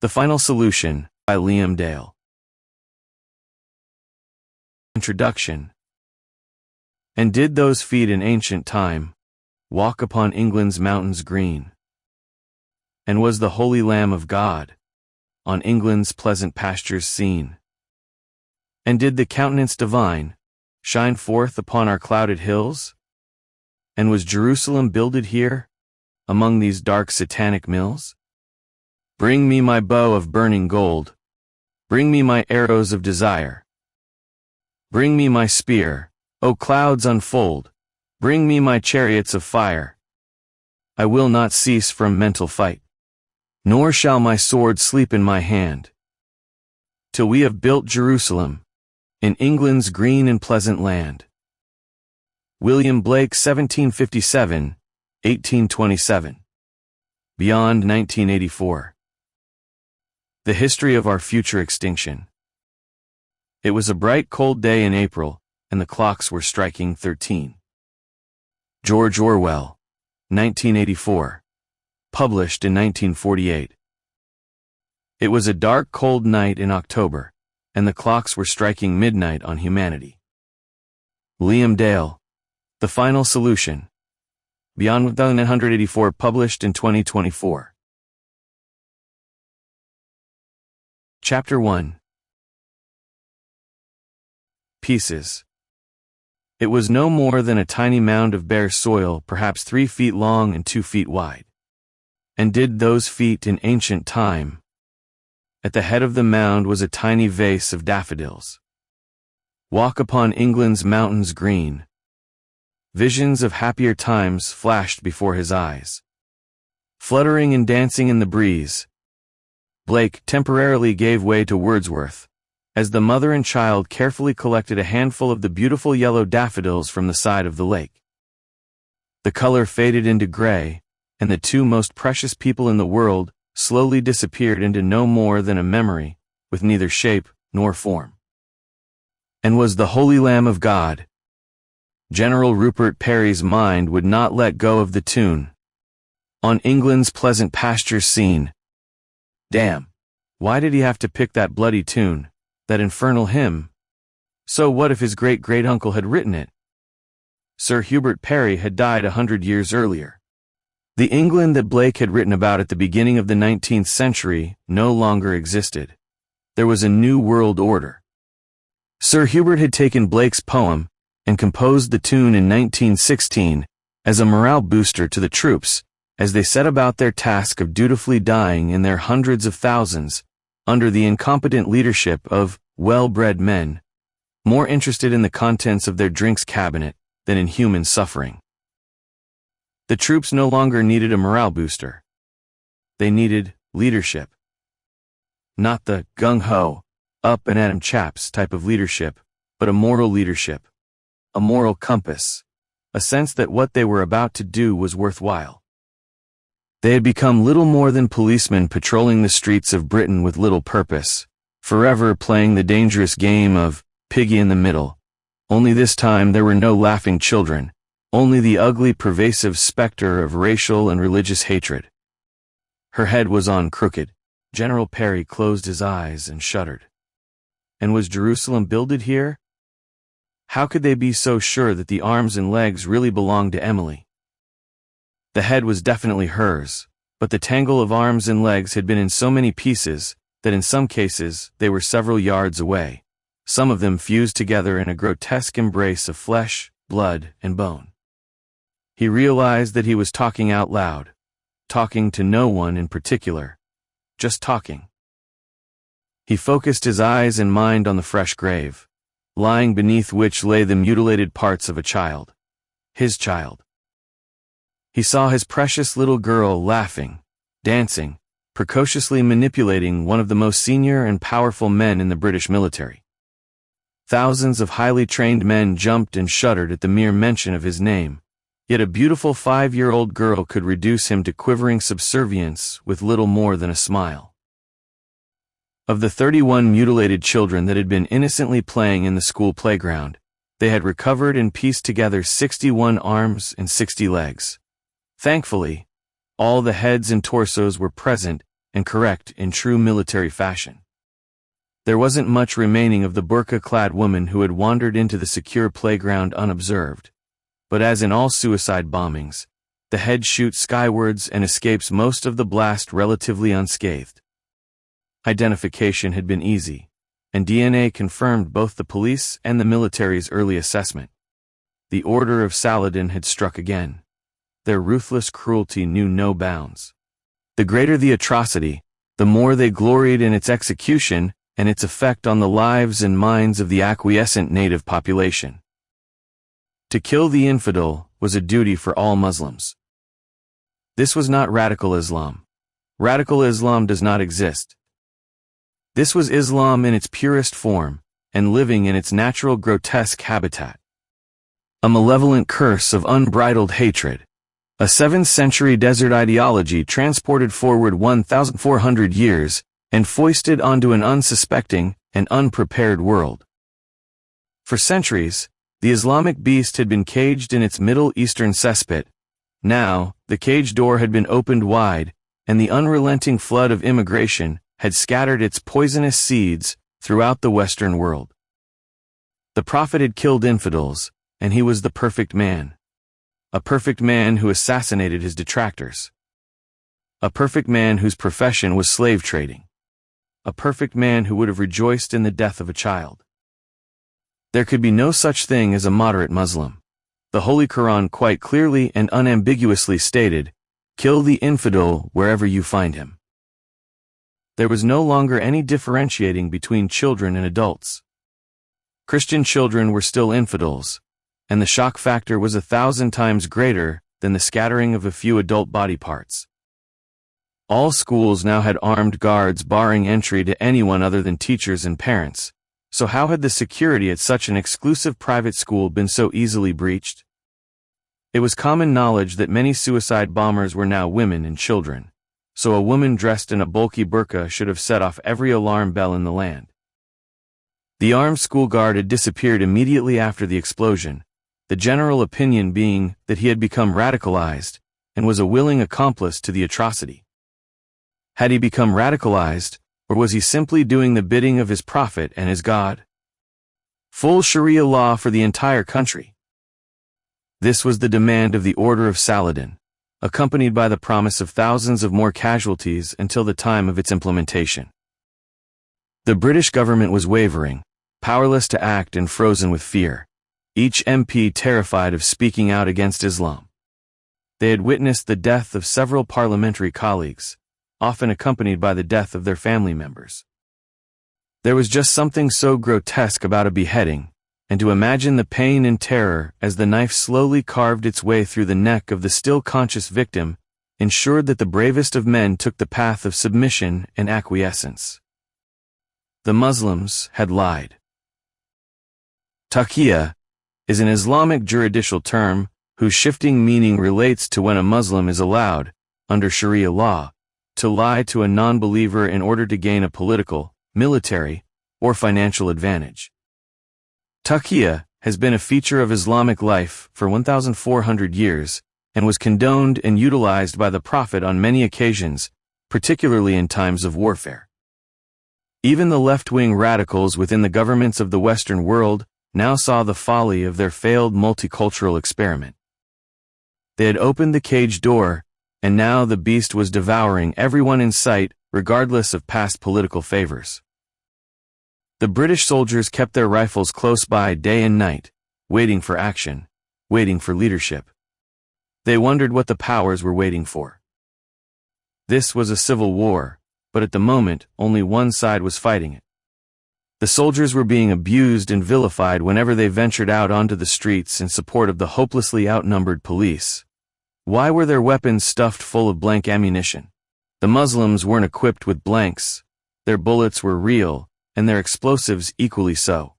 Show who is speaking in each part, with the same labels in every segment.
Speaker 1: The Final Solution, by Liam Dale. Introduction. And did those feet in ancient time walk upon England's mountains green? And was the Holy Lamb of God on England's pleasant pastures seen? And did the countenance divine shine forth upon our clouded hills? And was Jerusalem builded here among these dark satanic mills? Bring me my bow of burning gold, bring me my arrows of desire. Bring me my spear, O clouds unfold, bring me my chariots of fire. I will not cease from mental fight, nor shall my sword sleep in my hand, till we have built Jerusalem, in England's green and pleasant land. William Blake, 1757, 1827. Beyond 1984. The history of our future extinction. It was a bright cold day in April, and the clocks were striking 13. George Orwell, 1984. Published in 1948. It was a dark cold night in October, and the clocks were striking midnight on humanity. Liam Dale, The Final Solution. Beyond 1984, published in 2024. Chapter 1. Pieces. It was no more than a tiny mound of bare soil, perhaps 3 feet long and 2 feet wide. And did those feet in ancient time? At the head of the mound was a tiny vase of daffodils. Walk upon England's mountains green. Visions of happier times flashed before his eyes. Fluttering and dancing in the breeze, Blake temporarily gave way to Wordsworth, as the mother and child carefully collected a handful of the beautiful yellow daffodils from the side of the lake. The color faded into gray, and the two most precious people in the world slowly disappeared into no more than a memory, with neither shape nor form. And was the Holy Lamb of God. General Rupert Parry's mind would not let go of the tune. On England's pleasant pastures seen. Damn. Why did he have to pick that bloody tune, that infernal hymn? So what if his great-great-uncle had written it? Sir Hubert Parry had died 100 years earlier. The England that Blake had written about at the beginning of the 19th century no longer existed. There was a new world order. Sir Hubert had taken Blake's poem and composed the tune in 1916 as a morale booster to the troops as they set about their task of dutifully dying in their hundreds of thousands under the incompetent leadership of well-bred men, more interested in the contents of their drinks cabinet than in human suffering. The troops no longer needed a morale booster. They needed leadership. Not the gung-ho, up-and-at-'em chaps type of leadership, but a moral leadership, a moral compass, a sense that what they were about to do was worthwhile. They had become little more than policemen patrolling the streets of Britain with little purpose, forever playing the dangerous game of piggy in the middle. Only this time there were no laughing children, only the ugly pervasive specter of racial and religious hatred. Her head was on crooked. General Parry closed his eyes and shuddered. And was Jerusalem builded here? How could they be so sure that the arms and legs really belonged to Emily? The head was definitely hers, but the tangle of arms and legs had been in so many pieces that in some cases they were several yards away, some of them fused together in a grotesque embrace of flesh, blood, and bone. He realized that he was talking out loud, talking to no one in particular, just talking. He focused his eyes and mind on the fresh grave, lying beneath which lay the mutilated parts of a child, his child. He saw his precious little girl laughing, dancing, precociously manipulating one of the most senior and powerful men in the British military. Thousands of highly trained men jumped and shuddered at the mere mention of his name, yet a beautiful 5-year-old girl could reduce him to quivering subservience with little more than a smile. Of the 31 mutilated children that had been innocently playing in the school playground, they had recovered and pieced together 61 arms and 60 legs. Thankfully, all the heads and torsos were present and correct in true military fashion. There wasn't much remaining of the burqa-clad woman who had wandered into the secure playground unobserved, but as in all suicide bombings, the head shoots skywards and escapes most of the blast relatively unscathed. Identification had been easy, and DNA confirmed both the police and the military's early assessment. The Order of Saladin had struck again. Their ruthless cruelty knew no bounds. The greater the atrocity, the more they gloried in its execution and its effect on the lives and minds of the acquiescent native population. To kill the infidel was a duty for all Muslims. This was not radical Islam. Radical Islam does not exist. This was Islam in its purest form, and living in its natural grotesque habitat. A malevolent curse of unbridled hatred. A 7th-century desert ideology transported forward 1,400 years and foisted onto an unsuspecting and unprepared world. For centuries, the Islamic beast had been caged in its Middle Eastern cesspit. Now, the cage door had been opened wide, and the unrelenting flood of immigration had scattered its poisonous seeds throughout the Western world. The Prophet had killed infidels, and he was the perfect man. A perfect man who assassinated his detractors. A perfect man whose profession was slave trading. A perfect man who would have rejoiced in the death of a child. There could be no such thing as a moderate Muslim. The Holy Quran quite clearly and unambiguously stated, "Kill the infidel wherever you find him." There was no longer any differentiating between children and adults. Christian children were still infidels, and the shock factor was 1,000 times greater than the scattering of a few adult body parts. All schools now had armed guards barring entry to anyone other than teachers and parents, so how had the security at such an exclusive private school been so easily breached? It was common knowledge that many suicide bombers were now women and children, so a woman dressed in a bulky burqa should have set off every alarm bell in the land. The armed school guard had disappeared immediately after the explosion, the general opinion being that he had become radicalized and was a willing accomplice to the atrocity. Had he become radicalized, or was he simply doing the bidding of his prophet and his God? Full Sharia law for the entire country. This was the demand of the Order of Saladin, accompanied by the promise of thousands of more casualties until the time of its implementation. The British government was wavering, powerless to act and frozen with fear, each MP terrified of speaking out against Islam. They had witnessed the death of several parliamentary colleagues, often accompanied by the death of their family members. There was just something so grotesque about a beheading, and to imagine the pain and terror as the knife slowly carved its way through the neck of the still conscious victim ensured that the bravest of men took the path of submission and acquiescence. The Muslims had lied. Taqiyya is an Islamic juridical term whose shifting meaning relates to when a Muslim is allowed, under Sharia law, to lie to a non-believer in order to gain a political, military, or financial advantage. Taqiyya has been a feature of Islamic life for 1,400 years and was condoned and utilized by the Prophet on many occasions, particularly in times of warfare. Even the left-wing radicals within the governments of the Western world now saw the folly of their failed multicultural experiment. They had opened the cage door, and now the beast was devouring everyone in sight, regardless of past political favors. The British soldiers kept their rifles close by day and night, waiting for action, waiting for leadership. They wondered what the powers were waiting for. This was a civil war, but at the moment, only one side was fighting it. The soldiers were being abused and vilified whenever they ventured out onto the streets in support of the hopelessly outnumbered police. Why were their weapons stuffed full of blank ammunition? The Muslims weren't equipped with blanks. Their bullets were real, and their explosives equally so.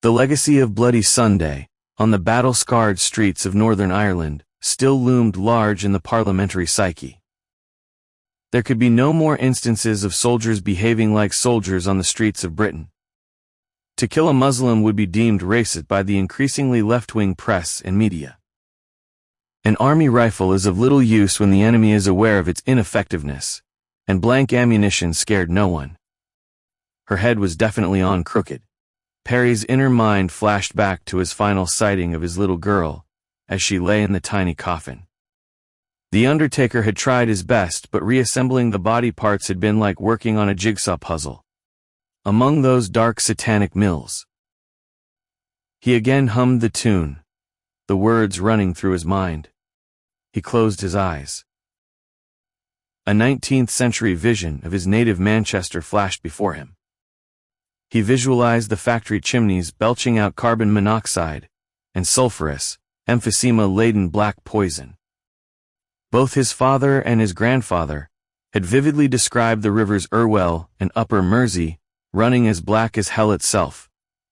Speaker 1: The legacy of Bloody Sunday, on the battle-scarred streets of Northern Ireland, still loomed large in the parliamentary psyche. There could be no more instances of soldiers behaving like soldiers on the streets of Britain. To kill a Muslim would be deemed racist by the increasingly left-wing press and media. An army rifle is of little use when the enemy is aware of its ineffectiveness, and blank ammunition scared no one. Her head was definitely on crooked. Parry's inner mind flashed back to his final sighting of his little girl as she lay in the tiny coffin. The undertaker had tried his best, but reassembling the body parts had been like working on a jigsaw puzzle. Among those dark satanic mills. He again hummed the tune, the words running through his mind. He closed his eyes. A 19th-century vision of his native Manchester flashed before him. He visualized the factory chimneys belching out carbon monoxide and sulfurous, emphysema-laden black poison. Both his father and his grandfather had vividly described the rivers Irwell and Upper Mersey running as black as hell itself,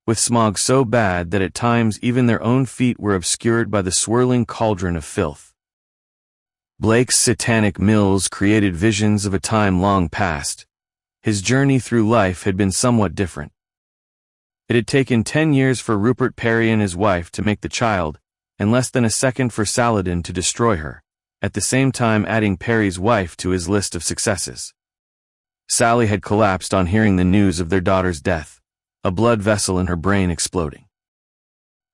Speaker 1: with smog so bad that at times even their own feet were obscured by the swirling cauldron of filth. Blake's satanic mills created visions of a time long past. His journey through life had been somewhat different. It had taken 10 years for Rupert Parry and his wife to make the child, and less than a second for Saladin to destroy her, at the same time adding Parry's wife to his list of successes. Sally had collapsed on hearing the news of their daughter's death, a blood vessel in her brain exploding.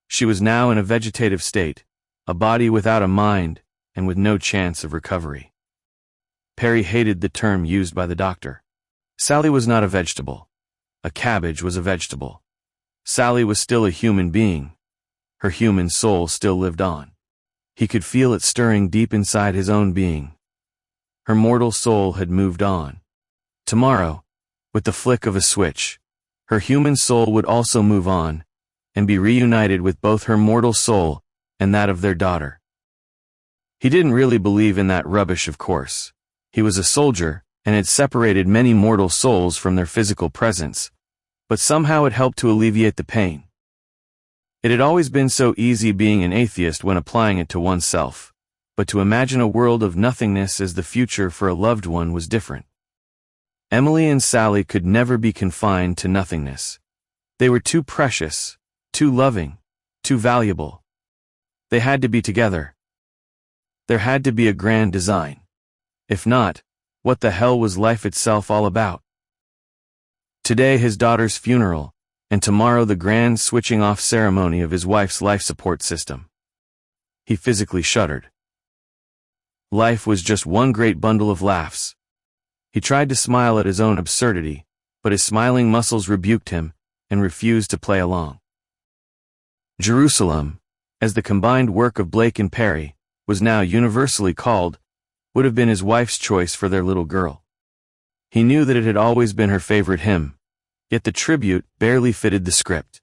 Speaker 1: She was now in a vegetative state, a body without a mind, and with no chance of recovery. Parry hated the term used by the doctor. Sally was not a vegetable. A cabbage was a vegetable. Sally was still a human being. Her human soul still lived on. He could feel it stirring deep inside his own being. Her mortal soul had moved on. Tomorrow, with the flick of a switch, her human soul would also move on, and be reunited with both her mortal soul and that of their daughter. He didn't really believe in that rubbish, of course. He was a soldier, and had separated many mortal souls from their physical presence, but somehow it helped to alleviate the pain. It had always been so easy being an atheist when applying it to oneself, but to imagine a world of nothingness as the future for a loved one was different. Emily and Sally could never be confined to nothingness. They were too precious, too loving, too valuable. They had to be together. There had to be a grand design. If not, what the hell was life itself all about? Today his daughter's funeral, and tomorrow the grand switching off ceremony of his wife's life support system. He physically shuddered. Life was just one great bundle of laughs. He tried to smile at his own absurdity, but his smiling muscles rebuked him and refused to play along. Jerusalem, as the combined work of Blake and Parry was now universally called, would have been his wife's choice for their little girl. He knew that it had always been her favorite hymn, yet the tribute barely fitted the script.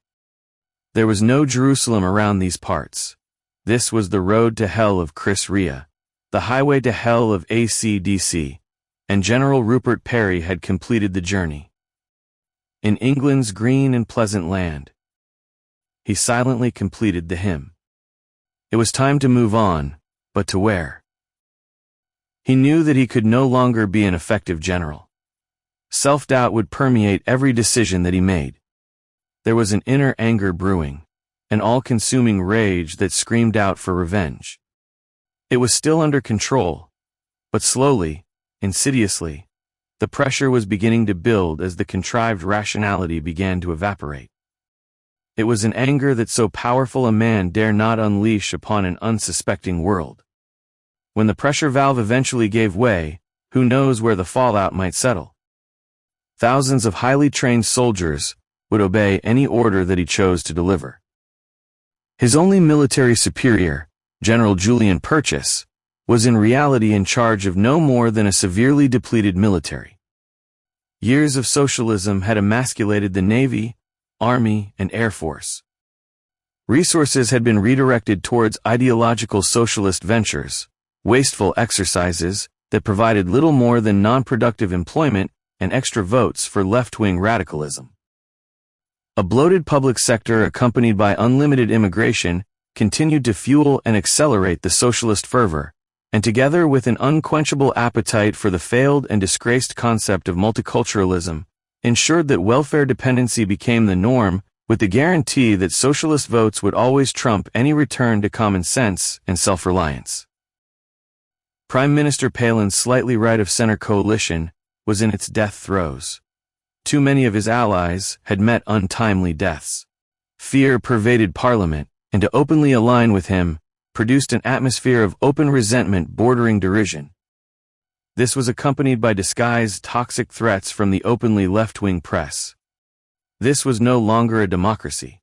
Speaker 1: There was no Jerusalem around these parts. This was the road to hell of Chris Rea, the highway to hell of AC/DC, and General Rupert Parry had completed the journey. In England's green and pleasant land. He silently completed the hymn. It was time to move on, but to where? He knew that he could no longer be an effective general. Self-doubt would permeate every decision that he made. There was an inner anger brewing, an all-consuming rage that screamed out for revenge. It was still under control, but slowly, insidiously, the pressure was beginning to build as the contrived rationality began to evaporate. It was an anger that so powerful a man dare not unleash upon an unsuspecting world. When the pressure valve eventually gave way, who knows where the fallout might settle? Thousands of highly trained soldiers would obey any order that he chose to deliver. His only military superior, General Julian Purchase, was in reality in charge of no more than a severely depleted military. Years of socialism had emasculated the Navy, Army, and Air Force. Resources had been redirected towards ideological socialist ventures, wasteful exercises that provided little more than non-productive employment and extra votes for left-wing radicalism. A bloated public sector accompanied by unlimited immigration continued to fuel and accelerate the socialist fervor, and together with an unquenchable appetite for the failed and disgraced concept of multiculturalism, ensured that welfare dependency became the norm, with the guarantee that socialist votes would always trump any return to common sense and self-reliance. Prime Minister Palin's slightly right-of-center coalition was in its death throes. Too many of his allies had met untimely deaths. Fear pervaded Parliament, and to openly align with him produced an atmosphere of open resentment bordering derision. This was accompanied by disguised toxic threats from the openly left-wing press. This was no longer a democracy.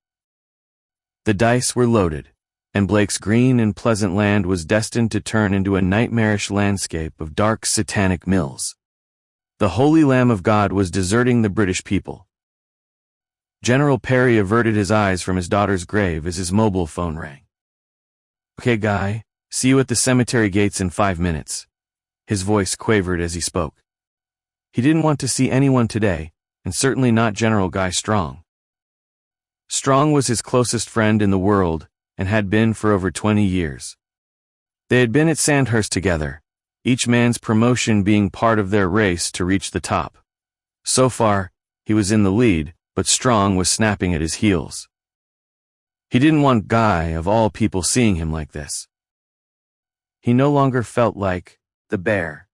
Speaker 1: The dice were loaded, and Blake's green and pleasant land was destined to turn into a nightmarish landscape of dark satanic mills. The Holy Lamb of God was deserting the British people. General Parry averted his eyes from his daughter's grave as his mobile phone rang. "Okay, Guy, see you at the cemetery gates in 5 minutes." His voice quavered as he spoke. He didn't want to see anyone today, and certainly not General Guy Strong. Strong was his closest friend in the world, and had been for over 20 years. They had been at Sandhurst together, each man's promotion being part of their race to reach the top. So far, he was in the lead, but Strong was snapping at his heels. He didn't want Guy, of all people, seeing him like this. He no longer felt like the Bear.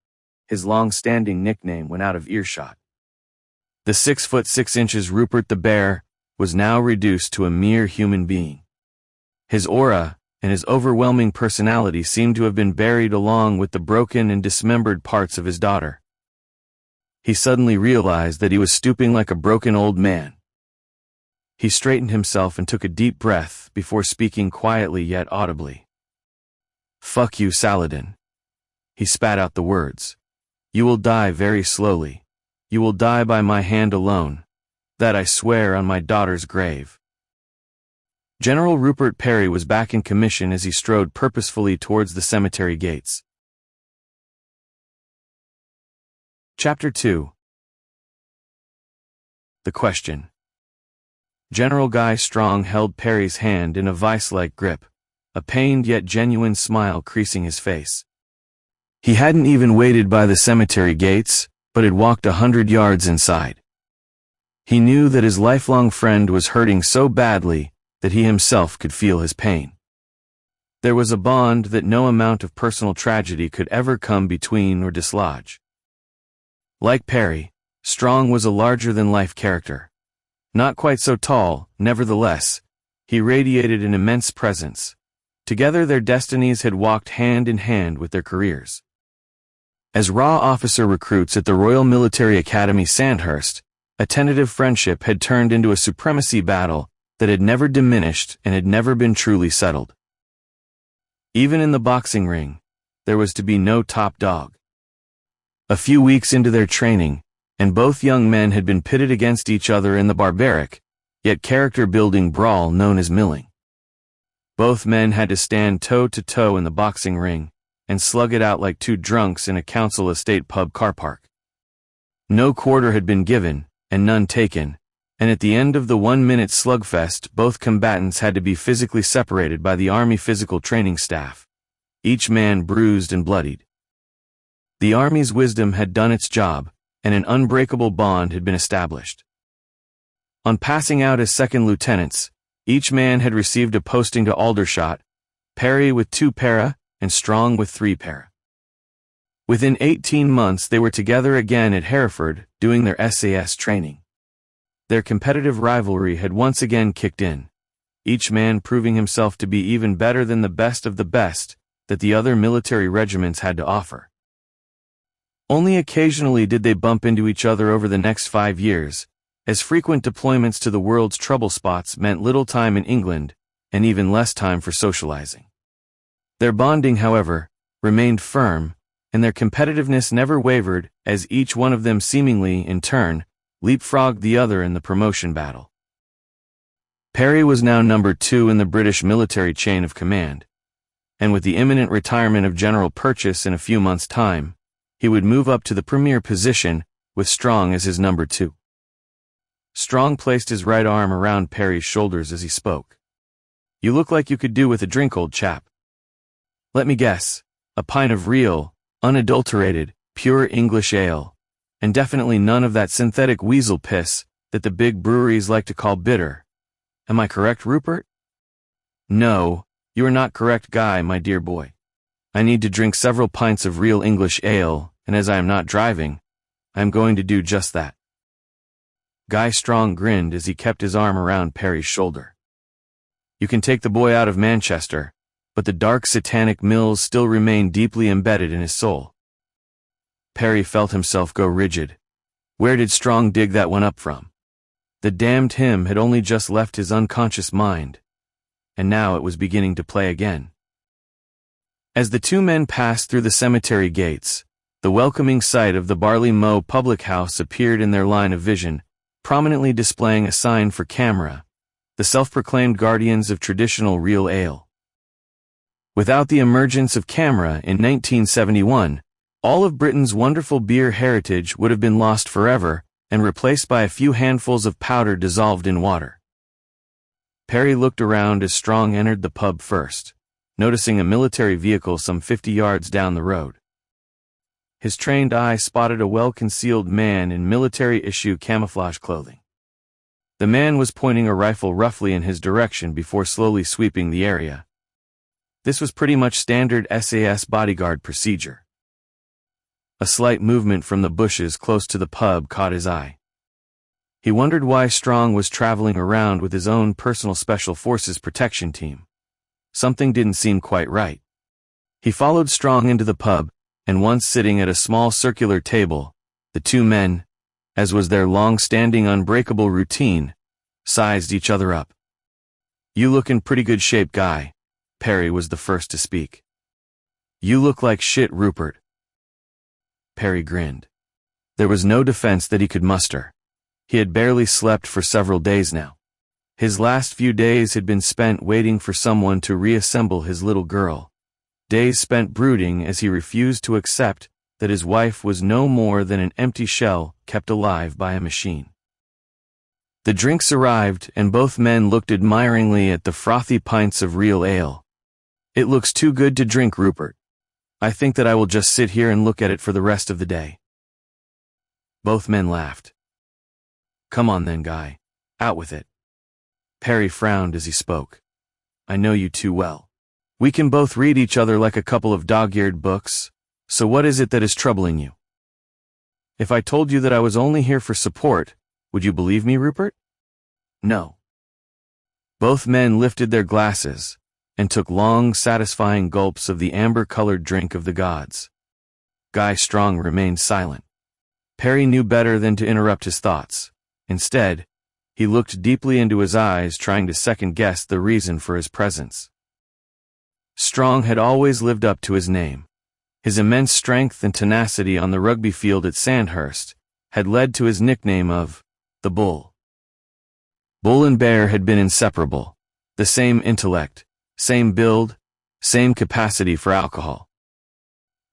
Speaker 1: His long-standing nickname went out of earshot. The 6'6" Rupert the Bear was now reduced to a mere human being. His aura and his overwhelming personality seemed to have been buried along with the broken and dismembered parts of his daughter. He suddenly realized that he was stooping like a broken old man. He straightened himself and took a deep breath before speaking quietly yet audibly. "Fuck you, Saladin." He spat out the words. "You will die very slowly. You will die by my hand alone. That I swear on my daughter's grave." General Rupert Parry was back in commission as he strode purposefully towards the cemetery gates. Chapter 2. The Question. General Guy Strong held Parry's hand in a vice-like grip, a pained yet genuine smile creasing his face. He hadn't even waited by the cemetery gates, but had walked 100 yards inside. He knew that his lifelong friend was hurting so badly that he himself could feel his pain. There was a bond that no amount of personal tragedy could ever come between or dislodge. Like Parry, Strong was a larger-than-life character. Not quite so tall, nevertheless, he radiated an immense presence. Together their destinies had walked hand in hand with their careers. As raw officer recruits at the Royal Military Academy Sandhurst, a tentative friendship had turned into a supremacy battle that had never diminished and had never been truly settled. Even in the boxing ring, there was to be no top dog. A few weeks into their training, and both young men had been pitted against each other in the barbaric, yet character-building brawl known as milling. Both men had to stand toe-to-toe in the boxing ring, and slug it out like two drunks in a council estate pub car park. No quarter had been given, and none taken, and at the end of the 1-minute slugfest both combatants had to be physically separated by the Army physical training staff, each man bruised and bloodied. The Army's wisdom had done its job, and an unbreakable bond had been established. On passing out as second lieutenants, each man had received a posting to Aldershot, Parry with 2 para, and Strong with 3 para. Within 18 months they were together again at Hereford, doing their SAS training. Their competitive rivalry had once again kicked in, each man proving himself to be even better than the best of the best that the other military regiments had to offer. Only occasionally did they bump into each other over the next 5 years, as frequent deployments to the world's trouble spots meant little time in England, and even less time for socializing. Their bonding, however, remained firm, and their competitiveness never wavered as each one of them seemingly, in turn, leapfrogged the other in the promotion battle. Parry was now number 2 in the British military chain of command, and with the imminent retirement of General Purchase in a few months' time, he would move up to the premier position with Strong as his number 2. Strong placed his right arm around Parry's shoulders as he spoke. "You look like you could do with a drink, old chap. Let me guess, a pint of real, unadulterated, pure English ale, and definitely none of that synthetic weasel piss that the big breweries like to call bitter. Am I correct, Rupert?" "No, you are not correct, Guy, my dear boy. I need to drink several pints of real English ale, and as I am not driving, I am going to do just that. Guy Strong grinned as he kept his arm around Parry's shoulder. You can take the boy out of Manchester, but the dark satanic mills still remain deeply embedded in his soul. Parry felt himself go rigid. Where did Strong dig that one up from? The damned hymn had only just left his unconscious mind, and now it was beginning to play again. As the two men passed through the cemetery gates, the welcoming sight of the Barley Mow public house appeared in their line of vision, prominently displaying a sign for Camera, the self-proclaimed guardians of traditional real ale. Without the emergence of Camera in 1971, all of Britain's wonderful beer heritage would have been lost forever and replaced by a few handfuls of powder dissolved in water. Parry looked around as Strong entered the pub first, noticing a military vehicle some 50 yards down the road. His trained eye spotted a well-concealed man in military-issue camouflage clothing. The man was pointing a rifle roughly in his direction before slowly sweeping the area. This was pretty much standard SAS bodyguard procedure. A slight movement from the bushes close to the pub caught his eye. He wondered why Strong was traveling around with his own personal Special Forces protection team. Something didn't seem quite right. He followed Strong into the pub, and once sitting at a small circular table, the two men, as was their long-standing unbreakable routine, sized each other up. You look in pretty good shape, Guy. Parry was the first to speak. You look like shit, Rupert. Parry grinned. There was no defense that he could muster. He had barely slept for several days now. His last few days had been spent waiting for someone to reassemble his little girl. Days spent brooding as he refused to accept that his wife was no more than an empty shell kept alive by a machine. The drinks arrived, and both men looked admiringly at the frothy pints of real ale. It looks too good to drink, Rupert. I think that I will just sit here and look at it for the rest of the day. Both men laughed. Come on then, Guy. Out with it. Parry frowned as he spoke. I know you too well. We can both read each other like a couple of dog-eared books, so what is it that is troubling you? If I told you that I was only here for support, would you believe me, Rupert? No. Both men lifted their glasses and took long, satisfying gulps of the amber-colored drink of the gods. Guy Strong remained silent. Parry knew better than to interrupt his thoughts. Instead, he looked deeply into his eyes, trying to second-guess the reason for his presence. Strong had always lived up to his name. His immense strength and tenacity on the rugby field at Sandhurst had led to his nickname of the Bull. Bull and Bear had been inseparable. The same intellect, same build, same capacity for alcohol.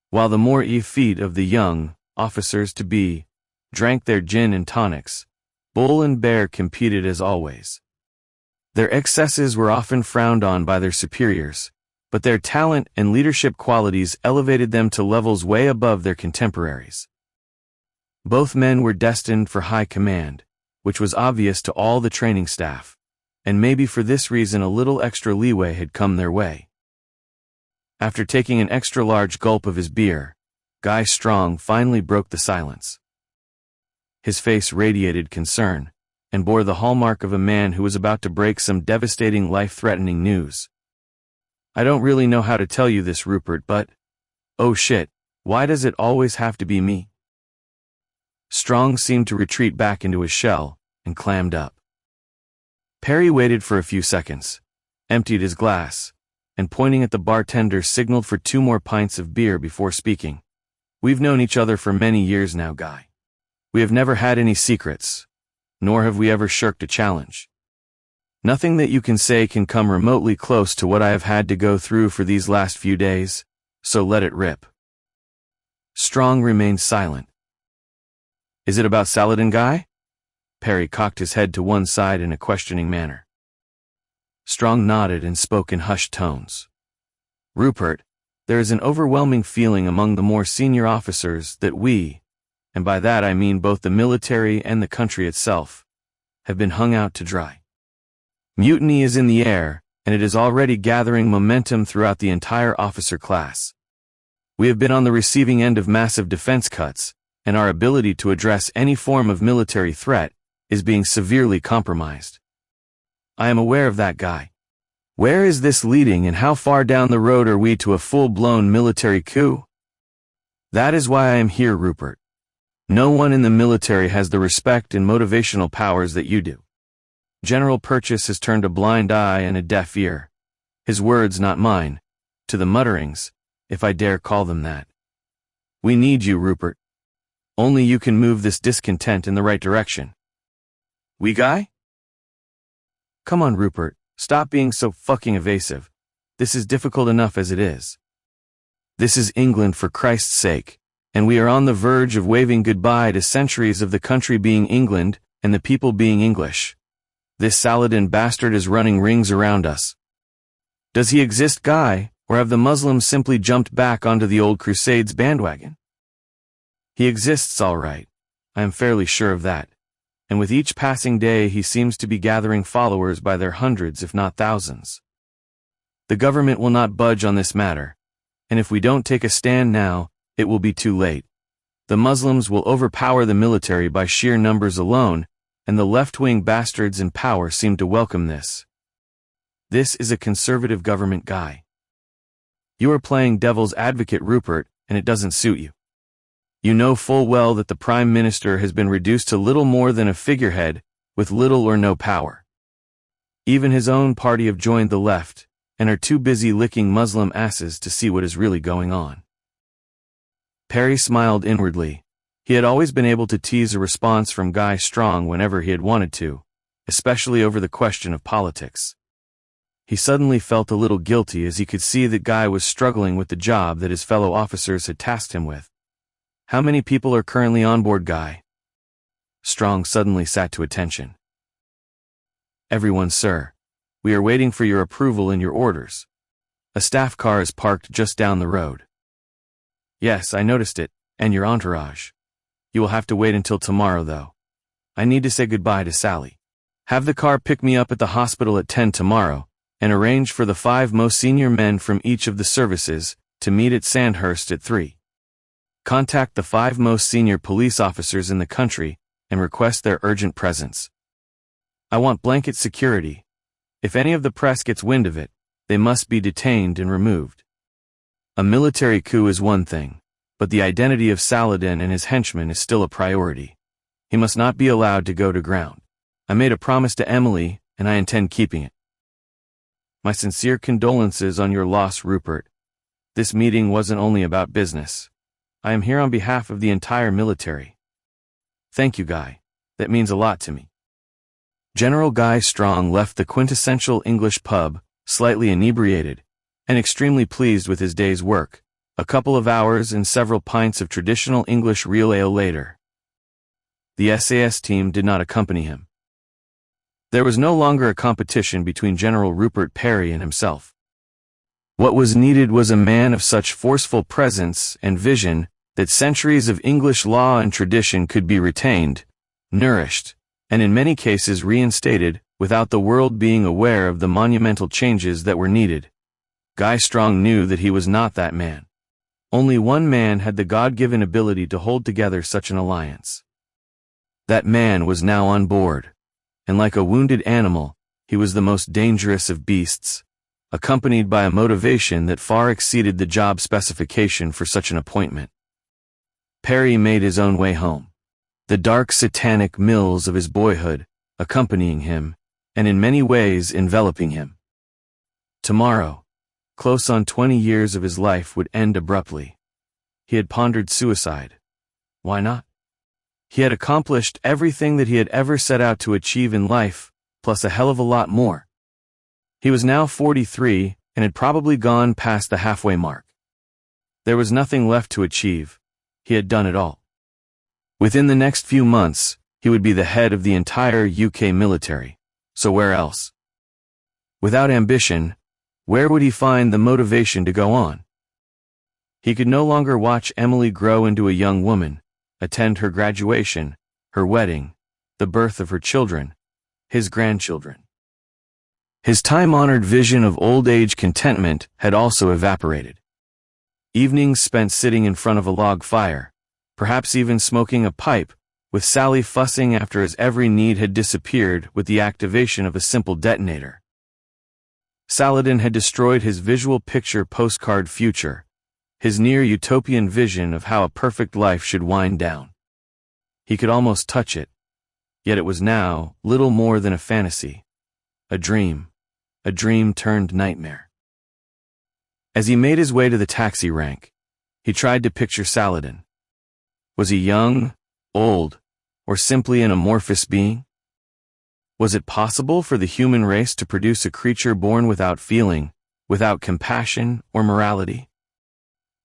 Speaker 1: While the more effete of the young officers-to-be drank their gin and tonics, Bull and Bear competed as always. Their excesses were often frowned on by their superiors, but their talent and leadership qualities elevated them to levels way above their contemporaries. Both men were destined for high command, which was obvious to all the training staff, and maybe for this reason a little extra leeway had come their way. After taking an extra large gulp of his beer, Guy Strong finally broke the silence. His face radiated concern, and bore the hallmark of a man who was about to break some devastating, life-threatening news. I don't really know how to tell you this, Rupert, but, oh shit, why does it always have to be me? Strong seemed to retreat back into his shell, and clammed up. Parry waited for a few seconds, emptied his glass, and pointing at the bartender signaled for 2 more pints of beer before speaking. We've known each other for many years now, Guy. We have never had any secrets, nor have we ever shirked a challenge. Nothing that you can say can come remotely close to what I have had to go through for these last few days, so let it rip. Strong remained silent. Is it about Saladin, Guy? Parry cocked his head to one side in a questioning manner. Strong nodded and spoke in hushed tones. Rupert, there is an overwhelming feeling among the more senior officers that we, and by that I mean both the military and the country itself, have been hung out to dry. Mutiny is in the air, and it is already gathering momentum throughout the entire officer class. We have been on the receiving end of massive defense cuts, and our ability to address any form of military threat is being severely compromised. I am aware of that, Guy. Where is this leading, and how far down the road are we to a full-blown military coup? That is why I am here, Rupert. No one in the military has the respect and motivational powers that you do. General Purchase has turned a blind eye and a deaf ear. His words, not mine, to the mutterings, if I dare call them that. We need you, Rupert. Only you can move this discontent in the right direction. We, Guy? Come on, Rupert, stop being so fucking evasive. This is difficult enough as it is. This is England, for Christ's sake, and we are on the verge of waving goodbye to centuries of the country being England and the people being English. This Saladin bastard is running rings around us. Does he exist, Guy, or have the Muslims simply jumped back onto the old Crusades bandwagon? He exists, all right. I am fairly sure of that. And with each passing day he seems to be gathering followers by their hundreds, if not thousands. The government will not budge on this matter, and if we don't take a stand now, it will be too late. The Muslims will overpower the military by sheer numbers alone, and the left-wing bastards in power seem to welcome this. This is a conservative government, Guy. You are playing devil's advocate, Rupert, and it doesn't suit you. You know full well that the Prime Minister has been reduced to little more than a figurehead, with little or no power. Even his own party have joined the left, and are too busy licking Muslim asses to see what is really going on. Parry smiled inwardly. He had always been able to tease a response from Guy Strong whenever he had wanted to, especially over the question of politics. He suddenly felt a little guilty as he could see that Guy was struggling with the job that his fellow officers had tasked him with. How many people are currently on board, Guy? Strong suddenly sat to attention. Everyone, sir. We are waiting for your approval and your orders. A staff car is parked just down the road. Yes, I noticed it, and your entourage. You will have to wait until tomorrow, though. I need to say goodbye to Sally. Have the car pick me up at the hospital at 10 tomorrow, and arrange for the 5 most senior men from each of the services to meet at Sandhurst at 3. Contact the 5 most senior police officers in the country and request their urgent presence. I want blanket security. If any of the press gets wind of it, they must be detained and removed. A military coup is one thing, but the identity of Saladin and his henchmen is still a priority. He must not be allowed to go to ground. I made a promise to Emily, and I intend keeping it. My sincere condolences on your loss, Rupert. This meeting wasn't only about business. I am here on behalf of the entire military. Thank you, Guy. That means a lot to me. General Guy Strong left the quintessential English pub, slightly inebriated, and extremely pleased with his day's work, a couple of hours and several pints of traditional English real ale later. The SAS team did not accompany him. There was no longer a competition between General Rupert Parry and himself. What was needed was a man of such forceful presence and vision that centuries of English law and tradition could be retained, nourished, and in many cases reinstated, without the world being aware of the monumental changes that were needed. Guy Strong knew that he was not that man. Only one man had the God-given ability to hold together such an alliance. That man was now on board, and like a wounded animal, he was the most dangerous of beasts, accompanied by a motivation that far exceeded the job specification for such an appointment. Parry made his own way home, the dark satanic mills of his boyhood accompanying him, and in many ways enveloping him. Tomorrow, close on 20 years of his life would end abruptly. He had pondered suicide. Why not? He had accomplished everything that he had ever set out to achieve in life, plus a hell of a lot more. He was now 43 and had probably gone past the halfway mark. There was nothing left to achieve. He had done it all. Within the next few months, he would be the head of the entire UK military. So where else? Without ambition, where would he find the motivation to go on? He could no longer watch Emily grow into a young woman, attend her graduation, her wedding, the birth of her children, his grandchildren. His time-honored vision of old-age contentment had also evaporated. Evenings spent sitting in front of a log fire, perhaps even smoking a pipe, with Sally fussing after his every need had disappeared with the activation of a simple detonator. Saladin had destroyed his visual picture postcard future, his near-utopian vision of how a perfect life should wind down. He could almost touch it, yet it was now little more than a fantasy, a dream turned nightmare. As he made his way to the taxi rank, he tried to picture Saladin. Was he young, old, or simply an amorphous being? Was it possible for the human race to produce a creature born without feeling, without compassion or morality?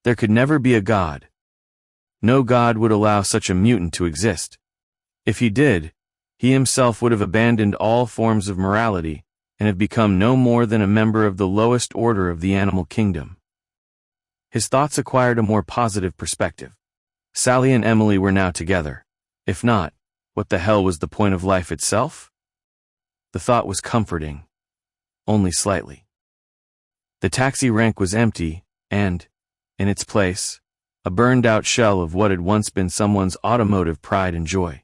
Speaker 1: There could never be a god. No god would allow such a mutant to exist. If he did, he himself would have abandoned all forms of morality and have become no more than a member of the lowest order of the animal kingdom. His thoughts acquired a more positive perspective. Sally and Emily were now together. If not, what the hell was the point of life itself? The thought was comforting, only slightly. The taxi rank was empty, and, in its place, a burned-out shell of what had once been someone's automotive pride and joy.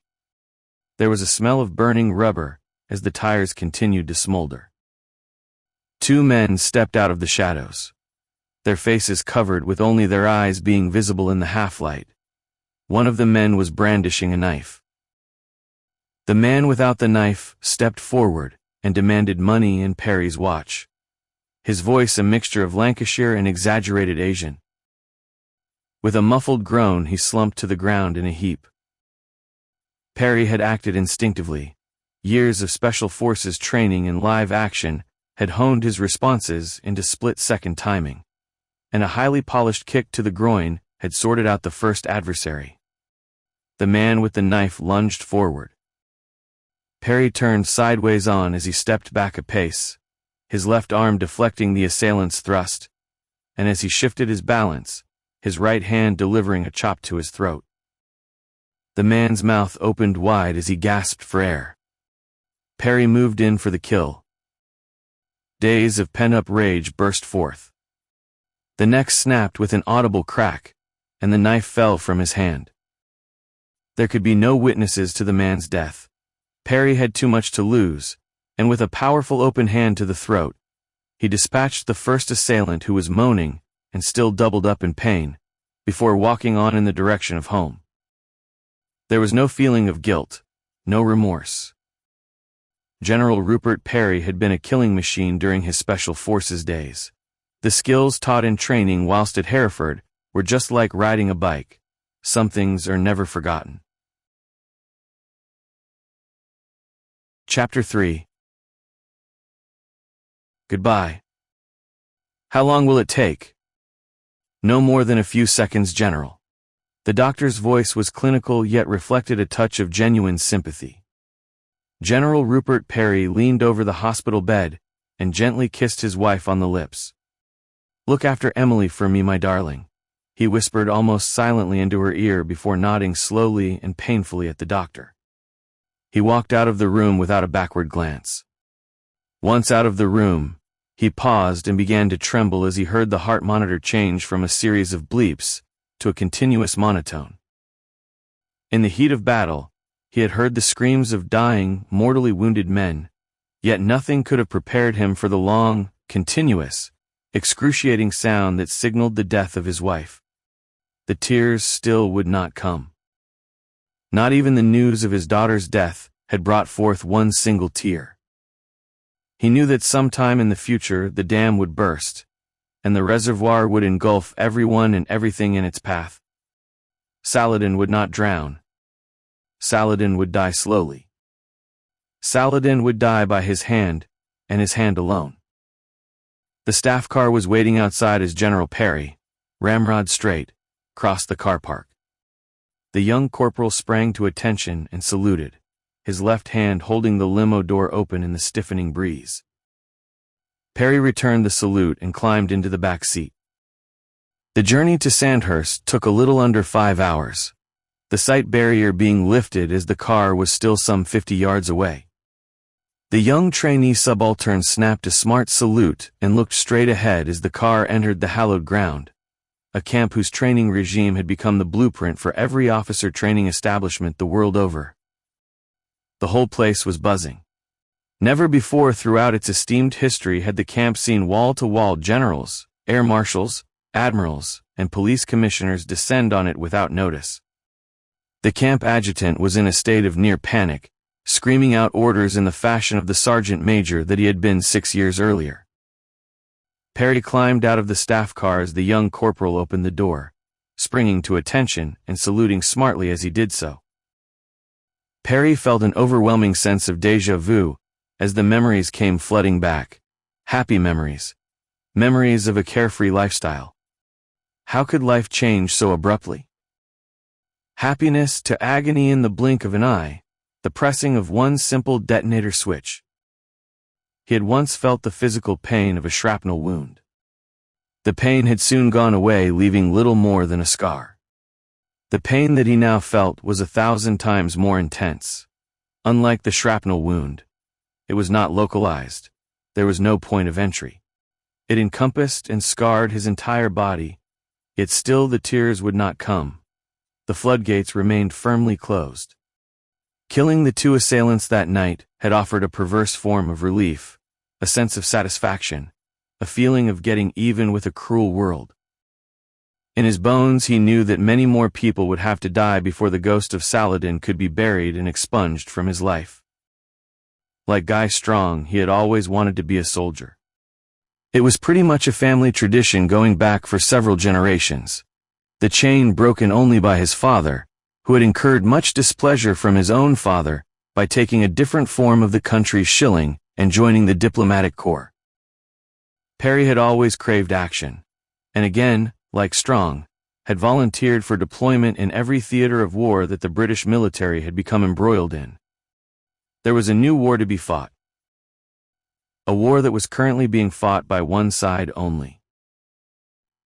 Speaker 1: There was a smell of burning rubber as the tires continued to smolder. Two men stepped out of the shadows, their faces covered with only their eyes being visible in the half-light. One of the men was brandishing a knife. The man without the knife stepped forward and demanded money and Parry's watch, his voice a mixture of Lancashire and exaggerated Asian. With a muffled groan, he slumped to the ground in a heap. Parry had acted instinctively. Years of special forces training in live action had honed his responses into split-second timing, and a highly polished kick to the groin had sorted out the first adversary. The man with the knife lunged forward. Parry turned sideways on as he stepped back a pace, his left arm deflecting the assailant's thrust, and as he shifted his balance, his right hand delivering a chop to his throat. The man's mouth opened wide as he gasped for air. Parry moved in for the kill. Days of pent-up rage burst forth. The neck snapped with an audible crack, and the knife fell from his hand. There could be no witnesses to the man's death. Parry had too much to lose, and with a powerful open hand to the throat, he dispatched the first assailant who was moaning and still doubled up in pain, before walking on in the direction of home. There was no feeling of guilt, no remorse. General Rupert Parry had been a killing machine during his Special Forces days. The skills taught in training whilst at Hereford were just like riding a bike. Some things are never forgotten. Chapter 3. Goodbye. How long will it take? No more than a few seconds, General. The doctor's voice was clinical yet reflected a touch of genuine sympathy. General Rupert Parry leaned over the hospital bed and gently kissed his wife on the lips. "Look after Emily for me, my darling," he whispered almost silently into her ear before nodding slowly and painfully at the doctor. He walked out of the room without a backward glance. Once out of the room, he paused and began to tremble as he heard the heart monitor change from a series of bleeps to a continuous monotone. In the heat of battle, he had heard the screams of dying, mortally wounded men, yet nothing could have prepared him for the long, continuous, excruciating sound that signaled the death of his wife. The tears still would not come. Not even the news of his daughter's death had brought forth one single tear. He knew that sometime in the future the dam would burst, and the reservoir would engulf everyone and everything in its path. Saladin would not drown. Saladin would die slowly. Saladin would die by his hand, and his hand alone. The staff car was waiting outside as General Parry, ramrod straight, crossed the car park. The young corporal sprang to attention and saluted, his left hand holding the limo door open in the stiffening breeze. Parry returned the salute and climbed into the back seat. The journey to Sandhurst took a little under 5 hours, the sight barrier being lifted as the car was still some 50 yards away. The young trainee subaltern snapped a smart salute and looked straight ahead as the car entered the hallowed ground, a camp whose training regime had become the blueprint for every officer training establishment the world over. The whole place was buzzing. Never before throughout its esteemed history had the camp seen wall-to-wall generals, air marshals, admirals, and police commissioners descend on it without notice. The camp adjutant was in a state of near panic, screaming out orders in the fashion of the sergeant major that he had been 6 years earlier. Parry climbed out of the staff car as the young corporal opened the door, springing to attention and saluting smartly as he did so. Parry felt an overwhelming sense of déjà vu as the memories came flooding back. Happy memories. Memories of a carefree lifestyle. How could life change so abruptly? Happiness to agony in the blink of an eye, the pressing of one simple detonator switch. He had once felt the physical pain of a shrapnel wound. The pain had soon gone away, leaving little more than a scar. The pain that he now felt was 1,000 times more intense. Unlike the shrapnel wound, it was not localized. There was no point of entry. It encompassed and scarred his entire body, yet still the tears would not come. The floodgates remained firmly closed. Killing the two assailants that night had offered a perverse form of relief, a sense of satisfaction, a feeling of getting even with a cruel world. In his bones he knew that many more people would have to die before the ghost of Saladin could be buried and expunged from his life. Like Guy Strong, he had always wanted to be a soldier. It was pretty much a family tradition going back for several generations. The chain broken only by his father, who had incurred much displeasure from his own father by taking a different form of the country's shilling and joining the diplomatic corps. Parry had always craved action, and again, like Strong, had volunteered for deployment in every theater of war that the British military had become embroiled in. There was a new war to be fought. A war that was currently being fought by one side only.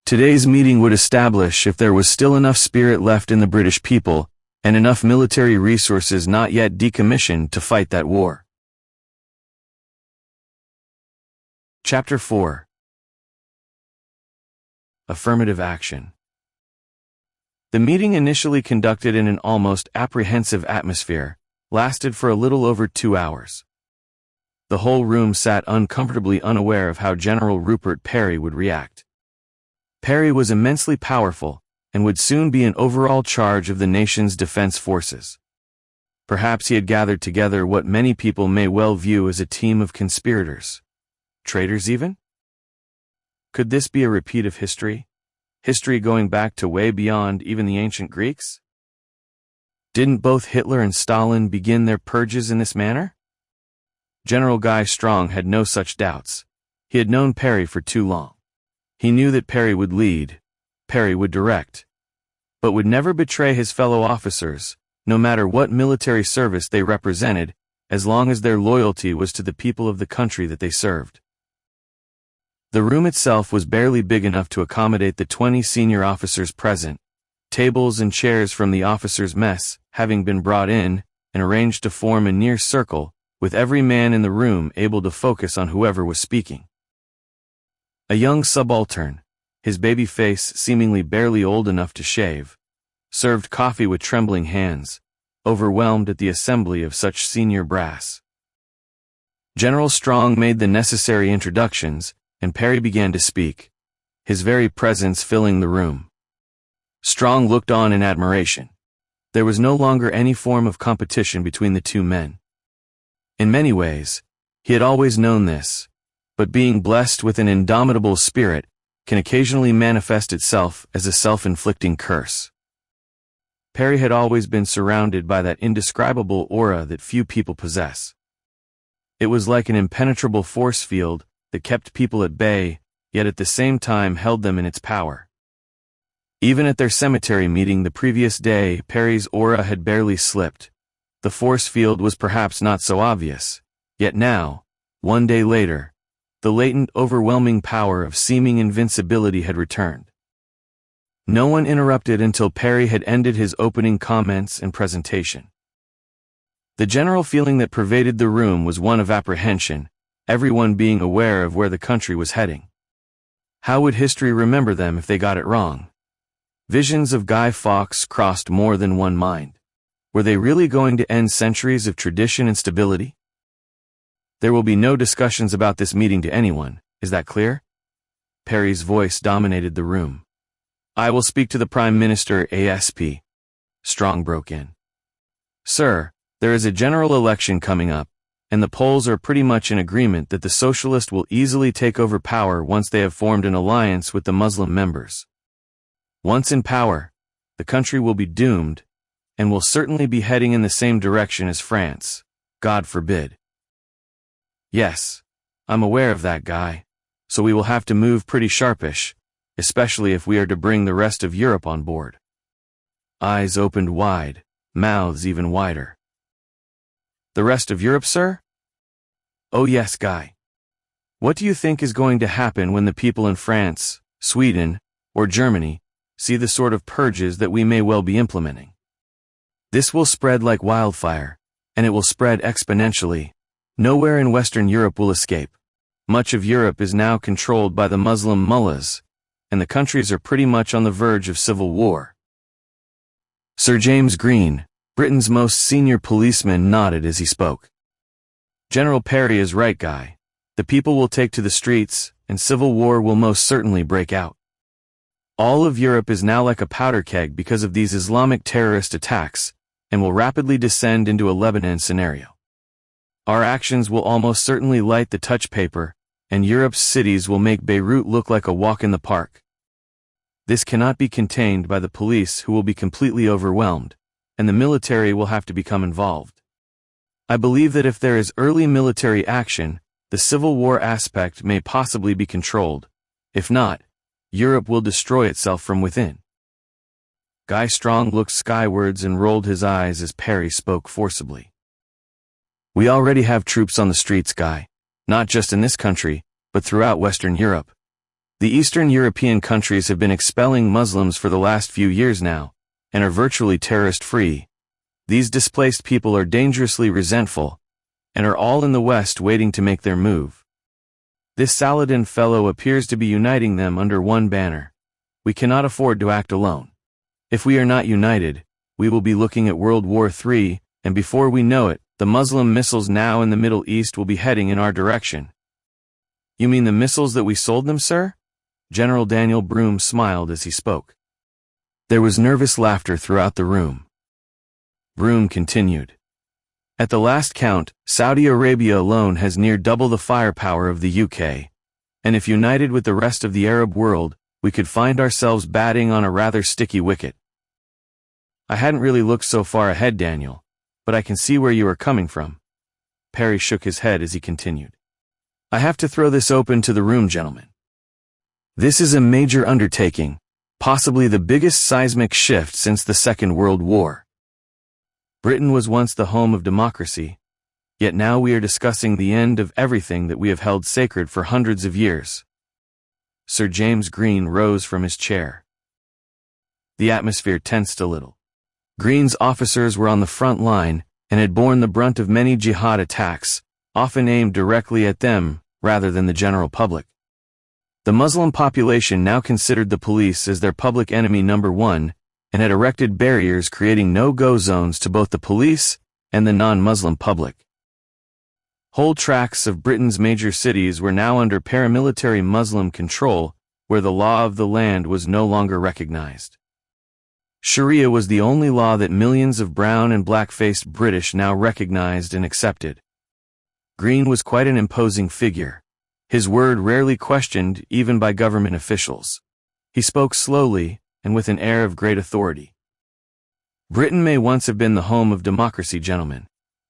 Speaker 1: Today's meeting would establish if there was still enough spirit left in the British people and enough military resources not yet decommissioned to fight that war. Chapter 4. Affirmative Action. The meeting, initially conducted in an almost apprehensive atmosphere, lasted for a little over 2 hours. The whole room sat uncomfortably unaware of how General Rupert Parry would react. Parry was immensely powerful and would soon be in overall charge of the nation's defense forces. Perhaps he had gathered together what many people may well view as a team of conspirators. Traitors even? Could this be a repeat of history? History going back to way beyond even the ancient Greeks? Didn't both Hitler and Stalin begin their purges in this manner? General Guy Strong had no such doubts. He had known Parry for too long. He knew that Parry would lead, Parry would direct, but would never betray his fellow officers, no matter what military service they represented, as long as their loyalty was to the people of the country that they served. The room itself was barely big enough to accommodate the 20 senior officers present, tables and chairs from the officers' mess having been brought in and arranged to form a near circle, with every man in the room able to focus on whoever was speaking. A young subaltern, his baby face seemingly barely old enough to shave, served coffee with trembling hands, overwhelmed at the assembly of such senior brass. General Strong made the necessary introductions, and Parry began to speak, his very presence filling the room. Strong looked on in admiration. There was no longer any form of competition between the two men. In many ways, he had always known this, but being blessed with an indomitable spirit can occasionally manifest itself as a self-inflicting curse. Parry had always been surrounded by that indescribable aura that few people possess. It was like an impenetrable force field that kept people at bay, yet at the same time held them in its power. Even at their cemetery meeting the previous day, Parry's aura had barely slipped. The force field was perhaps not so obvious, yet now, one day later, the latent, overwhelming power of seeming invincibility had returned. No one interrupted until Parry had ended his opening comments and presentation. The general feeling that pervaded the room was one of apprehension, everyone being aware of where the country was heading. How would history remember them if they got it wrong? Visions of Guy Fawkes crossed more than one mind. Were they really going to end centuries of tradition and stability? There will be no discussions about this meeting to anyone, is that clear? Parry's voice dominated the room. I will speak to the Prime Minister ASP. Strong broke in. Sir, there is a general election coming up, and the polls are pretty much in agreement that the socialist will easily take over power once they have formed an alliance with the Muslim members. Once in power, the country will be doomed, and will certainly be heading in the same direction as France. God forbid. Yes, I'm aware of that, Guy, so we will have to move pretty sharpish, especially if we are to bring the rest of Europe on board. Eyes opened wide, mouths even wider. The rest of Europe, sir? Oh yes, Guy. What do you think is going to happen when the people in France, Sweden, or Germany see the sort of purges that we may well be implementing? This will spread like wildfire, and it will spread exponentially. Nowhere in Western Europe will escape. Much of Europe is now controlled by the Muslim mullahs, and the countries are pretty much on the verge of civil war. Sir James Green, Britain's most senior policeman, nodded as he spoke. General Parry is right, Guy. The people will take to the streets, and civil war will most certainly break out. All of Europe is now like a powder keg because of these Islamic terrorist attacks, and will rapidly descend into a Lebanon scenario. Our actions will almost certainly light the touch paper, and Europe's cities will make Beirut look like a walk in the park. This cannot be contained by the police, who will be completely overwhelmed, and the military will have to become involved. I believe that if there is early military action, the civil war aspect may possibly be controlled. If not, Europe will destroy itself from within. Guy Strong looked skywards and rolled his eyes as Parry spoke forcibly. We already have troops on the streets, Guy, not just in this country, but throughout Western Europe. The Eastern European countries have been expelling Muslims for the last few years now, and are virtually terrorist-free. These displaced people are dangerously resentful, and are all in the West waiting to make their move. This Saladin fellow appears to be uniting them under one banner. We cannot afford to act alone. If we are not united, we will be looking at World War III, and before we know it, the Muslim missiles now in the Middle East will be heading in our direction. You mean the missiles that we sold them, sir? General Daniel Broome smiled as he spoke. There was nervous laughter throughout the room. Broome continued. At the last count, Saudi Arabia alone has near double the firepower of the UK, and if united with the rest of the Arab world, we could find ourselves batting on a rather sticky wicket. I hadn't really looked so far ahead, Daniel, but I can see where you are coming from. Parry shook his head as he continued. I have to throw this open to the room, gentlemen. This is a major undertaking, possibly the biggest seismic shift since the Second World War. Britain was once the home of democracy, yet now we are discussing the end of everything that we have held sacred for hundreds of years. Sir James Green rose from his chair. The atmosphere tensed a little. Green's officers were on the front line and had borne the brunt of many jihad attacks, often aimed directly at them rather than the general public. The Muslim population now considered the police as their public enemy number one and had erected barriers creating no-go zones to both the police and the non-Muslim public. Whole tracts of Britain's major cities were now under paramilitary Muslim control, where the law of the land was no longer recognized. Sharia was the only law that millions of brown and black-faced British now recognized and accepted. Green was quite an imposing figure, his word rarely questioned even by government officials. He spoke slowly and with an air of great authority. Britain may once have been the home of democracy, gentlemen,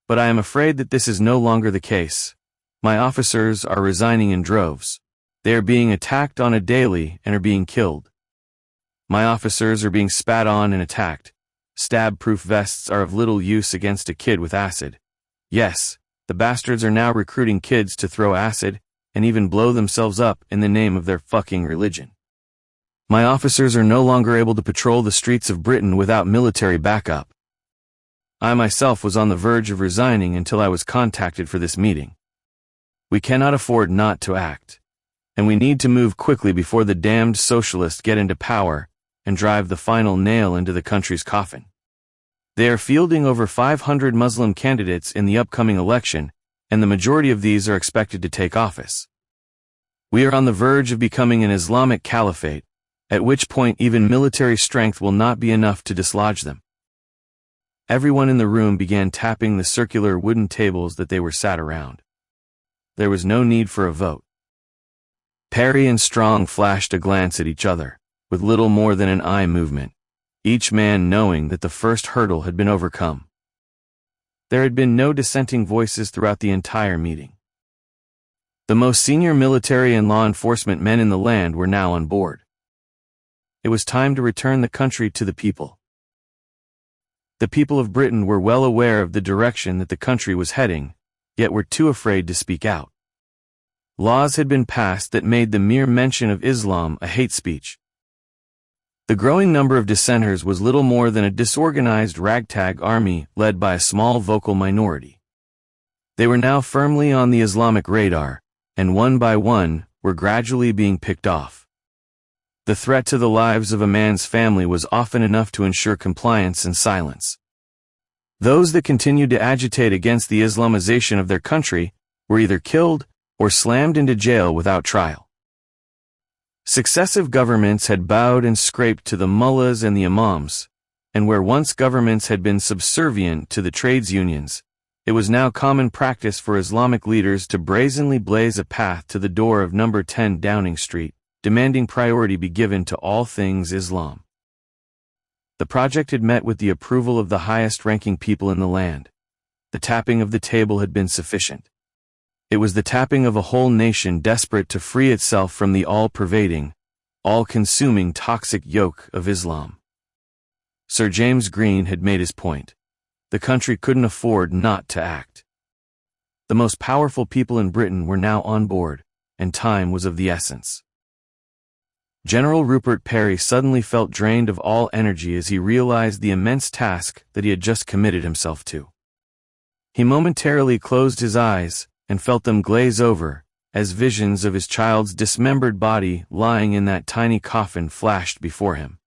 Speaker 1: but I am afraid that this is no longer the case. My officers are resigning in droves. They are being attacked on a daily and are being killed. My officers are being spat on and attacked. Stab-proof vests are of little use against a kid with acid. Yes, the bastards are now recruiting kids to throw acid and even blow themselves up in the name of their fucking religion. My officers are no longer able to patrol the streets of Britain without military backup. I myself was on the verge of resigning until I was contacted for this meeting. We cannot afford not to act, and we need to move quickly before the damned socialists get into power and drive the final nail into the country's coffin. They are fielding over 500 Muslim candidates in the upcoming election, and the majority of these are expected to take office. We are on the verge of becoming an Islamic caliphate, at which point even military strength will not be enough to dislodge them. Everyone in the room began tapping the circular wooden tables that they were sat around. There was no need for a vote. Parry and Strong flashed a glance at each other, with little more than an eye movement, each man knowing that the first hurdle had been overcome. There had been no dissenting voices throughout the entire meeting. The most senior military and law enforcement men in the land were now on board. It was time to return the country to the people. The people of Britain were well aware of the direction that the country was heading, yet were too afraid to speak out. Laws had been passed that made the mere mention of Islam a hate speech. The growing number of dissenters was little more than a disorganized ragtag army led by a small vocal minority. They were now firmly on the Islamic radar, and one by one were gradually being picked off. The threat to the lives of a man's family was often enough to ensure compliance and silence. Those that continued to agitate against the Islamization of their country were either killed or slammed into jail without trial. Successive governments had bowed and scraped to the mullahs and the imams, and where once governments had been subservient to the trades unions, it was now common practice for Islamic leaders to brazenly blaze a path to the door of number 10 Downing Street, demanding priority be given to all things Islam. The project had met with the approval of the highest-ranking people in the land. The tapping of the table had been sufficient. It was the tapping of a whole nation desperate to free itself from the all-pervading, all-consuming toxic yoke of Islam. Sir James Green had made his point. The country couldn't afford not to act. The most powerful people in Britain were now on board, and time was of the essence. General Rupert Parry suddenly felt drained of all energy as he realized the immense task that he had just committed himself to. He momentarily closed his eyes and felt them glaze over, as visions of his child's dismembered body lying in that tiny coffin flashed before him.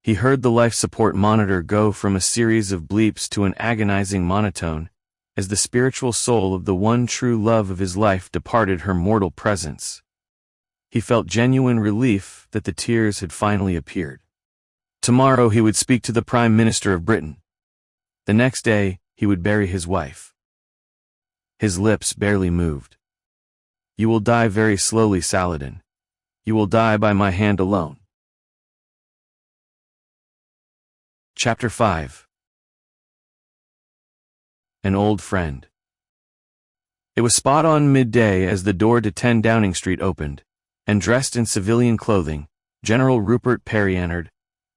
Speaker 1: He heard the life support monitor go from a series of bleeps to an agonizing monotone, as the spiritual soul of the one true love of his life departed her mortal presence. He felt genuine relief that the tears had finally appeared. Tomorrow he would speak to the Prime Minister of Britain. The next day, he would bury his wife. His lips barely moved. "You will die very slowly, Saladin. You will die by my hand alone." Chapter 5. An old friend. It was spot on midday as the door to 10 Downing Street opened, and dressed in civilian clothing, General Rupert Parry entered,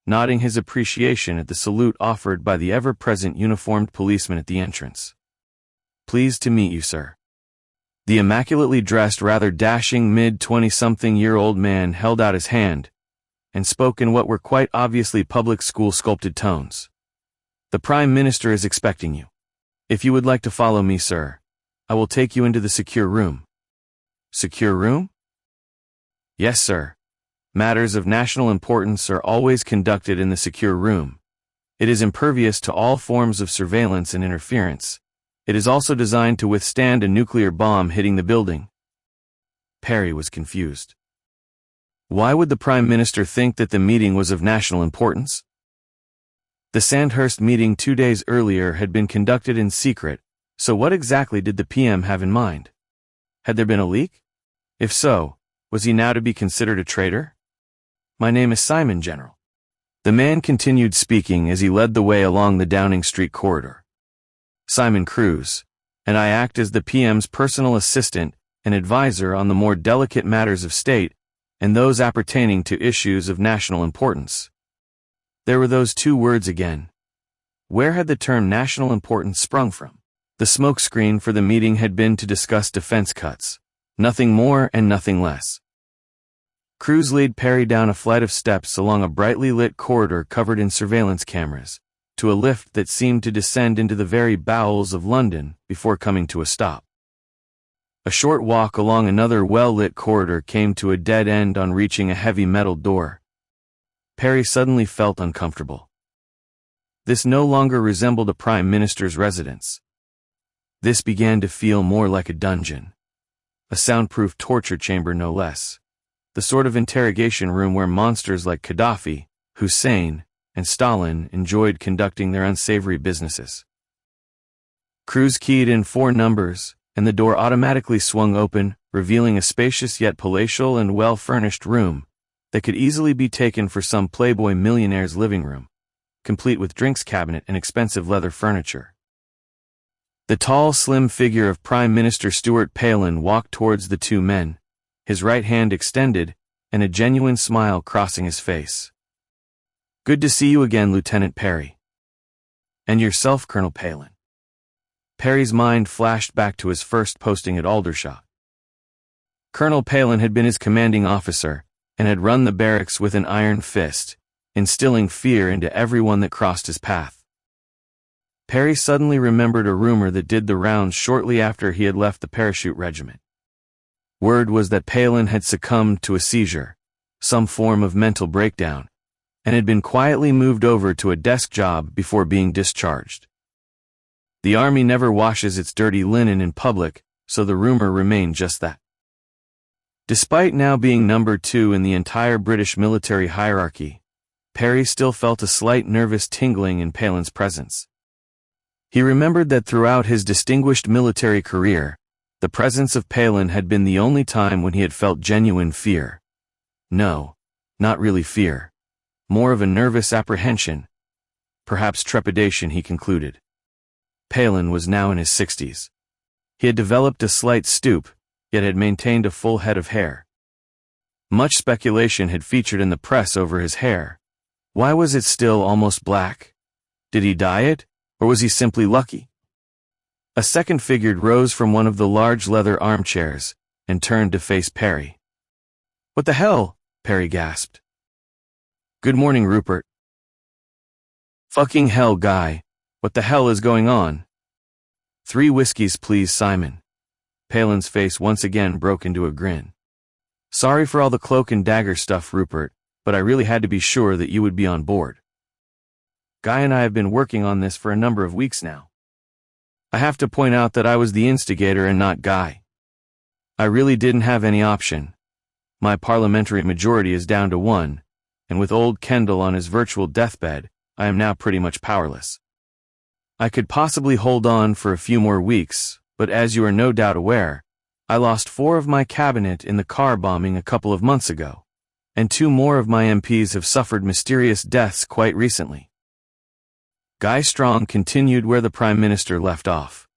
Speaker 1: nodding his appreciation at the salute offered by the ever-present uniformed policeman at the entrance. "Pleased to meet you, sir." The immaculately dressed, rather dashing mid-20-something-year-old man held out his hand, and spoke in what were quite obviously public school sculpted tones. "The Prime Minister is expecting you. If you would like to follow me, sir, I will take you into the secure room." "Secure room?" "Yes, sir. Matters of national importance are always conducted in the secure room. It is impervious to all forms of surveillance and interference. It is also designed to withstand a nuclear bomb hitting the building." Parry was confused. Why would the Prime Minister think that the meeting was of national importance? The Sandhurst meeting 2 days earlier had been conducted in secret, so what exactly did the PM have in mind? Had there been a leak? If so, was he now to be considered a traitor? "My name is Simon, General." The man continued speaking as he led the way along the Downing Street corridor. "Simon Cruz, and I act as the PM's personal assistant and advisor on the more delicate matters of state and those appertaining to issues of national importance." There were those two words again. Where had the term national importance sprung from? The smokescreen for the meeting had been to discuss defense cuts. Nothing more and nothing less. Cruz led Parry down a flight of steps along a brightly lit corridor covered in surveillance cameras, to a lift that seemed to descend into the very bowels of London before coming to a stop. A short walk along another well-lit corridor came to a dead end on reaching a heavy metal door. Parry suddenly felt uncomfortable. This no longer resembled a prime minister's residence. This began to feel more like a dungeon. A soundproof torture chamber no less. The sort of interrogation room where monsters like Gaddafi, Hussein, and Stalin enjoyed conducting their unsavory businesses. Cruz keyed in 4 numbers, and the door automatically swung open, revealing a spacious yet palatial and well-furnished room that could easily be taken for some playboy millionaire's living room, complete with drinks cabinet and expensive leather furniture. The tall, slim figure of Prime Minister Stuart Palin walked towards the 2 men, his right hand extended, and a genuine smile crossing his face. "Good to see you again, Lieutenant Parry." "And yourself, Colonel Palin." Parry's mind flashed back to his first posting at Aldershot. Colonel Palin had been his commanding officer, and had run the barracks with an iron fist, instilling fear into everyone that crossed his path. Parry suddenly remembered a rumor that did the rounds shortly after he had left the parachute regiment. Word was that Palin had succumbed to a seizure, some form of mental breakdown, and had been quietly moved over to a desk job before being discharged. The army never washes its dirty linen in public, so the rumor remained just that. Despite now being number 2 in the entire British military hierarchy, Parry still felt a slight nervous tingling in Palin's presence. He remembered that throughout his distinguished military career, the presence of Palin had been the only time when he had felt genuine fear. No, not really fear. More of a nervous apprehension. Perhaps trepidation, he concluded. Palin was now in his 60s. He had developed a slight stoop, yet had maintained a full head of hair. Much speculation had featured in the press over his hair. Why was it still almost black? Did he dye it, or was he simply lucky? A second figure rose from one of the large leather armchairs, and turned to face Parry. "What the hell?" Parry gasped. "Good morning, Rupert." "Fucking hell, Guy. What the hell is going on?" "3 whiskeys, please, Simon." Palin's face once again broke into a grin. "Sorry for all the cloak and dagger stuff, Rupert, but I really had to be sure that you would be on board. Guy and I have been working on this for a number of weeks now. I have to point out that I was the instigator and not Guy. I really didn't have any option. My parliamentary majority is down to 1, and with old Kendall on his virtual deathbed, I am now pretty much powerless. I could possibly hold on for a few more weeks, but as you are no doubt aware, I lost 4 of my cabinet in the car bombing a couple of months ago, and 2 more of my MPs have suffered mysterious deaths quite recently." Guy Strong continued where the Prime Minister left off.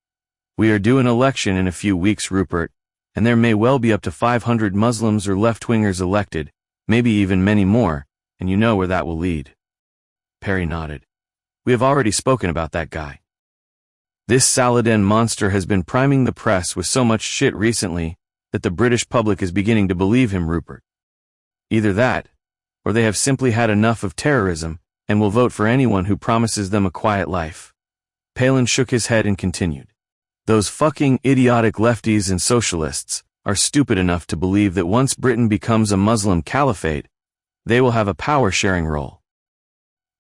Speaker 1: "We are due an election in a few weeks, Rupert, and there may well be up to 500 Muslims or left-wingers elected, maybe even many more, and you know where that will lead." Parry nodded. "We have already spoken about that guy. This Saladin monster has been priming the press with so much shit recently that the British public is beginning to believe him, Rupert. Either that, or they have simply had enough of terrorism and will vote for anyone who promises them a quiet life." Palin shook his head and continued. "Those fucking idiotic lefties and socialists are stupid enough to believe that once Britain becomes a Muslim caliphate, they will have a power-sharing role.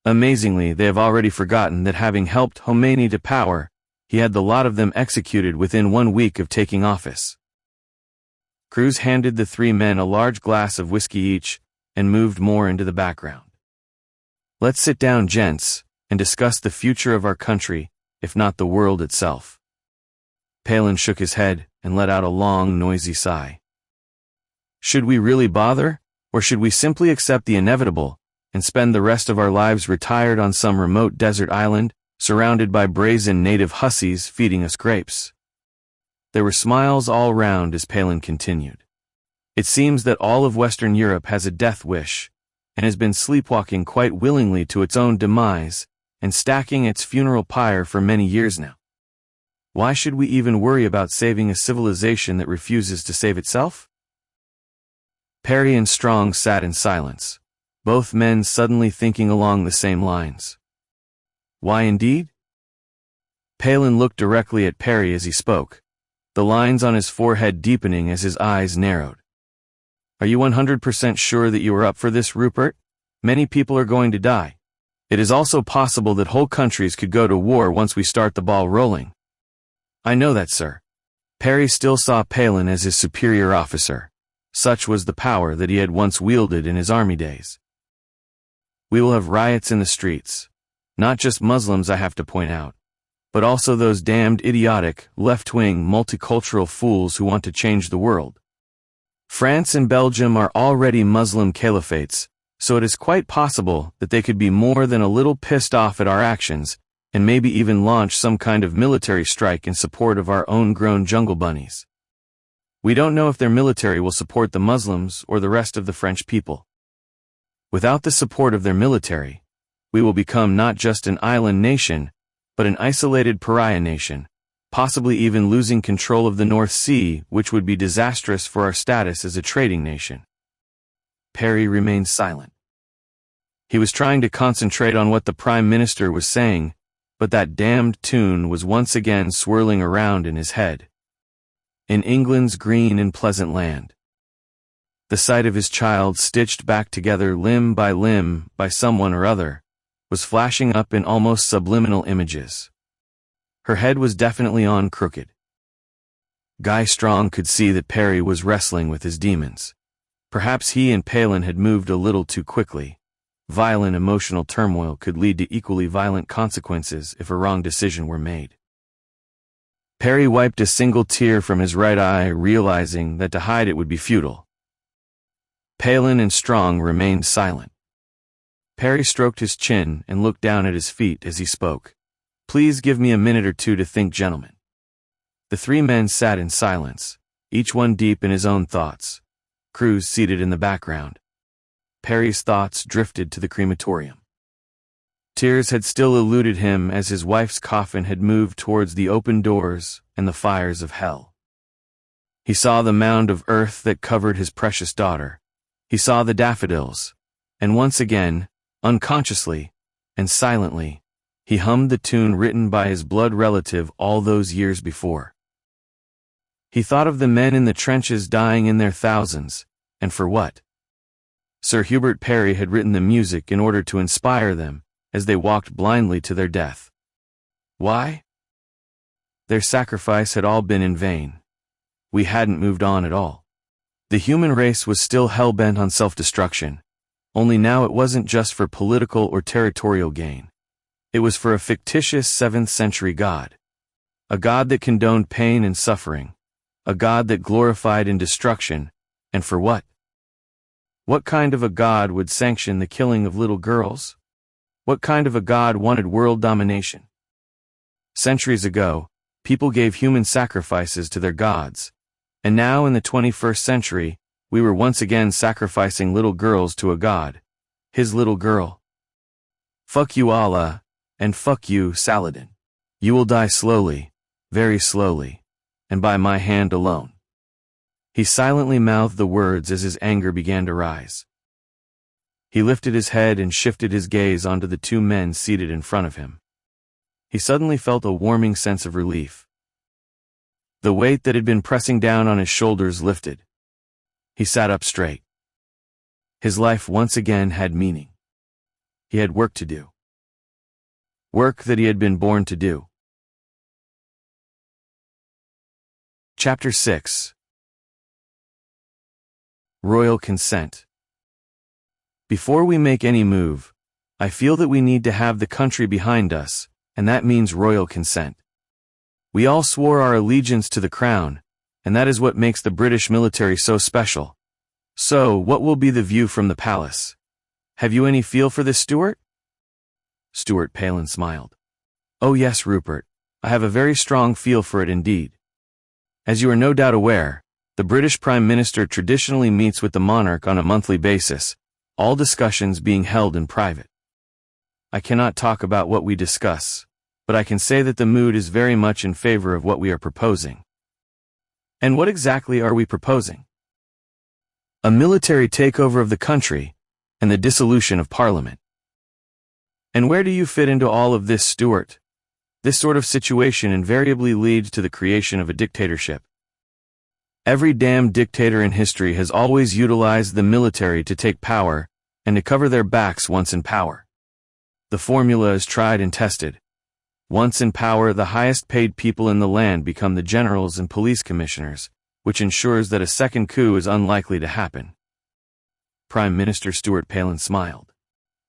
Speaker 1: Amazingly, they have already forgotten that having helped Khomeini to power, he had the lot of them executed within 1 week of taking office." Cruz handed the 3 men a large glass of whiskey each, and moved more into the background. "Let's sit down, gents, and discuss the future of our country, if not the world itself." Palin shook his head and let out a long, noisy sigh. "Should we really bother, or should we simply accept the inevitable, and spend the rest of our lives retired on some remote desert island, surrounded by brazen native hussies feeding us grapes?" There were smiles all round as Palin continued. "It seems that all of Western Europe has a death wish, and has been sleepwalking quite willingly to its own demise, and stacking its funeral pyre for many years now. Why should we even worry about saving a civilization that refuses to save itself?" Parry and Strong sat in silence, both men suddenly thinking along the same lines. Why indeed? Palin looked directly at Parry as he spoke, the lines on his forehead deepening as his eyes narrowed. "Are you 100% sure that you are up for this, Rupert? Many people are going to die. It is also possible that whole countries could go to war once we start the ball rolling. I know that, sir. Parry still saw Palin as his superior officer. Such was the power that he had once wielded in his army days. We will have riots in the streets. Not just Muslims, I have to point out, but also those damned idiotic, left-wing, multicultural fools who want to change the world. France and Belgium are already Muslim caliphates, so it is quite possible that they could be more than a little pissed off at our actions, and maybe even launch some kind of military strike in support of our own grown jungle bunnies. We don't know if their military will support the Muslims or the rest of the French people. Without the support of their military, we will become not just an island nation, but an isolated pariah nation, possibly even losing control of the North Sea, which would be disastrous for our status as a trading nation. Parry remained silent. He was trying to concentrate on what the Prime Minister was saying, but that damned tune was once again swirling around in his head. In England's green and pleasant land. The sight of his child stitched back together limb by someone or other, was flashing up in almost subliminal images. Her head was definitely on crooked. Guy Strong could see that Parry was wrestling with his demons. Perhaps he and Palin had moved a little too quickly. Violent emotional turmoil could lead to equally violent consequences if a wrong decision were made. Parry wiped a single tear from his right eye, realizing that to hide it would be futile. Palin and Strong remained silent. Parry stroked his chin and looked down at his feet as he spoke. Please give me a minute or two to think, gentlemen. The three men sat in silence, each one deep in his own thoughts. Cruz seated in the background. Parry's thoughts drifted to the crematorium. Tears had still eluded him as his wife's coffin had moved towards the open doors and the fires of hell. He saw the mound of earth that covered his precious daughter. He saw the daffodils, and once again, unconsciously and silently, he hummed the tune written by his blood relative all those years before. He thought of the men in the trenches dying in their thousands, and for what? Sir Rupert Parry had written the music in order to inspire them as they walked blindly to their death. Why? Their sacrifice had all been in vain. We hadn't moved on at all. The human race was still hell-bent on self-destruction, only now it wasn't just for political or territorial gain. It was for a fictitious 7th century God. A God that condoned pain and suffering. A God that glorified in destruction. And for what? What kind of a God would sanction the killing of little girls? What kind of a God wanted world domination? Centuries ago, people gave human sacrifices to their gods. And now in the 21st century, we were once again sacrificing little girls to a God. His little girl. Fuck you, Allah, and fuck you, Saladin. You will die slowly, very slowly, and by my hand alone. He silently mouthed the words as his anger began to rise. He lifted his head and shifted his gaze onto the two men seated in front of him. He suddenly felt a warming sense of relief. The weight that had been pressing down on his shoulders lifted. He sat up straight. His life once again had meaning. He had work to do. Work that he had been born to do. Chapter 6. Royal Consent. Before we make any move, I feel that we need to have the country behind us, and that means royal consent. We all swore our allegiance to the crown, and that is what makes the British military so special. So, what will be the view from the palace? Have you any feel for this, Stuart? Stuart Palin smiled. Oh yes, Rupert, I have a very strong feel for it indeed. As you are no doubt aware, the British Prime Minister traditionally meets with the monarch on a monthly basis, all discussions being held in private. I cannot talk about what we discuss, but I can say that the mood is very much in favor of what we are proposing. And what exactly are we proposing? A military takeover of the country, and the dissolution of Parliament. And where do you fit into all of this, Stuart? This sort of situation invariably leads to the creation of a dictatorship. Every damn dictator in history has always utilized the military to take power, and to cover their backs once in power. The formula is tried and tested. Once in power, the highest paid people in the land become the generals and police commissioners, which ensures that a second coup is unlikely to happen. Prime Minister Stuart Palin smiled.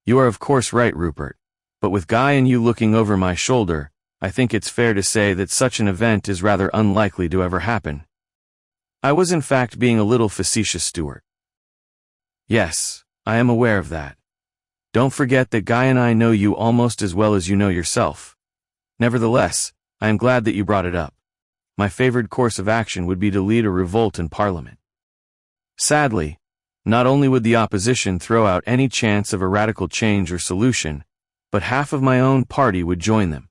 Speaker 1: You are of course right, Rupert, but with Guy and you looking over my shoulder, I think it's fair to say that such an event is rather unlikely to ever happen. I was in fact being a little facetious, Stuart. Yes, I am aware of that. Don't forget that Guy and I know you almost as well as you know yourself. Nevertheless, I am glad that you brought it up. My favored course of action would be to lead a revolt in Parliament. Sadly, not only would the opposition throw out any chance of a radical change or solution, but half of my own party would join them.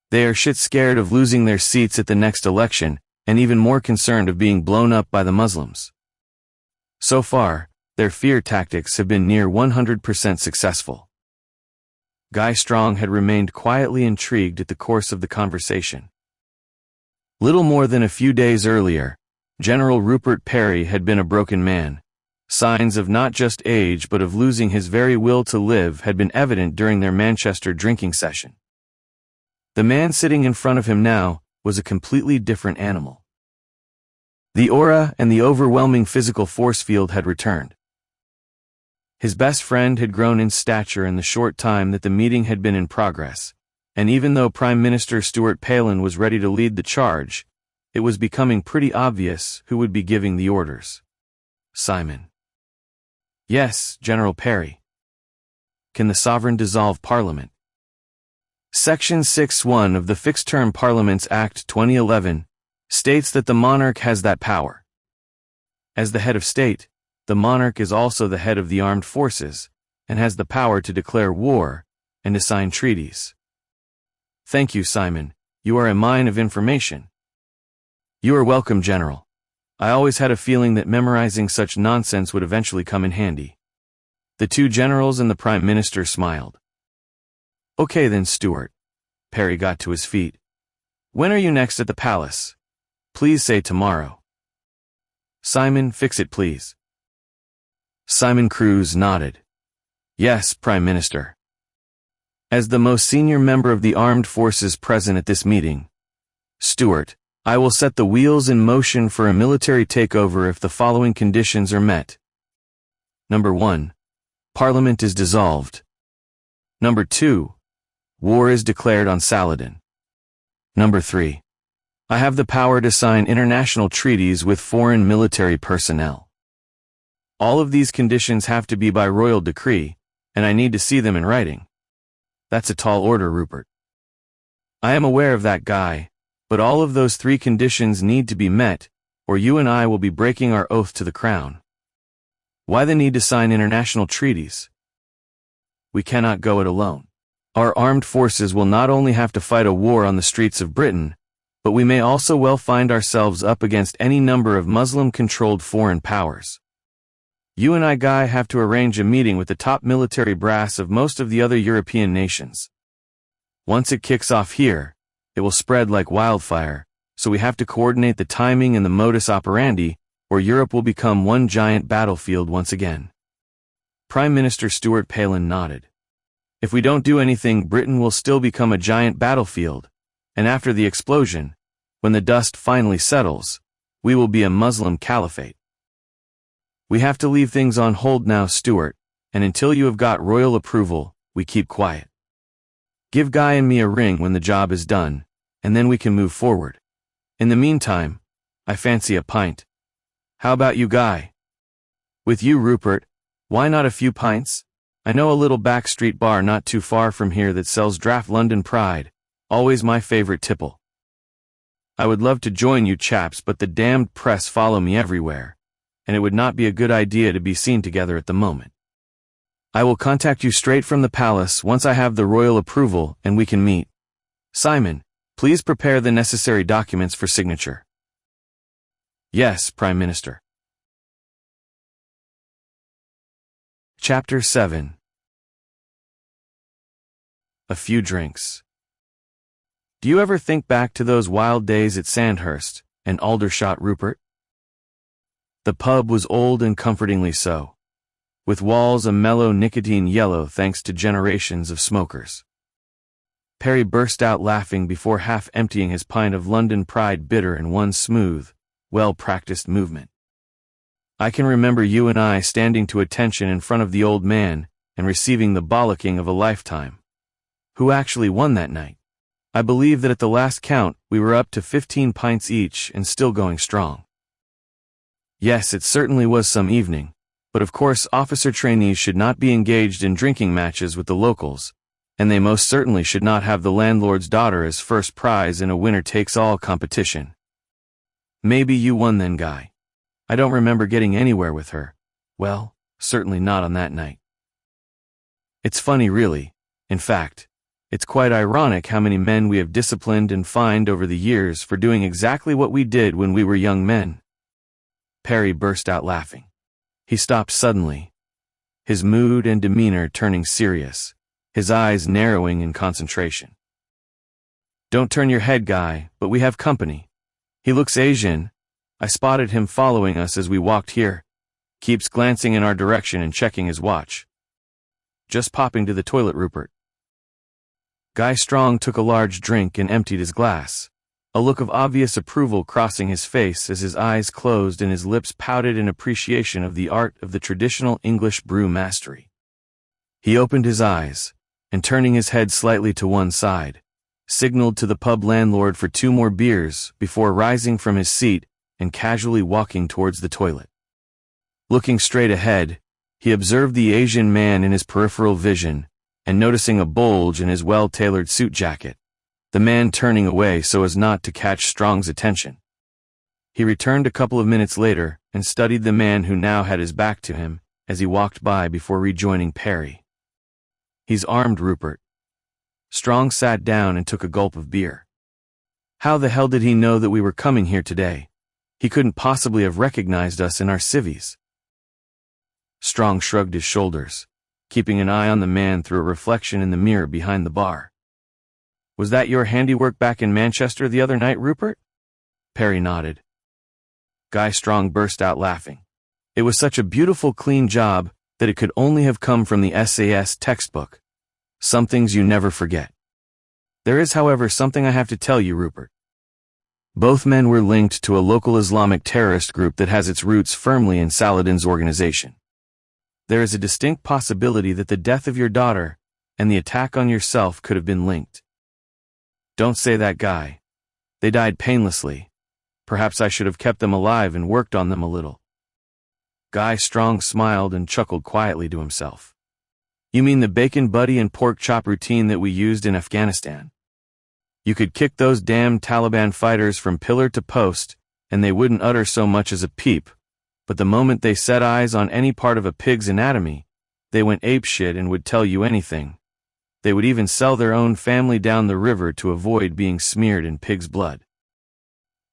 Speaker 1: They are shit scared of losing their seats at the next election, and even more concerned of being blown up by the Muslims. So far, their fear tactics have been near 100% successful. Guy Strong had remained quietly intrigued at the course of the conversation. Little more than a few days earlier, General Rupert Parry had been a broken man. Signs of not just age but of losing his very will to live had been evident during their Manchester drinking session. The man sitting in front of him now was a completely different animal. The aura and the overwhelming physical force field had returned. His best friend had grown in stature in the short time that the meeting had been in progress, and even though Prime Minister Stuart Palin was ready to lead the charge, it was becoming pretty obvious who would be giving the orders. Simon. Yes, General Parry. Can the Sovereign dissolve Parliament? Section 6(1) of the Fixed-Term Parliaments Act 2011 states that the monarch has that power. As the head of state, the monarch is also the head of the armed forces, and has the power to declare war and to sign treaties. Thank you, Simon. You are a mine of information. You are welcome, General. I always had a feeling that memorizing such nonsense would eventually come in handy. The two generals and the Prime Minister smiled. Okay then, Stuart. Parry got to his feet. When are you next at the palace? Please say tomorrow. Simon, fix it please. Simon Cruz nodded. Yes, Prime Minister. As the most senior member of the armed forces present at this meeting, Stuart, I will set the wheels in motion for a military takeover if the following conditions are met. Number 1. Parliament is dissolved. Number 2. War is declared on Saladin. Number 3. I have the power to sign international treaties with foreign military personnel. All of these conditions have to be by royal decree, and I need to see them in writing. That's a tall order, Rupert. I am aware of that, Guy, but all of those 3 conditions need to be met, or you and I will be breaking our oath to the crown. Why the need to sign international treaties? We cannot go it alone. Our armed forces will not only have to fight a war on the streets of Britain, but we may also well find ourselves up against any number of Muslim-controlled foreign powers. You and I, Guy, have to arrange a meeting with the top military brass of most of the other European nations. Once it kicks off here, it will spread like wildfire, so we have to coordinate the timing and the modus operandi, or Europe will become one giant battlefield once again. Prime Minister Stuart Palin nodded. If we don't do anything, Britain will still become a giant battlefield, and after the explosion, when the dust finally settles, we will be a Muslim caliphate. We have to leave things on hold now, Stuart, and until you have got royal approval, we keep quiet. Give Guy and me a ring when the job is done, and then we can move forward. In the meantime, I fancy a pint. How about you, Guy? With you, Rupert, why not a few pints? I know a little back street bar not too far from here that sells draft London Pride, always my favorite tipple. I would love to join you chaps, but the damned press follow me everywhere, and it would not be a good idea to be seen together at the moment. I will contact you straight from the palace once I have the royal approval and we can meet. Simon, please prepare the necessary documents for signature. Yes, Prime Minister. Chapter 7. A few drinks. Do you ever think back to those wild days at Sandhurst and Aldershot, Rupert? The pub was old and comfortingly so. with walls a mellow nicotine yellow thanks to generations of smokers. Parry burst out laughing before half emptying his pint of London Pride bitter in one smooth, well-practiced movement. I can remember you and I standing to attention in front of the old man and receiving the bollocking of a lifetime. Who actually won that night? I believe that at the last count we were up to 15 pints each and still going strong. Yes, it certainly was some evening, but of course officer trainees should not be engaged in drinking matches with the locals, and they most certainly should not have the landlord's daughter as first prize in a winner-takes-all competition. Maybe you won then, Guy. I don't remember getting anywhere with her. Well, certainly not on that night. It's funny, really. In fact, it's quite ironic how many men we have disciplined and fined over the years for doing exactly what we did when we were young men. Parry burst out laughing. He stopped suddenly, his mood and demeanor turning serious, his eyes narrowing in concentration. Don't turn your head, Guy, but we have company. He looks Asian. I spotted him following us as we walked here. Keeps glancing in our direction and checking his watch. Just popping to the toilet, Rupert. Guy Strong took a large drink and emptied his glass, a look of obvious approval crossing his face as his eyes closed and his lips pouted in appreciation of the art of the traditional English brew mastery. He opened his eyes, and turning his head slightly to one side, signaled to the pub landlord for 2 more beers before rising from his seat and casually walking towards the toilet. Looking straight ahead, he observed the Asian man in his peripheral vision, and noticing a bulge in his well-tailored suit jacket, the man turning away so as not to catch Strong's attention. He returned a couple of minutes later and studied the man who now had his back to him as he walked by before rejoining Parry. He's armed, Rupert. Strong sat down and took a gulp of beer. How the hell did he know that we were coming here today? He couldn't possibly have recognized us in our civvies. Strong shrugged his shoulders, keeping an eye on the man through a reflection in the mirror behind the bar. Was that your handiwork back in Manchester the other night, Rupert? Parry nodded. Guy Strong burst out laughing. It was such a beautiful, clean job that it could only have come from the SAS textbook. Some things you never forget. There is, however, something I have to tell you, Rupert. Both men were linked to a local Islamic terrorist group that has its roots firmly in Saladin's organization. There is a distinct possibility that the death of your daughter and the attack on yourself could have been linked. Don't say that, Guy. They died painlessly. Perhaps I should have kept them alive and worked on them a little. Guy Strong smiled and chuckled quietly to himself. You mean the bacon buddy and pork chop routine that we used in Afghanistan? You could kick those damned Taliban fighters from pillar to post, and they wouldn't utter so much as a peep. But the moment they set eyes on any part of a pig's anatomy, they went apeshit and would tell you anything. They would even sell their own family down the river to avoid being smeared in pig's blood.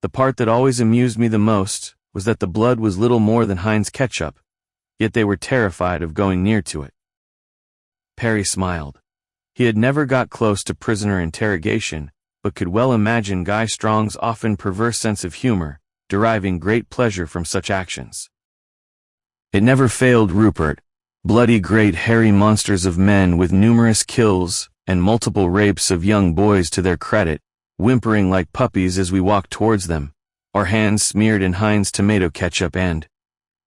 Speaker 1: The part that always amused me the most was that the blood was little more than Heinz ketchup, yet they were terrified of going near to it. Parry smiled. He had never got close to prisoner interrogation, but could well imagine Guy Strong's often perverse sense of humor, deriving great pleasure from such actions. It never failed Rupert, bloody great hairy monsters of men with numerous kills and multiple rapes of young boys to their credit, whimpering like puppies as we walked towards them, our hands smeared in Heinz tomato ketchup and,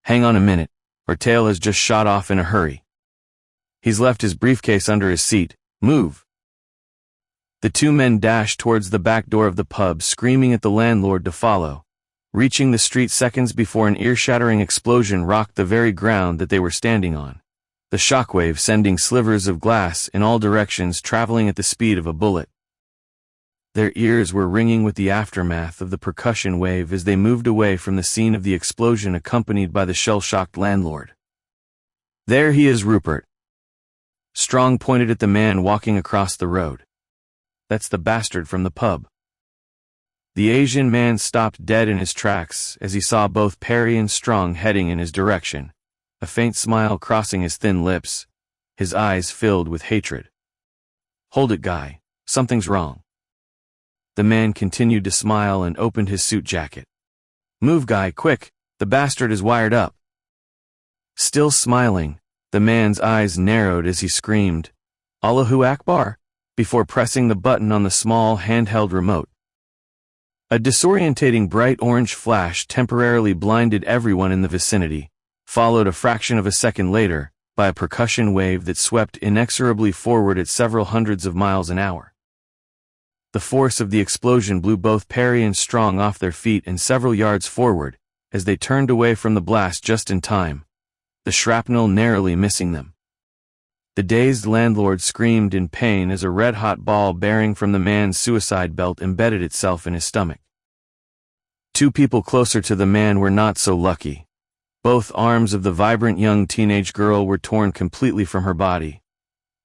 Speaker 1: hang on a minute, our tail has just shot off in a hurry. He's left his briefcase under his seat. Move. The 2 men dashed towards the back door of the pub, screaming at the landlord to follow, reaching the street seconds before an ear-shattering explosion rocked the very ground that they were standing on, the shockwave sending slivers of glass in all directions traveling at the speed of a bullet. Their ears were ringing with the aftermath of the percussion wave as they moved away from the scene of the explosion accompanied by the shell-shocked landlord. There he is, Rupert. Strong pointed at the man walking across the road. That's the bastard from the pub. The Asian man stopped dead in his tracks as he saw both Parry and Strong heading in his direction, a faint smile crossing his thin lips, his eyes filled with hatred. Hold it, Guy. Something's wrong. The man continued to smile and opened his suit jacket. Move, Guy, quick. The bastard is wired up. Still smiling, The man's eyes narrowed as he screamed, "Allahu Akbar," before pressing the button on the small handheld remote. A disorientating bright orange flash temporarily blinded everyone in the vicinity, followed a fraction of a second later by a percussion wave that swept inexorably forward at several hundreds of miles an hour. The force of the explosion blew both Parry and Strong off their feet and several yards forward, as they turned away from the blast just in time, the shrapnel narrowly missing them. The dazed landlord screamed in pain as a red-hot ball bearing from the man's suicide belt embedded itself in his stomach. Two people closer to the man were not so lucky. Both arms of the vibrant young teenage girl were torn completely from her body,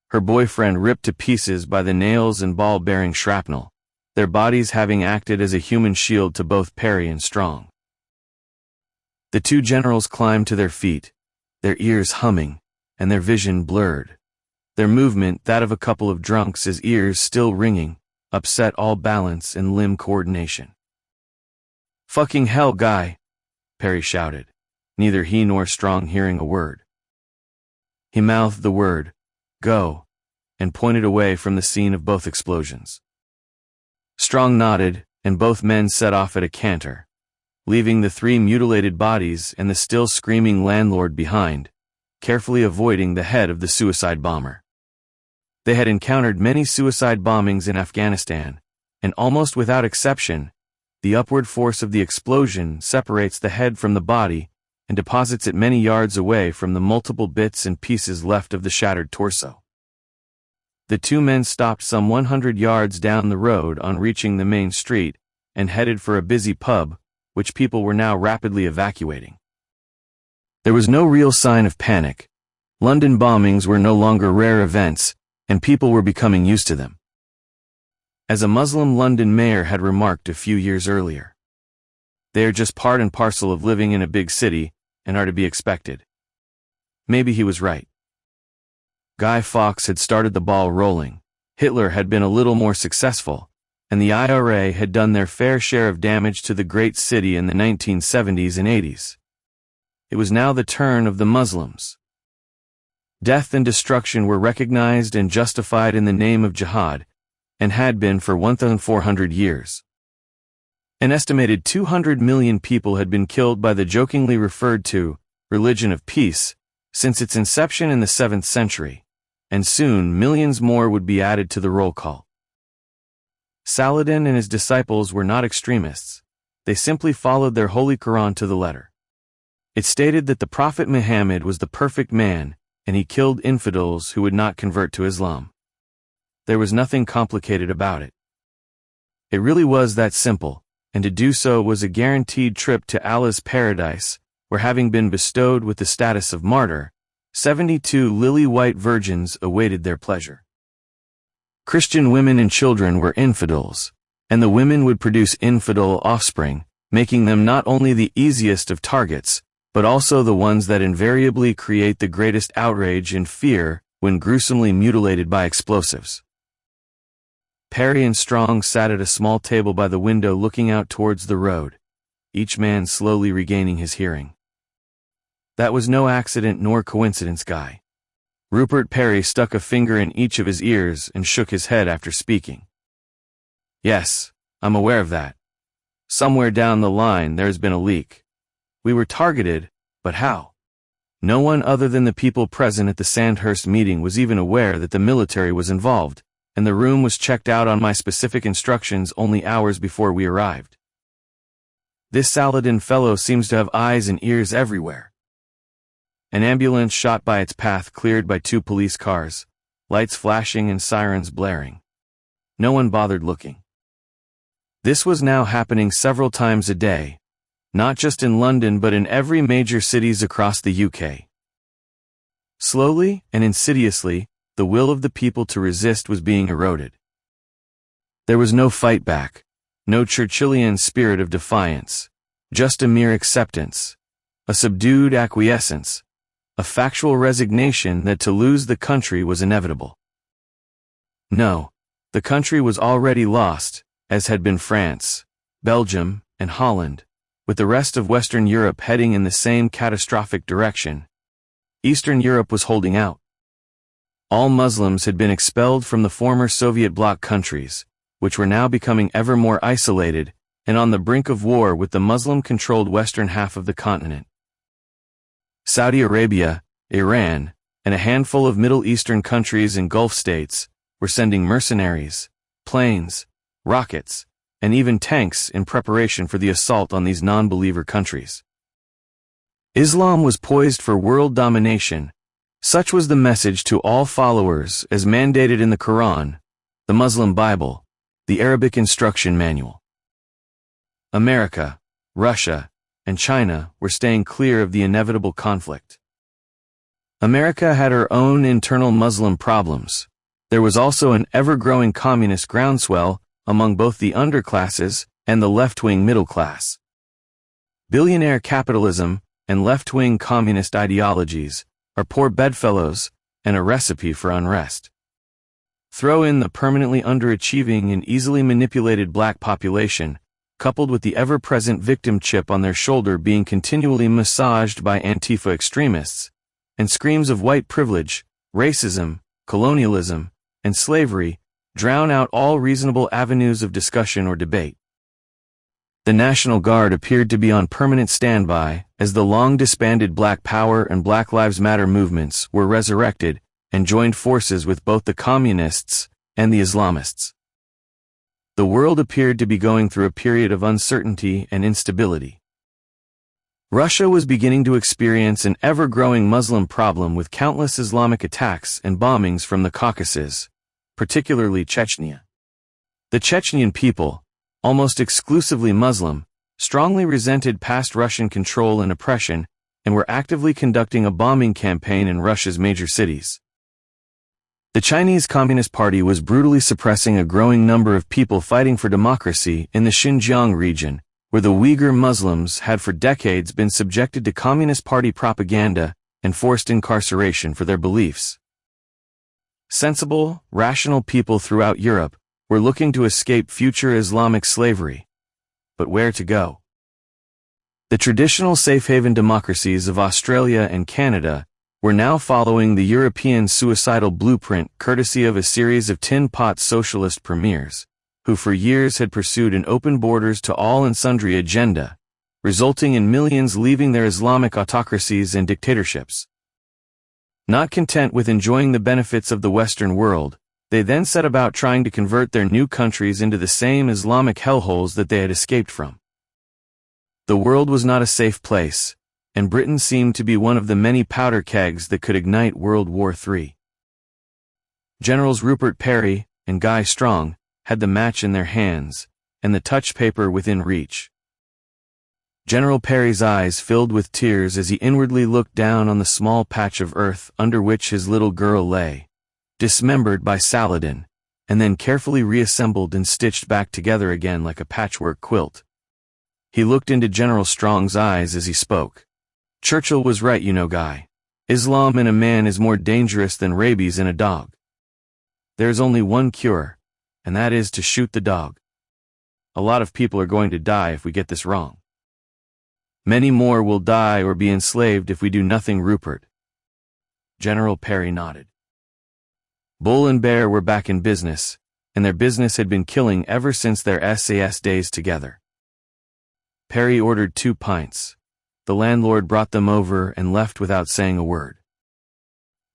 Speaker 1: her boyfriend ripped to pieces by the nails and ball-bearing shrapnel, their bodies having acted as a human shield to both Parry and Strong. The two generals climbed to their feet, their ears humming, and their vision blurred. Their movement, that of a couple of drunks, as ears still ringing, upset all balance and limb coordination. "Fucking hell, guy!" Parry shouted, neither he nor Strong hearing a word. He mouthed the word, "Go," and pointed away from the scene of both explosions. Strong nodded, and both men set off at a canter, leaving the three mutilated bodies and the still screaming landlord behind, carefully avoiding the head of the suicide bomber. They had encountered many suicide bombings in Afghanistan, and almost without exception, the upward force of the explosion separates the head from the body and deposits it many yards away from the multiple bits and pieces left of the shattered torso. The two men stopped some 100 yards down the road on reaching the main street and headed for a busy pub, which people were now rapidly evacuating. There was no real sign of panic. London bombings were no longer rare events, and people were becoming used to them. As a Muslim London mayor had remarked a few years earlier, "They are just part and parcel of living in a big city and are to be expected." Maybe he was right. Guy Fawkes had started the ball rolling, Hitler had been a little more successful, and the IRA had done their fair share of damage to the great city in the 1970s and 80s. It was now the turn of the Muslims. Death and destruction were recognized and justified in the name of jihad, and had been for 1,400 years. An estimated 200 million people had been killed by the jokingly referred to religion of peace since its inception in the 7th century, and soon millions more would be added to the roll call. Saladin and his disciples were not extremists. They simply followed their holy Quran to the letter. It stated that the Prophet Muhammad was the perfect man, and he killed infidels who would not convert to Islam. There was nothing complicated about it. It really was that simple, and to do so was a guaranteed trip to Allah's paradise, where, having been bestowed with the status of martyr, 72 lily-white virgins awaited their pleasure. Christian women and children were infidels, and the women would produce infidel offspring, making them not only the easiest of targets, but also the ones that invariably create the greatest outrage and fear when gruesomely mutilated by explosives. Parry and Strong sat at a small table by the window looking out towards the road, each man slowly regaining his hearing. That was no accident nor coincidence, Guy. Rupert Parry stuck a finger in each of his ears and shook his head after speaking. "Yes, I'm aware of that. Somewhere down the line there has been a leak. We were targeted, but how? No one other than the people present at the Sandhurst meeting was even aware that the military was involved, and the room was checked out on my specific instructions only hours before we arrived. This Saladin fellow seems to have eyes and ears everywhere." An ambulance shot by its path, cleared by 2 police cars, lights flashing and sirens blaring. No one bothered looking. This was now happening several times a day, not just in London but in every major cities across the UK. Slowly and insidiously, the will of the people to resist was being eroded. There was no fight back, no Churchillian spirit of defiance, just a mere acceptance, a subdued acquiescence, a factual resignation that to lose the country was inevitable. No, the country was already lost, as had been France, Belgium, and Holland, with the rest of Western Europe heading in the same catastrophic direction. Eastern Europe was holding out. All Muslims had been expelled from the former Soviet bloc countries, which were now becoming ever more isolated and on the brink of war with the Muslim-controlled western half of the continent. Saudi Arabia, Iran, and a handful of Middle Eastern countries and Gulf states were sending mercenaries, planes, rockets, and even tanks in preparation for the assault on these non-believer countries. Islam was poised for world domination. Such was the message to all followers as mandated in the Quran, the Muslim Bible, the Arabic Instruction Manual. America, Russia, and China were staying clear of the inevitable conflict. America had her own internal Muslim problems. There was also an ever-growing communist groundswell among both the underclasses and the left-wing middle class. Billionaire capitalism and left-wing communist ideologies are poor bedfellows and a recipe for unrest. Throw in the permanently underachieving and easily manipulated black population, coupled with the ever-present victim chip on their shoulder being continually massaged by Antifa extremists, and screams of white privilege, racism, colonialism, and slavery drown out all reasonable avenues of discussion or debate. The National Guard appeared to be on permanent standby as the long-disbanded Black Power and Black Lives Matter movements were resurrected and joined forces with both the Communists and the Islamists. The world appeared to be going through a period of uncertainty and instability. Russia was beginning to experience an ever-growing Muslim problem with countless Islamic attacks and bombings from the Caucasus, particularly Chechnya. The Chechnyan people, almost exclusively Muslim, strongly resented past Russian control and oppression and were actively conducting a bombing campaign in Russia's major cities. The Chinese Communist Party was brutally suppressing a growing number of people fighting for democracy in the Xinjiang region, where the Uyghur Muslims had for decades been subjected to Communist Party propaganda and forced incarceration for their beliefs. Sensible, rational people throughout Europe were looking to escape future Islamic slavery. But where to go? The traditional safe haven democracies of Australia and Canada were now following the European suicidal blueprint courtesy of a series of tin-pot socialist premiers, who for years had pursued an open borders to all and sundry agenda, resulting in millions leaving their Islamic autocracies and dictatorships. Not content with enjoying the benefits of the Western world, they then set about trying to convert their new countries into the same Islamic hellholes that they had escaped from. The world was not a safe place, and Britain seemed to be one of the many powder kegs that could ignite World War III. Generals Rupert Parry and Guy Strong had the match in their hands, and the touch paper within reach. General Parry's eyes filled with tears as he inwardly looked down on the small patch of earth under which his little girl lay, dismembered by Saladin, and then carefully reassembled and stitched back together again like a patchwork quilt. He looked into General Strong's eyes as he spoke. Churchill was right, you know, Guy. Islam in a man is more dangerous than rabies in a dog. There's only one cure, and that is to shoot the dog. A lot of people are going to die if we get this wrong. Many more will die or be enslaved if we do nothing, Rupert. General Parry nodded. Bull and Bear were back in business, and their business had been killing ever since their SAS days together. Parry ordered 2 pints. The landlord brought them over and left without saying a word.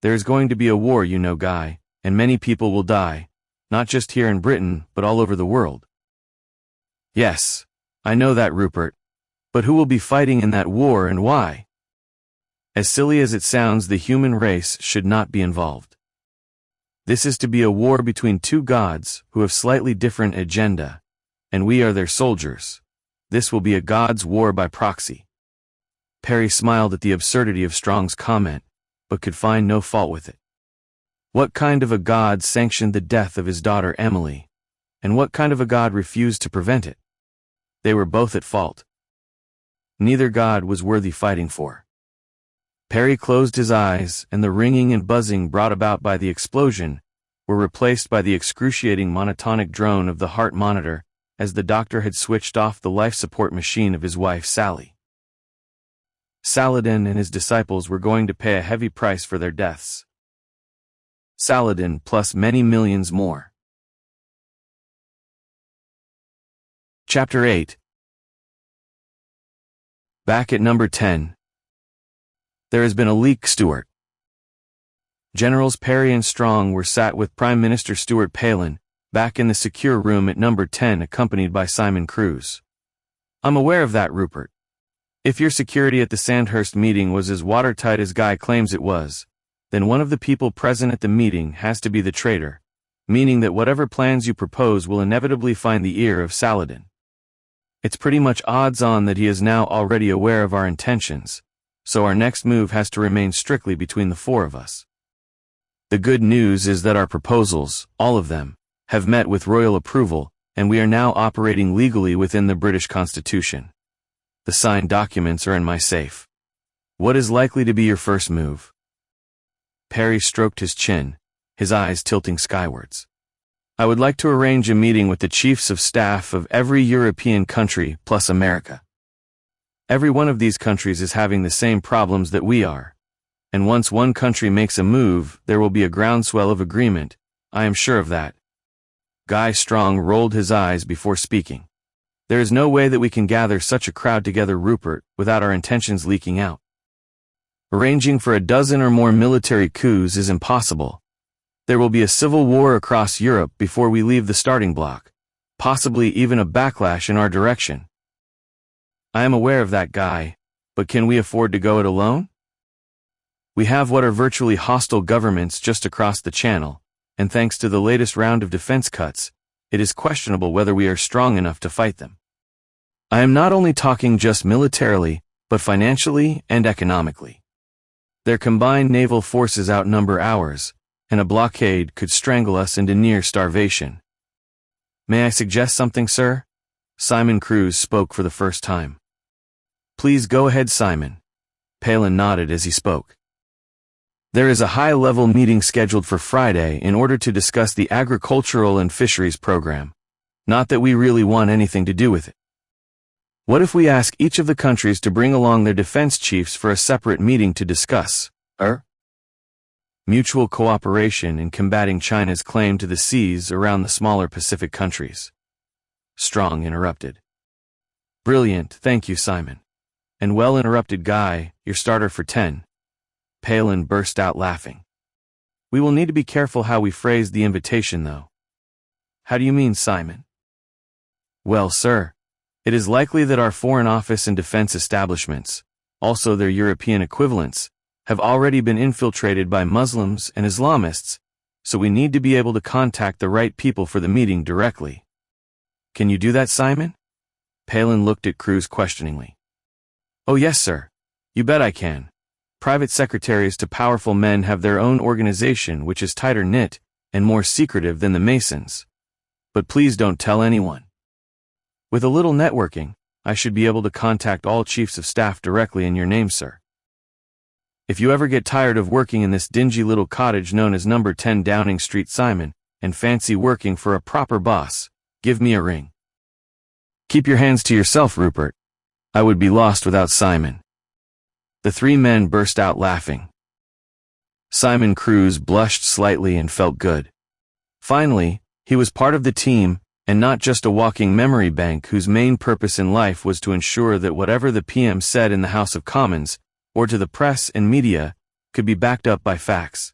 Speaker 1: There is going to be a war, you know, Guy, and many people will die, not just here in Britain, but all over the world. Yes, I know that, Rupert. But who will be fighting in that war and why? As silly as it sounds, the human race should not be involved. This is to be a war between 2 gods who have slightly different agenda, and we are their soldiers. This will be a god's war by proxy. Parry smiled at the absurdity of Strong's comment, but could find no fault with it. What kind of a god sanctioned the death of his daughter Emily, and what kind of a god refused to prevent it? They were both at fault. Neither god was worthy fighting for. Parry closed his eyes, and the ringing and buzzing brought about by the explosion were replaced by the excruciating monotonic drone of the heart monitor as the doctor had switched off the life support machine of his wife Sally. Saladin and his disciples were going to pay a heavy price for their deaths. Saladin plus many millions more. Chapter 8. Back at number 10. There has been a leak, Stuart. Generals Parry and Strong were sat with Prime Minister Stuart Palin, back in the secure room at number 10 accompanied by Simon Cruz. I'm aware of that, Rupert. If your security at the Sandhurst meeting was as watertight as Guy claims it was, then one of the people present at the meeting has to be the traitor, meaning that whatever plans you propose will inevitably find the ear of Saladin. It's pretty much odds on that he is now already aware of our intentions, so our next move has to remain strictly between the four of us. The good news is that our proposals, all of them, have met with royal approval, and we are now operating legally within the British Constitution. The signed documents are in my safe. What is likely to be your first move? Parry stroked his chin, his eyes tilting skywards. I would like to arrange a meeting with the chiefs of staff of every European country plus America. Every one of these countries is having the same problems that we are, and once one country makes a move, there will be a groundswell of agreement, I am sure of that. Guy Strong rolled his eyes before speaking. There is no way that we can gather such a crowd together, Rupert, without our intentions leaking out. Arranging for a dozen or more military coups is impossible. There will be a civil war across Europe before we leave the starting block, possibly even a backlash in our direction. I am aware of that, Guy, but can we afford to go it alone? We have what are virtually hostile governments just across the channel, and thanks to the latest round of defense cuts, it is questionable whether we are strong enough to fight them. I am not only talking just militarily, but financially and economically. Their combined naval forces outnumber ours, and a blockade could strangle us into near starvation. May I suggest something, sir? Simon Cruz spoke for the first time. Please go ahead, Simon. Palin nodded as he spoke. There is a high-level meeting scheduled for Friday in order to discuss the agricultural and fisheries program. Not that we really want anything to do with it. What if we ask each of the countries to bring along their defense chiefs for a separate meeting to discuss, mutual cooperation in combating China's claim to the seas around the smaller Pacific countries? Strong interrupted. Brilliant, thank you, Simon. And well interrupted, Guy, your starter for 10. Palin burst out laughing. We will need to be careful how we phrase the invitation, though. How do you mean, Simon? Well, sir, it is likely that our Foreign Office and defense establishments, also their European equivalents, have already been infiltrated by Muslims and Islamists, so we need to be able to contact the right people for the meeting directly. Can you do that, Simon? Palin looked at Cruz questioningly. Oh yes, sir. You bet I can. Private secretaries to powerful men have their own organization which is tighter knit and more secretive than the Masons. But please don't tell anyone. With a little networking, I should be able to contact all chiefs of staff directly in your name, sir. If you ever get tired of working in this dingy little cottage known as number 10 Downing Street, Simon, and fancy working for a proper boss, give me a ring. Keep your hands to yourself, Rupert. I would be lost without Simon. The three men burst out laughing. Simon Cruz blushed slightly and felt good. Finally, he was part of the team, and not just a walking memory bank whose main purpose in life was to ensure that whatever the PM said in the House of Commons, or to the press and media, could be backed up by facts.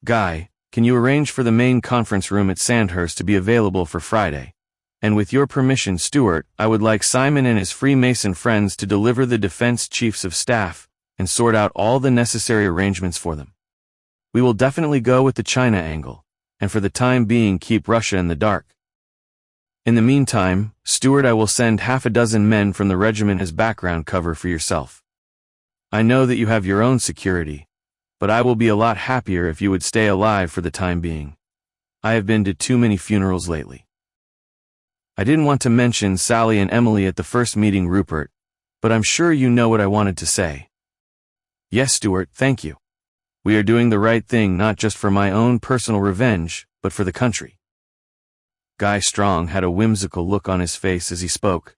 Speaker 1: Guy, can you arrange for the main conference room at Sandhurst to be available for Friday? And with your permission, Stuart, I would like Simon and his Freemason friends to deliver the defense chiefs of staff and sort out all the necessary arrangements for them. We will definitely go with the China angle, and for the time being keep Russia in the dark. In the meantime, Stuart, I will send half a dozen men from the regiment as background cover for yourself. I know that you have your own security, but I will be a lot happier if you would stay alive for the time being. I have been to too many funerals lately. I didn't want to mention Sally and Emily at the first meeting, Rupert, but I'm sure you know what I wanted to say. Yes, Stuart, thank you. We are doing the right thing not just for my own personal revenge, but for the country. Guy Strong had a whimsical look on his face as he spoke.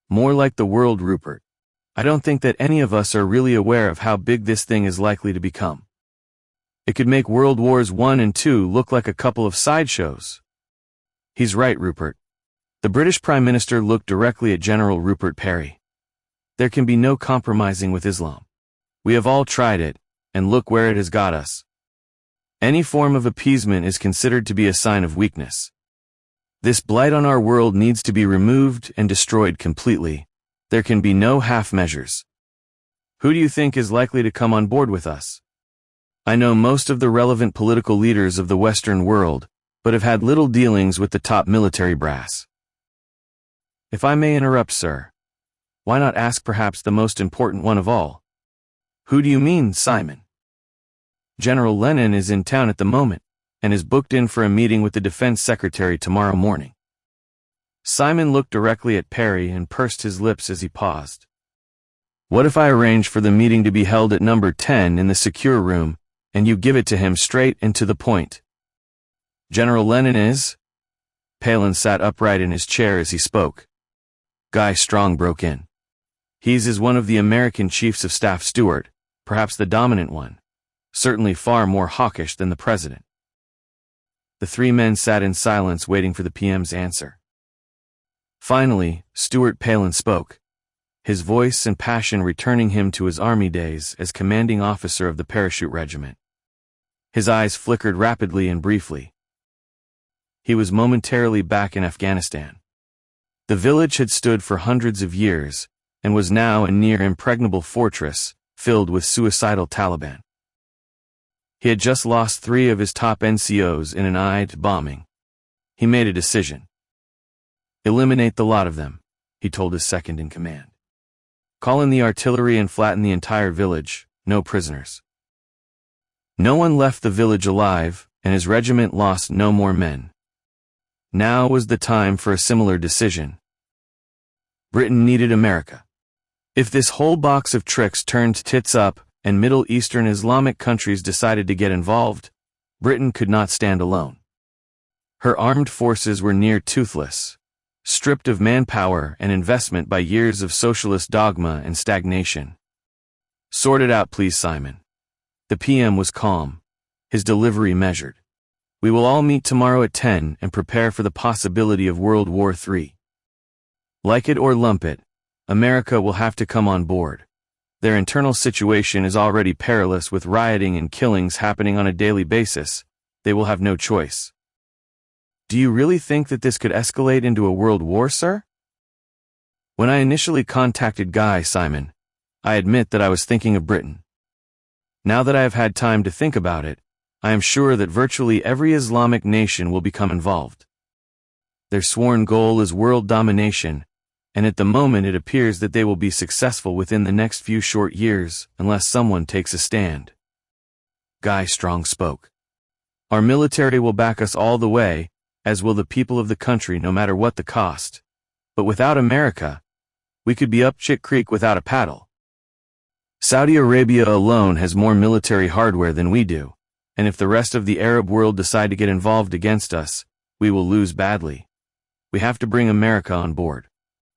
Speaker 1: More like the world, Rupert. I don't think that any of us are really aware of how big this thing is likely to become. It could make World Wars I and II look like a couple of sideshows. He's right, Rupert. The British Prime Minister looked directly at General Rupert Parry. There can be no compromising with Islam. We have all tried it, and look where it has got us. Any form of appeasement is considered to be a sign of weakness. This blight on our world needs to be removed and destroyed completely. There can be no half measures. Who do you think is likely to come on board with us? I know most of the relevant political leaders of the Western world, but have had little dealings with the top military brass. If I may interrupt, sir, why not ask perhaps the most important one of all? Who do you mean, Simon? General Lenin is in town at the moment, and is booked in for a meeting with the Defense Secretary tomorrow morning. Simon looked directly at Parry and pursed his lips as he paused. What if I arrange for the meeting to be held at number 10 in the secure room, and you give it to him straight and to the point? General Lenin is? Palin sat upright in his chair as he spoke. Guy Strong broke in. He's one of the American Chiefs of Staff Steward, perhaps the dominant one, certainly far more hawkish than the president. The three men sat in silence waiting for the PM's answer. Finally, Stuart Palin spoke, his voice and passion returning him to his army days as commanding officer of the parachute regiment. His eyes flickered rapidly and briefly. He was momentarily back in Afghanistan. The village had stood for hundreds of years, and was now a near impregnable fortress, filled with suicidal Taliban. He had just lost 3 of his top NCOs in an IED bombing. He made a decision. Eliminate the lot of them, he told his second in command. Call in the artillery and flatten the entire village, no prisoners. No one left the village alive, and his regiment lost no more men. Now was the time for a similar decision. Britain needed America. If this whole box of tricks turned tits up, and Middle Eastern Islamic countries decided to get involved, Britain could not stand alone. Her armed forces were near toothless, stripped of manpower and investment by years of socialist dogma and stagnation. Sort it out, please, Simon. The PM was calm, his delivery measured. We will all meet tomorrow at 10 and prepare for the possibility of World War III. Like it or lump it, America will have to come on board. Their internal situation is already perilous with rioting and killings happening on a daily basis. They will have no choice. Do you really think that this could escalate into a world war, sir? When I initially contacted Guy, Simon, I admit that I was thinking of Britain. Now that I have had time to think about it, I am sure that virtually every Islamic nation will become involved. Their sworn goal is world domination, and at the moment it appears that they will be successful within the next few short years unless someone takes a stand. Guy Strong spoke. Our military will back us all the way, as will the people of the country no matter what the cost. But without America, we could be up shit creek without a paddle. Saudi Arabia alone has more military hardware than we do, and if the rest of the Arab world decide to get involved against us, we will lose badly. We have to bring America on board.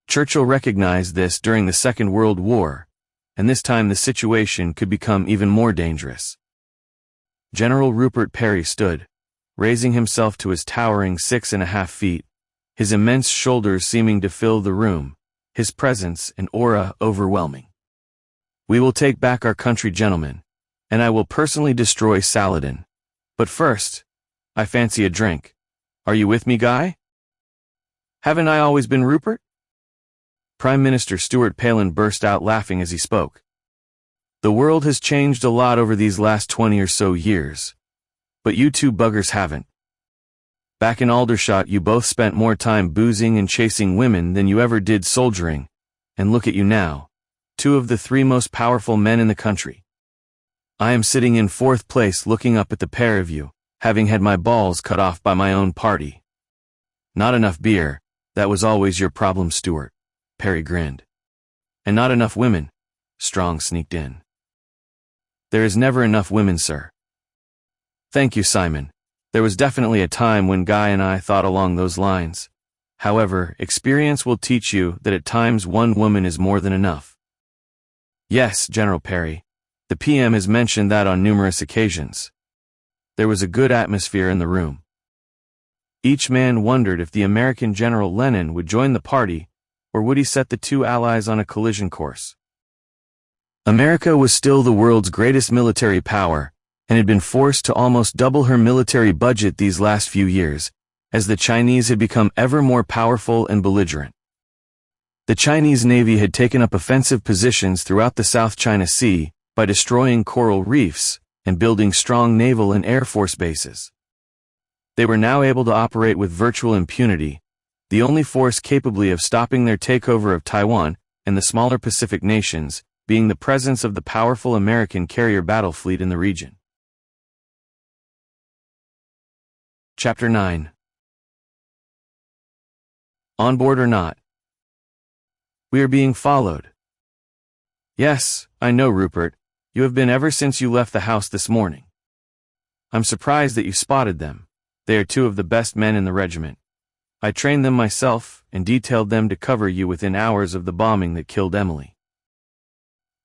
Speaker 1: Churchill recognized this during the Second World War, and this time the situation could become even more dangerous. General Rupert Parry stood, raising himself to his towering 6.5 feet, his immense shoulders seeming to fill the room, his presence and aura overwhelming. We will take back our country, gentlemen, and I will personally destroy Saladin. But first, I fancy a drink. Are you with me, Guy? Haven't I always been Rupert? Prime Minister Stuart Palin burst out laughing as he spoke. The world has changed a lot over these last 20 or so years, but you two buggers haven't. Back in Aldershot you both spent more time boozing and chasing women than you ever did soldiering, and look at you now, 2 of the 3 most powerful men in the country. I am sitting in 4th place looking up at the pair of you, having had my balls cut off by my own party. Not enough beer, that was always your problem, Stuart. Parry grinned. And not enough women, Strong sneaked in. There is never enough women, sir. Thank you, Simon. There was definitely a time when Guy and I thought along those lines. However, experience will teach you that at times one woman is more than enough. Yes, General Parry. The PM has mentioned that on numerous occasions. There was a good atmosphere in the room. Each man wondered if the American General Lenin would join the party, or would he set the two allies on a collision course. America was still the world's greatest military power, and had been forced to almost double her military budget these last few years, as the Chinese had become ever more powerful and belligerent. The Chinese Navy had taken up offensive positions throughout the South China Sea by destroying coral reefs and building strong naval and air force bases. They were now able to operate with virtual impunity, the only force capable of stopping their takeover of Taiwan and the smaller Pacific nations being the presence of the powerful American carrier battle fleet in the region. Chapter 9. On board or not? We are being followed. Yes, I know, Rupert. You have been ever since you left the house this morning. I'm surprised that you spotted them. They are two of the best men in the regiment. I trained them myself and detailed them to cover you within hours of the bombing that killed Emily.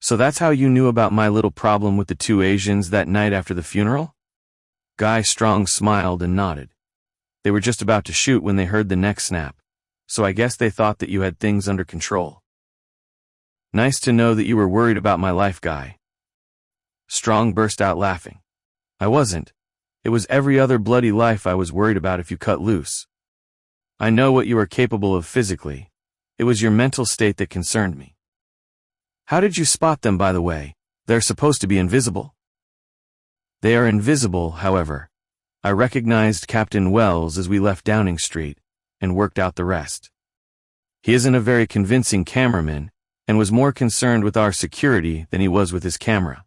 Speaker 1: So that's how you knew about my little problem with the two Asians that night after the funeral? Guy Strong smiled and nodded. They were just about to shoot when they heard the neck snap, so I guess they thought that you had things under control. Nice to know that you were worried about my life, Guy. Strong burst out laughing. I wasn't. It was every other bloody life I was worried about if you cut loose. I know what you are capable of physically. It was your mental state that concerned me. How did you spot them, by the way? They're supposed to be invisible. They are invisible, however. I recognized Captain Wells as we left Downing Street, and worked out the rest. He isn't a very convincing cameraman, and was more concerned with our security than he was with his camera.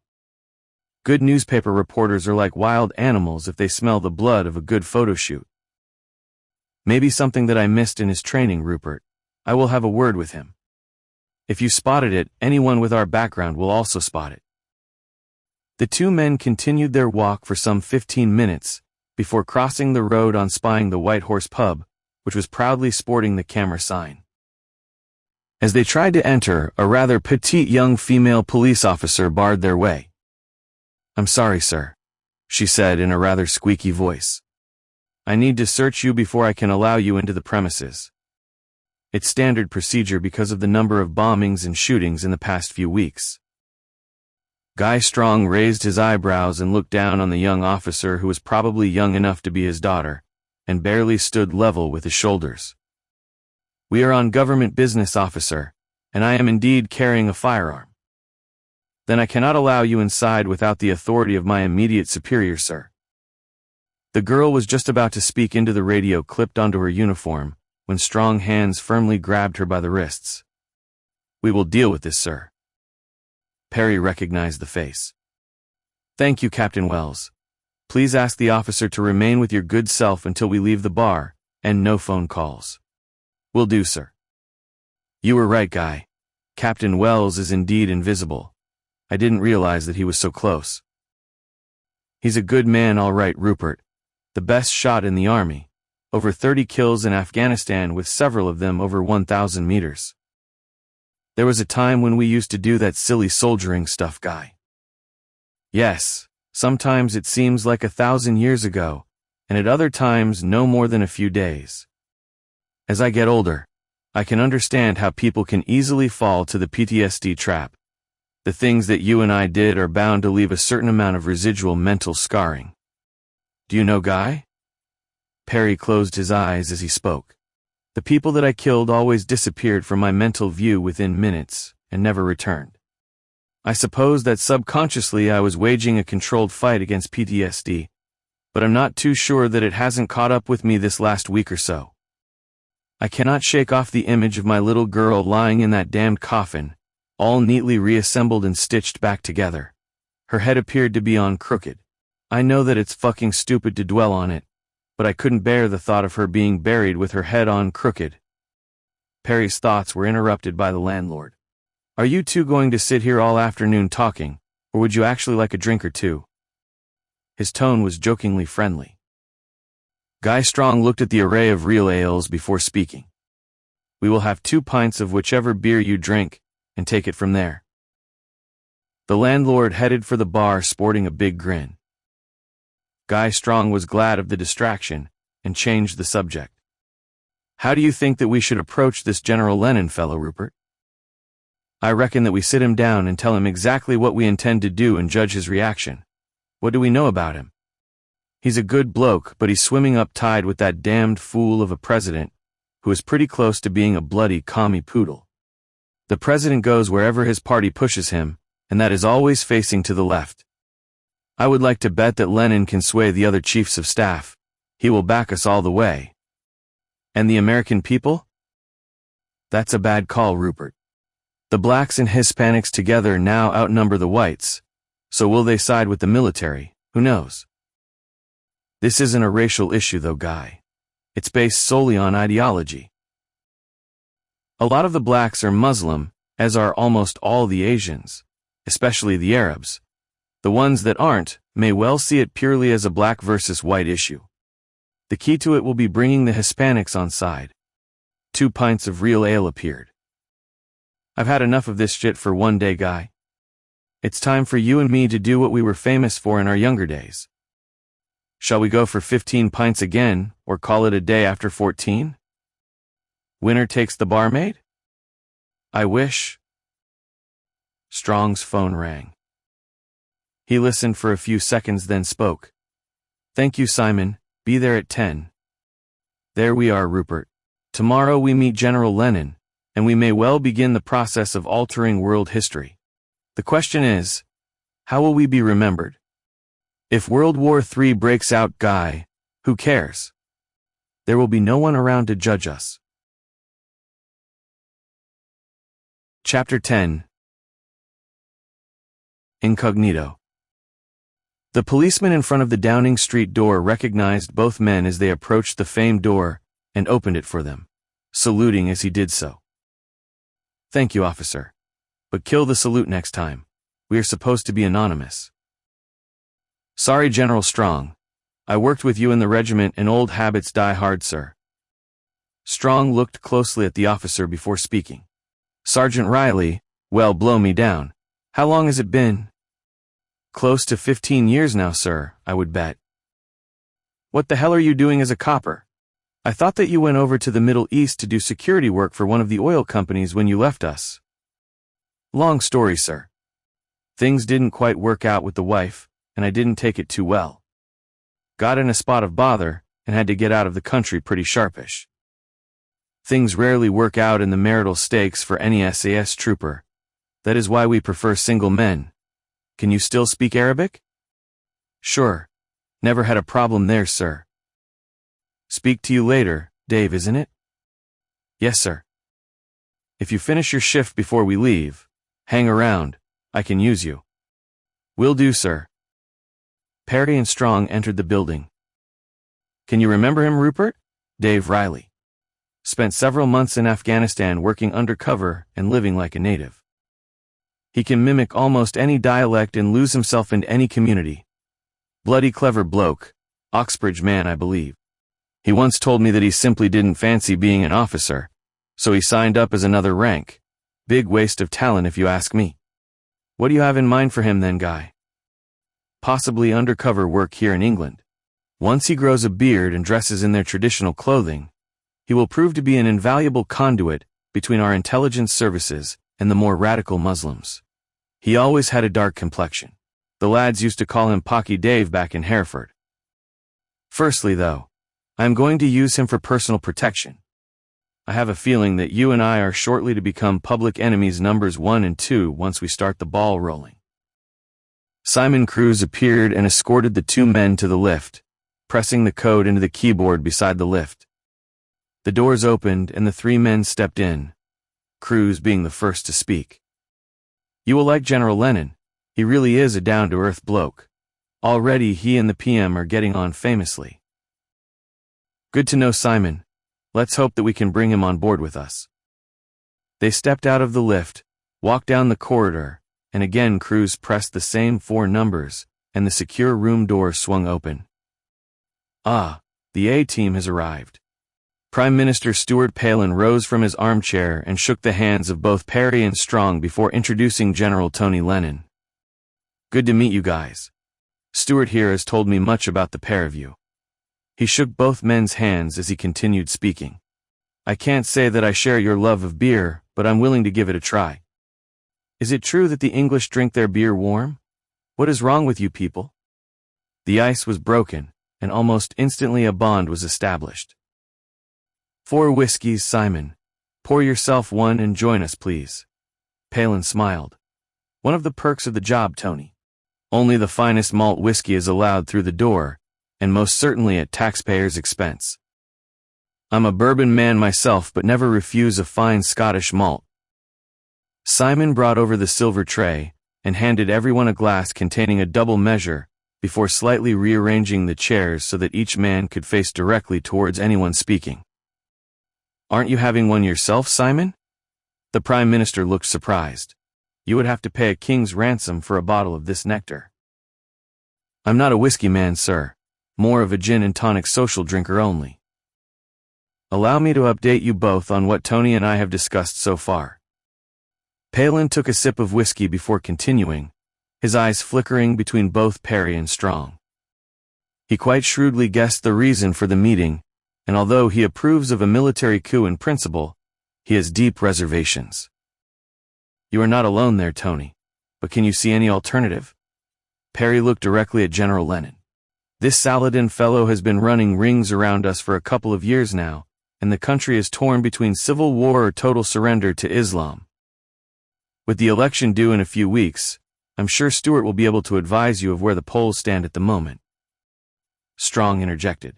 Speaker 1: Good newspaper reporters are like wild animals if they smell the blood of a good photo shoot. Maybe something that I missed in his training, Rupert. I will have a word with him. If you spotted it, anyone with our background will also spot it. The two men continued their walk for some 15 minutes, before crossing the road on spying the White Horse pub, which was proudly sporting the camera sign. As they tried to enter, a rather petite young female police officer barred their way. I'm sorry, sir, she said in a rather squeaky voice. I need to search you before I can allow you into the premises. It's standard procedure because of the number of bombings and shootings in the past few weeks. Guy Strong raised his eyebrows and looked down on the young officer who was probably young enough to be his daughter, and barely stood level with his shoulders. We are on government business, officer, and I am indeed carrying a firearm. Then I cannot allow you inside without the authority of my immediate superior, sir. The girl was just about to speak into the radio clipped onto her uniform, when strong hands firmly grabbed her by the wrists. We will deal with this, sir. Parry recognized the face. Thank you, Captain Wells. Please ask the officer to remain with your good self until we leave the bar, and no phone calls. Will do, sir. You were right, Guy. Captain Wells is indeed invisible. I didn't realize that he was so close. He's a good man, all right, Rupert. The best shot in the army. Over 30 kills in Afghanistan, with several of them over 1,000 meters. There was a time when we used to do that silly soldiering stuff, Guy. Yes, sometimes it seems like 1,000 years ago, and at other times no more than a few days. As I get older, I can understand how people can easily fall to the PTSD trap. The things that you and I did are bound to leave a certain amount of residual mental scarring. Do you know, Guy? Parry closed his eyes as he spoke. The people that I killed always disappeared from my mental view within minutes, and never returned. I suppose that subconsciously I was waging a controlled fight against PTSD, but I'm not too sure that it hasn't caught up with me this last week or so. I cannot shake off the image of my little girl lying in that damned coffin, all neatly reassembled and stitched back together. Her head appeared to be on crooked. I know that it's fucking stupid to dwell on it, but I couldn't bear the thought of her being buried with her head on crooked. Parry's thoughts were interrupted by the landlord. Are you two going to sit here all afternoon talking, or would you actually like a drink or two? His tone was jokingly friendly. Guy Strong looked at the array of real ales before speaking. We will have 2 pints of whichever beer you drink, and take it from there. The landlord headed for the bar sporting a big grin. Guy Strong was glad of the distraction and changed the subject. How do you think that we should approach this General Lenin fellow, Rupert? I reckon that we sit him down and tell him exactly what we intend to do and judge his reaction. What do we know about him? He's a good bloke, but he's swimming up tide with that damned fool of a president, who is pretty close to being a bloody commie poodle. The president goes wherever his party pushes him, and that is always facing to the left. I would like to bet that Lenin can sway the other chiefs of staff. He will back us all the way. And the American people? That's a bad call, Rupert. The blacks and Hispanics together now outnumber the whites, so will they side with the military? Who knows? This isn't a racial issue though, Guy. It's based solely on ideology. A lot of the blacks are Muslim, as are almost all the Asians, especially the Arabs. The ones that aren't may well see it purely as a black versus white issue. The key to it will be bringing the Hispanics on side. 2 pints of real ale appeared. I've had enough of this shit for one day, Guy. It's time for you and me to do what we were famous for in our younger days. Shall we go for 15 pints again, or call it a day after 14? Winner takes the barmaid? I wish. Strong's phone rang. He listened for a few seconds, then spoke. Thank you, Simon. Be there at 10. There we are, Rupert. Tomorrow we meet General Lenin, and we may well begin the process of altering world history. The question is, how will we be remembered? If World War III breaks out, Guy, who cares? There will be no one around to judge us. Chapter 10. Incognito. The policeman in front of the Downing Street door recognized both men as they approached the famed door and opened it for them, saluting as he did so. Thank you, officer. But kill the salute next time. We are supposed to be anonymous. Sorry, General Strong. I worked with you in the regiment and old habits die hard, sir. Strong looked closely at the officer before speaking. Sergeant Riley, well, blow me down. How long has it been? Close to 15 years now, sir, I would bet. What the hell are you doing as a copper? I thought that you went over to the Middle East to do security work for one of the oil companies when you left us. Long story, sir. Things didn't quite work out with the wife, and I didn't take it too well. Got in a spot of bother, and had to get out of the country pretty sharpish. Things rarely work out in the marital stakes for any SAS trooper. That is why we prefer single men. Can you still speak Arabic? Sure. Never had a problem there, sir. Speak to you later, Dave, isn't it? Yes, sir. If you finish your shift before we leave, hang around. I can use you. Will do, sir. Parry and Strong entered the building. Can you remember him, Rupert? Dave Riley. Spent several months in Afghanistan working undercover and living like a native. He can mimic almost any dialect and lose himself in any community. Bloody clever bloke. Oxbridge man, I believe. He once told me that he simply didn't fancy being an officer, so he signed up as another rank. Big waste of talent if you ask me. What do you have in mind for him then, Guy? Possibly undercover work here in England. Once he grows a beard and dresses in their traditional clothing, he will prove to be an invaluable conduit between our intelligence services and the more radical Muslims. He always had a dark complexion. The lads used to call him Pocky Dave back in Hereford. Firstly, though, I am going to use him for personal protection. I have a feeling that you and I are shortly to become public enemies numbers 1 and 2 once we start the ball rolling. Simon Cruz appeared and escorted the 2 men to the lift, pressing the code into the keyboard beside the lift. The doors opened and the 3 men stepped in, Cruz being the first to speak. You will like General Lenin. He really is a down-to-earth bloke. Already he and the PM are getting on famously. Good to know, Simon. Let's hope that we can bring him on board with us. They stepped out of the lift, walked down the corridor, and again Cruz pressed the same 4 numbers, and the secure room door swung open. Ah, the A-team has arrived. Prime Minister Stuart Palin rose from his armchair and shook the hands of both Parry and Strong before introducing General Tony Lenin. Good to meet you guys. Stuart here has told me much about the pair of you. He shook both men's hands as he continued speaking. I can't say that I share your love of beer, but I'm willing to give it a try. Is it true that the English drink their beer warm? What is wrong with you people? The ice was broken, and almost instantly a bond was established. 4 whiskeys, Simon. Pour yourself one and join us, please. Palin smiled. One of the perks of the job, Tony. Only the finest malt whiskey is allowed through the door, and most certainly at taxpayers' expense. I'm a bourbon man myself, but never refuse a fine Scottish malt. Simon brought over the silver tray and handed everyone a glass containing a double measure before slightly rearranging the chairs so that each man could face directly towards anyone speaking. Aren't you having one yourself, Simon? The Prime Minister looked surprised. You would have to pay a king's ransom for a bottle of this nectar. I'm not a whiskey man, sir. More of a gin and tonic social drinker only. Allow me to update you both on what Tony and I have discussed so far. Palin took a sip of whiskey before continuing, his eyes flickering between both Parry and Strong. He quite shrewdly guessed the reason for the meeting, and although he approves of a military coup in principle, he has deep reservations. You are not alone there, Tony, but can you see any alternative? Parry looked directly at General Lennon. This Saladin fellow has been running rings around us for a couple of years now, and the country is torn between civil war or total surrender to Islam. With the election due in a few weeks, I'm sure Stuart will be able to advise you of where the polls stand at the moment. Strong interjected.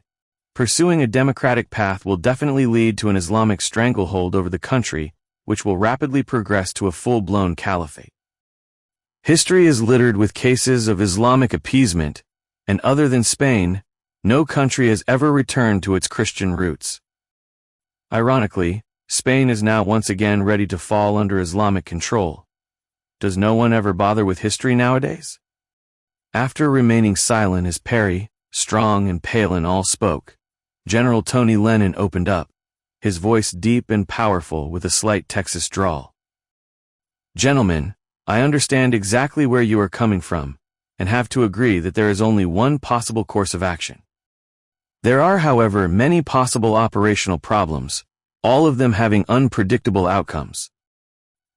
Speaker 1: Pursuing a democratic path will definitely lead to an Islamic stranglehold over the country, which will rapidly progress to a full-blown caliphate. History is littered with cases of Islamic appeasement, and other than Spain, no country has ever returned to its Christian roots. Ironically, Spain is now once again ready to fall under Islamic control. Does no one ever bother with history nowadays? After remaining silent as Parry, Strong, and Palin all spoke, General Tony Lennon opened up, his voice deep and powerful with a slight Texas drawl. Gentlemen, I understand exactly where you are coming from, and have to agree that there is only one possible course of action. There are, however, many possible operational problems, all of them having unpredictable outcomes.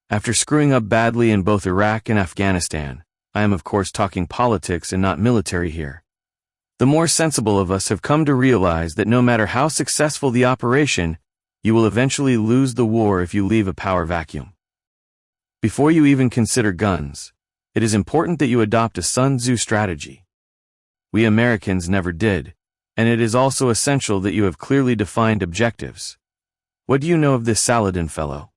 Speaker 1: After screwing up badly in both Iraq and Afghanistan, I am of course talking politics and not military here. The more sensible of us have come to realize that no matter how successful the operation, you will eventually lose the war if you leave a power vacuum. Before you even consider guns, it is important that you adopt a Sun Tzu strategy. We Americans never did, and it is also essential that you have clearly defined objectives. What do you know of this Saladin fellow?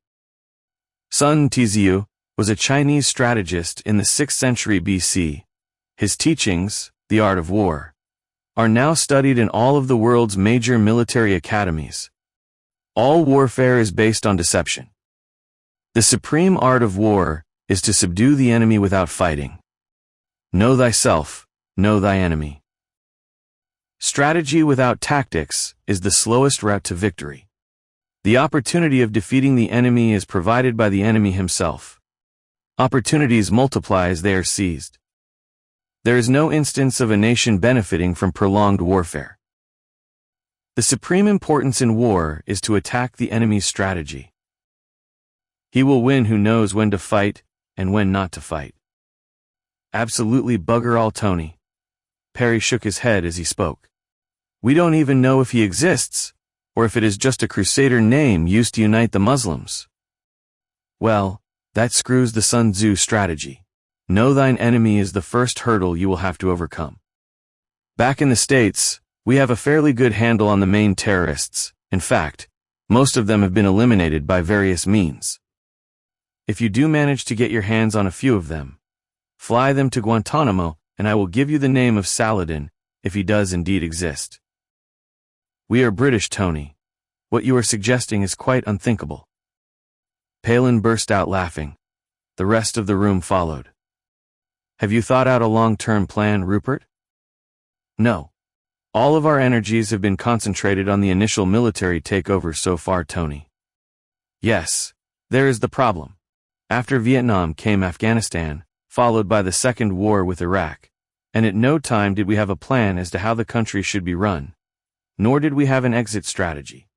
Speaker 1: Sun Tzu was a Chinese strategist in the 6th century BC. His teachings, the art of war, are now studied in all of the world's major military academies. All warfare is based on deception. The supreme art of war is to subdue the enemy without fighting. Know thyself, know thy enemy. Strategy without tactics is the slowest route to victory. The opportunity of defeating the enemy is provided by the enemy himself. Opportunities multiply as they are seized. There is no instance of a nation benefiting from prolonged warfare. The supreme importance in war is to attack the enemy's strategy. He will win who knows when to fight and when not to fight. Absolutely bugger all, Tony. Parry shook his head as he spoke. We don't even know if he exists, or if it is just a crusader name used to unite the Muslims. Well, that screws the Sun Tzu strategy. Know thine enemy is the first hurdle you will have to overcome. Back in the States, we have a fairly good handle on the main terrorists. In fact, most of them have been eliminated by various means. If you do manage to get your hands on a few of them, fly them to Guantanamo, and I will give you the name of Saladin, if he does indeed exist. We are British, Tony. What you are suggesting is quite unthinkable. Palin burst out laughing. The rest of the room followed. Have you thought out a long-term plan, Rupert? No. All of our energies have been concentrated on the initial military takeover so far, Tony. Yes, there is the problem. After Vietnam came Afghanistan, followed by the Second War with Iraq, and at no time did we have a plan as to how the country should be run, nor did we have an exit strategy.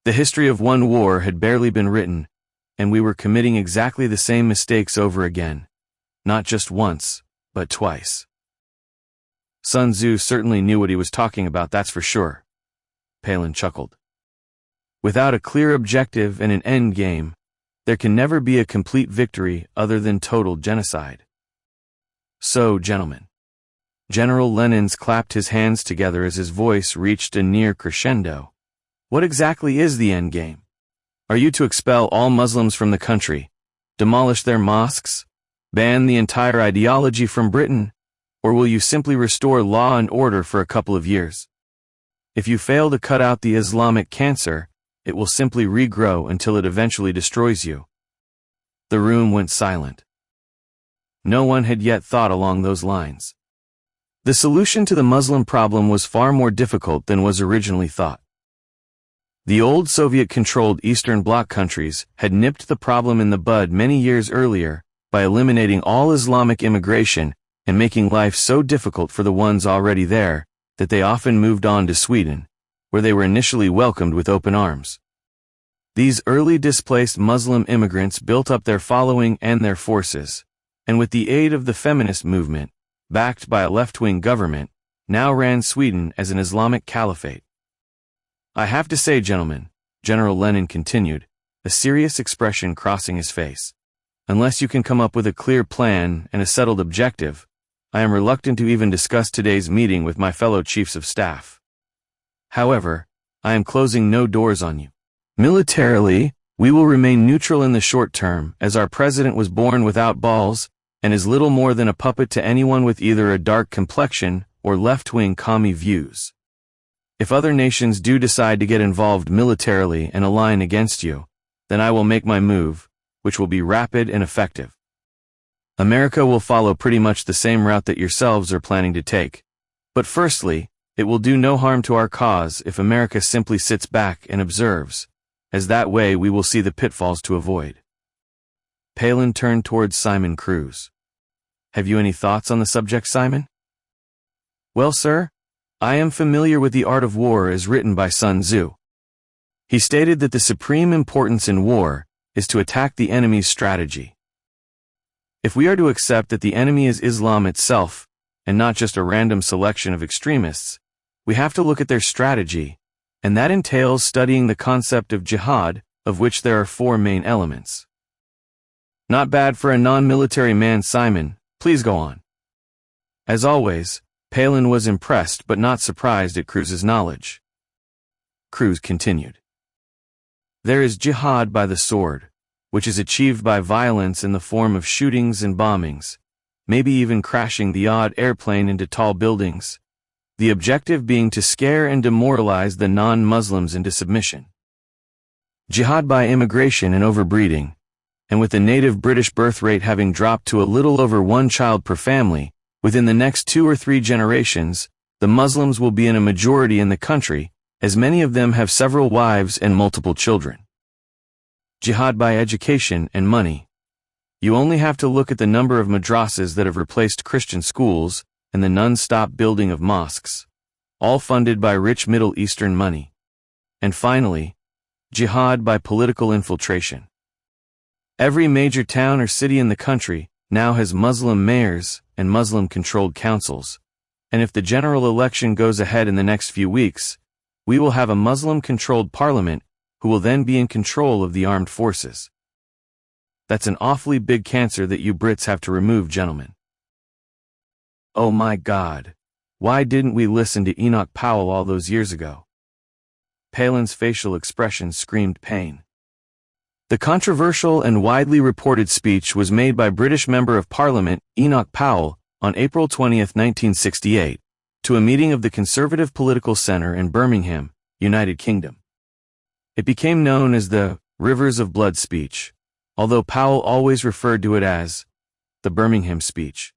Speaker 1: The history of one war had barely been written, and we were committing exactly the same mistakes over again, not just once, but twice. Sun Tzu certainly knew what he was talking about, that's for sure. Palin chuckled. Without a clear objective and an end game, there can never be a complete victory other than total genocide. So, gentlemen. General Lenin's clapped his hands together as his voice reached a near crescendo. What exactly is the end game? Are you to expel all Muslims from the country, demolish their mosques, ban the entire ideology from Britain, or will you simply restore law and order for a couple of years? If you fail to cut out the Islamic cancer, it will simply regrow until it eventually destroys you. The room went silent. No one had yet thought along those lines. The solution to the Muslim problem was far more difficult than was originally thought. The old Soviet-controlled Eastern Bloc countries had nipped the problem in the bud many years earlier by eliminating all Islamic immigration and making life so difficult for the ones already there that they often moved on to Sweden, where they were initially welcomed with open arms. These early displaced Muslim immigrants built up their following and their forces, and with the aid of the feminist movement, backed by a left-wing government, now ran Sweden as an Islamic caliphate. I have to say, gentlemen, General Lenin continued, a serious expression crossing his face, unless you can come up with a clear plan and a settled objective, I am reluctant to even discuss today's meeting with my fellow chiefs of staff. However, I am closing no doors on you. Militarily, we will remain neutral in the short term, as our president was born without balls and is little more than a puppet to anyone with either a dark complexion or left-wing commie views. If other nations do decide to get involved militarily and align against you, then I will make my move, which will be rapid and effective. America will follow pretty much the same route that yourselves are planning to take. But firstly, it will do no harm to our cause if America simply sits back and observes, as that way we will see the pitfalls to avoid. Palin turned towards Simon Cruz. Have you any thoughts on the subject, Simon? Well, sir, I am familiar with the Art of War as written by Sun Tzu. He stated that the supreme importance in war is to attack the enemy's strategy. If we are to accept that the enemy is Islam itself, and not just a random selection of extremists, we have to look at their strategy, and that entails studying the concept of jihad, of which there are 4 main elements. Not bad for a non-military man, Simon. Please go on. As always, Palin was impressed but not surprised at Cruz's knowledge. Cruz continued. There is jihad by the sword, which is achieved by violence in the form of shootings and bombings, maybe even crashing the odd airplane into tall buildings, the objective being to scare and demoralize the non-Muslims into submission. Jihad by immigration and overbreeding, and with the native British birth rate having dropped to a little over 1 child per family, within the next 2 or 3 generations, the Muslims will be in a majority in the country, as many of them have several wives and multiple children. Jihad by education and money. You only have to look at the number of madrasas that have replaced Christian schools and the non-stop building of mosques, all funded by rich Middle Eastern money. And finally, jihad by political infiltration. Every major town or city in the country now has Muslim mayors and Muslim-controlled councils, and if the general election goes ahead in the next few weeks, we will have a Muslim-controlled parliament who will then be in control of the armed forces. That's an awfully big cancer that you Brits have to remove, gentlemen. Oh my God, why didn't we listen to Enoch Powell all those years ago? Palin's facial expression screamed pain. The controversial and widely reported speech was made by British Member of Parliament Enoch Powell on April 20, 1968, to a meeting of the Conservative Political Centre in Birmingham, United Kingdom. It became known as the Rivers of Blood speech, although Powell always referred to it as the Birmingham speech.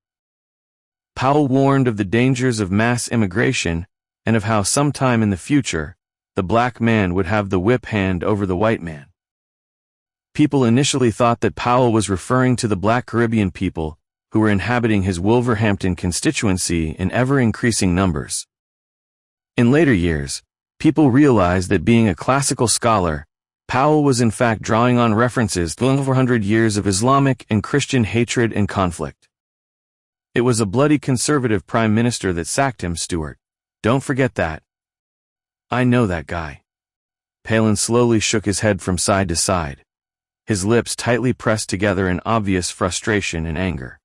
Speaker 1: Powell warned of the dangers of mass immigration and of how sometime in the future, the black man would have the whip hand over the white man. People initially thought that Powell was referring to the black Caribbean people who were inhabiting his Wolverhampton constituency in ever-increasing numbers. In later years, people realized that being a classical scholar, Powell was in fact drawing on references to over 100 years of Islamic and Christian hatred and conflict. It was a bloody conservative prime minister that sacked him, Stuart. Don't forget that. I know that guy. Palin slowly shook his head from side to side, his lips tightly pressed together in obvious frustration and anger.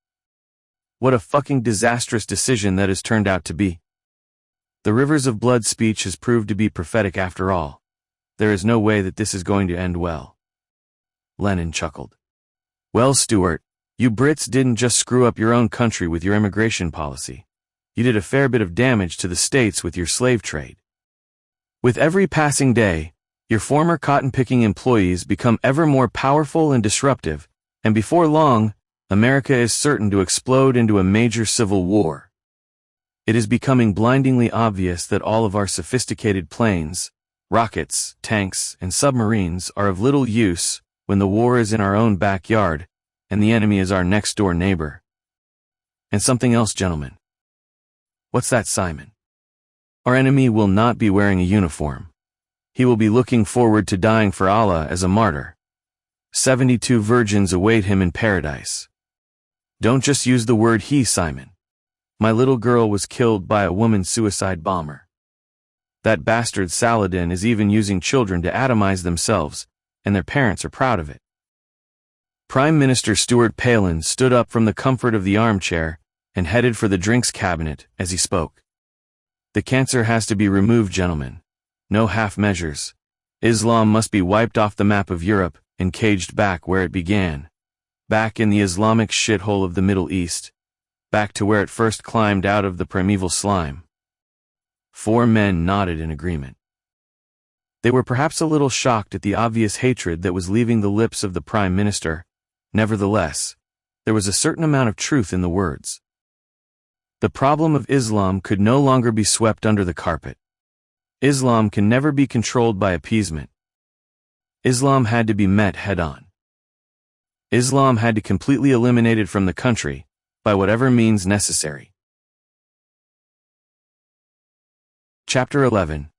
Speaker 1: What a fucking disastrous decision that has turned out to be. The Rivers of Blood speech has proved to be prophetic after all. There is no way that this is going to end well. Lenin chuckled. Well, Stuart, you Brits didn't just screw up your own country with your immigration policy. You did a fair bit of damage to the States with your slave trade. With every passing day, your former cotton-picking employees become ever more powerful and disruptive, and before long, America is certain to explode into a major civil war. It is becoming blindingly obvious that all of our sophisticated planes, rockets, tanks, and submarines are of little use when the war is in our own backyard and the enemy is our next-door neighbor. And something else, gentlemen. What's that, Simon? Our enemy will not be wearing a uniform. He will be looking forward to dying for Allah as a martyr. 72 virgins await him in paradise. Don't just use the word he, Simon. My little girl was killed by a woman suicide bomber. That bastard Saladin is even using children to atomize themselves, and their parents are proud of it. Prime Minister Stuart Palin stood up from the comfort of the armchair and headed for the drinks cabinet as he spoke. The cancer has to be removed, gentlemen. No half measures. Islam must be wiped off the map of Europe and caged back where it began. Back in the Islamic shithole of the Middle East. Back to where it first climbed out of the primeval slime. 4 men nodded in agreement. They were perhaps a little shocked at the obvious hatred that was leaving the lips of the Prime Minister. Nevertheless, there was a certain amount of truth in the words. The problem of Islam could no longer be swept under the carpet. Islam can never be controlled by appeasement. Islam had to be met head-on. Islam had to completely eliminate it from the country, by whatever means necessary. Chapter 11.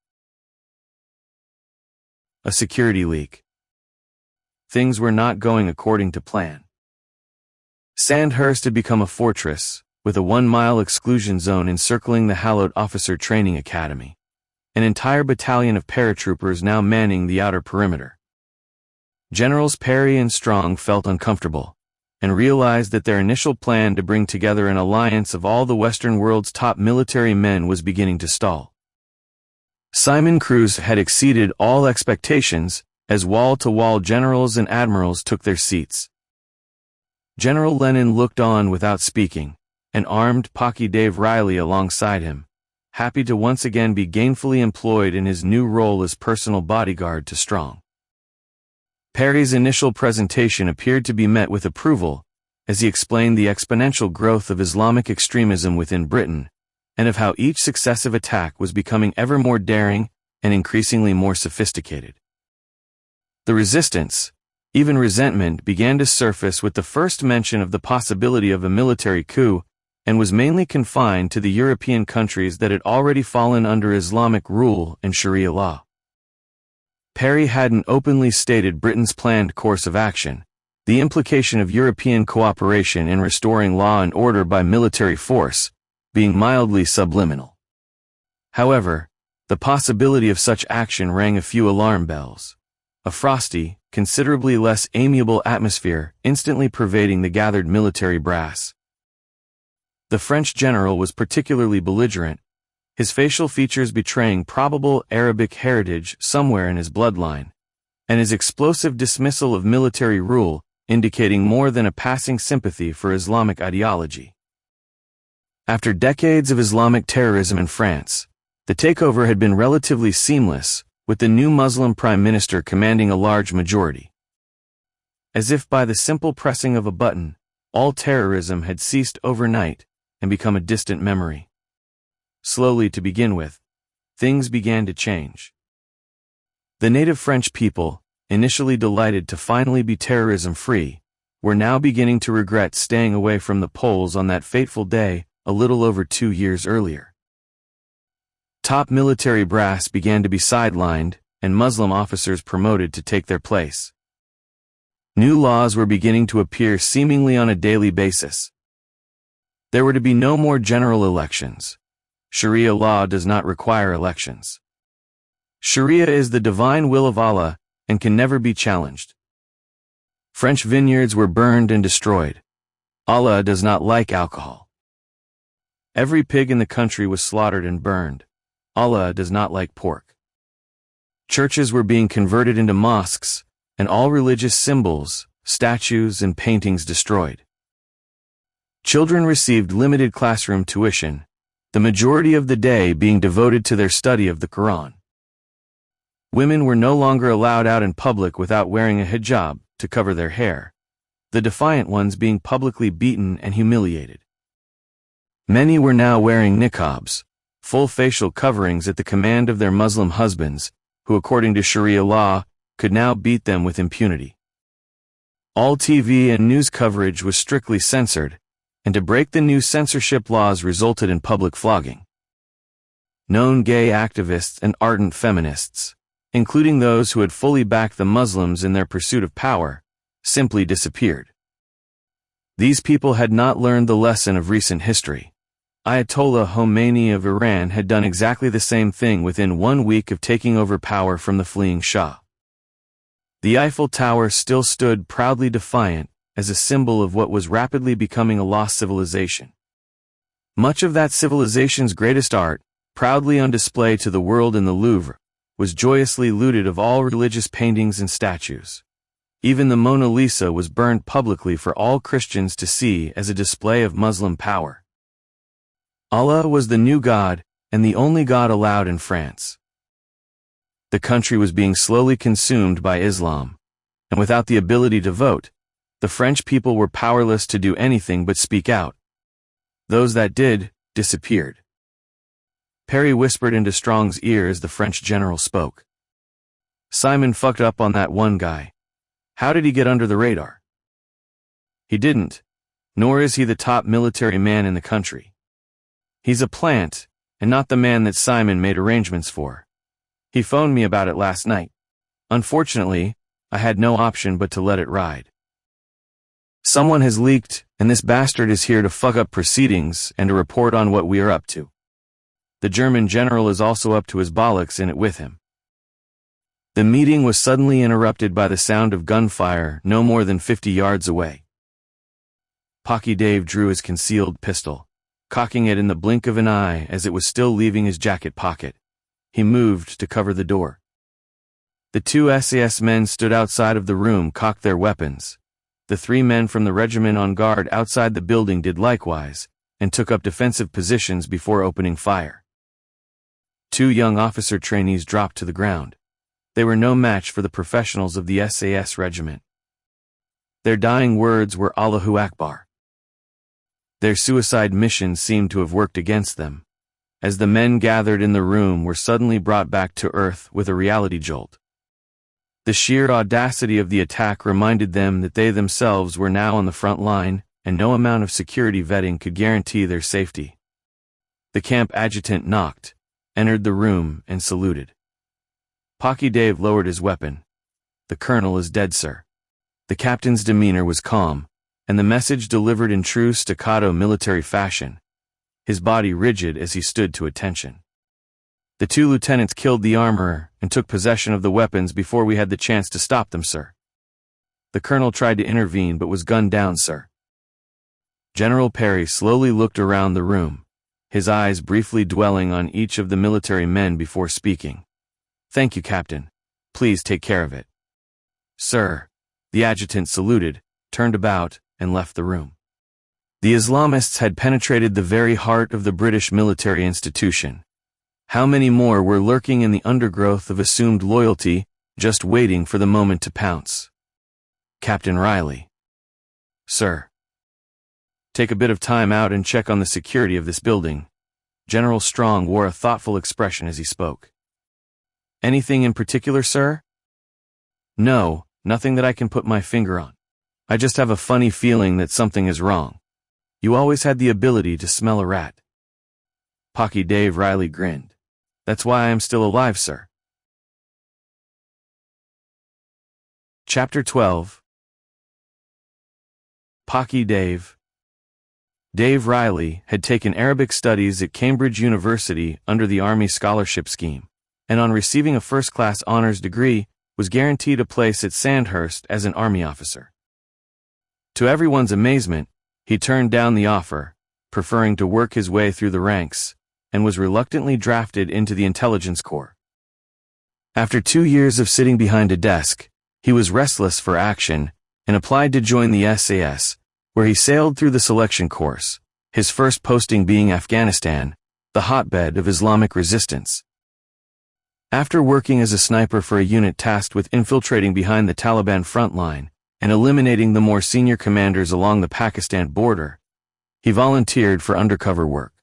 Speaker 1: A security leak. Things were not going according to plan. Sandhurst had become a fortress, with a 1-mile exclusion zone encircling the hallowed officer training academy. An entire battalion of paratroopers now manning the outer perimeter. Generals Parry and Strong felt uncomfortable, and realized that their initial plan to bring together an alliance of all the Western world's top military men was beginning to stall. Simon Cruz had exceeded all expectations as wall-to-wall generals and admirals took their seats. General Lenin looked on without speaking, and armed Pocky Dave Riley alongside him, happy to once again be gainfully employed in his new role as personal bodyguard to Strong. Parry's initial presentation appeared to be met with approval, as he explained the exponential growth of Islamic extremism within Britain, and of how each successive attack was becoming ever more daring and increasingly more sophisticated. The resistance, even resentment, began to surface with the first mention of the possibility of a military coup, and was mainly confined to the European countries that had already fallen under Islamic rule and Sharia law. Parry hadn't openly stated Britain's planned course of action, the implication of European cooperation in restoring law and order by military force being mildly subliminal. However, the possibility of such action rang a few alarm bells, a frosty, considerably less amiable atmosphere instantly pervading the gathered military brass. The French general was particularly belligerent, his facial features betraying probable Arabic heritage somewhere in his bloodline, and his explosive dismissal of military rule indicating more than a passing sympathy for Islamic ideology. After decades of Islamic terrorism in France, the takeover had been relatively seamless, with the new Muslim prime minister commanding a large majority. As if by the simple pressing of a button, all terrorism had ceased overnight and become a distant memory. Slowly to begin with, things began to change. The native French people, initially delighted to finally be terrorism-free, were now beginning to regret staying away from the polls on that fateful day a little over 2 years earlier. Top military brass began to be sidelined, and Muslim officers promoted to take their place. New laws were beginning to appear seemingly on a daily basis. There were to be no more general elections. Sharia law does not require elections. Sharia is the divine will of Allah and can never be challenged. French vineyards were burned and destroyed. Allah does not like alcohol. Every pig in the country was slaughtered and burned. Allah does not like pork. Churches were being converted into mosques, and all religious symbols, statues, and paintings destroyed. Children received limited classroom tuition, the majority of the day being devoted to their study of the Quran. Women were no longer allowed out in public without wearing a hijab to cover their hair, the defiant ones being publicly beaten and humiliated. Many were now wearing niqabs, full facial coverings at the command of their Muslim husbands, who according to Sharia law, could now beat them with impunity. All TV and news coverage was strictly censored, and to break the new censorship laws resulted in public flogging. Known gay activists and ardent feminists, including those who had fully backed the Muslims in their pursuit of power, simply disappeared. These people had not learned the lesson of recent history. Ayatollah Khomeini of Iran had done exactly the same thing within 1 week of taking over power from the fleeing Shah. The Eiffel Tower still stood proudly defiant as a symbol of what was rapidly becoming a lost civilization. Much of that civilization's greatest art, proudly on display to the world in the Louvre, was joyously looted of all religious paintings and statues. Even the Mona Lisa was burned publicly for all Christians to see as a display of Muslim power. Allah was the new God, and the only God allowed in France. The country was being slowly consumed by Islam, and without the ability to vote, the French people were powerless to do anything but speak out. Those that did, disappeared. Parry whispered into Strong's ear as the French general spoke. Simon fucked up on that one guy. How did he get under the radar? He didn't, nor is he the top military man in the country. He's a plant, and not the man that Simon made arrangements for. He phoned me about it last night. Unfortunately, I had no option but to let it ride. Someone has leaked, and this bastard is here to fuck up proceedings and to report on what we are up to. The German general is also up to his bollocks in it with him. The meeting was suddenly interrupted by the sound of gunfire no more than 50 yards away. Pocky Dave drew his concealed pistol, cocking it in the blink of an eye as it was still leaving his jacket pocket. He moved to cover the door. The 2 SAS men stood outside of the room, cocked their weapons. The 3 men from the regiment on guard outside the building did likewise, and took up defensive positions before opening fire. 2 young officer trainees dropped to the ground. They were no match for the professionals of the SAS regiment. Their dying words were Allahu Akbar. Their suicide mission seemed to have worked against them, as the men gathered in the room were suddenly brought back to earth with a reality jolt. The sheer audacity of the attack reminded them that they themselves were now on the front line, and no amount of security vetting could guarantee their safety. The camp adjutant knocked, entered the room, and saluted. Pocky Dave lowered his weapon. "The colonel is dead, sir." The captain's demeanor was calm, and the message delivered in true staccato military fashion, his body rigid as he stood to attention. "The 2 lieutenants killed the armorer and took possession of the weapons before we had the chance to stop them, sir. The colonel tried to intervene but was gunned down, sir." General Parry slowly looked around the room, his eyes briefly dwelling on each of the military men before speaking. "Thank you, Captain. Please take care of it." "Sir." The adjutant saluted, turned about, and left the room. The Islamists had penetrated the very heart of the British military institution. How many more were lurking in the undergrowth of assumed loyalty, just waiting for the moment to pounce? "Captain Riley." "Sir." "Take a bit of time out and check on the security of this building." General Strong wore a thoughtful expression as he spoke. "Anything in particular, sir?" "No, nothing that I can put my finger on. I just have a funny feeling that something is wrong. You always had the ability to smell a rat. Pocky Dave Riley grinned. That's why I am still alive, sir. Chapter 12. Pocky Dave. Dave Riley had taken Arabic studies at Cambridge University under the Army Scholarship Scheme, and on receiving a first-class honors degree, was guaranteed a place at Sandhurst as an Army officer. To everyone's amazement, he turned down the offer, preferring to work his way through the ranks, and was reluctantly drafted into the Intelligence Corps. After 2 years of sitting behind a desk, he was restless for action and applied to join the SAS, where he sailed through the selection course, his first posting being Afghanistan, the hotbed of Islamic resistance. After working as a sniper for a unit tasked with infiltrating behind the Taliban front line and eliminating the more senior commanders along the Pakistan border, he volunteered for undercover work.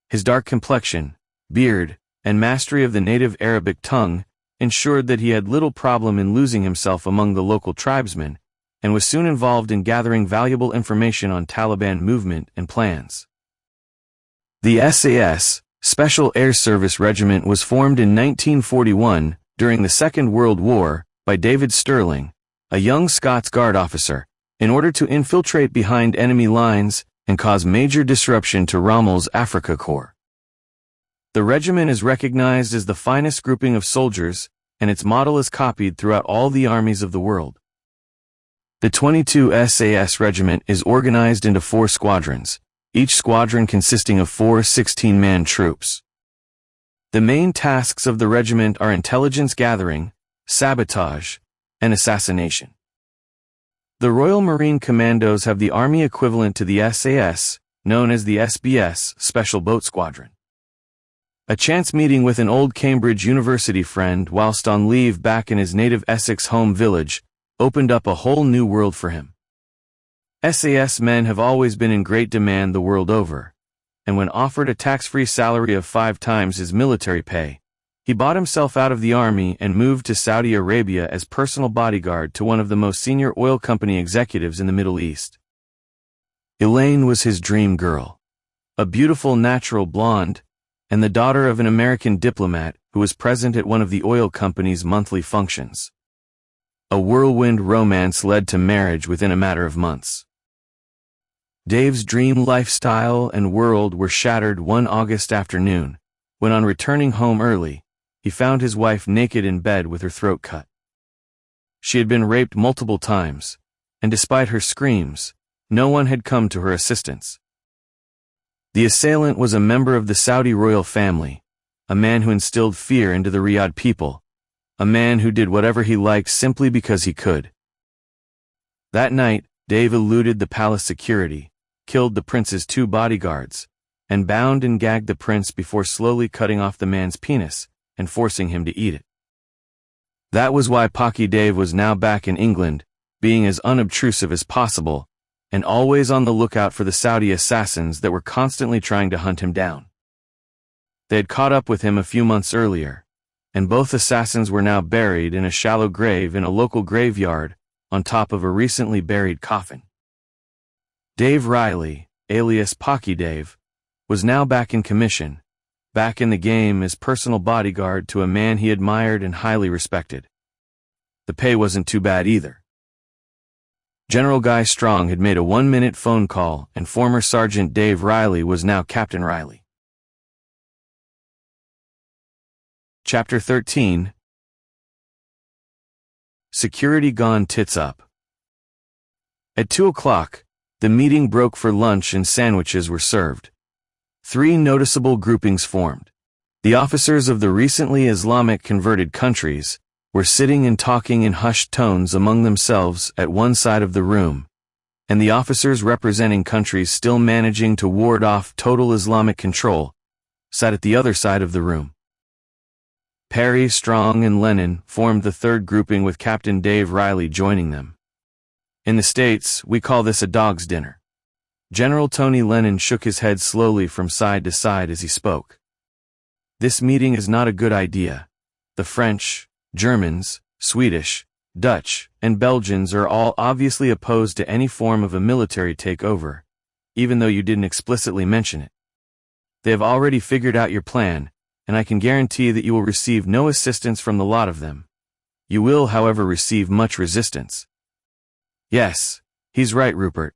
Speaker 1: His dark complexion, beard, and mastery of the native Arabic tongue ensured that he had little problem in losing himself among the local tribesmen, and was soon involved in gathering valuable information on Taliban movement and plans. The SAS, Special Air Service Regiment, was formed in 1941 during the Second World War by David Stirling, a young Scots Guard officer, in order to infiltrate behind enemy lines and cause major disruption to Rommel's Afrika Korps. The regiment is recognized as the finest grouping of soldiers, and its model is copied throughout all the armies of the world. The 22 SAS Regiment is organized into 4 squadrons, each squadron consisting of 4 16-man troops. The main tasks of the regiment are intelligence gathering, sabotage, and assassination. The Royal Marine Commandos have the Army equivalent to the SAS, known as the SBS, Special Boat Squadron. A chance meeting with an old Cambridge University friend whilst on leave back in his native Essex home village opened up a whole new world for him. SAS men have always been in great demand the world over, and when offered a tax-free salary of 5 times his military pay, he bought himself out of the army and moved to Saudi Arabia as personal bodyguard to one of the most senior oil company executives in the Middle East. Elaine was his dream girl, a beautiful natural blonde, and the daughter of an American diplomat who was present at one of the oil company's monthly functions. A whirlwind romance led to marriage within a matter of months. Dave's dream lifestyle and world were shattered one August afternoon, when on returning home early, he found his wife naked in bed with her throat cut. She had been raped multiple times, and despite her screams, no one had come to her assistance. The assailant was a member of the Saudi royal family, a man who instilled fear into the Riyadh people, a man who did whatever he liked simply because he could. That night, Dave eluded the palace security, killed the prince's 2 bodyguards, and bound and gagged the prince before slowly cutting off the man's penis and forcing him to eat it. That was why Pocky Dave was now back in England, being as unobtrusive as possible, and always on the lookout for the Saudi assassins that were constantly trying to hunt him down. They had caught up with him a few months earlier, and both assassins were now buried in a shallow grave in a local graveyard on top of a recently buried coffin. Dave Riley, alias Pocky Dave, was now back in commission, back in the game as personal bodyguard to a man he admired and highly respected. The pay wasn't too bad either. General Guy Strong had made a 1-minute phone call, and former Sergeant Dave Riley was now Captain Riley. Chapter 13. Security gone tits up. At 2 o'clock, the meeting broke for lunch and sandwiches were served. 3 noticeable groupings formed. The officers of the recently Islamic converted countries were sitting and talking in hushed tones among themselves at one side of the room, and the officers representing countries still managing to ward off total Islamic control sat at the other side of the room. Parry, Strong, and Lennon formed the 3rd grouping with Captain Dave Riley joining them. In the States, we call this a dog's dinner. General Tony Lennon shook his head slowly from side to side as he spoke. This meeting is not a good idea. The French, Germans, Swedish, Dutch, and Belgians are all obviously opposed to any form of a military takeover, even though you didn't explicitly mention it. They have already figured out your plan, and I can guarantee that you will receive no assistance from the lot of them. You will, however, receive much resistance. Yes, he's right, Rupert.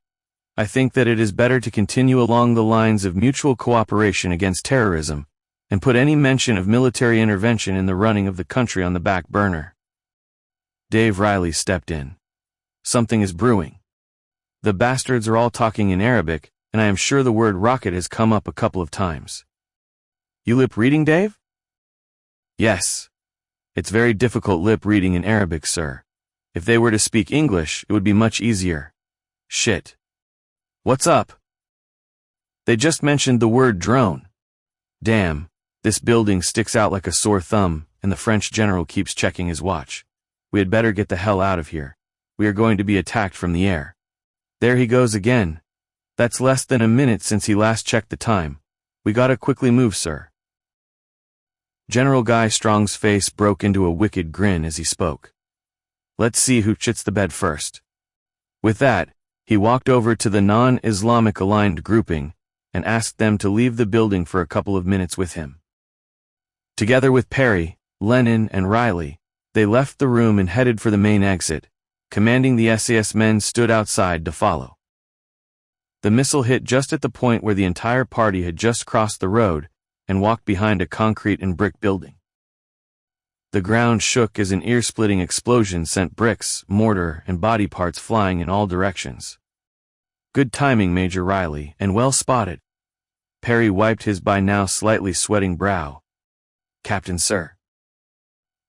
Speaker 1: I think that it is better to continue along the lines of mutual cooperation against terrorism, and put any mention of military intervention in the running of the country on the back burner. Dave Riley stepped in. Something is brewing. The bastards are all talking in Arabic, and I am sure the word rocket has come up a couple of times. You lip reading, Dave? Yes. It's very difficult lip reading in Arabic, sir. If they were to speak English, it would be much easier. Shit. What's up? They just mentioned the word drone. Damn, this building sticks out like a sore thumb, and the French general keeps checking his watch. We had better get the hell out of here. We are going to be attacked from the air. There he goes again. That's less than a minute since he last checked the time. We gotta quickly move, sir. General Guy Strong's face broke into a wicked grin as he spoke. Let's see who shits the bed first. With that, he walked over to the non-Islamic aligned grouping and asked them to leave the building for a couple of minutes with him. Together with Parry, Lennon, and Riley, they left the room and headed for the main exit. Commanding the SAS men stood outside to follow. The missile hit just at the point where the entire party had just crossed the road and walked behind a concrete and brick building. The ground shook as an ear-splitting explosion sent bricks, mortar, and body parts flying in all directions. Good timing, Major Riley, and well spotted. Parry wiped his by now slightly sweating brow. Captain, sir.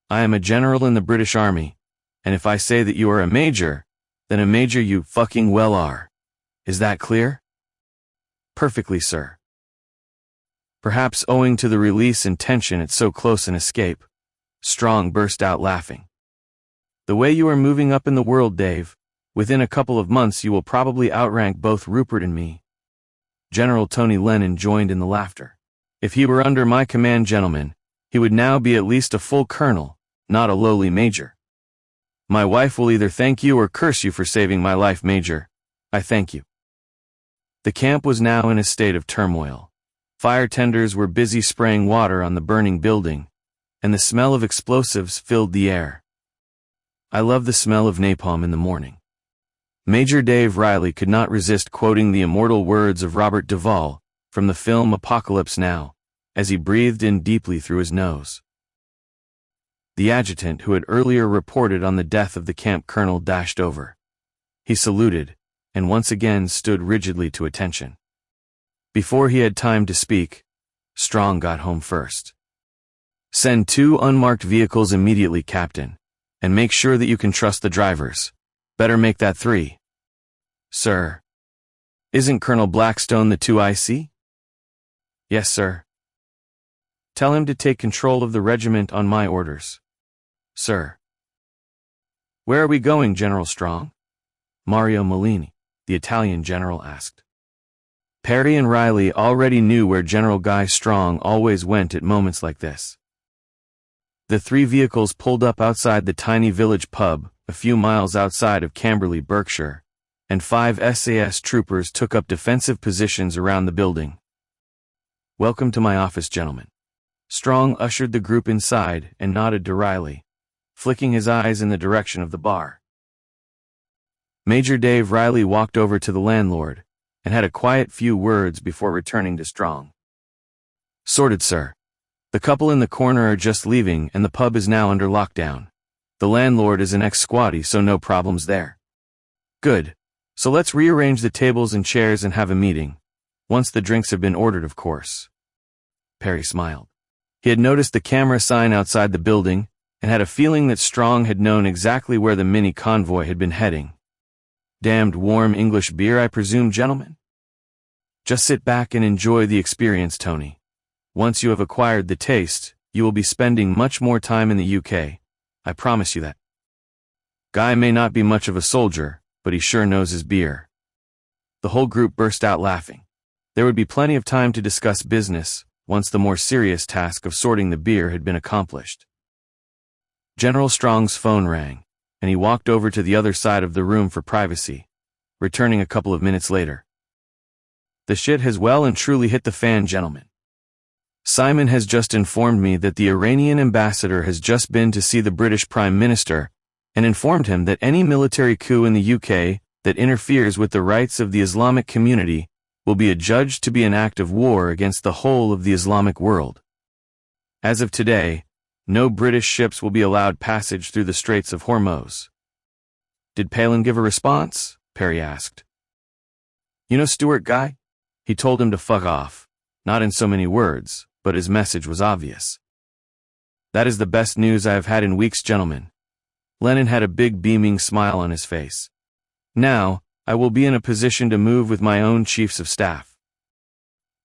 Speaker 1: I am a general in the British Army, and if I say that you are a major, then a major you fucking well are. Is that clear? Perfectly, sir. Perhaps owing to the release and tension at so close an escape, Strong burst out laughing. The way you are moving up in the world, Dave, within a couple of months you will probably outrank both Rupert and me. General Tony Lennon joined in the laughter. If he were under my command, gentlemen, he would now be at least a full colonel, not a lowly major. My wife will either thank you or curse you for saving my life, Major. I thank you. The camp was now in a state of turmoil. Fire tenders were busy spraying water on the burning building, and the smell of explosives filled the air. I love the smell of napalm in the morning. Major Dave Riley could not resist quoting the immortal words of Robert Duvall from the film Apocalypse Now, as he breathed in deeply through his nose. The adjutant who had earlier reported on the death of the camp colonel dashed over. He saluted, and once again stood rigidly to attention. Before he had time to speak, Strong got home first. Send 2 unmarked vehicles immediately, Captain, and make sure that you can trust the drivers. Better make that 3. Sir. Isn't Colonel Blackstone the 2IC? Yes, sir. Tell him to take control of the regiment on my orders. Sir. Where are we going, General Strong? Mario Mellini, the Italian general, asked. Parry and Riley already knew where General Guy Strong always went at moments like this. The 3 vehicles pulled up outside the tiny village pub, a few miles outside of Camberley, Berkshire, and 5 SAS troopers took up defensive positions around the building. Welcome to my office, gentlemen. Strong ushered the group inside and nodded to Riley, flicking his eyes in the direction of the bar. Major Dave Riley walked over to the landlord and had a quiet few words before returning to Strong. Sorted, sir. The couple in the corner are just leaving and the pub is now under lockdown. The landlord is an ex-squatty, so no problems there. Good. So let's rearrange the tables and chairs and have a meeting. Once the drinks have been ordered, of course. Parry smiled. He had noticed the camera sign outside the building and had a feeling that Strong had known exactly where the mini convoy had been heading. Damned warm English beer, I presume, gentlemen? Just sit back and enjoy the experience, Tony. Once you have acquired the taste, you will be spending much more time in the UK. I promise you that. Guy may not be much of a soldier, but he sure knows his beer. The whole group burst out laughing. There would be plenty of time to discuss business once the more serious task of sorting the beer had been accomplished. General Strong's phone rang, and he walked over to the other side of the room for privacy, returning a couple of minutes later. The shit has well and truly hit the fan, gentlemen. Simon has just informed me that the Iranian ambassador has just been to see the British Prime Minister and informed him that any military coup in the UK that interferes with the rights of the Islamic community will be adjudged to be an act of war against the whole of the Islamic world. As of today, no British ships will be allowed passage through the Straits of Hormuz. Did Palin give a response? Parry asked. You know Stuart Guy? He told him to fuck off. Not in so many words, but his message was obvious. That is the best news I have had in weeks, gentlemen. Lenin had a big beaming smile on his face. Now, I will be in a position to move with my own chiefs of staff.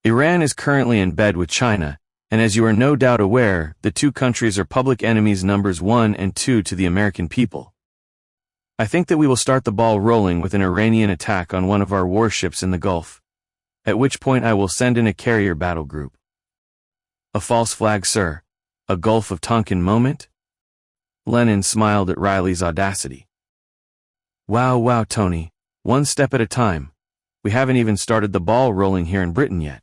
Speaker 1: Iran is currently in bed with China, and as you are no doubt aware, the two countries are public enemies numbers 1 and 2 to the American people. I think that we will start the ball rolling with an Iranian attack on one of our warships in the Gulf, at which point I will send in a carrier battle group. A false flag, sir? A Gulf of Tonkin moment? Lenin smiled at Riley's audacity. Wow, Tony. One step at a time. We haven't even started the ball rolling here in Britain yet.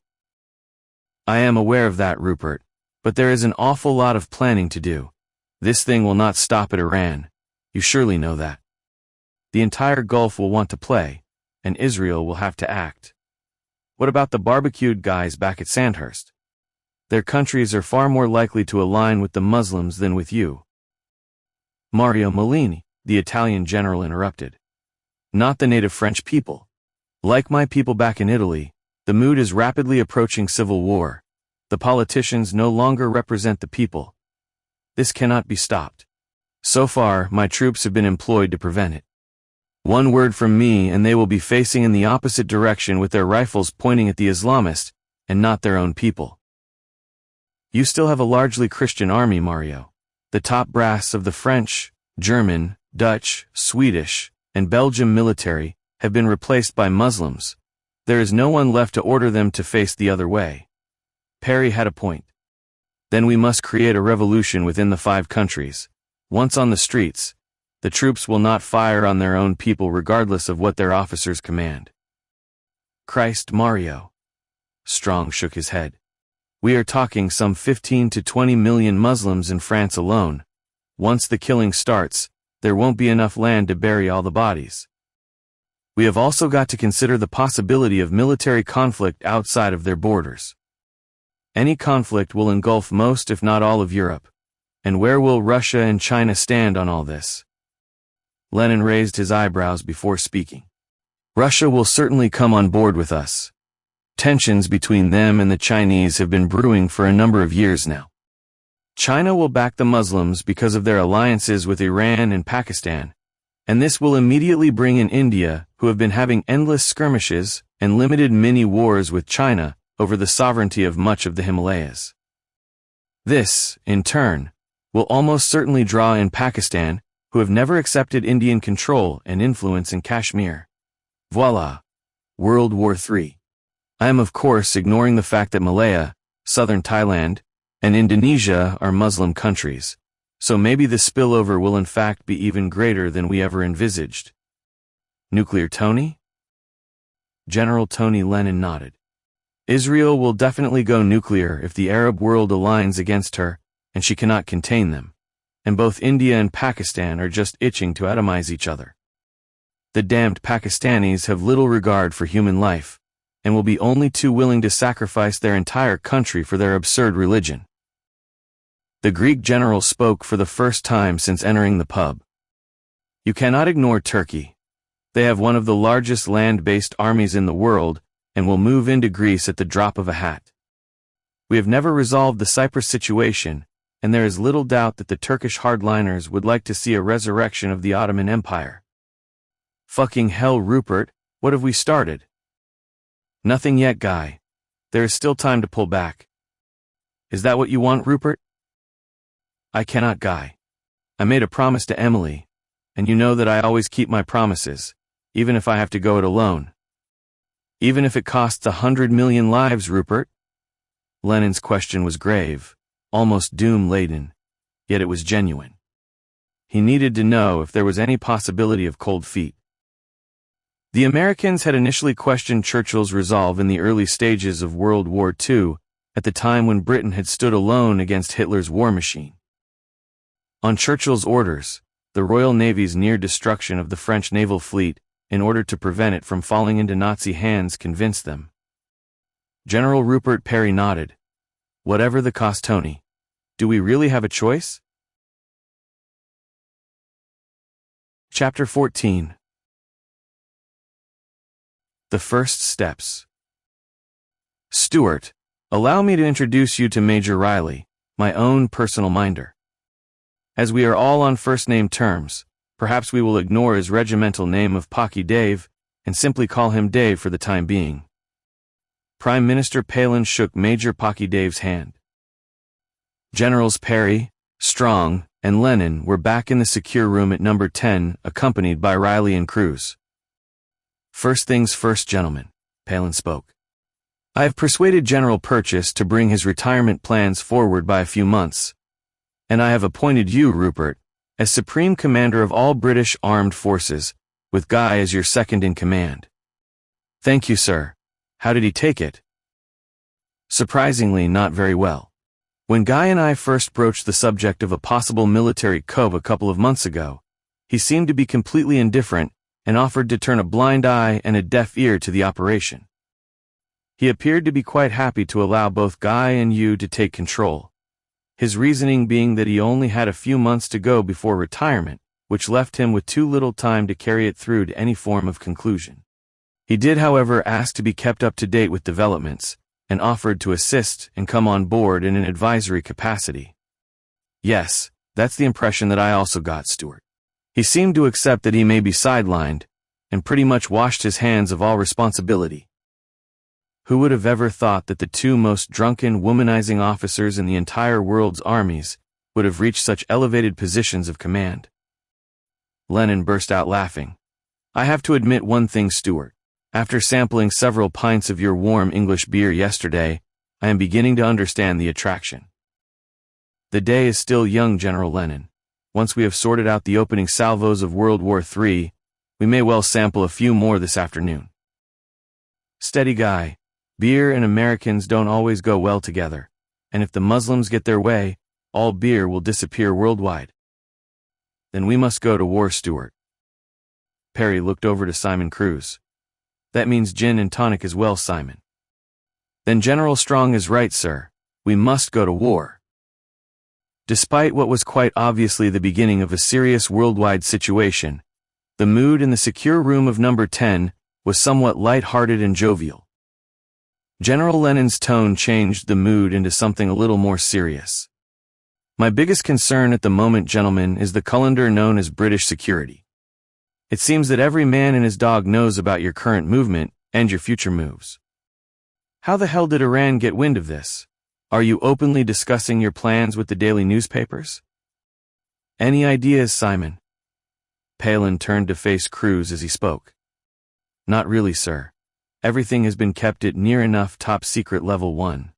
Speaker 1: I am aware of that, Rupert, but there is an awful lot of planning to do. This thing will not stop at Iran. You surely know that. The entire Gulf will want to play, and Israel will have to act. What about the barbecued guys back at Sandhurst? Their countries are far more likely to align with the Muslims than with you. Mario Mellini, the Italian general, interrupted. Not the native French people. Like my people back in Italy, the mood is rapidly approaching civil war. The politicians no longer represent the people. This cannot be stopped. So far, my troops have been employed to prevent it. One word from me and they will be facing in the opposite direction with their rifles pointing at the Islamist, and not their own people. You still have a largely Christian army, Mario. The top brass of the French, German, Dutch, Swedish, and Belgium military have been replaced by Muslims. There is no one left to order them to face the other way. Parry had a point. Then we must create a revolution within the 5 countries. Once on the streets, the troops will not fire on their own people regardless of what their officers command. Christ, Mario. Strong shook his head. We are talking some 15 to 20 million Muslims in France alone. Once the killing starts, there won't be enough land to bury all the bodies. We have also got to consider the possibility of military conflict outside of their borders. Any conflict will engulf most if not all of Europe. And where will Russia and China stand on all this? Lenin raised his eyebrows before speaking. Russia will certainly come on board with us. Tensions between them and the Chinese have been brewing for a number of years now. China will back the Muslims because of their alliances with Iran and Pakistan, and this will immediately bring in India, who have been having endless skirmishes and limited mini-wars with China over the sovereignty of much of the Himalayas. This, in turn, will almost certainly draw in Pakistan, who have never accepted Indian control and influence in Kashmir. Voila! World War III. I am of course ignoring the fact that Malaya, southern Thailand, and Indonesia are Muslim countries, so maybe the spillover will in fact be even greater than we ever envisaged. Nuclear Tony? General Tony Lenin nodded. Israel will definitely go nuclear if the Arab world aligns against her, and she cannot contain them, and both India and Pakistan are just itching to atomize each other. The damned Pakistanis have little regard for human life, and will be only too willing to sacrifice their entire country for their absurd religion. The Greek general spoke for the first time since entering the pub. You cannot ignore Turkey. They have one of the largest land-based armies in the world, and will move into Greece at the drop of a hat. We have never resolved the Cyprus situation, and there is little doubt that the Turkish hardliners would like to see a resurrection of the Ottoman Empire. Fucking hell, Rupert, what have we started? Nothing yet, Guy. There is still time to pull back. Is that what you want, Rupert? I cannot, Guy. I made a promise to Emily, and you know that I always keep my promises, even if I have to go it alone. Even if it costs 100 million lives, Rupert? Lenin's question was grave, almost doom-laden, yet it was genuine. He needed to know if there was any possibility of cold feet. The Americans had initially questioned Churchill's resolve in the early stages of World War II, at the time when Britain had stood alone against Hitler's war machine. On Churchill's orders, the Royal Navy's near destruction of the French naval fleet, in order to prevent it from falling into Nazi hands, convinced them. General Rupert Parry nodded. Whatever the cost, Tony. Do we really have a choice? Chapter 14. The First Steps. Stuart, allow me to introduce you to Major Riley, my own personal minder. As we are all on first-name terms, perhaps we will ignore his regimental name of Pocky Dave and simply call him Dave for the time being. Prime Minister Palin shook Major Pocky Dave's hand. Generals Parry, Strong, and Lennon were back in the secure room at number 10, accompanied by Riley and Cruz. First things first, gentlemen, Palin spoke. I have persuaded General Purchase to bring his retirement plans forward by a few months, and I have appointed you, Rupert, as Supreme Commander of all British Armed Forces, with Guy as your second in command. Thank you, sir. How did he take it? Surprisingly, not very well. When Guy and I first broached the subject of a possible military coup a couple of months ago, he seemed to be completely indifferent and offered to turn a blind eye and a deaf ear to the operation. He appeared to be quite happy to allow both Guy and you to take control, his reasoning being that he only had a few months to go before retirement, which left him with too little time to carry it through to any form of conclusion. He did, however, ask to be kept up to date with developments, and offered to assist and come on board in an advisory capacity. Yes, that's the impression that I also got, Stuart. He seemed to accept that he may be sidelined, and pretty much washed his hands of all responsibility. Who would have ever thought that the two most drunken, womanizing officers in the entire world's armies would have reached such elevated positions of command? Lennon burst out laughing. I have to admit one thing, Stuart. After sampling several pints of your warm English beer yesterday, I am beginning to understand the attraction. The day is still young, General Lennon. Once we have sorted out the opening salvos of World War III, we may well sample a few more this afternoon. Steady, Guy. Beer and Americans don't always go well together, and if the Muslims get their way, all beer will disappear worldwide. Then we must go to war, Stuart. Parry looked over to Simon Cruz. That means gin and tonic as well, Simon. Then General Strong is right, sir. We must go to war. Despite what was quite obviously the beginning of a serious worldwide situation, the mood in the secure room of number 10 was somewhat light-hearted and jovial. General Lennon's tone changed the mood into something a little more serious. My biggest concern at the moment, gentlemen, is the colander known as British security. It seems that every man and his dog knows about your current movement and your future moves. How the hell did Iran get wind of this? Are you openly discussing your plans with the daily newspapers? Any ideas, Simon? Palin turned to face Cruz as he spoke. Not really, sir. Everything has been kept at near enough top secret level 1.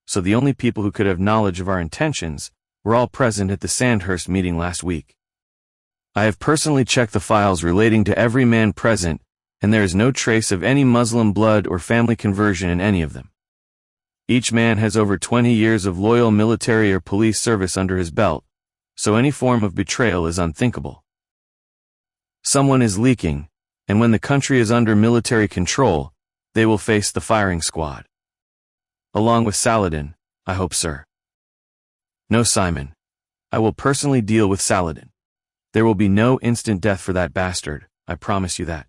Speaker 1: So the only people who could have knowledge of our intentions were all present at the Sandhurst meeting last week. I have personally checked the files relating to every man present, and there is no trace of any Muslim blood or family conversion in any of them. Each man has over 20 years of loyal military or police service under his belt, so any form of betrayal is unthinkable. Someone is leaking, and when the country is under military control, they will face the firing squad. Along with Saladin, I hope, sir. No, Simon. I will personally deal with Saladin. There will be no instant death for that bastard, I promise you that.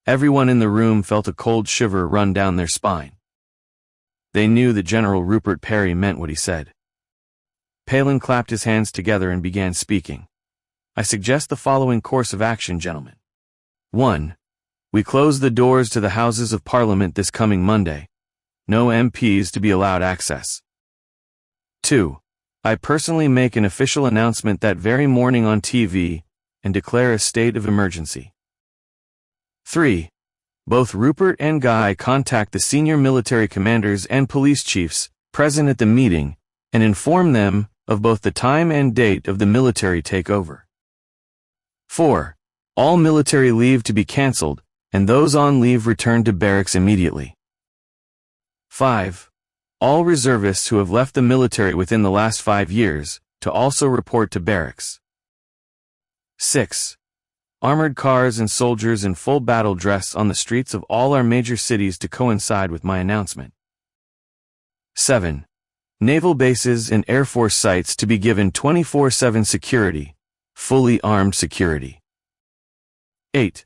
Speaker 1: Everyone in the room felt a cold shiver run down their spine. They knew that General Rupert Parry meant what he said. Palin clapped his hands together and began speaking. I suggest the following course of action, gentlemen. 1. We close the doors to the Houses of Parliament this coming Monday. No MPs to be allowed access. 2. I personally make an official announcement that very morning on TV and declare a state of emergency. 3. Both Rupert and Guy contact the senior military commanders and police chiefs present at the meeting and inform them of both the time and date of the military takeover. 4. All military leave to be cancelled, and those on leave return to barracks immediately. 5. All reservists who have left the military within the last 5 years, to also report to barracks. 6. Armored cars and soldiers in full battle dress on the streets of all our major cities to coincide with my announcement. 7. Naval bases and Air Force sites to be given 24/7 security, fully armed security. 8.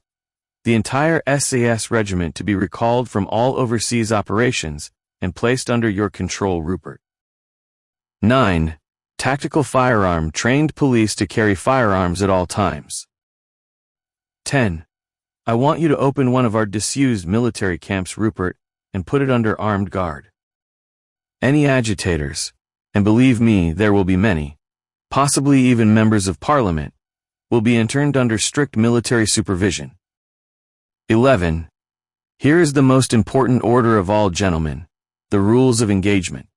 Speaker 1: The entire SAS regiment to be recalled from all overseas operations and placed under your control, Rupert. 9. Tactical firearm trained police to carry firearms at all times. 10. I want you to open one of our disused military camps, Rupert, and put it under armed guard. Any agitators, and believe me, there will be many, possibly even members of parliament, will be interned under strict military supervision. 11. Here is the most important order of all, gentlemen, the rules of engagement.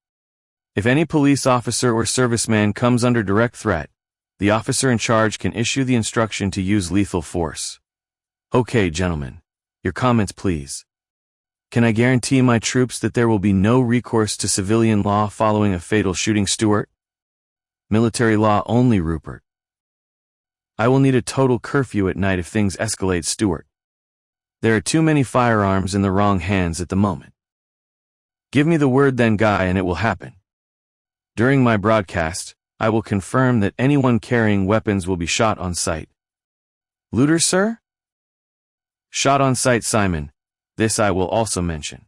Speaker 1: If any police officer or serviceman comes under direct threat, the officer in charge can issue the instruction to use lethal force. Okay, gentlemen, your comments please. Can I guarantee my troops that there will be no recourse to civilian law following a fatal shooting, Stuart? Military law only, Rupert. I will need a total curfew at night if things escalate, Stuart. There are too many firearms in the wrong hands at the moment. Give me the word then, Guy, and it will happen. During my broadcast, I will confirm that anyone carrying weapons will be shot on sight. Looters, sir? Shot on sight, Simon. This I will also mention.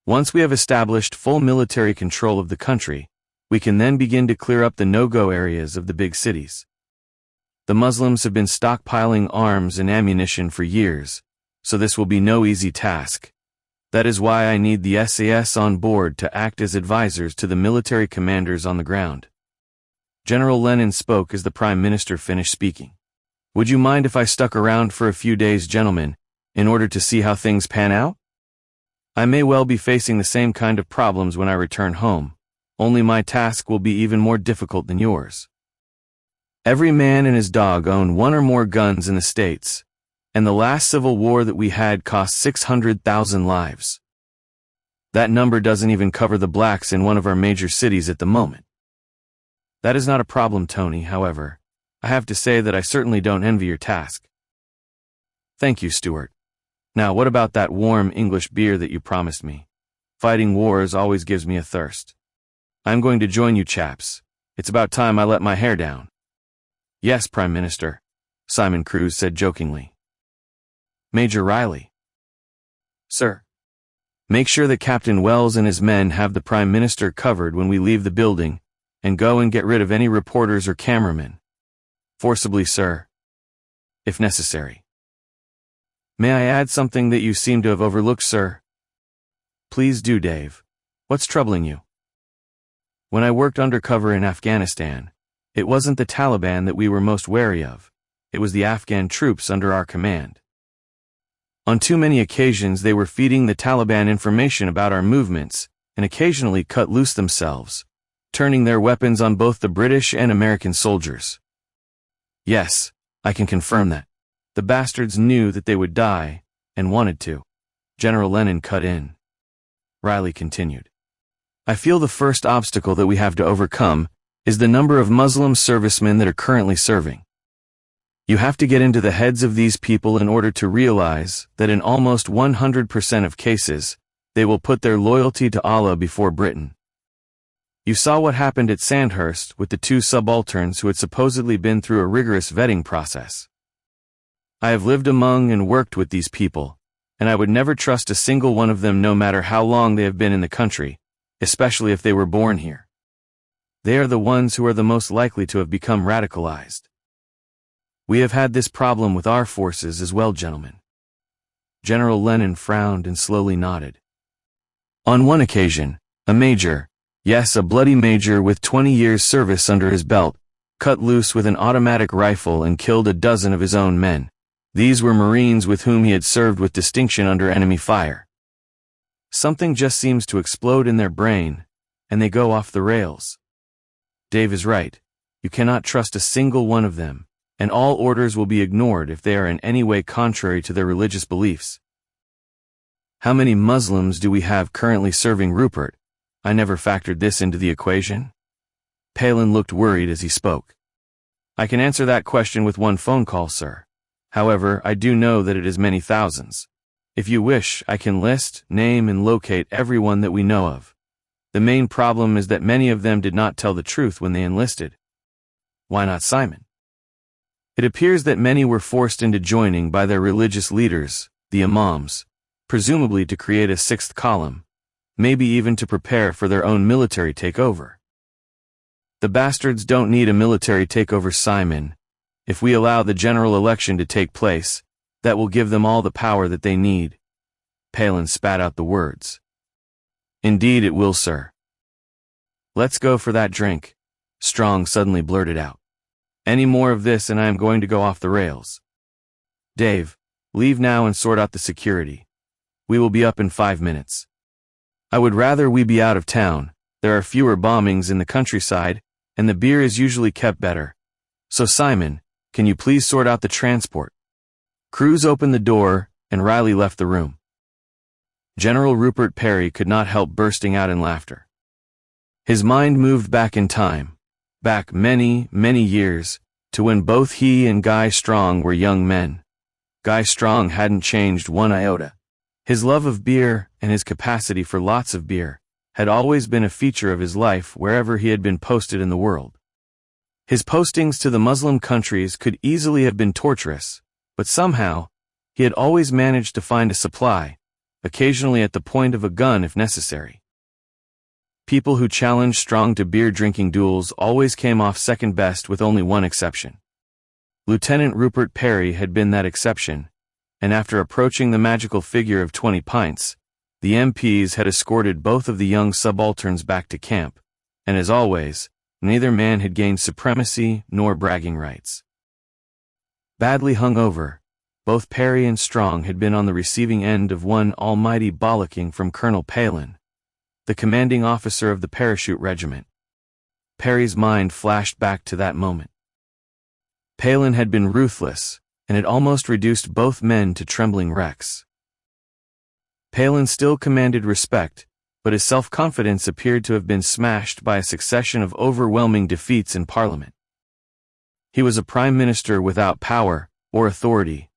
Speaker 1: Once we have established full military control of the country, we can then begin to clear up the no-go areas of the big cities. The Muslims have been stockpiling arms and ammunition for years, so this will be no easy task. That is why I need the SAS on board to act as advisors to the military commanders on the ground. General Lenin spoke as the Prime Minister finished speaking. Would you mind if I stuck around for a few days, gentlemen, in order to see how things pan out? I may well be facing the same kind of problems when I return home, only my task will be even more difficult than yours. Every man and his dog own one or more guns in the States, and the last civil war that we had cost 600,000 lives. That number doesn't even cover the blacks in one of our major cities at the moment. That is not a problem, Tony, however. I have to say that I certainly don't envy your task. Thank you, Stuart. Now, what about that warm English beer that you promised me? Fighting wars always gives me a thirst. I'm going to join you chaps. It's about time I let my hair down. Yes, Prime Minister, Simon Cruz said jokingly. Major Riley. Sir. Make sure that Captain Wells and his men have the Prime Minister covered when we leave the building, and go and get rid of any reporters or cameramen. Forcibly, sir. If necessary. May I add something that you seem to have overlooked, sir? Please do, Dave. What's troubling you? When I worked undercover in Afghanistan, it wasn't the Taliban that we were most wary of. It was the Afghan troops under our command. On too many occasions they were feeding the Taliban information about our movements, and occasionally cut loose themselves, turning their weapons on both the British and American soldiers. Yes, I can confirm that. The bastards knew that they would die, and wanted to. General Lenin cut in. Riley continued. I feel the first obstacle that we have to overcome is the number of Muslim servicemen that are currently serving. You have to get into the heads of these people in order to realize that in almost 100% of cases, they will put their loyalty to Allah before Britain. You saw what happened at Sandhurst with the 2 subalterns who had supposedly been through a rigorous vetting process. I have lived among and worked with these people, and I would never trust a single one of them no matter how long they have been in the country, especially if they were born here. They are the ones who are the most likely to have become radicalized. We have had this problem with our forces as well, gentlemen. General Lenin frowned and slowly nodded. On one occasion, a major, yes, a bloody major with 20 years' service under his belt, cut loose with an automatic rifle and killed a dozen of his own men. These were Marines with whom he had served with distinction under enemy fire. Something just seems to explode in their brain, and they go off the rails. Dave is right. You cannot trust a single one of them, and all orders will be ignored if they are in any way contrary to their religious beliefs. How many Muslims do we have currently serving Rupert? I never factored this into the equation. Palin looked worried as he spoke. I can answer that question with one phone call, sir. However, I do know that it is many thousands. If you wish, I can list, name, and locate everyone that we know of. The main problem is that many of them did not tell the truth when they enlisted. Why not Simon? It appears that many were forced into joining by their religious leaders, the imams, presumably to create a sixth column, maybe even to prepare for their own military takeover. The bastards don't need a military takeover, Simon. If we allow the general election to take place, that will give them all the power that they need. Palin spat out the words. Indeed it will, sir. Let's go for that drink, Strong suddenly blurted out. Any more of this and I am going to go off the rails. Dave, leave now and sort out the security. We will be up in 5 minutes. I would rather we be out of town. There are fewer bombings in the countryside, and the beer is usually kept better. So Simon, can you please sort out the transport? Cruz opened the door, and Riley left the room. General Rupert Parry could not help bursting out in laughter. His mind moved back in time, back many, many years, to when both he and Guy Strong were young men. Guy Strong hadn't changed one iota. His love of beer, and his capacity for lots of beer, had always been a feature of his life wherever he had been posted in the world. His postings to the Muslim countries could easily have been torturous, but somehow, he had always managed to find a supply, occasionally at the point of a gun if necessary. People who challenged Strong to beer-drinking duels always came off second best with only one exception. Lieutenant Rupert Parry had been that exception, and after approaching the magical figure of 20 pints, the MPs had escorted both of the young subalterns back to camp, and as always, neither man had gained supremacy nor bragging rights. Badly hungover, both Parry and Strong had been on the receiving end of one almighty bollocking from Colonel Palin, the commanding officer of the parachute regiment. Parry's mind flashed back to that moment. Palin had been ruthless, and had almost reduced both men to trembling wrecks. Palin still commanded respect, but his self-confidence appeared to have been smashed by a succession of overwhelming defeats in Parliament. He was a prime minister without power or authority,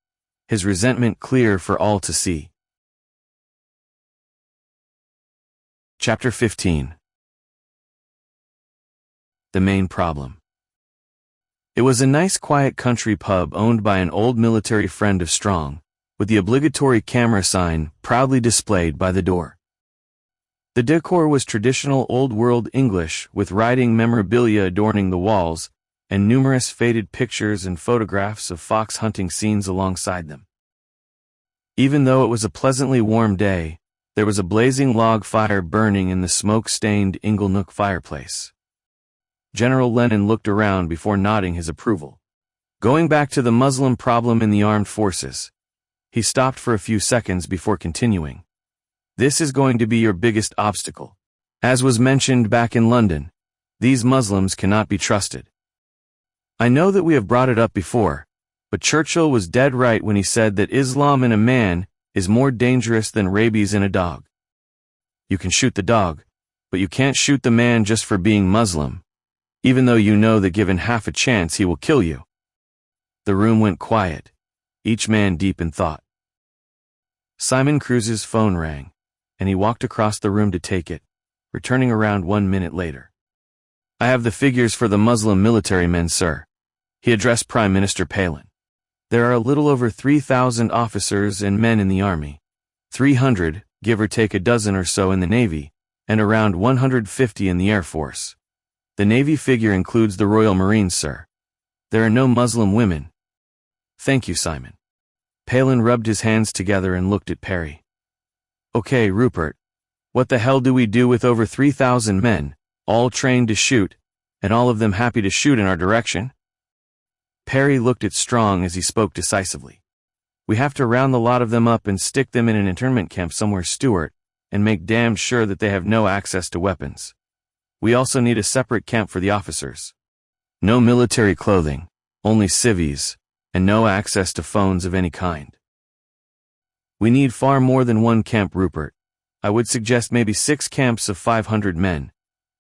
Speaker 1: his resentment clear for all to see. Chapter 15. The main problem. It was a nice quiet country pub owned by an old military friend of Strong, with the obligatory camera sign proudly displayed by the door. The decor was traditional old-world English, with writing memorabilia adorning the walls, and numerous faded pictures and photographs of fox hunting scenes alongside them. Even though it was a pleasantly warm day, there was a blazing log fire burning in the smoke-stained Inglenook fireplace. General Lennon looked around before nodding his approval. Going back to the Muslim problem in the armed forces, he stopped for a few seconds before continuing. This is going to be your biggest obstacle. As was mentioned back in London, these Muslims cannot be trusted. I know that we have brought it up before, but Churchill was dead right when he said that Islam in a man is more dangerous than rabies in a dog. You can shoot the dog, but you can't shoot the man just for being Muslim, even though you know that given half a chance he will kill you. The room went quiet, each man deep in thought. Simon Cruz's phone rang, and he walked across the room to take it, returning around 1 minute later. I have the figures for the Muslim military men, sir. He addressed Prime Minister Palin. There are a little over 3,000 officers and men in the army, 300, give or take a dozen or so in the Navy, and around 150 in the Air Force. The Navy figure includes the Royal Marines, sir. There are no Muslim women. Thank you, Simon. Palin rubbed his hands together and looked at Parry. Okay, Rupert. What the hell do we do with over 3,000 men, all trained to shoot, and all of them happy to shoot in our direction? Parry looked at Strong as he spoke decisively. We have to round the lot of them up and stick them in an internment camp somewhere, Stuart, and make damned sure that they have no access to weapons. We also need a separate camp for the officers. No military clothing, only civvies, and no access to phones of any kind. We need far more than one camp, Rupert. I would suggest maybe 6 camps of 500 men.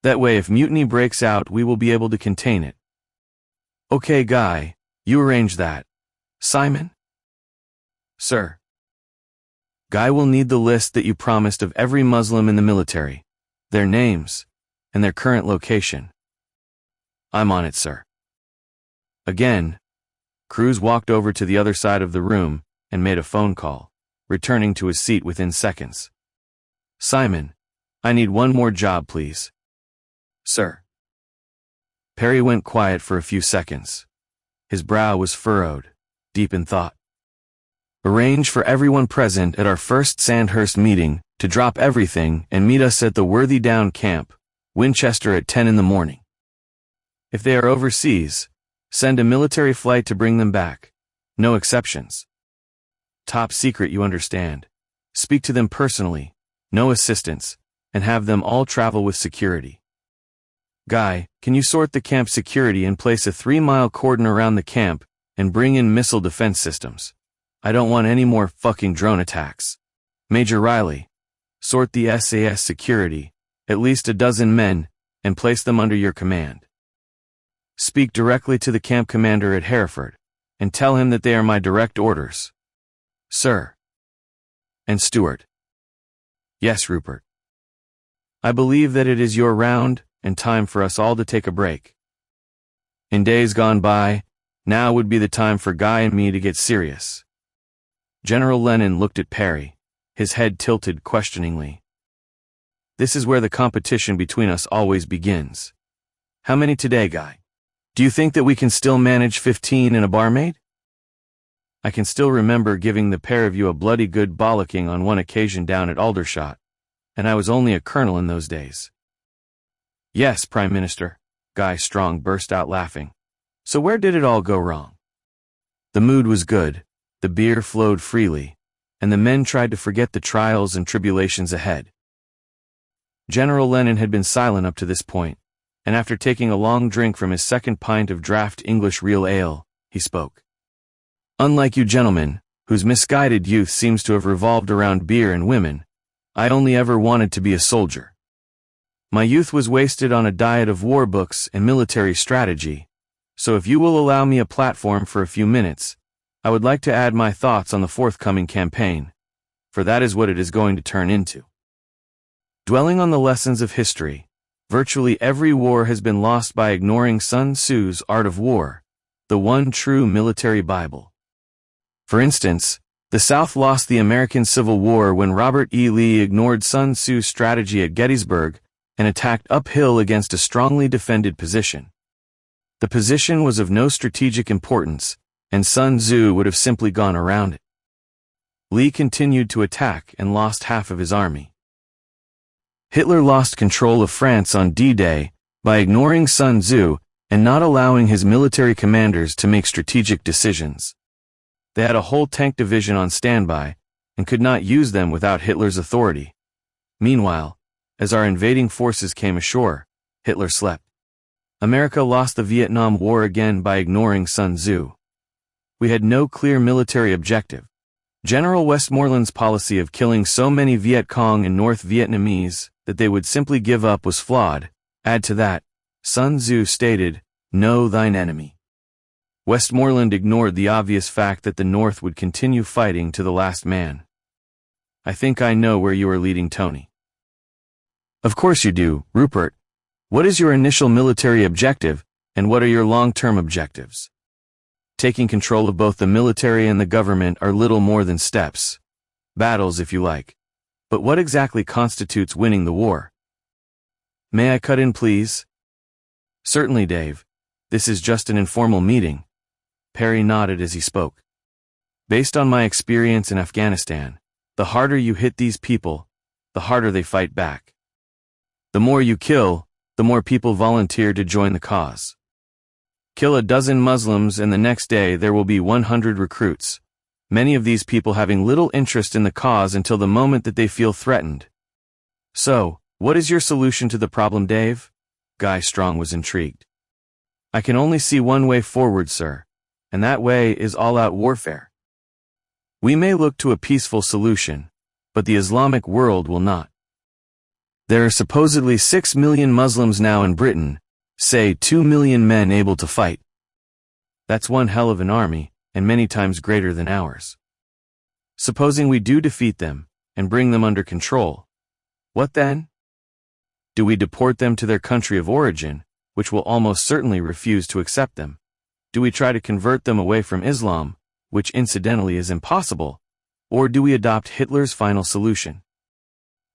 Speaker 1: That way if mutiny breaks out we will be able to contain it. Okay, Guy, you arrange that. Simon? Sir. Guy will need the list that you promised of every Muslim in the military, their names, and their current location. I'm on it, sir. Again, Cruz walked over to the other side of the room and made a phone call, returning to his seat within seconds. Simon, I need one more job, please. Sir. Parry went quiet for a few seconds. His brow was furrowed, deep in thought. Arrange for everyone present at our first Sandhurst meeting to drop everything and meet us at the Worthy Down camp, Winchester at 10 in the morning. If they are overseas, send a military flight to bring them back. No exceptions. Top secret, you understand. Speak to them personally, no assistance, and have them all travel with security. Guy, can you sort the camp security and place a 3-mile cordon around the camp and bring in missile defense systems? I don't want any more fucking drone attacks. Major Riley, sort the SAS security, at least a dozen men, and place them under your command. Speak directly to the camp commander at Hereford, and tell him that they are my direct orders. Sir. And Stuart. Yes, Rupert. I believe that it is your round, and time for us all to take a break. In days gone by, now would be the time for Guy and me to get serious. General Lennon looked at Parry, his head tilted questioningly. This is where the competition between us always begins. How many today, Guy? Do you think that we can still manage 15 and a barmaid? I can still remember giving the pair of you a bloody good bollocking on one occasion down at Aldershot, and I was only a colonel in those days. Yes, Prime Minister, Guy Strong burst out laughing. So where did it all go wrong? The mood was good, the beer flowed freely, and the men tried to forget the trials and tribulations ahead. General Lennon had been silent up to this point, and after taking a long drink from his second pint of draft English real ale, he spoke. Unlike you gentlemen, whose misguided youth seems to have revolved around beer and women, I only ever wanted to be a soldier. My youth was wasted on a diet of war books and military strategy, so if you will allow me a platform for a few minutes, I would like to add my thoughts on the forthcoming campaign, for that is what it is going to turn into. Dwelling on the lessons of history, virtually every war has been lost by ignoring Sun Tzu's Art of War, the one true military Bible. For instance, the South lost the American Civil War when Robert E. Lee ignored Sun Tzu's strategy at Gettysburg and attacked uphill against a strongly defended position. The position was of no strategic importance, and Sun Tzu would have simply gone around it. Lee continued to attack and lost half of his army. Hitler lost control of France on D-Day by ignoring Sun Tzu and not allowing his military commanders to make strategic decisions. They had a whole tank division on standby and could not use them without Hitler's authority. Meanwhile, as our invading forces came ashore, Hitler slept. America lost the Vietnam War again by ignoring Sun Tzu. We had no clear military objective. General Westmoreland's policy of killing so many Viet Cong and North Vietnamese that they would simply give up was flawed. Add to that, Sun Tzu stated, "Know thine enemy." Westmoreland ignored the obvious fact that the North would continue fighting to the last man. I think I know where you are leading, Tony. Of course you do, Rupert. What is your initial military objective, and what are your long-term objectives? Taking control of both the military and the government are little more than steps. Battles, if you like. But what exactly constitutes winning the war? May I cut in, please? Certainly, Dave. This is just an informal meeting. Parry nodded as he spoke. Based on my experience in Afghanistan, the harder you hit these people, the harder they fight back. The more you kill, the more people volunteer to join the cause. Kill a dozen Muslims and the next day there will be 100 recruits, many of these people having little interest in the cause until the moment that they feel threatened. So, what is your solution to the problem, Dave? Guy Strong was intrigued. I can only see one way forward, sir, and that way is all-out warfare. We may look to a peaceful solution, but the Islamic world will not. There are supposedly 6 million Muslims now in Britain, say 2 million men able to fight. That's one hell of an army, and many times greater than ours. Supposing we do defeat them, and bring them under control, what then? Do we deport them to their country of origin, which will almost certainly refuse to accept them? Do we try to convert them away from Islam, which incidentally is impossible, or do we adopt Hitler's final solution?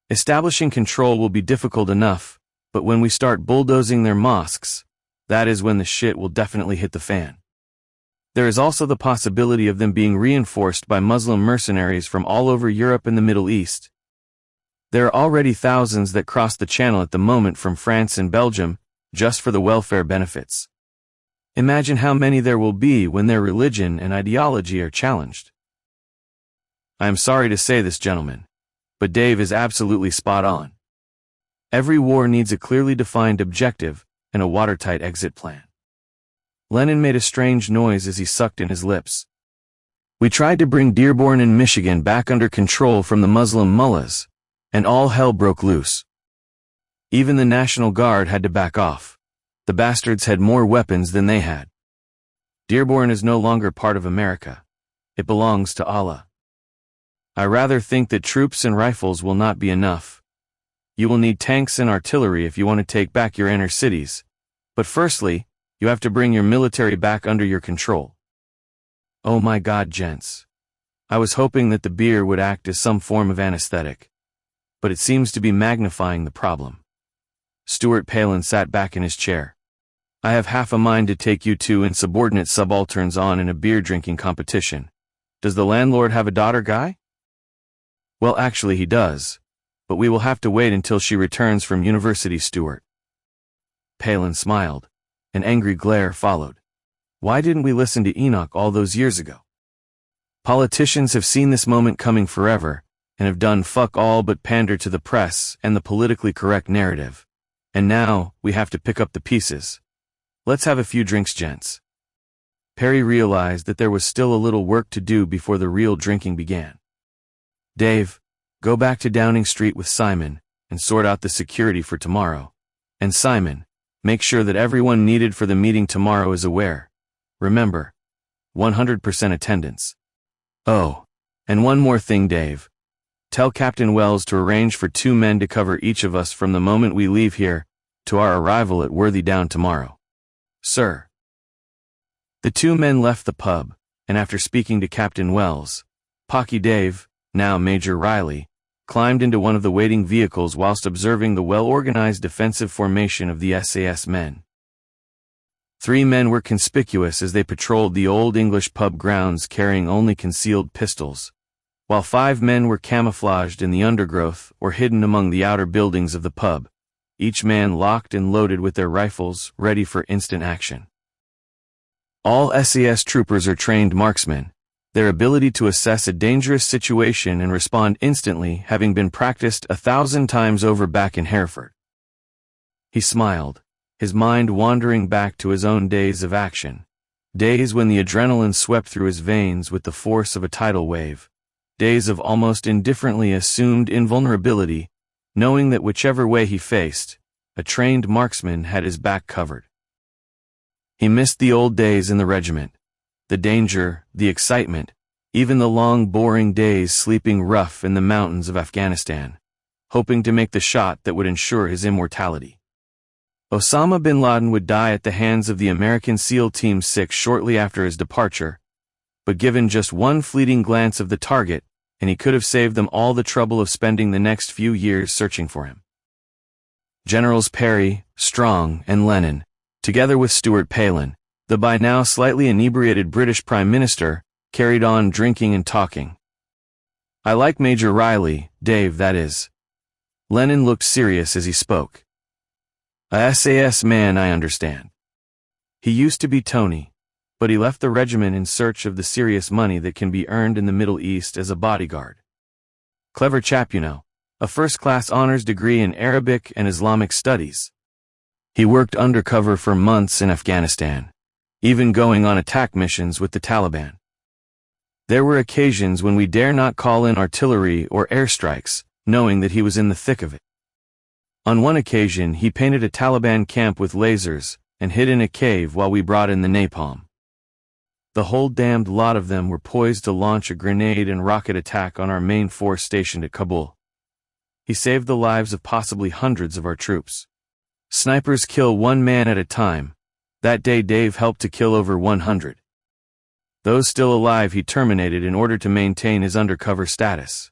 Speaker 1: Establishing control will be difficult enough, but when we start bulldozing their mosques, that is when the shit will definitely hit the fan. There is also the possibility of them being reinforced by Muslim mercenaries from all over Europe and the Middle East. There are already thousands that cross the channel at the moment from France and Belgium, just for the welfare benefits. Imagine how many there will be when their religion and ideology are challenged. I am sorry to say this, gentlemen, but Dave is absolutely spot on. Every war needs a clearly defined objective and a watertight exit plan. Lennon made a strange noise as he sucked in his lips. We tried to bring Dearborn and Michigan back under control from the Muslim mullahs, and all hell broke loose. Even the National Guard had to back off. The bastards had more weapons than they had. Dearborn is no longer part of America. It belongs to Allah. I rather think that troops and rifles will not be enough. You will need tanks and artillery if you want to take back your inner cities. But firstly, you have to bring your military back under your control. Oh my God, gents. I was hoping that the beer would act as some form of anesthetic, but it seems to be magnifying the problem. Stuart Palin sat back in his chair. I have half a mind to take you two insubordinate subalterns on in a beer-drinking competition. Does the landlord have a daughter, Guy? Well, actually he does, but we will have to wait until she returns from university, Stuart. Palin smiled. An angry glare followed. Why didn't we listen to Enoch all those years ago? Politicians have seen this moment coming forever, and have done fuck all but pander to the press and the politically correct narrative. And now, we have to pick up the pieces. Let's have a few drinks, gents. Parry realized that there was still a little work to do before the real drinking began. Dave, go back to Downing Street with Simon, and sort out the security for tomorrow. And Simon, make sure that everyone needed for the meeting tomorrow is aware. Remember, 100% attendance. Oh, and one more thing, Dave. Tell Captain Wells to arrange for 2 men to cover each of us from the moment we leave here to our arrival at Worthy Down tomorrow. Sir. The 2 men left the pub, and after speaking to Captain Wells, Pocky Dave, now Major Riley, climbed into one of the waiting vehicles whilst observing the well-organized defensive formation of the SAS men. 3 men were conspicuous as they patrolled the old English pub grounds carrying only concealed pistols, while 5 men were camouflaged in the undergrowth or hidden among the outer buildings of the pub, each man locked and loaded with their rifles, ready for instant action. All SAS troopers are trained marksmen, their ability to assess a dangerous situation and respond instantly having been practiced 1,000 times over back in Hereford. He smiled, his mind wandering back to his own days of action, days when the adrenaline swept through his veins with the force of a tidal wave, days of almost indifferently assumed invulnerability, knowing that whichever way he faced, a trained marksman had his back covered. He missed the old days in the regiment, the danger, the excitement, even the long boring days sleeping rough in the mountains of Afghanistan, hoping to make the shot that would ensure his immortality. Osama bin Laden would die at the hands of the American SEAL Team 6 shortly after his departure, but given just one fleeting glance of the target, and he could have saved them all the trouble of spending the next few years searching for him. Generals Parry, Strong, and Lennon, together with Stuart Palin, the by now slightly inebriated British Prime Minister, carried on drinking and talking. I like Major Riley, Dave, that is. Lennon looked serious as he spoke. A SAS man, I understand. He used to be Tony, but he left the regiment in search of the serious money that can be earned in the Middle East as a bodyguard. Clever chap, you know, a first-class honors degree in Arabic and Islamic studies. He worked undercover for months in Afghanistan, even going on attack missions with the Taliban. There were occasions when we dare not call in artillery or airstrikes, knowing that he was in the thick of it. On one occasion, he painted a Taliban camp with lasers and hid in a cave while we brought in the napalm. The whole damned lot of them were poised to launch a grenade and rocket attack on our main force stationed at Kabul. He saved the lives of possibly hundreds of our troops. Snipers kill one man at a time. That day Dave helped to kill over 100. Those still alive he terminated in order to maintain his undercover status.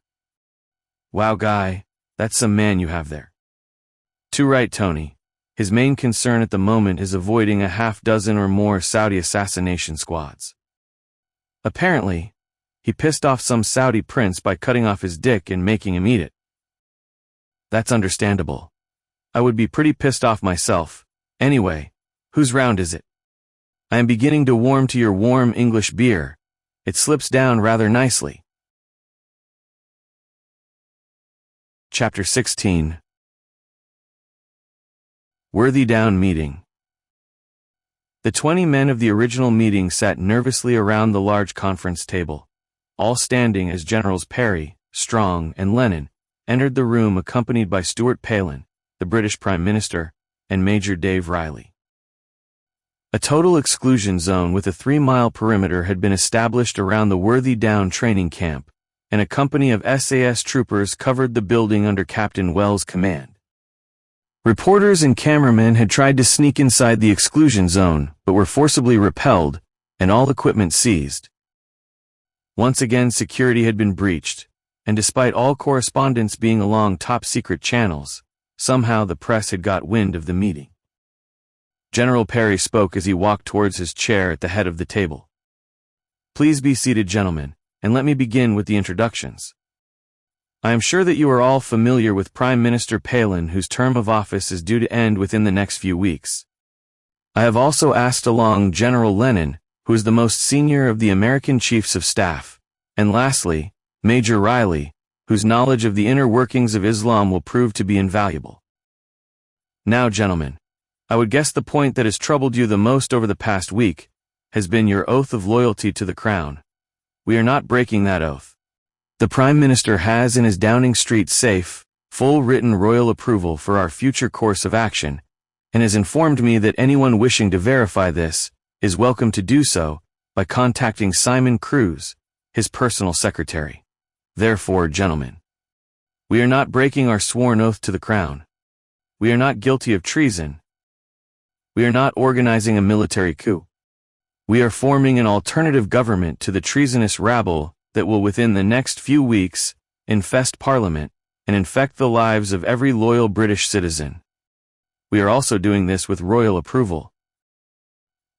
Speaker 1: Wow, guy, that's some man you have there. Too right, Tony. His main concern at the moment is avoiding a half-dozen or more Saudi assassination squads. Apparently, he pissed off some Saudi prince by cutting off his dick and making him eat it. That's understandable. I would be pretty pissed off myself. Anyway, whose round is it? I am beginning to warm to your warm English beer. It slips down rather nicely. Chapter 16. Worthy Down Meeting. The 20 men of the original meeting sat nervously around the large conference table, all standing as Generals Parry, Strong, and Lennon entered the room accompanied by Stuart Palin, the British Prime Minister, and Major Dave Riley. A total exclusion zone with a 3-mile perimeter had been established around the Worthy Down training camp, and a company of SAS troopers covered the building under Captain Wells' command. Reporters and cameramen had tried to sneak inside the exclusion zone, but were forcibly repelled, and all equipment seized. Once again, security had been breached, and despite all correspondence being along top-secret channels, somehow the press had got wind of the meeting. General Parry spoke as he walked towards his chair at the head of the table. Please be seated, gentlemen, and let me begin with the introductions. I am sure that you are all familiar with Prime Minister Palin, whose term of office is due to end within the next few weeks. I have also asked along General Lennon, who is the most senior of the American Chiefs of Staff, and lastly, Major Riley, whose knowledge of the inner workings of Islam will prove to be invaluable. Now, gentlemen, I would guess the point that has troubled you the most over the past week has been your oath of loyalty to the Crown. We are not breaking that oath. The Prime Minister has in his Downing Street safe, full written royal approval for our future course of action, and has informed me that anyone wishing to verify this is welcome to do so by contacting Simon Cruz, his personal secretary. Therefore, gentlemen, we are not breaking our sworn oath to the Crown. We are not guilty of treason. We are not organizing a military coup. We are forming an alternative government to the treasonous rabble that will within the next few weeks infest Parliament and infect the lives of every loyal British citizen. We are also doing this with royal approval.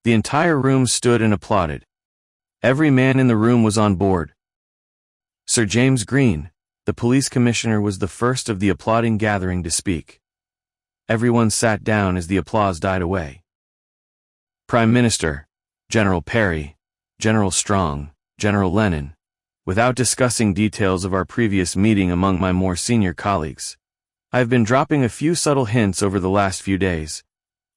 Speaker 1: The entire room stood and applauded. Every man in the room was on board. Sir James Green, the police commissioner, was the first of the applauding gathering to speak. Everyone sat down as the applause died away. Prime Minister, General Parry, General Strong, General Lennon, without discussing details of our previous meeting among my more senior colleagues, I have been dropping a few subtle hints over the last few days,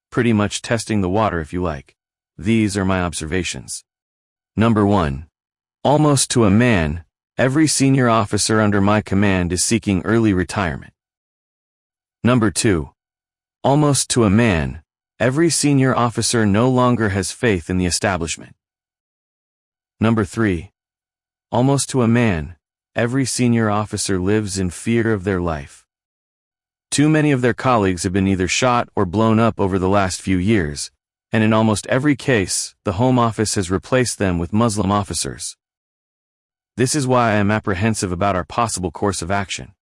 Speaker 1: pretty much testing the water if you like. These are my observations. Number 1. Almost to a man, every senior officer under my command is seeking early retirement. Number 2. Almost to a man, every senior officer no longer has faith in the establishment. Number 3. Almost to a man, every senior officer lives in fear of their life. Too many of their colleagues have been either shot or blown up over the last few years, and in almost every case, the Home Office has replaced them with Muslim officers. This is why I am apprehensive about our possible course of action.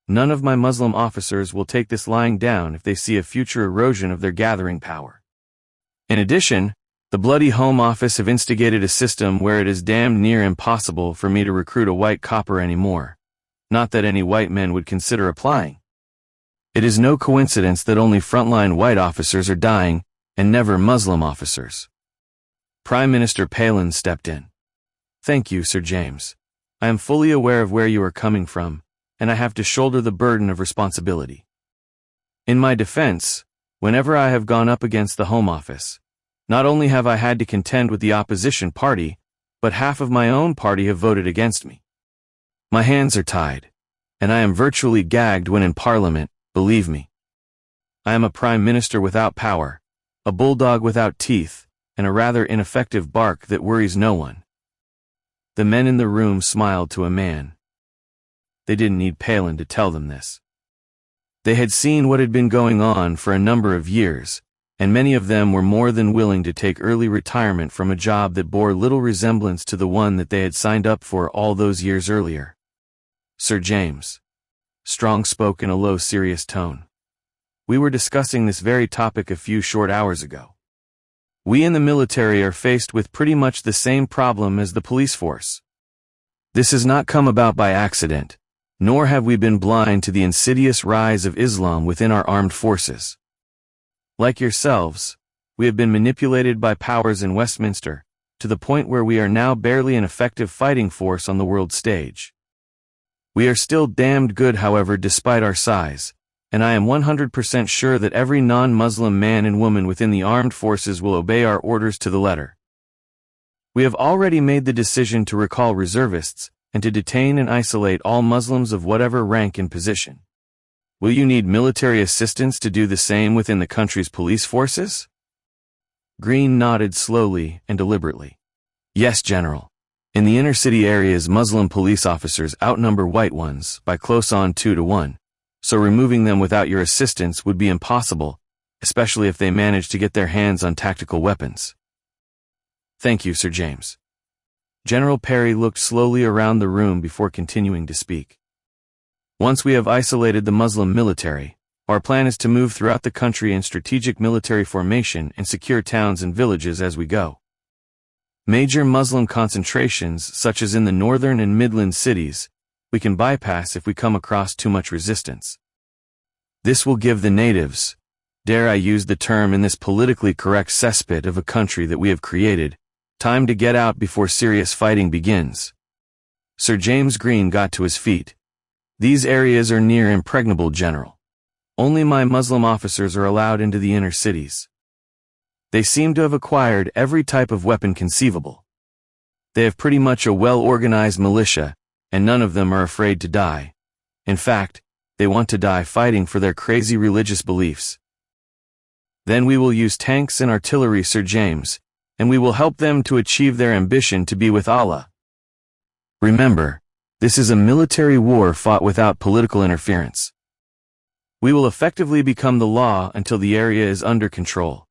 Speaker 1: None of my Muslim officers will take this lying down if they see a future erosion of their gathering power. In addition, the bloody Home Office have instigated a system where it is damned near impossible for me to recruit a white copper anymore. Not that any white men would consider applying. It is no coincidence that only frontline white officers are dying, and never Muslim officers. Prime Minister Palin stepped in. Thank you, Sir James. I am fully aware of where you are coming from, and I have to shoulder the burden of responsibility. In my defense, Whenever I have gone up against the Home Office, not only have I had to contend with the opposition party, but half of my own party have voted against me. My hands are tied, and I am virtually gagged when in Parliament, believe me. I am a Prime Minister without power, a bulldog without teeth, and a rather ineffective bark that worries no one. The men in the room smiled to a man. They didn't need Palin to tell them this. They had seen what had been going on for a number of years, and many of them were more than willing to take early retirement from a job that bore little resemblance to the one that they had signed up for all those years earlier. Sir James. Strong spoke in a low, serious tone. We were discussing this very topic a few short hours ago. We in the military are faced with pretty much the same problem as the police force. This has not come about by accident, nor have we been blind to the insidious rise of Islam within our armed forces. Like yourselves, we have been manipulated by powers in Westminster, to the point where we are now barely an effective fighting force on the world stage. We are still damned good, however, despite our size, and I am 100% sure that every non-Muslim man and woman within the armed forces will obey our orders to the letter. We have already made the decision to recall reservists, and to detain and isolate all Muslims of whatever rank and position. Will you need military assistance to do the same within the country's police forces? Green nodded slowly and deliberately. Yes, General. In the inner-city areas, Muslim police officers outnumber white ones by close on 2 to 1, so removing them without your assistance would be impossible, especially if they manage to get their hands on tactical weapons. Thank you, Sir James. General Parry looked slowly around the room before continuing to speak. Once we have isolated the Muslim military, our plan is to move throughout the country in strategic military formation and secure towns and villages as we go. Major Muslim concentrations, such as in the northern and midland cities, we can bypass if we come across too much resistance. This will give the natives, dare I use the term in this politically correct cesspit of a country that we have created, time to get out before serious fighting begins. Sir James Green got to his feet. These areas are near impregnable, General. Only my Muslim officers are allowed into the inner cities. They seem to have acquired every type of weapon conceivable. They have pretty much a well-organized militia, and none of them are afraid to die. In fact, they want to die fighting for their crazy religious beliefs. Then we will use tanks and artillery, Sir James, and we will help them to achieve their ambition to be with Allah. Remember, this is a military war fought without political interference. We will effectively become the law until the area is under control,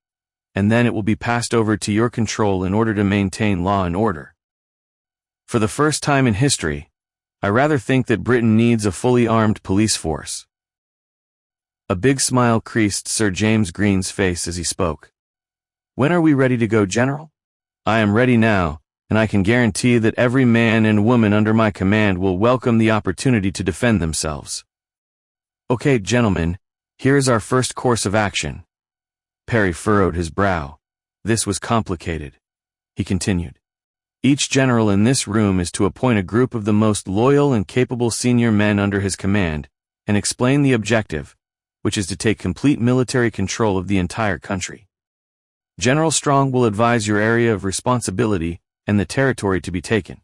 Speaker 1: and then it will be passed over to your control in order to maintain law and order. For the first time in history, I rather think that Britain needs a fully armed police force. A big smile creased Sir James Green's face as he spoke. When are we ready to go, General? I am ready now, and I can guarantee that every man and woman under my command will welcome the opportunity to defend themselves. Okay, gentlemen, here is our first course of action. Parry furrowed his brow. This was complicated. He continued. Each general in this room is to appoint a group of the most loyal and capable senior men under his command, and explain the objective, which is to take complete military control of the entire country. General Strong will advise your area of responsibility and the territory to be taken.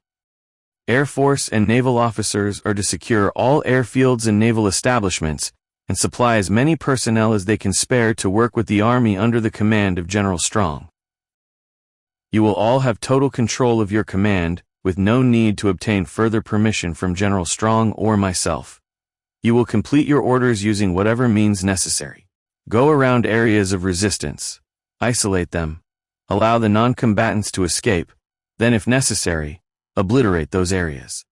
Speaker 1: Air Force and naval officers are to secure all airfields and naval establishments and supply as many personnel as they can spare to work with the Army under the command of General Strong. You will all have total control of your command, with no need to obtain further permission from General Strong or myself. You will complete your orders using whatever means necessary. Go around areas of resistance, isolate them, allow the non-combatants to escape, then if necessary, obliterate those areas.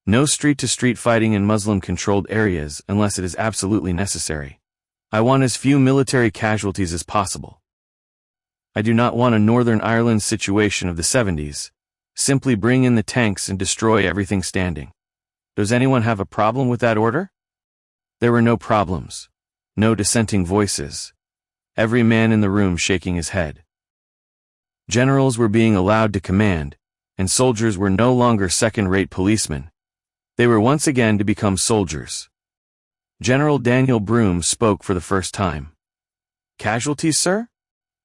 Speaker 1: No street-to-street fighting in Muslim-controlled areas unless it is absolutely necessary. I want as few military casualties as possible. I do not want a Northern Ireland situation of the 70s. Simply bring in the tanks and destroy everything standing. Does anyone have a problem with that order? There were no problems. No dissenting voices. Every man in the room shaking his head. Generals were being allowed to command, and soldiers were no longer second-rate policemen. They were once again to become soldiers. General Daniel Broome spoke for the first time. Casualties, sir?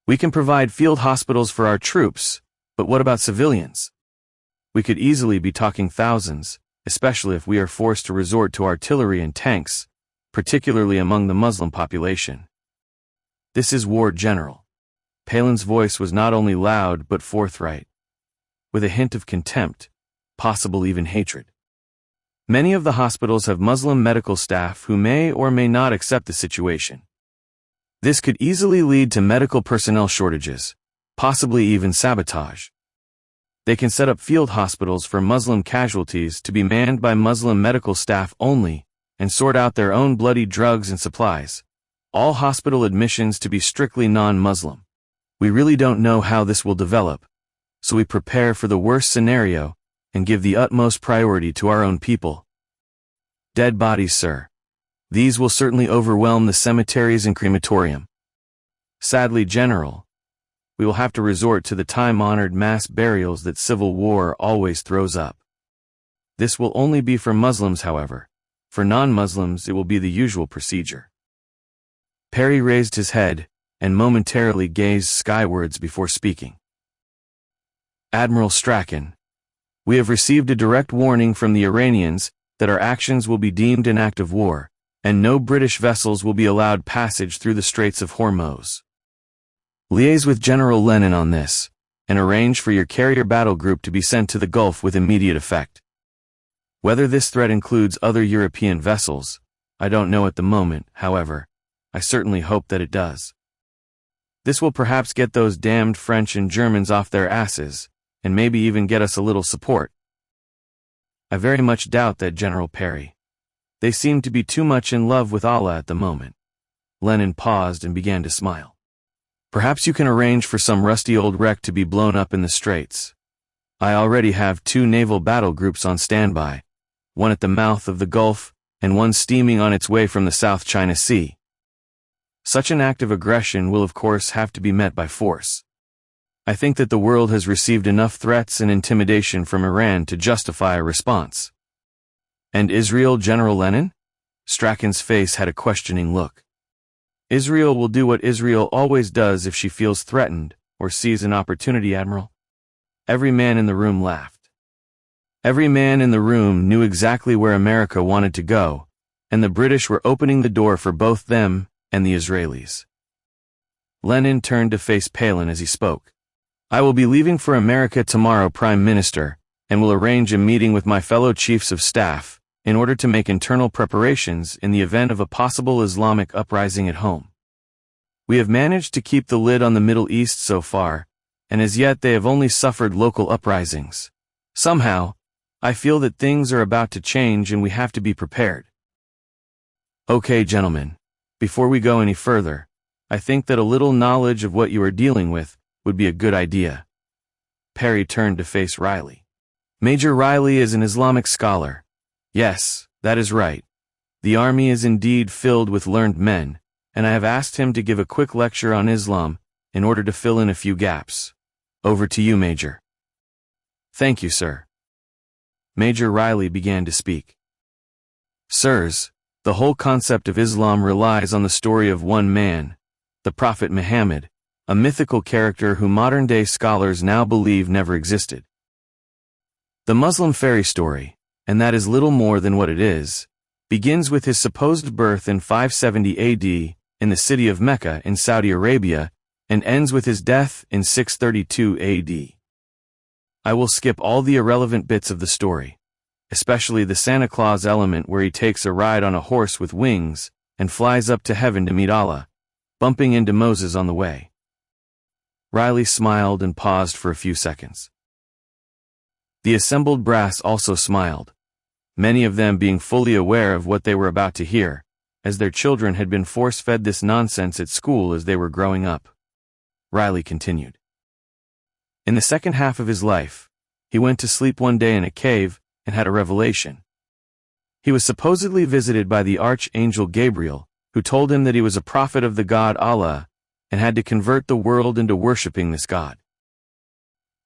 Speaker 1: We can provide field hospitals for our troops, but what about civilians? We could easily be talking thousands, especially if we are forced to resort to artillery and tanks, particularly among the Muslim population. This is war, General. Palin's voice was not only loud but forthright, with a hint of contempt, possible even hatred. Many of the hospitals have Muslim medical staff who may or may not accept the situation. This could easily lead to medical personnel shortages, possibly even sabotage. They can set up field hospitals for Muslim casualties to be manned by Muslim medical staff only, and sort out their own bloody drugs and supplies. All hospital admissions to be strictly non-Muslim. We really don't know how this will develop, so we prepare for the worst scenario and give the utmost priority to our own people. Dead bodies, sir. These will certainly overwhelm the cemeteries and crematorium. Sadly, General, we will have to resort to the time-honored mass burials that civil war always throws up. This will only be for Muslims, however. For non-Muslims, it will be the usual procedure. Parry raised his head and momentarily gazed skywards before speaking. Admiral Strachan, we have received a direct warning from the Iranians that our actions will be deemed an act of war, and no British vessels will be allowed passage through the Straits of Hormuz. Liaise with General Lenin on this, and arrange for your carrier battle group to be sent to the Gulf with immediate effect. Whether this threat includes other European vessels, I don't know at the moment. However, I certainly hope that it does. This will perhaps get those damned French and Germans off their asses, and maybe even get us a little support. I very much doubt that, General Parry. They seem to be too much in love with Allah at the moment. Lenin paused and began to smile. Perhaps you can arrange for some rusty old wreck to be blown up in the straits. I already have 2 naval battle groups on standby, one at the mouth of the Gulf and one steaming on its way from the South China Sea. Such an act of aggression will of course have to be met by force. I think that the world has received enough threats and intimidation from Iran to justify a response. And Israel, General Lenin? Strachan's face had a questioning look. Israel will do what Israel always does if she feels threatened or sees an opportunity, Admiral. Every man in the room laughed. Every man in the room knew exactly where America wanted to go, and the British were opening the door for both them and the Israelis. Lenin turned to face Palin as he spoke. I will be leaving for America tomorrow, Prime Minister, and will arrange a meeting with my fellow chiefs of staff in order to make internal preparations in the event of a possible Islamic uprising at home. We have managed to keep the lid on the Middle East so far, and as yet they have only suffered local uprisings. Somehow, I feel that things are about to change and we have to be prepared. Okay, gentlemen, before we go any further, I think that a little knowledge of what you are dealing with would be a good idea. Parry turned to face Riley. Major Riley is an Islamic scholar. Yes, that is right. The army is indeed filled with learned men, and I have asked him to give a quick lecture on Islam in order to fill in a few gaps. Over to you, Major. Thank you, sir. Major Riley began to speak. Sirs, the whole concept of Islam relies on the story of one man, the Prophet Muhammad, a mythical character who modern-day scholars now believe never existed. The Muslim fairy story, and that is little more than what it is, begins with his supposed birth in 570 AD in the city of Mecca in Saudi Arabia and ends with his death in 632 AD. I will skip all the irrelevant bits of the story, especially the Santa Claus element where he takes a ride on a horse with wings and flies up to heaven to meet Allah, bumping into Moses on the way. Riley smiled and paused for a few seconds. The assembled brass also smiled, many of them being fully aware of what they were about to hear, as their children had been force-fed this nonsense at school as they were growing up. Riley continued. In the second half of his life, he went to sleep one day in a cave and had a revelation. He was supposedly visited by the archangel Gabriel, who told him that he was a prophet of the God Allah and had to convert the world into worshipping this God.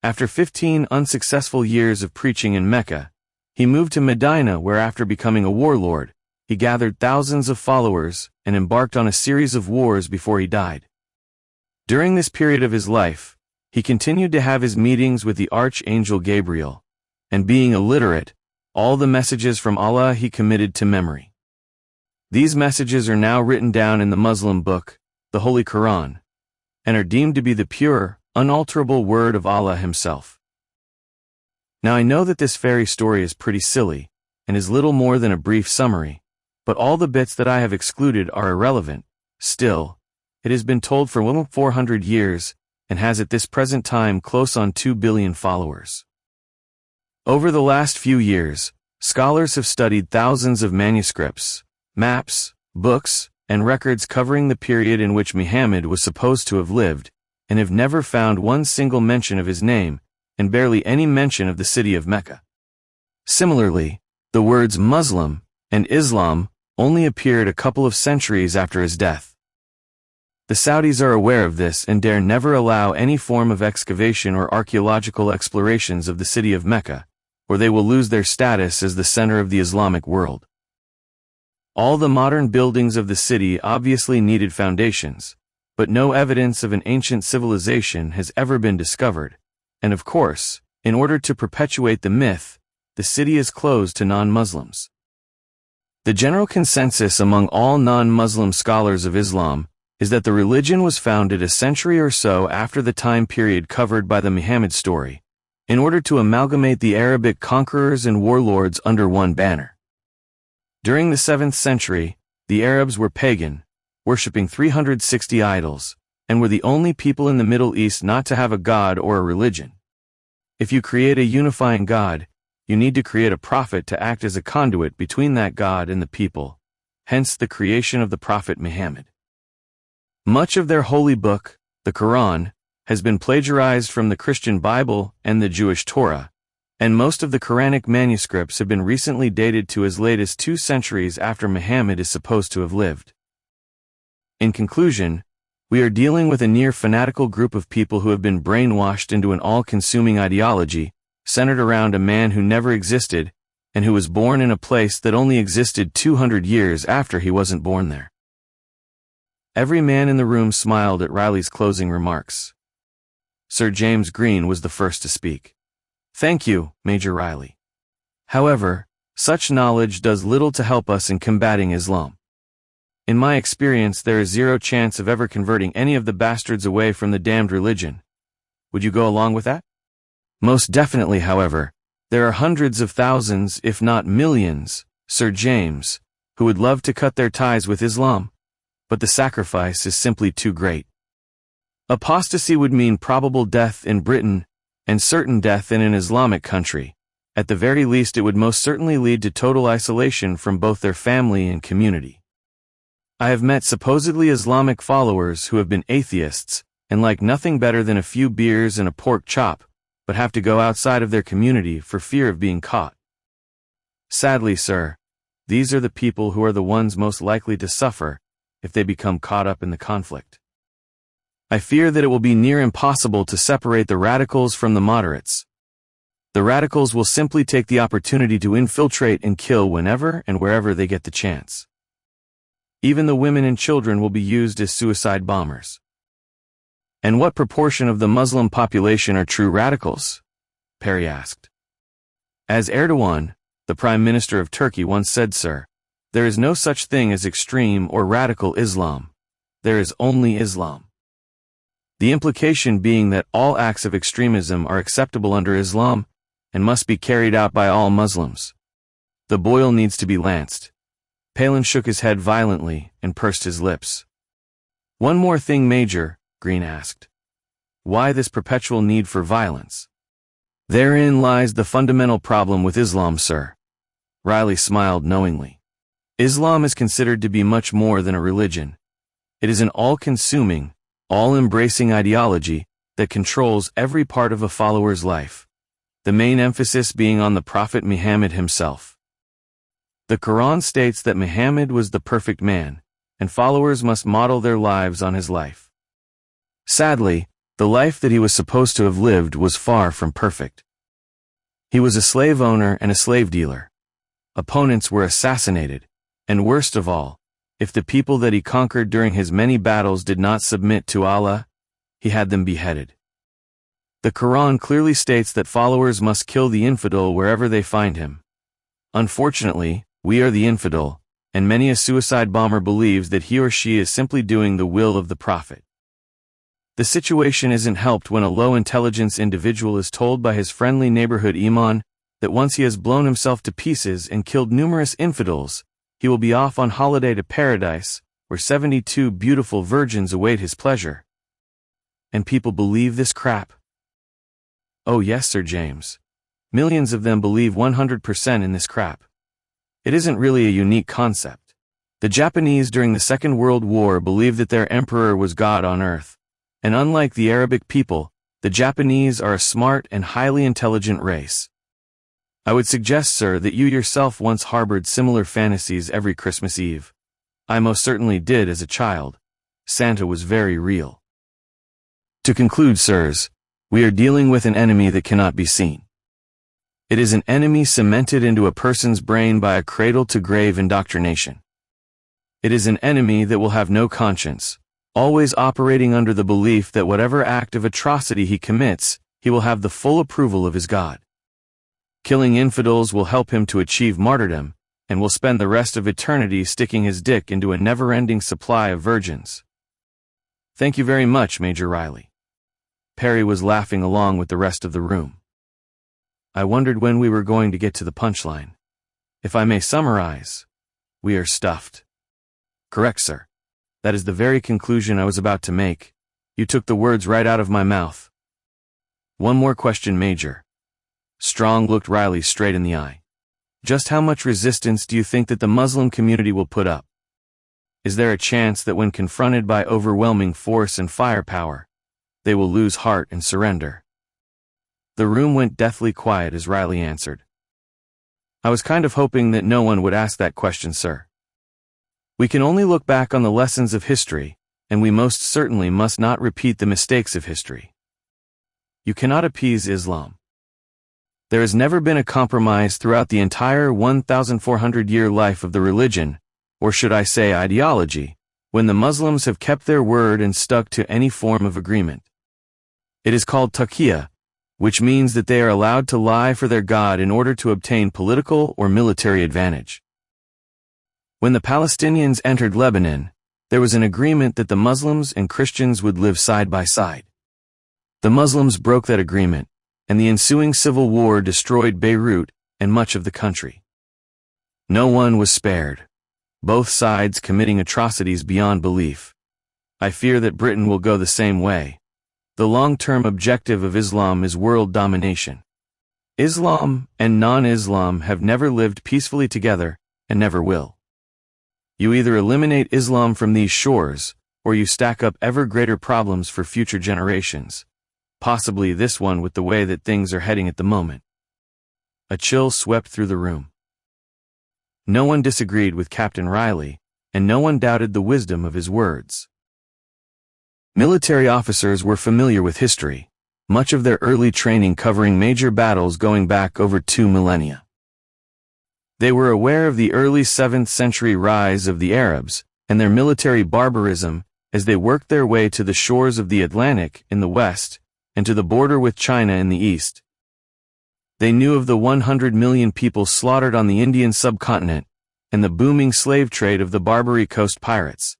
Speaker 1: After 15 unsuccessful years of preaching in Mecca, he moved to Medina where after becoming a warlord, he gathered thousands of followers and embarked on a series of wars before he died. During this period of his life, he continued to have his meetings with the Archangel Gabriel, and being illiterate, all the messages from Allah he committed to memory. These messages are now written down in the Muslim book, the Holy Quran, and are deemed to be the pure, unalterable word of Allah himself. Now I know that this fairy story is pretty silly, and is little more than a brief summary, but all the bits that I have excluded are irrelevant. Still, it has been told for 400 years, and has at this present time close on 2 billion followers. Over the last few years, scholars have studied thousands of manuscripts, maps, books, and records covering the period in which Muhammad was supposed to have lived, and have never found one single mention of his name, and barely any mention of the city of Mecca. Similarly, the words Muslim and Islam only appeared a couple of centuries after his death. The Saudis are aware of this and dare never allow any form of excavation or archaeological explorations of the city of Mecca, or they will lose their status as the center of the Islamic world. All the modern buildings of the city obviously needed foundations, but no evidence of an ancient civilization has ever been discovered, and of course, in order to perpetuate the myth, the city is closed to non-Muslims. The general consensus among all non-Muslim scholars of Islam is that the religion was founded a century or so after the time period covered by the Muhammad story, in order to amalgamate the Arabic conquerors and warlords under one banner. During the 7th century, the Arabs were pagan, worshipping 360 idols, and were the only people in the Middle East not to have a god or a religion. If you create a unifying god, you need to create a prophet to act as a conduit between that god and the people, hence the creation of the prophet Muhammad. Much of their holy book, the Quran, has been plagiarized from the Christian Bible and the Jewish Torah, and most of the Quranic manuscripts have been recently dated to as late as 2 centuries after Muhammad is supposed to have lived. In conclusion, we are dealing with a near fanatical group of people who have been brainwashed into an all-consuming ideology centered around a man who never existed and who was born in a place that only existed 200 years after he wasn't born there. Every man in the room smiled at Riley's closing remarks. Sir James Green was the first to speak. Thank you, Major Riley. However, such knowledge does little to help us in combating Islam. In my experience, there is zero chance of ever converting any of the bastards away from the damned religion. Would you go along with that? Most definitely, however, there are hundreds of thousands, if not millions, Sir James, who would love to cut their ties with Islam, but the sacrifice is simply too great. Apostasy would mean probable death in Britain, and certain death in an Islamic country. At the very least, it would most certainly lead to total isolation from both their family and community. I have met supposedly Islamic followers who have been atheists, and like nothing better than a few beers and a pork chop, but have to go outside of their community for fear of being caught. Sadly, sir, these are the people who are the ones most likely to suffer if they become caught up in the conflict. I fear that it will be near impossible to separate the radicals from the moderates. The radicals will simply take the opportunity to infiltrate and kill whenever and wherever they get the chance. Even the women and children will be used as suicide bombers. And what proportion of the Muslim population are true radicals? Parry asked. As Erdogan, the Prime Minister of Turkey, once said, sir, there is no such thing as extreme or radical Islam. There is only Islam. The implication being that all acts of extremism are acceptable under Islam and must be carried out by all Muslims. The boil needs to be lanced. Palin shook his head violently and pursed his lips. One more thing, Major, Green asked. Why this perpetual need for violence? Therein lies the fundamental problem with Islam, sir. Riley smiled knowingly. Islam is considered to be much more than a religion. It is an all-consuming, all-embracing ideology that controls every part of a follower's life, the main emphasis being on the Prophet Muhammad himself. The Quran states that Muhammad was the perfect man, and followers must model their lives on his life. Sadly, the life that he was supposed to have lived was far from perfect. He was a slave owner and a slave dealer. Opponents were assassinated, and worst of all, if the people that he conquered during his many battles did not submit to Allah, he had them beheaded. The Quran clearly states that followers must kill the infidel wherever they find him. Unfortunately, we are the infidel, and many a suicide bomber believes that he or she is simply doing the will of the Prophet. The situation isn't helped when a low-intelligence individual is told by his friendly neighborhood imam that once he has blown himself to pieces and killed numerous infidels, he will be off on holiday to paradise, where 72 beautiful virgins await his pleasure. And people believe this crap? Oh yes, Sir James. Millions of them believe 100% in this crap. It isn't really a unique concept. The Japanese during the Second World War believed that their emperor was God on earth. And unlike the Arabic people, the Japanese are a smart and highly intelligent race. I would suggest, sir, that you yourself once harbored similar fantasies every Christmas Eve. I most certainly did as a child. Santa was very real. To conclude, sirs, we are dealing with an enemy that cannot be seen. It is an enemy cemented into a person's brain by a cradle-to-grave indoctrination. It is an enemy that will have no conscience, always operating under the belief that whatever act of atrocity he commits, he will have the full approval of his God. Killing infidels will help him to achieve martyrdom, and will spend the rest of eternity sticking his dick into a never-ending supply of virgins. Thank you very much, Major Riley. Parry was laughing along with the rest of the room. I wondered when we were going to get to the punchline. If I may summarize, we are stuffed. Correct, sir. That is the very conclusion I was about to make. You took the words right out of my mouth. One more question, Major. Strong looked Riley straight in the eye. Just how much resistance do you think that the Muslim community will put up? Is there a chance that when confronted by overwhelming force and firepower, they will lose heart and surrender? The room went deathly quiet as Riley answered. I was kind of hoping that no one would ask that question, sir. We can only look back on the lessons of history, and we most certainly must not repeat the mistakes of history. You cannot appease Islam. There has never been a compromise throughout the entire 1,400-year life of the religion, or should I say ideology, when the Muslims have kept their word and stuck to any form of agreement. It is called taqiyya, which means that they are allowed to lie for their God in order to obtain political or military advantage. When the Palestinians entered Lebanon, there was an agreement that the Muslims and Christians would live side by side. The Muslims broke that agreement, and the ensuing civil war destroyed Beirut and much of the country. No one was spared, both sides committing atrocities beyond belief. I fear that Britain will go the same way. The long-term objective of Islam is world domination. Islam and non-Islam have never lived peacefully together and never will. You either eliminate Islam from these shores, or you stack up ever greater problems for future generations. Possibly this one with the way that things are heading at the moment. A chill swept through the room. No one disagreed with Captain Riley, and no one doubted the wisdom of his words. Military officers were familiar with history, much of their early training covering major battles going back over 2 millennia. They were aware of the early 7th century rise of the Arabs and their military barbarism as they worked their way to the shores of the Atlantic in the west and to the border with China in the east. They knew of the 100 million people slaughtered on the Indian subcontinent and the booming slave trade of the Barbary Coast pirates.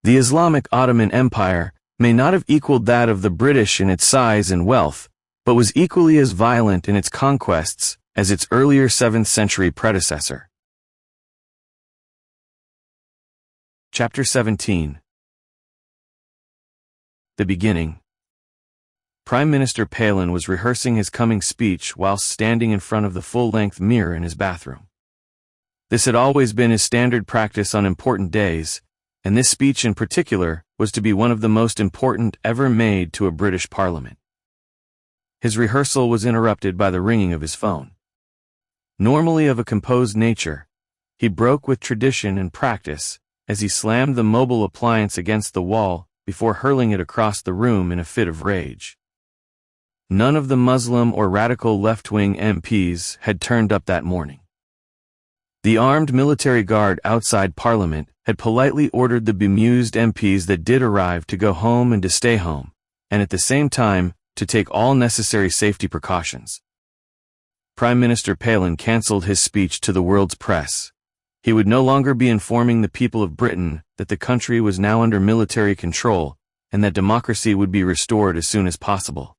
Speaker 1: The Islamic Ottoman Empire may not have equaled that of the British in its size and wealth, but was equally as violent in its conquests as its earlier 7th century predecessor. Chapter 17. The Beginning. Prime Minister Palin was rehearsing his coming speech whilst standing in front of the full-length mirror in his bathroom. This had always been his standard practice on important days, and this speech in particular was to be one of the most important ever made to a British Parliament. His rehearsal was interrupted by the ringing of his phone. Normally of a composed nature, he broke with tradition and practice as he slammed the mobile appliance against the wall before hurling it across the room in a fit of rage. None of the Muslim or radical left-wing MPs had turned up that morning. The armed military guard outside Parliament had politely ordered the bemused MPs that did arrive to go home and to stay home, and at the same time, to take all necessary safety precautions. Prime Minister Palin cancelled his speech to the world's press. He would no longer be informing the people of Britain that the country was now under military control and that democracy would be restored as soon as possible.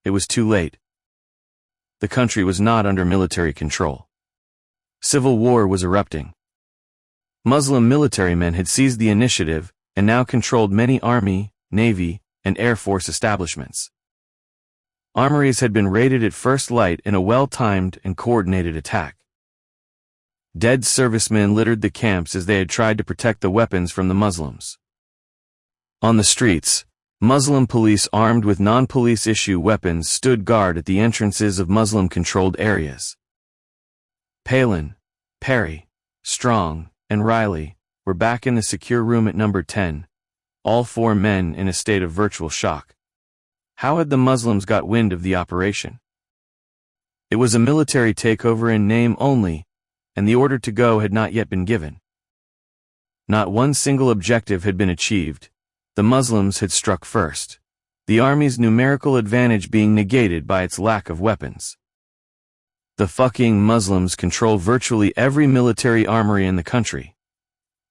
Speaker 1: It was too late. The country was not under military control. Civil war was erupting. Muslim military men had seized the initiative and now controlled many army, navy, and air force establishments. Armories had been raided at first light in a well-timed and coordinated attack. Dead servicemen littered the camps as they had tried to protect the weapons from the Muslims. On the streets, Muslim police armed with non-police issue weapons stood guard at the entrances of Muslim-controlled areas. Palin, Parry, Strong, and Riley were back in the secure room at number 10, all four men in a state of virtual shock. How had the Muslims got wind of the operation? It was a military takeover in name only, and the order to go had not yet been given. Not one single objective had been achieved. The Muslims had struck first, the army's numerical advantage being negated by its lack of weapons. The fucking Muslims control virtually every military armory in the country.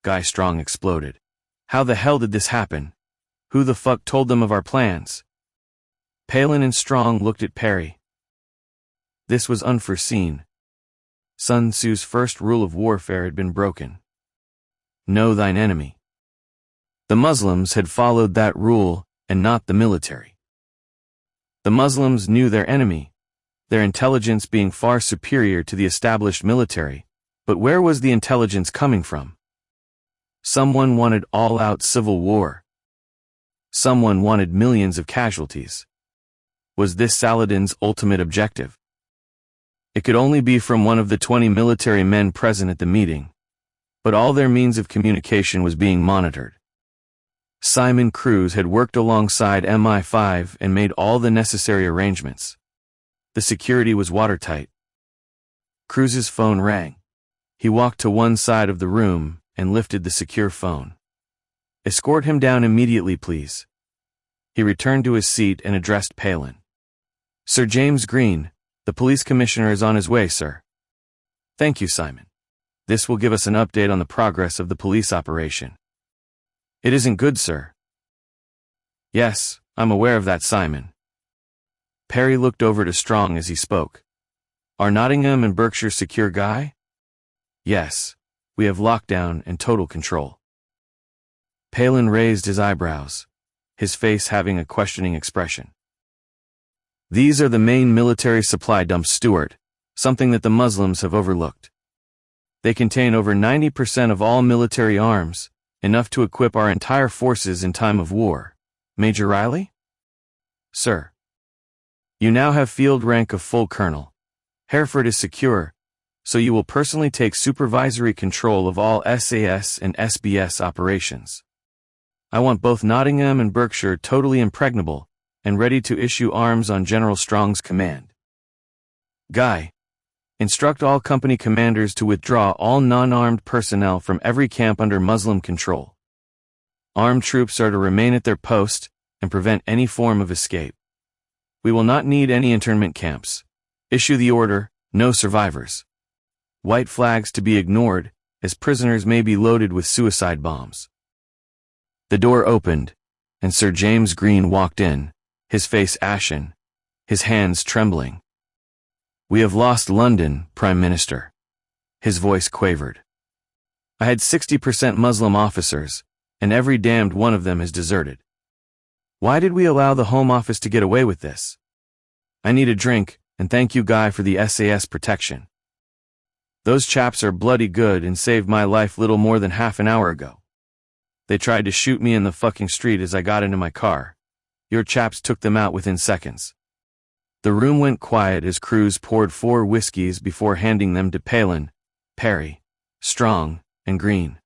Speaker 1: Guy Strong exploded. How the hell did this happen? Who the fuck told them of our plans? Palin and Strong looked at Parry. This was unforeseen. Sun Tzu's first rule of warfare had been broken. Know thine enemy. The Muslims had followed that rule, and not the military. The Muslims knew their enemy, their intelligence being far superior to the established military, but where was the intelligence coming from? Someone wanted all-out civil war. Someone wanted millions of casualties. Was this Saladin's ultimate objective? It could only be from one of the 20 military men present at the meeting, but all their means of communication was being monitored. Simon Cruz had worked alongside MI5 and made all the necessary arrangements. The security was watertight. Cruz's phone rang. He walked to one side of the room and lifted the secure phone. Escort him down immediately, please. He returned to his seat and addressed Palin. Sir James Green, the police commissioner is on his way, sir. Thank you, Simon. This will give us an update on the progress of the police operation. It isn't good, sir. Yes, I'm aware of that, Simon. Parry looked over to Strong as he spoke. Are Nottingham and Berkshire secure, Guy? Yes, we have lockdown and total control. Palin raised his eyebrows, his face having a questioning expression. These are the main military supply dumps, Stuart, something that the Muslims have overlooked. They contain over 90% of all military arms, enough to equip our entire forces in time of war. Major Riley? Sir. You now have field rank of full colonel. Hereford is secure, so you will personally take supervisory control of all SAS and SBS operations. I want both Nottingham and Berkshire totally impregnable and ready to issue arms on General Strong's command. Guy, instruct all company commanders to withdraw all non-armed personnel from every camp under Muslim control. Armed troops are to remain at their post and prevent any form of escape. We will not need any internment camps. Issue the order, no survivors. White flags to be ignored, as prisoners may be loaded with suicide bombs. The door opened, and Sir James Green walked in, his face ashen, his hands trembling. We have lost London, Prime Minister. His voice quavered. I had 60% Muslim officers, and every damned one of them has deserted. Why did we allow the Home Office to get away with this? I need a drink, and thank you, Guy, for the SAS protection. Those chaps are bloody good and saved my life little more than half an hour ago. They tried to shoot me in the fucking street as I got into my car. Your chaps took them out within seconds. The room went quiet as Cruz poured 4 whiskeys before handing them to Palin, Parry, Strong, and Green.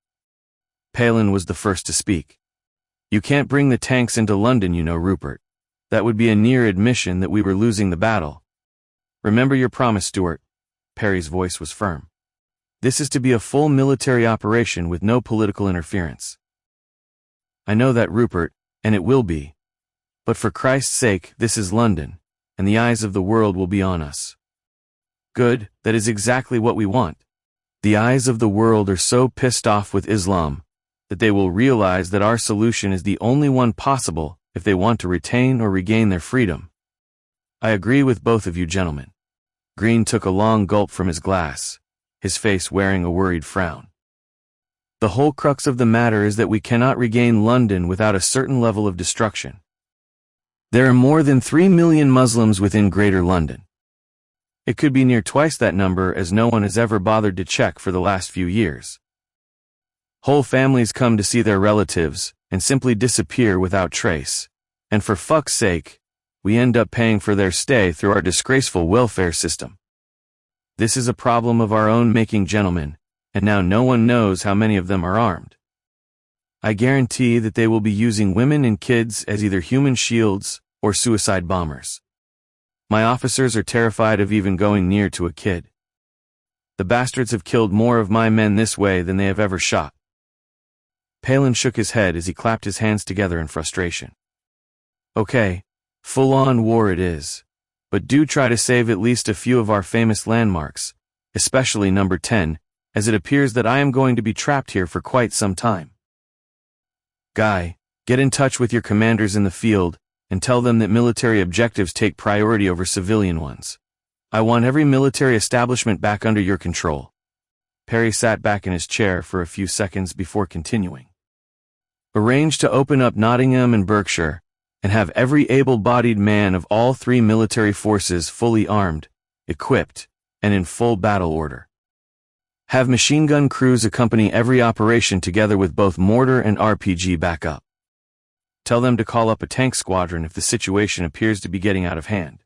Speaker 1: Palin was the first to speak. You can't bring the tanks into London, you know, Rupert. That would be a near admission that we were losing the battle. Remember your promise, Stuart. Parry's voice was firm. This is to be a full military operation with no political interference. I know that, Rupert, and it will be. But for Christ's sake, this is London, and the eyes of the world will be on us. Good, that is exactly what we want. The eyes of the world are so pissed off with Islam that they will realize that our solution is the only one possible if they want to retain or regain their freedom. I agree with both of you gentlemen. Green took a long gulp from his glass, his face wearing a worried frown. The whole crux of the matter is that we cannot regain London without a certain level of destruction. There are more than 3 million Muslims within Greater London. It could be near twice that number, as no one has ever bothered to check for the last few years. Whole families come to see their relatives and simply disappear without trace, and for fuck's sake, we end up paying for their stay through our disgraceful welfare system. This is a problem of our own making, gentlemen, and now no one knows how many of them are armed. I guarantee that they will be using women and kids as either human shields or suicide bombers. My officers are terrified of even going near to a kid. The bastards have killed more of my men this way than they have ever shot. Palin shook his head as he clapped his hands together in frustration. Okay, full-on war it is, but do try to save at least a few of our famous landmarks, especially number 10, as it appears that I am going to be trapped here for quite some time. Guy, get in touch with your commanders in the field and tell them that military objectives take priority over civilian ones. I want every military establishment back under your control. Parry sat back in his chair for a few seconds before continuing. Arrange to open up Nottingham and Berkshire, and have every able-bodied man of all 3 military forces fully armed, equipped, and in full battle order. Have machine gun crews accompany every operation together with both mortar and RPG backup. Tell them to call up a tank squadron if the situation appears to be getting out of hand.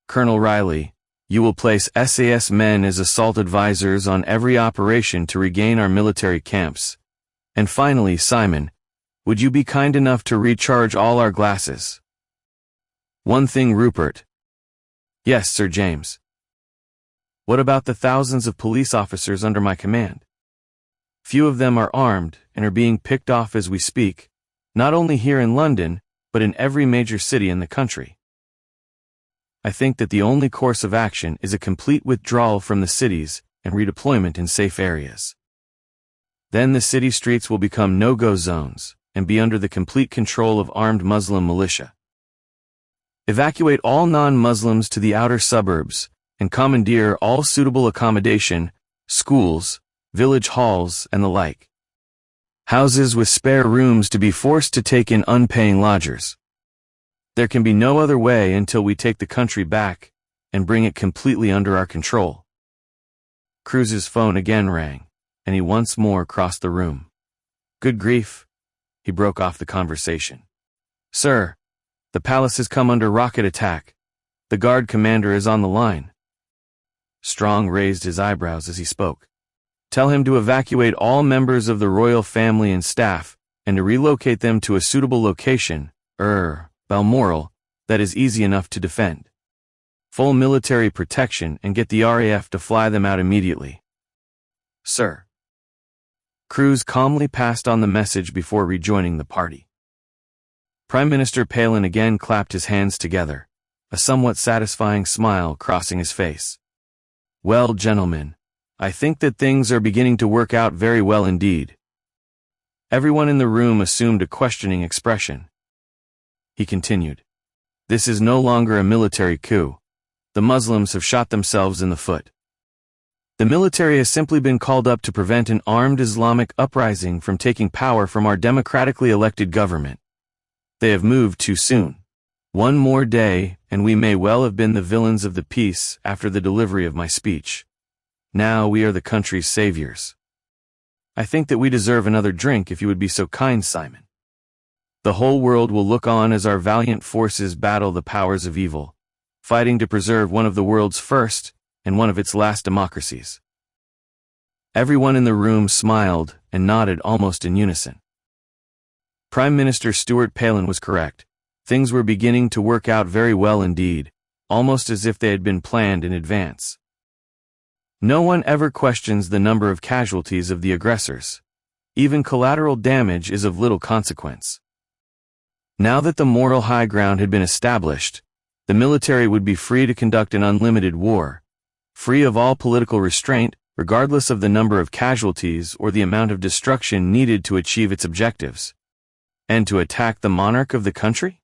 Speaker 1: Colonel Riley, you will place SAS men as assault advisors on every operation to regain our military camps. And finally, Simon, would you be kind enough to recharge all our glasses? One thing, Rupert. Yes, Sir James. What about the thousands of police officers under my command? Few of them are armed and are being picked off as we speak, not only here in London, but in every major city in the country. I think that the only course of action is a complete withdrawal from the cities and redeployment in safe areas. Then the city streets will become no-go zones and be under the complete control of armed Muslim militia. Evacuate all non-Muslims to the outer suburbs and commandeer all suitable accommodation, schools, village halls, and the like. Houses with spare rooms to be forced to take in unpaying lodgers. There can be no other way until we take the country back and bring it completely under our control. Cruz's phone again rang, and he once more crossed the room. Good grief, he broke off the conversation. Sir, the palace has come under rocket attack. The guard commander is on the line. Strong raised his eyebrows as he spoke. Tell him to evacuate all members of the royal family and staff, and to relocate them to a suitable location, Balmoral, that is easy enough to defend. Full military protection and get the RAF to fly them out immediately. Sir. Cruz calmly passed on the message before rejoining the party. Prime Minister Palin again clapped his hands together, a somewhat satisfying smile crossing his face. Well, gentlemen, I think that things are beginning to work out very well indeed. Everyone in the room assumed a questioning expression. He continued. This is no longer a military coup. The Muslims have shot themselves in the foot. The military has simply been called up to prevent an armed Islamic uprising from taking power from our democratically elected government. They have moved too soon. One more day, and we may well have been the villains of the peace after the delivery of my speech. Now we are the country's saviors. I think that we deserve another drink if you would be so kind, Simon. The whole world will look on as our valiant forces battle the powers of evil, fighting to preserve one of the world's first and one of its last democracies. Everyone in the room smiled and nodded almost in unison. Prime Minister Stuart Palin was correct. Things were beginning to work out very well indeed, almost as if they had been planned in advance. No one ever questions the number of casualties of the aggressors. Even collateral damage is of little consequence. Now that the moral high ground had been established, the military would be free to conduct an unlimited war, free of all political restraint, regardless of the number of casualties or the amount of destruction needed to achieve its objectives. And to attack the monarch of the country?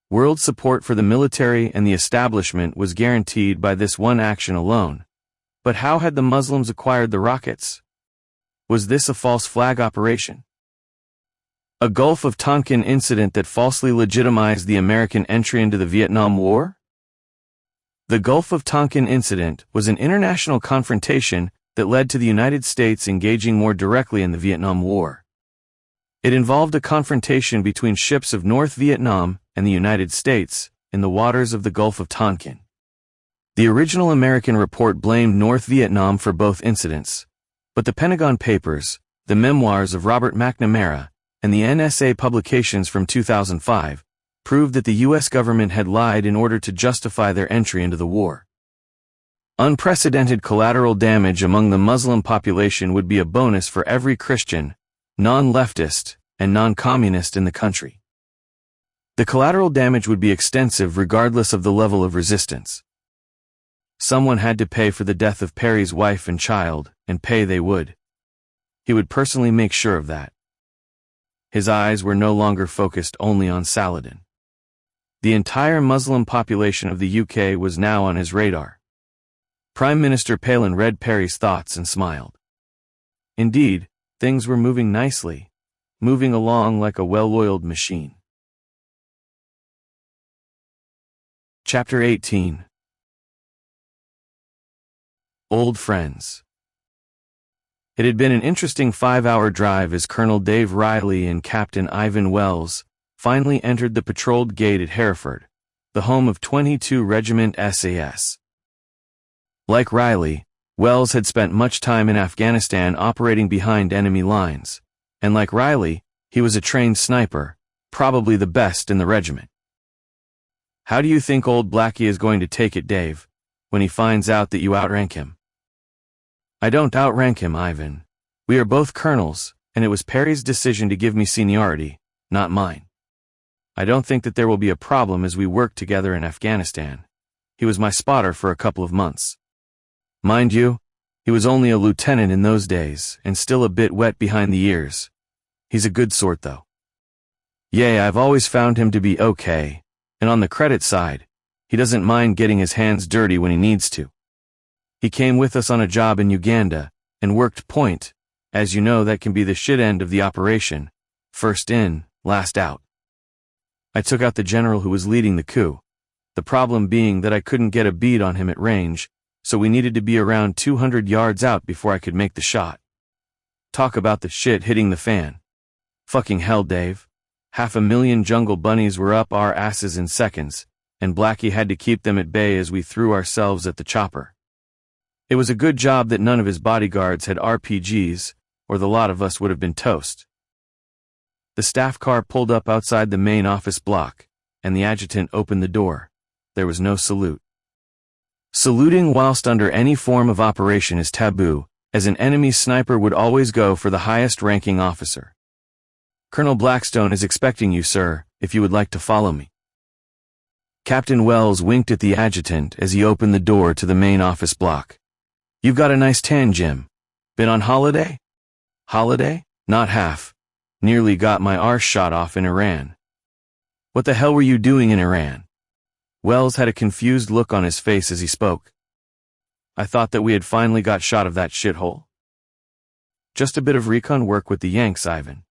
Speaker 1: World support for the military and the establishment was guaranteed by this one action alone. But how had the Muslims acquired the rockets? Was this a false flag operation? A Gulf of Tonkin incident that falsely legitimized the American entry into the Vietnam War? The Gulf of Tonkin incident was an international confrontation that led to the United States engaging more directly in the Vietnam War. It involved a confrontation between ships of North Vietnam and the United States in the waters of the Gulf of Tonkin. The original American report blamed North Vietnam for both incidents, but the Pentagon Papers, the memoirs of Robert McNamara, and the NSA publications from 2005 proved that the U.S. government had lied in order to justify their entry into the war. Unprecedented collateral damage among the Muslim population would be a bonus for every Christian, non-leftist, and non-communist in the country. The collateral damage would be extensive regardless of the level of resistance. Someone had to pay for the death of Parry's wife and child, and pay they would. He would personally make sure of that. His eyes were no longer focused only on Saladin. The entire Muslim population of the UK was now on his radar. Prime Minister Palin read Parry's thoughts and smiled. Indeed, things were moving nicely, moving along like a well-oiled machine. Chapter 18. Old Friends. It had been an interesting 5-hour drive as Colonel Dave Riley and Captain Ivan Wells finally entered the patrolled gate at Hereford, the home of 22 Regiment SAS. Like Riley, Wells had spent much time in Afghanistan operating behind enemy lines, and like Riley, he was a trained sniper, probably the best in the regiment. How do you think old Blackie is going to take it, Dave, when he finds out that you outrank him? I don't outrank him, Ivan. We are both colonels, and it was Parry's decision to give me seniority, not mine. I don't think that there will be a problem as we work together in Afghanistan. He was my spotter for a couple of months. Mind you, he was only a lieutenant in those days, and still a bit wet behind the ears. He's a good sort, though. Yay, I've always found him to be okay, and on the credit side, he doesn't mind getting his hands dirty when he needs to. He came with us on a job in Uganda, and worked point. As you know, that can be the shit end of the operation. First in, last out. I took out the general who was leading the coup. The problem being that I couldn't get a bead on him at range, so we needed to be around 200 yards out before I could make the shot. Talk about the shit hitting the fan. Fucking hell, Dave. 500,000 jungle bunnies were up our asses in seconds, and Blackie had to keep them at bay as we threw ourselves at the chopper. It was a good job that none of his bodyguards had RPGs, or the lot of us would have been toast. The staff car pulled up outside the main office block, and the adjutant opened the door. There was no salute. Saluting whilst under any form of operation is taboo, as an enemy sniper would always go for the highest-ranking officer. Colonel Blackstone is expecting you, sir, if you would like to follow me. Captain Wells winked at the adjutant as he opened the door to the main office block. You've got a nice tan, Jim. Been on holiday? Holiday? Not half. Nearly got my arse shot off in Iran. What the hell were you doing in Iran? Wells had a confused look on his face as he spoke. I thought that we had finally got shot of that shithole. Just a bit of recon work with the Yanks, Ivan.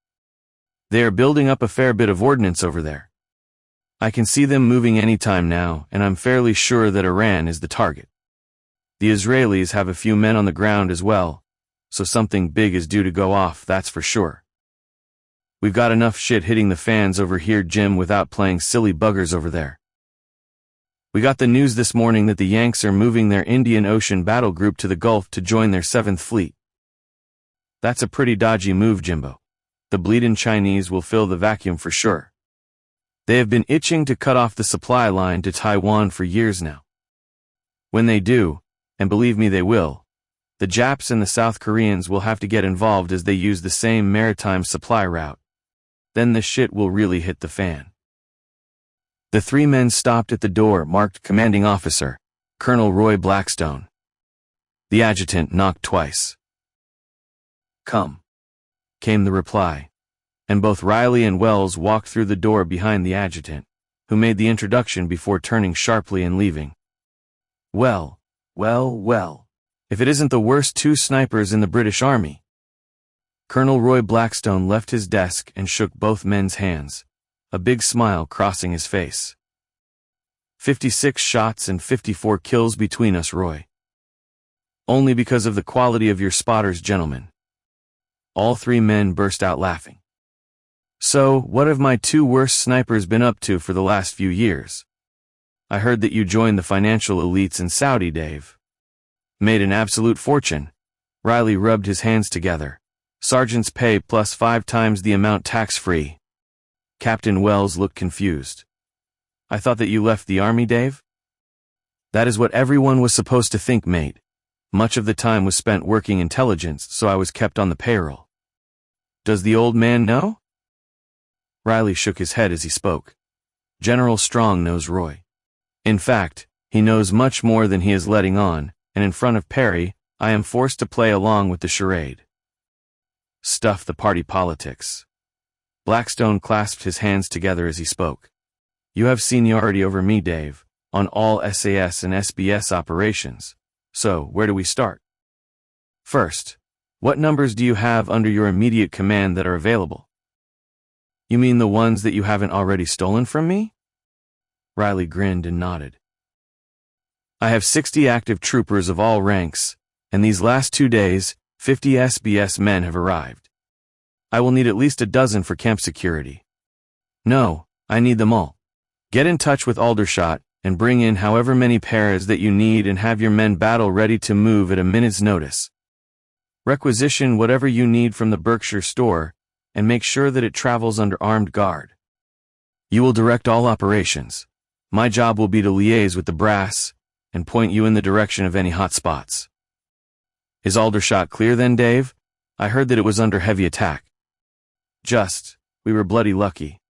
Speaker 1: They are building up a fair bit of ordnance over there. I can see them moving any time now, and I'm fairly sure that Iran is the target. The Israelis have a few men on the ground as well, so something big is due to go off, that's for sure. We've got enough shit hitting the fans over here, Jim, without playing silly buggers over there. We got the news this morning that the Yanks are moving their Indian Ocean battle group to the Gulf to join their 7th Fleet. That's a pretty dodgy move, Jimbo. The bleedin' Chinese will fill the vacuum for sure. They have been itching to cut off the supply line to Taiwan for years now. When they do, and believe me they will. The Japs and the South Koreans will have to get involved as they use the same maritime supply route. Then the shit will really hit the fan. The three men stopped at the door marked Commanding Officer, Colonel Roy Blackstone. The adjutant knocked twice. "Come," came the reply, and both Riley and Wells walked through the door behind the adjutant, who made the introduction before turning sharply and leaving. Well, if it isn't the worst two snipers in the British Army. Colonel Roy Blackstone left his desk and shook both men's hands, a big smile crossing his face. 56 shots and 54 kills between us, Roy. Only because of the quality of your spotters, gentlemen. All three men burst out laughing. So, what have my two worst snipers been up to for the last few years? I heard that you joined the financial elites in Saudi, Dave. Made an absolute fortune. Riley rubbed his hands together. Sergeant's pay plus 5 times the amount tax-free. Captain Wells looked confused. I thought that you left the army, Dave? That is what everyone was supposed to think, mate. Much of the time was spent working intelligence, so I was kept on the payroll. Does the old man know? Riley shook his head as he spoke. General Strong knows Roy. In fact, he knows much more than he is letting on, and in front of Parry, I am forced to play along with the charade. Stuff the party politics. Blackstone clasped his hands together as he spoke. You have seniority over me, Dave, on all SAS and SBS operations. So, where do we start? First, what numbers do you have under your immediate command that are available? You mean the ones that you haven't already stolen from me? Riley grinned and nodded. I have 60 active troopers of all ranks, and these last 2 days, 50 SBS men have arrived. I will need at least a dozen for camp security. No, I need them all. Get in touch with Aldershot and bring in however many pairs that you need and have your men battle ready to move at a minute's notice. Requisition whatever you need from the Berkshire store and make sure that it travels under armed guard. You will direct all operations. My job will be to liaise with the brass and point you in the direction of any hot spots. Is Aldershot clear then, Dave? I heard that it was under heavy attack. We were bloody lucky.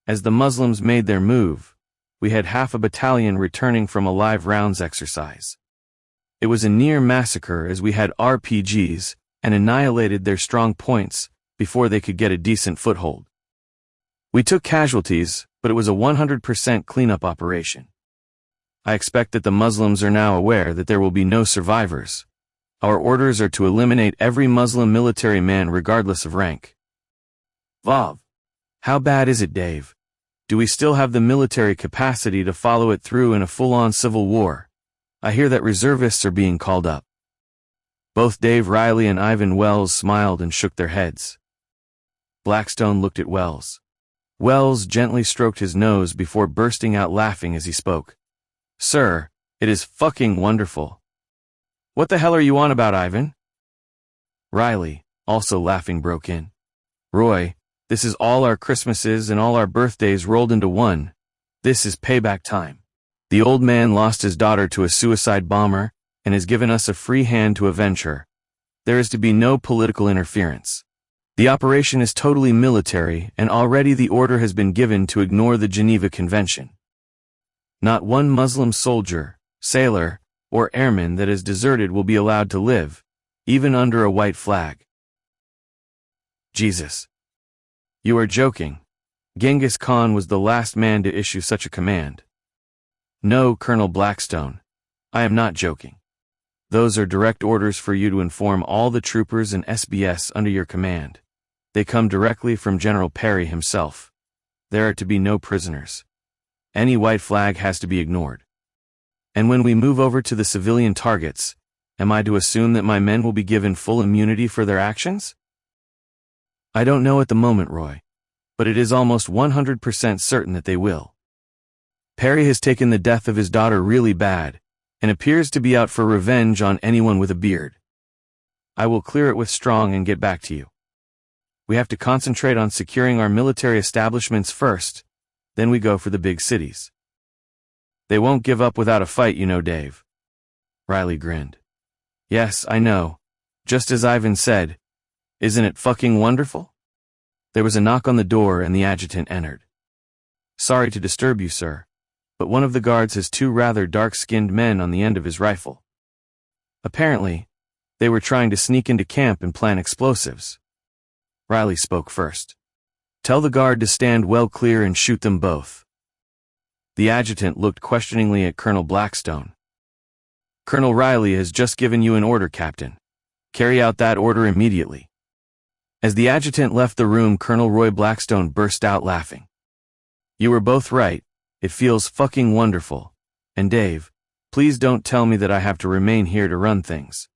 Speaker 1: As the Muslims made their move, we had half a battalion returning from a live rounds exercise. It was a near massacre as we had RPGs and annihilated their strong points before they could get a decent foothold. We took casualties, but it was a 100% cleanup operation. I expect that the Muslims are now aware that there will be no survivors. Our orders are to eliminate every Muslim military man regardless of rank. Vav. How bad is it, Dave? Do we still have the military capacity to follow it through in a full-on civil war? I hear that reservists are being called up. Both Dave Riley and Ivan Wells smiled and shook their heads. Blackstone looked at Wells. Wells gently stroked his nose before bursting out laughing as he spoke. Sir, it is fucking wonderful. What the hell are you on about, Ivan? Riley, also laughing, broke in. Roy, this is all our Christmases and all our birthdays rolled into one. This is payback time. The old man lost his daughter to a suicide bomber and has given us a free hand to avenge her. There is to be no political interference. The operation is totally military, and already the order has been given to ignore the Geneva Convention. Not one Muslim soldier, sailor, or airman that is deserted will be allowed to live, even under a white flag. Jesus. You are joking. Genghis Khan was the last man to issue such a command. No, Colonel Blackstone, I am not joking. Those are direct orders for you to inform all the troopers and SBS under your command. They come directly from General Parry himself. There are to be no prisoners. Any white flag has to be ignored. And when we move over to the civilian targets, am I to assume that my men will be given full immunity for their actions? I don't know at the moment, Roy, but it is almost 100% certain that they will. Parry has taken the death of his daughter really bad, and appears to be out for revenge on anyone with a beard. I will clear it with Strong and get back to you. We have to concentrate on securing our military establishments first, then we go for the big cities. They won't give up without a fight, you know, Dave. Riley grinned. Yes, I know. Just as Ivan said. Isn't it fucking wonderful? There was a knock on the door and the adjutant entered. Sorry to disturb you, sir, but one of the guards has two rather dark-skinned men on the end of his rifle. Apparently, they were trying to sneak into camp and plant explosives. Riley spoke first. Tell the guard to stand well clear and shoot them both. The adjutant looked questioningly at Colonel Blackstone. Colonel Riley has just given you an order, Captain. Carry out that order immediately. As the adjutant left the room, Colonel Roy Blackstone burst out laughing. You were both right. It feels fucking wonderful. And Dave, please don't tell me that I have to remain here to run things.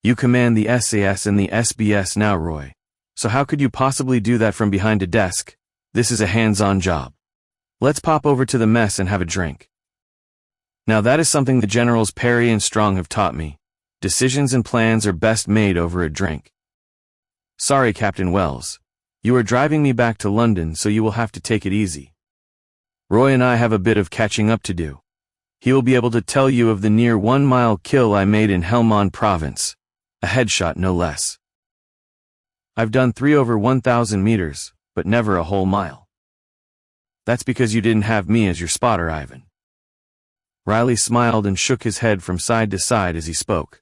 Speaker 1: You command the SAS and the SBS now, Roy. So how could you possibly do that from behind a desk? This is a hands-on job. Let's pop over to the mess and have a drink. Now that is something the Generals Parry and Strong have taught me. Decisions and plans are best made over a drink. Sorry, Captain Wells. You are driving me back to London, so you will have to take it easy. Roy and I have a bit of catching up to do. He will be able to tell you of the near 1-mile kill I made in Helmand Province. A headshot, no less. I've done 3 over 1,000 meters, but never a whole mile. That's because you didn't have me as your spotter, Ivan. Riley smiled and shook his head from side to side as he spoke.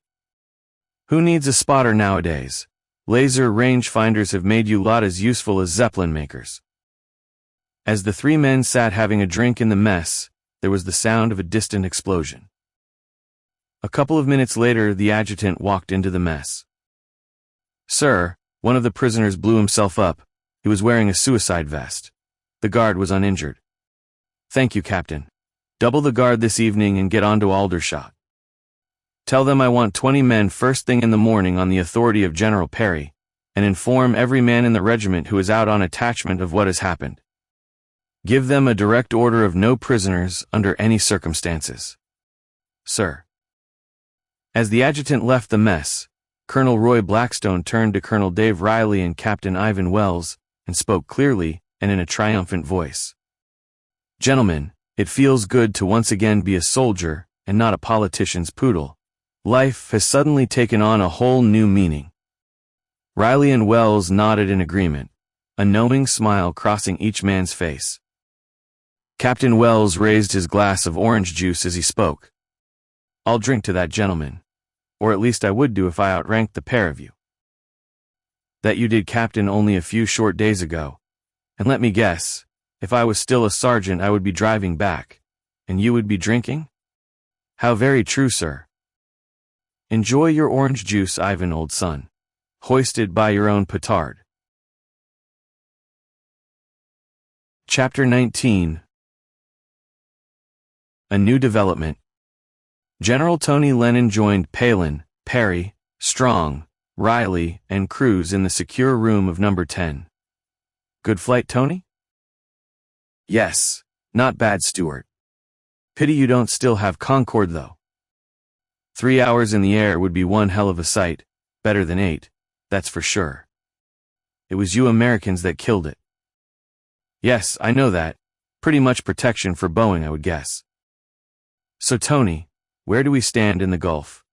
Speaker 1: Who needs a spotter nowadays? Laser rangefinders have made you lot as useful as Zeppelin makers. As the 3 men sat having a drink in the mess, there was the sound of a distant explosion. A couple of minutes later, the adjutant walked into the mess. Sir, one of the prisoners blew himself up. He was wearing a suicide vest. The guard was uninjured. Thank you, Captain. Double the guard this evening and get on to Aldershot. Tell them I want 20 men first thing in the morning on the authority of General Parry, and inform every man in the regiment who is out on attachment of what has happened. Give them a direct order of no prisoners under any circumstances. Sir. As the adjutant left the mess, Colonel Roy Blackstone turned to Colonel Dave Riley and Captain Ivan Wells and spoke clearly and in a triumphant voice. Gentlemen, it feels good to once again be a soldier and not a politician's poodle. Life has suddenly taken on a whole new meaning. Riley and Wells nodded in agreement, a knowing smile crossing each man's face. Captain Wells raised his glass of orange juice as he spoke. I'll drink to that, gentleman. Or at least I would do if I outranked the pair of you. That you did, Captain, only a few short days ago. And let me guess, if I was still a sergeant I would be driving back, and you would be drinking? How very true, sir. Enjoy your orange juice, Ivan, old son. Hoisted by your own petard. Chapter 19. A new development. General Tony Lennon joined Palin, Parry, Strong, Riley, and Cruz in the secure room of number 10. Good flight, Tony? Yes, not bad, Stuart. Pity you don't still have Concorde, though. 3 hours in the air would be one hell of a sight, better than 8, that's for sure. It was you Americans that killed it. Yes, I know that. Pretty much protection for Boeing, I would guess. So Tony, where do we stand in the Gulf?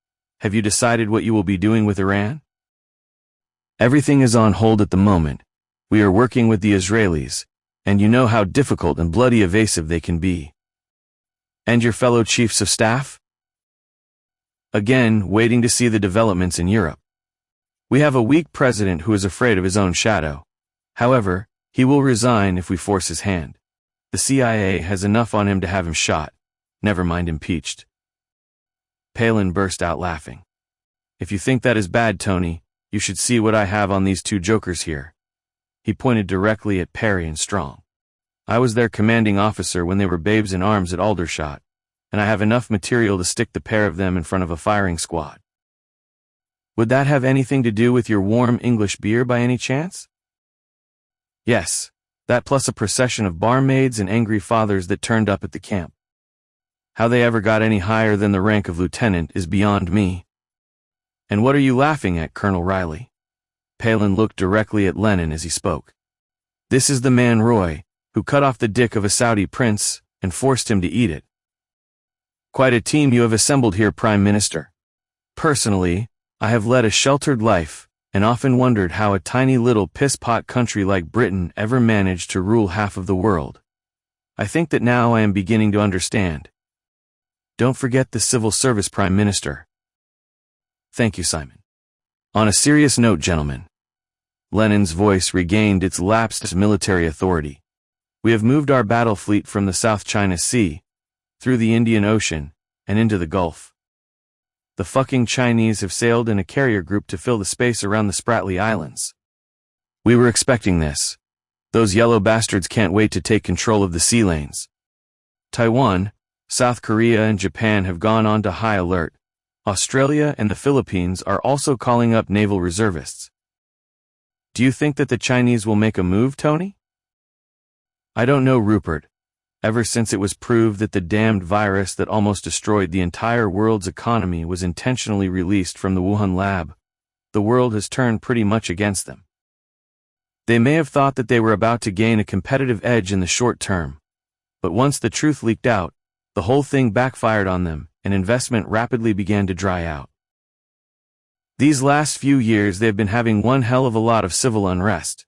Speaker 1: Have you decided what you will be doing with Iran? Everything is on hold at the moment. We are working with the Israelis, and you know how difficult and bloody evasive they can be. And your fellow chiefs of staff? Again, waiting to see the developments in Europe. We have a weak president who is afraid of his own shadow. However, he will resign if we force his hand. The CIA has enough on him to have him shot, never mind impeached. Palin burst out laughing. If you think that is bad, Tony, you should see what I have on these 2 jokers here. He pointed directly at Parry and Strong. I was their commanding officer when they were babes in arms at Aldershot, and I have enough material to stick the pair of them in front of a firing squad. Would that have anything to do with your warm English beer by any chance? Yes, that plus a procession of barmaids and angry fathers that turned up at the camp. How they ever got any higher than the rank of lieutenant is beyond me. And what are you laughing at, Colonel Riley? Palin looked directly at Lennon as he spoke. This is the man Roy, who cut off the dick of a Saudi prince and forced him to eat it. Quite a team you have assembled here, Prime Minister. Personally, I have led a sheltered life, and often wondered how a tiny little piss-pot country like Britain ever managed to rule half of the world. I think that now I am beginning to understand. Don't forget the civil service, Prime Minister. Thank you, Simon. On a serious note, gentlemen. Lenin's voice regained its lapsed military authority. We have moved our battle fleet from the South China Sea, through the Indian Ocean, and into the Gulf. The fucking Chinese have sailed in a carrier group to fill the space around the Spratly Islands. We were expecting this. Those yellow bastards can't wait to take control of the sea lanes. Taiwan, South Korea and Japan have gone on to high alert. Australia and the Philippines are also calling up naval reservists. Do you think that the Chinese will make a move, Tony? I don't know, Rupert. Ever since it was proved that the damned virus that almost destroyed the entire world's economy was intentionally released from the Wuhan lab, the world has turned pretty much against them. They may have thought that they were about to gain a competitive edge in the short term, but once the truth leaked out, the whole thing backfired on them, and investment rapidly began to dry out. These last few years they have been having one hell of a lot of civil unrest.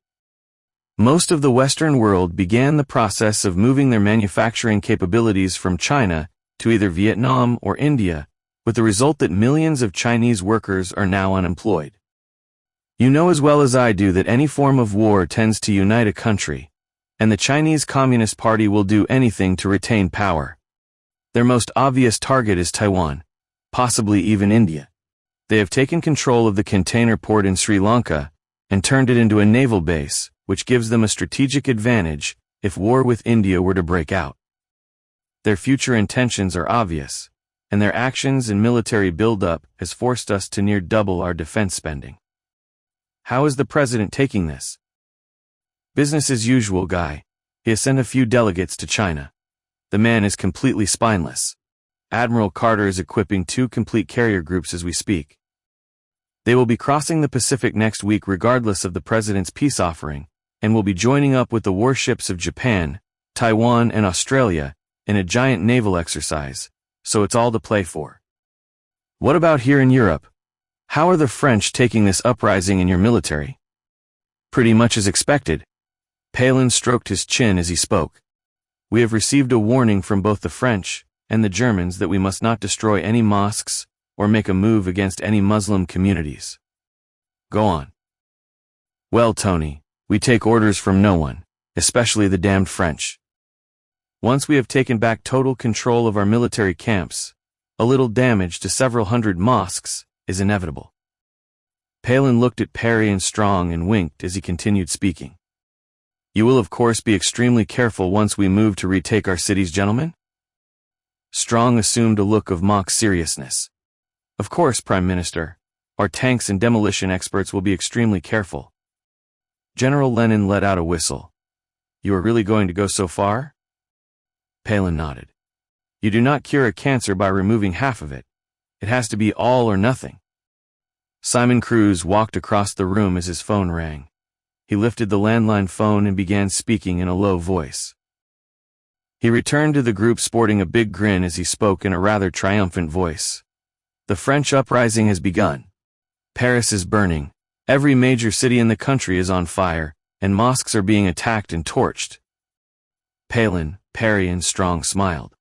Speaker 1: Most of the Western world began the process of moving their manufacturing capabilities from China to either Vietnam or India, with the result that millions of Chinese workers are now unemployed. You know as well as I do that any form of war tends to unite a country, and the Chinese Communist Party will do anything to retain power. Their most obvious target is Taiwan, possibly even India. They have taken control of the container port in Sri Lanka and turned it into a naval base, which gives them a strategic advantage if war with India were to break out. Their future intentions are obvious, and their actions and military buildup has forced us to near double our defense spending. How is the president taking this? Business as usual, Guy. He has sent a few delegates to China. The man is completely spineless. Admiral Carter is equipping 2 complete carrier groups as we speak. They will be crossing the Pacific next week regardless of the president's peace offering, and will be joining up with the warships of Japan, Taiwan, and Australia in a giant naval exercise, so it's all to play for. What about here in Europe? How are the French taking this uprising in your military? Pretty much as expected. Palin stroked his chin as he spoke. We have received a warning from both the French and the Germans that we must not destroy any mosques or make a move against any Muslim communities. Go on. Well, Tony, we take orders from no one, especially the damned French. Once we have taken back total control of our military camps, a little damage to several hundred mosques is inevitable. Palin looked at Parry and Strong and winked as he continued speaking. You will of course be extremely careful once we move to retake our cities, gentlemen? Strong assumed a look of mock seriousness. Of course, Prime Minister. Our tanks and demolition experts will be extremely careful. General Lenin let out a whistle. You are really going to go so far? Palin nodded. You do not cure a cancer by removing half of it. It has to be all or nothing. Simon Cruz walked across the room as his phone rang. He lifted the landline phone and began speaking in a low voice. He returned to the group sporting a big grin as he spoke in a rather triumphant voice. The French uprising has begun. Paris is burning, every major city in the country is on fire, and mosques are being attacked and torched. Palin, Parry, and Strong smiled.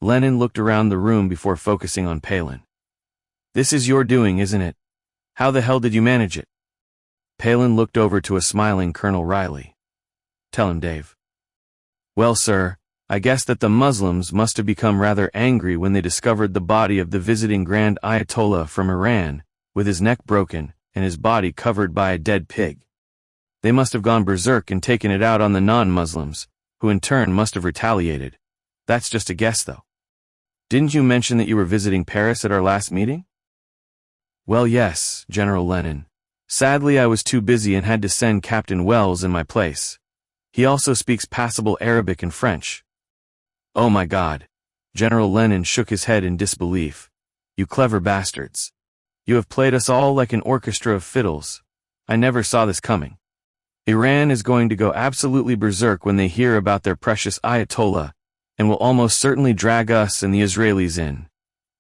Speaker 1: Lenin looked around the room before focusing on Palin. This is your doing, isn't it? How the hell did you manage it? Palin looked over to a smiling Colonel Riley. Tell him, Dave. Well, sir, I guess that the Muslims must have become rather angry when they discovered the body of the visiting Grand Ayatollah from Iran, with his neck broken and his body covered by a dead pig. They must have gone berserk and taken it out on the non-Muslims, who in turn must have retaliated. That's just a guess, though. Didn't you mention that you were visiting Paris at our last meeting? Well, yes, General Lenin. Sadly, I was too busy and had to send Captain Wells in my place. He also speaks passable Arabic and French. Oh my God. General Lenin shook his head in disbelief. You clever bastards. You have played us all like an orchestra of fiddles. I never saw this coming. Iran is going to go absolutely berserk when they hear about their precious Ayatollah, and will almost certainly drag us and the Israelis in.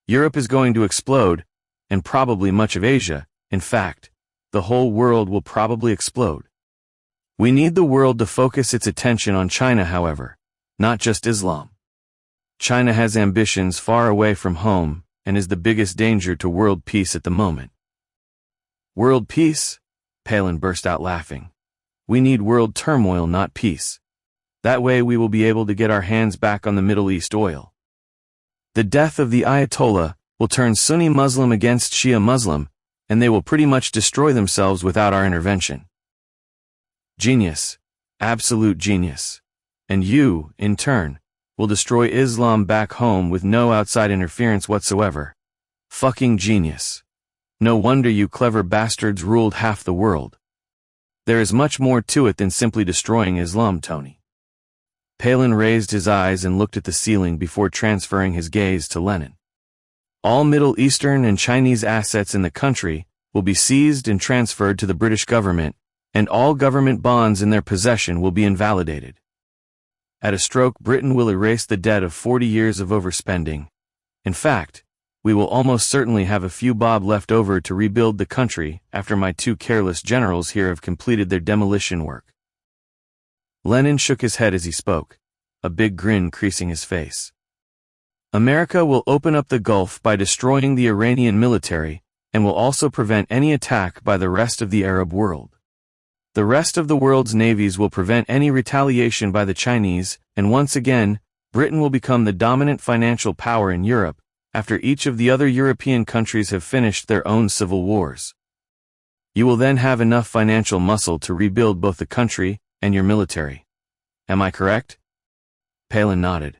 Speaker 1: Europe is going to explode, and probably much of Asia. In fact, the whole world will probably explode. We need the world to focus its attention on China, however, not just Islam. China has ambitions far away from home and is the biggest danger to world peace at the moment. World peace? Palin burst out laughing. We need world turmoil, not peace. That way we will be able to get our hands back on the Middle East oil. The death of the Ayatollah will turn Sunni Muslim against Shia Muslim, and they will pretty much destroy themselves without our intervention. Genius. Absolute genius. And you, in turn, will destroy Islam back home with no outside interference whatsoever. Fucking genius. No wonder you clever bastards ruled half the world. There is much more to it than simply destroying Islam, Tony. Palin raised his eyes and looked at the ceiling before transferring his gaze to Lenin. All Middle Eastern and Chinese assets in the country will be seized and transferred to the British government, and all government bonds in their possession will be invalidated. At a stroke, Britain will erase the debt of 40 years of overspending. In fact, we will almost certainly have a few bob left over to rebuild the country after my two careless generals here have completed their demolition work. Lenin shook his head as he spoke, a big grin creasing his face. America will open up the Gulf by destroying the Iranian military and will also prevent any attack by the rest of the Arab world. The rest of the world's navies will prevent any retaliation by the Chinese, and once again, Britain will become the dominant financial power in Europe, after each of the other European countries have finished their own civil wars. You will then have enough financial muscle to rebuild both the country and your military. Am I correct? Palin nodded.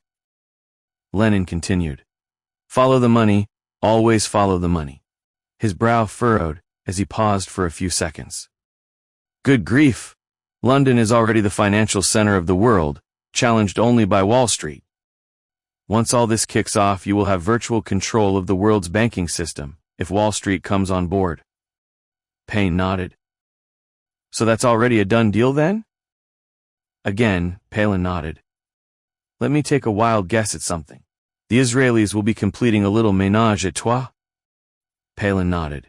Speaker 1: Lenin continued. Follow the money, always follow the money. His brow furrowed as he paused for a few seconds. Good grief! London is already the financial center of the world, challenged only by Wall Street. Once all this kicks off, you will have virtual control of the world's banking system, if Wall Street comes on board. Payne nodded. So that's already a done deal then? Again, Palin nodded. Let me take a wild guess at something. The Israelis will be completing a little ménage à trois? Palin nodded.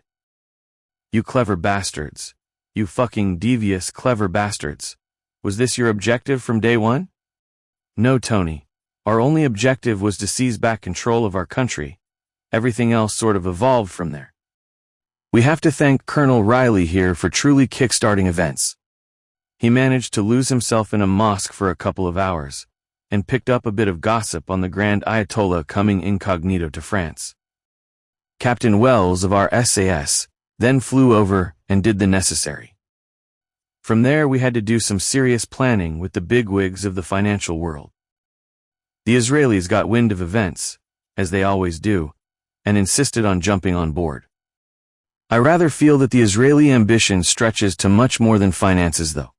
Speaker 1: You clever bastards. You fucking devious, clever bastards. Was this your objective from day one? No, Tony. Our only objective was to seize back control of our country. Everything else sort of evolved from there. We have to thank Colonel Riley here for truly kickstarting events. He managed to lose himself in a mosque for a couple of hours, and picked up a bit of gossip on the Grand Ayatollah coming incognito to France. Captain Wells of our SAS then flew over and did the necessary. From there we had to do some serious planning with the bigwigs of the financial world. The Israelis got wind of events, as they always do, and insisted on jumping on board. I rather feel that the Israeli ambition stretches to much more than finances, though.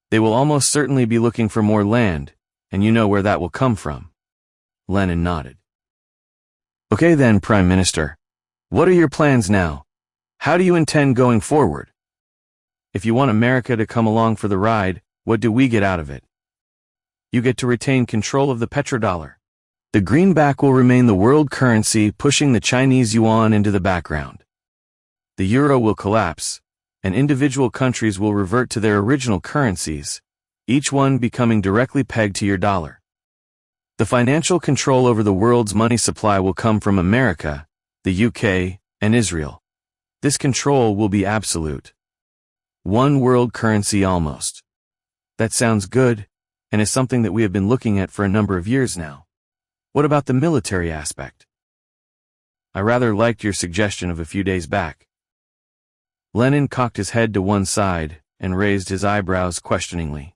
Speaker 1: They will almost certainly be looking for more land, and you know where that will come from. Lenin nodded. Okay then, Prime Minister. What are your plans now? How do you intend going forward? If you want America to come along for the ride, what do we get out of it? You get to retain control of the petrodollar. The greenback will remain the world currency, pushing the Chinese yuan into the background. The euro will collapse, and individual countries will revert to their original currencies, each one becoming directly pegged to your dollar. The financial control over the world's money supply will come from America, the UK, and Israel. This control will be absolute. One world currency almost. That sounds good, and is something that we have been looking at for a number of years now. What about the military aspect? I rather liked your suggestion of a few days back. Lenin cocked his head to one side and raised his eyebrows questioningly.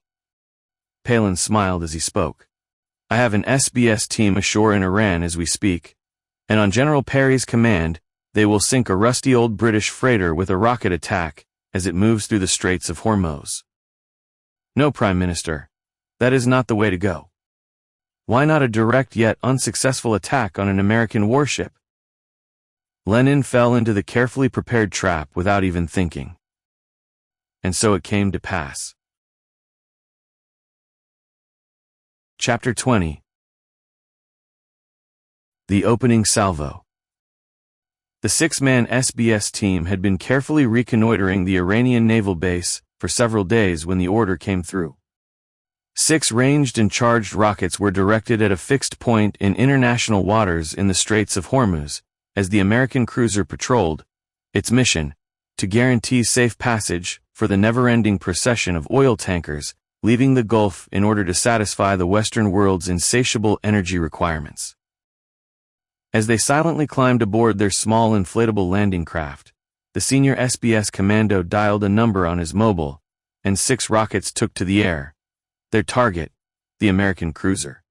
Speaker 1: Palin smiled as he spoke. I have an SBS team ashore in Iran as we speak, and on General Parry's command, they will sink a rusty old British freighter with a rocket attack as it moves through the Straits of Hormuz. No, Prime Minister, that is not the way to go. Why not a direct yet unsuccessful attack on an American warship? Lenin fell into the carefully prepared trap without even thinking. And so it came to pass. Chapter 20. The opening salvo. The six-man SBS team had been carefully reconnoitering the Iranian naval base for several days when the order came through. 6 ranged and charged rockets were directed at a fixed point in international waters in the Straits of Hormuz, as the American cruiser patrolled, its mission, to guarantee safe passage for the never-ending procession of oil tankers leaving the Gulf in order to satisfy the Western world's insatiable energy requirements. As they silently climbed aboard their small inflatable landing craft, the senior SBS commando dialed a number on his mobile, and 6 rockets took to the air. Their target, the American cruiser.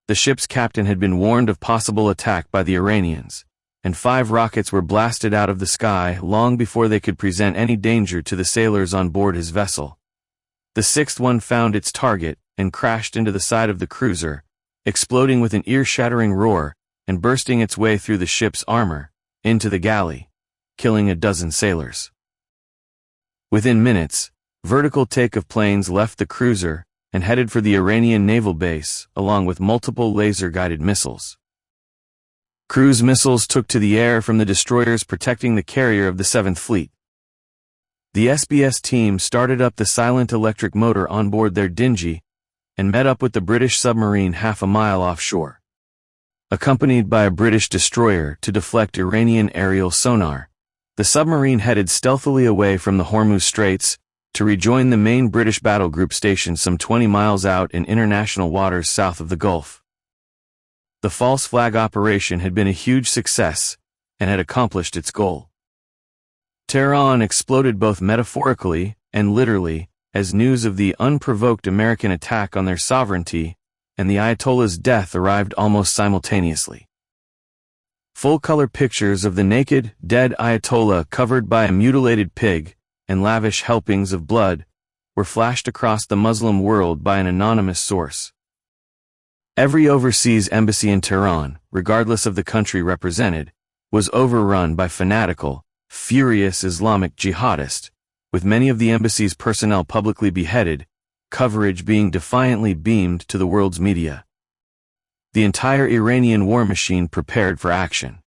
Speaker 1: The ship's captain had been warned of possible attack by the Iranians, and 5 rockets were blasted out of the sky long before they could present any danger to the sailors on board his vessel. The 6th one found its target and crashed into the side of the cruiser, exploding with an ear-shattering roar and bursting its way through the ship's armor into the galley, killing a dozen sailors. Within minutes, vertical take of planes left the cruiser and headed for the Iranian naval base, along with multiple laser-guided missiles. Cruise missiles took to the air from the destroyers protecting the carrier of the 7th Fleet. The SBS team started up the silent electric motor on board their Dingy and met up with the British submarine half a mile offshore. Accompanied by a British destroyer to deflect Iranian aerial sonar, the submarine headed stealthily away from the Hormuz Straits to rejoin the main British battle group stationed some 20 miles out in international waters south of the Gulf. The false flag operation had been a huge success and had accomplished its goal. Tehran exploded both metaphorically and literally as news of the unprovoked American attack on their sovereignty and the Ayatollah's death arrived almost simultaneously. Full-color pictures of the naked, dead Ayatollah covered by a mutilated pig and lavish helpings of blood were flashed across the Muslim world by an anonymous source. Every overseas embassy in Tehran, regardless of the country represented, was overrun by fanatical, furious Islamic jihadists, with many of the embassy's personnel publicly beheaded, coverage being defiantly beamed to the world's media. The entire Iranian war machine prepared for action.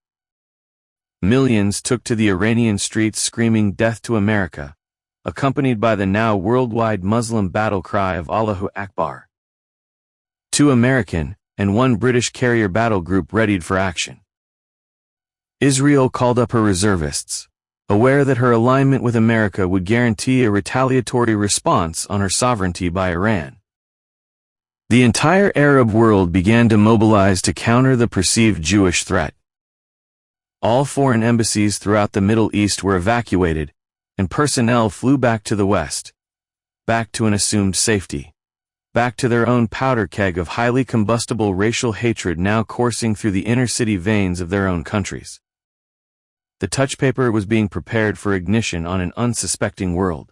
Speaker 1: Millions took to the Iranian streets screaming death to America, accompanied by the now worldwide Muslim battle cry of Allahu Akbar. 2 American and 1 British carrier battle group readied for action. Israel called up her reservists, aware that her alignment with America would guarantee a retaliatory response on her sovereignty by Iran. The entire Arab world began to mobilize to counter the perceived Jewish threat. All foreign embassies throughout the Middle East were evacuated, and personnel flew back to the West, back to an assumed safety, back to their own powder keg of highly combustible racial hatred now coursing through the inner-city veins of their own countries. The touchpaper was being prepared for ignition on an unsuspecting world.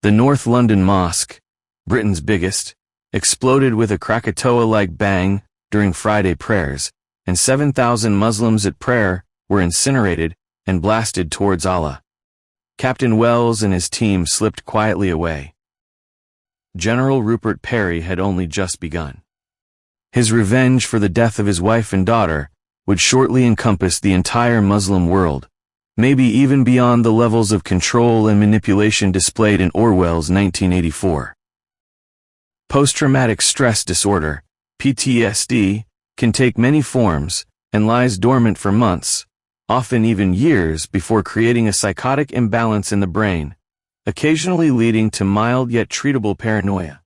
Speaker 1: The North London Mosque, Britain's biggest, exploded with a Krakatoa-like bang during Friday prayers, and 7,000 Muslims at prayer were incinerated and blasted towards Allah. Captain Wells and his team slipped quietly away. General Rupert Parry had only just begun. His revenge for the death of his wife and daughter would shortly encompass the entire Muslim world, maybe even beyond the levels of control and manipulation displayed in Orwell's 1984. Post-traumatic stress disorder, PTSD, can take many forms and lies dormant for months, often even years before creating a psychotic imbalance in the brain, occasionally leading to mild yet treatable paranoia.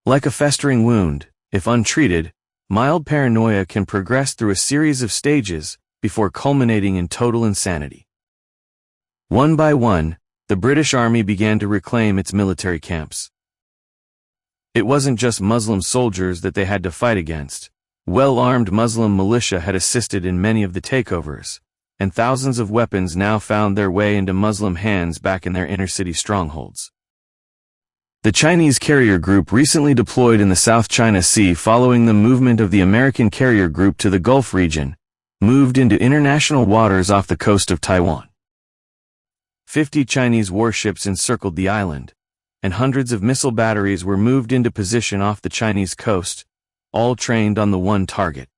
Speaker 1: Like a festering wound, if untreated, mild paranoia can progress through a series of stages before culminating in total insanity. One by one, the British Army began to reclaim its military camps. It wasn't just Muslim soldiers that they had to fight against. Well-armed Muslim militia had assisted in many of the takeovers, and thousands of weapons now found their way into Muslim hands back in their inner-city strongholds. The Chinese carrier group recently deployed in the South China Sea following the movement of the American carrier group to the Gulf region, moved into international waters off the coast of Taiwan. 50 Chinese warships encircled the island, and hundreds of missile batteries were moved into position off the Chinese coast, all trained on the one target,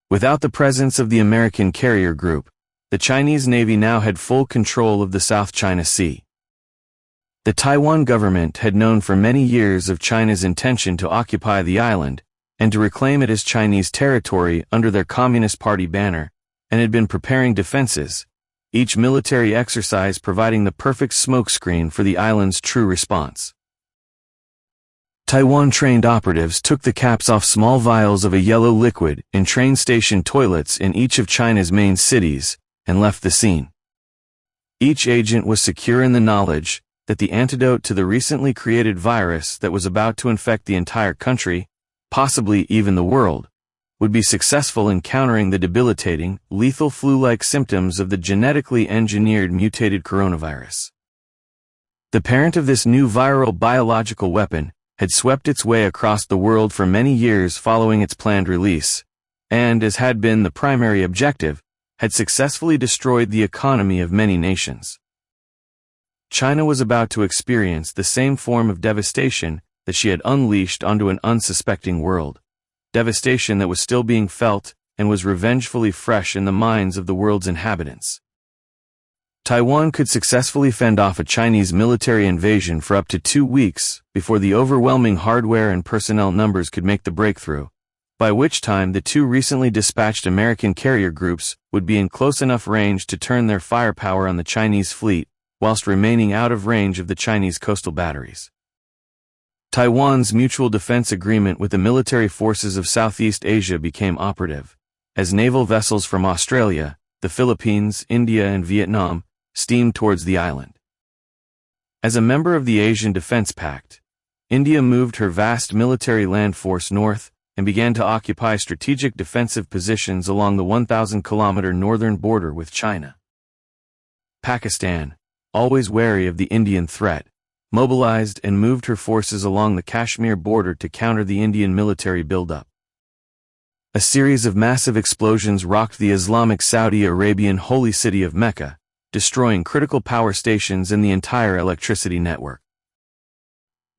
Speaker 1: Without the presence of the American carrier group, the Chinese Navy now had full control of the South China Sea. The Taiwan government had known for many years of China's intention to occupy the island and to reclaim it as Chinese territory under their Communist Party banner, and had been preparing defenses, each military exercise providing the perfect smokescreen for the island's true response. Taiwan-trained operatives took the caps off small vials of a yellow liquid in train station toilets in each of China's main cities and left the scene. Each agent was secure in the knowledge that the antidote to the recently created virus that was about to infect the entire country, possibly even the world, would be successful in countering the debilitating, lethal flu-like symptoms of the genetically engineered mutated coronavirus. The parent of this new viral biological weapon had swept its way across the world for many years following its planned release, and, as had been the primary objective, had successfully destroyed the economy of many nations. China was about to experience the same form of devastation that she had unleashed onto an unsuspecting world, devastation that was still being felt and was revengefully fresh in the minds of the world's inhabitants. Taiwan could successfully fend off a Chinese military invasion for up to 2 weeks before the overwhelming hardware and personnel numbers could make the breakthrough, by which time the 2 recently dispatched American carrier groups would be in close enough range to turn their firepower on the Chinese fleet whilst remaining out of range of the Chinese coastal batteries. Taiwan's mutual defense agreement with the military forces of Southeast Asia became operative, as naval vessels from Australia, the Philippines, India, and Vietnam steamed towards the island. As a member of the Asian Defense Pact, India moved her vast military land force north and began to occupy strategic defensive positions along the 1,000-kilometer northern border with China. Pakistan, always wary of the Indian threat, mobilized and moved her forces along the Kashmir border to counter the Indian military buildup. A series of massive explosions rocked the Islamic Saudi Arabian holy city of Mecca, destroying critical power stations and the entire electricity network.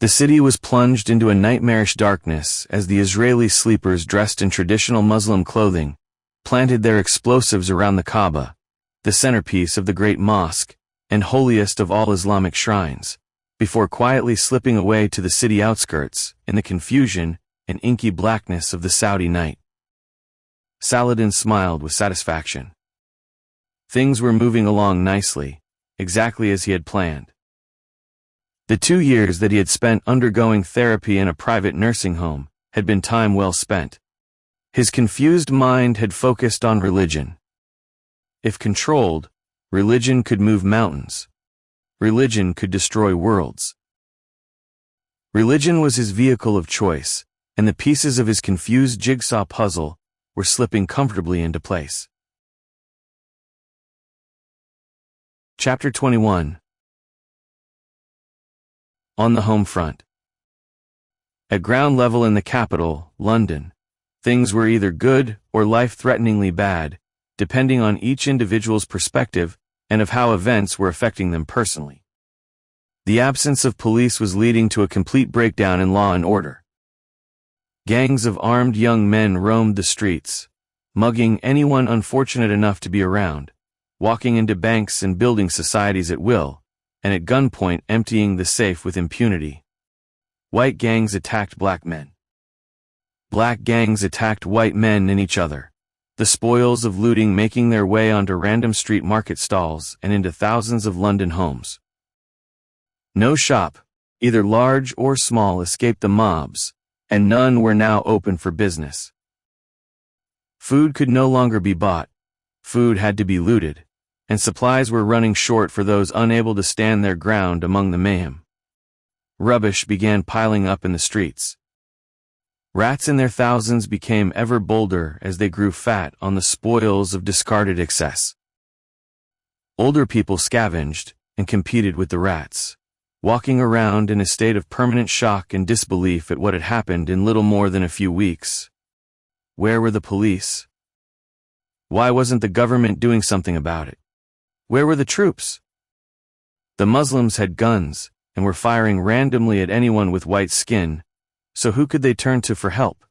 Speaker 1: The city was plunged into a nightmarish darkness as the Israeli sleepers dressed in traditional Muslim clothing planted their explosives around the Kaaba, the centerpiece of the Great Mosque and holiest of all Islamic shrines, before quietly slipping away to the city outskirts in the confusion and inky blackness of the Saudi night. Saladin smiled with satisfaction. Things were moving along nicely, exactly as he had planned. The 2 years that he had spent undergoing therapy in a private nursing home had been time well spent. His confused mind had focused on religion. If controlled, religion could move mountains. Religion could destroy worlds. Religion was his vehicle of choice, and the pieces of his confused jigsaw puzzle were slipping comfortably into place. Chapter 21. On the home front. At ground level in the capital, London, things were either good or life-threateningly bad, depending on each individual's perspective and of how events were affecting them personally. The absence of police was leading to a complete breakdown in law and order. Gangs of armed young men roamed the streets, mugging anyone unfortunate enough to be around, walking into banks and building societies at will, and at gunpoint emptying the safe with impunity. White gangs attacked black men. Black gangs attacked white men and each other, the spoils of looting making their way onto random street market stalls and into thousands of London homes. No shop, either large or small, escaped the mobs, and none were now open for business. Food could no longer be bought, food had to be looted, and supplies were running short for those unable to stand their ground among the mayhem. Rubbish began piling up in the streets. Rats in their thousands became ever bolder as they grew fat on the spoils of discarded excess. Older people scavenged and competed with the rats, walking around in a state of permanent shock and disbelief at what had happened in little more than a few weeks. Where were the police? Why wasn't the government doing something about it? Where were the troops? The Muslims had guns and were firing randomly at anyone with white skin, so who could they turn to for help?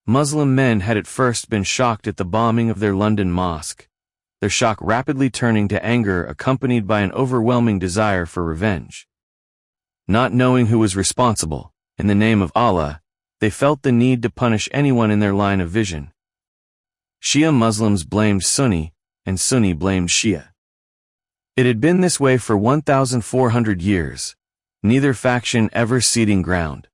Speaker 1: Muslim men had at first been shocked at the bombing of their London mosque, their shock rapidly turning to anger accompanied by an overwhelming desire for revenge. Not knowing who was responsible, in the name of Allah, they felt the need to punish anyone in their line of vision. Shia Muslims blamed Sunni, and Sunni blamed Shia. It had been this way for 1,400 years, neither faction ever ceding ground.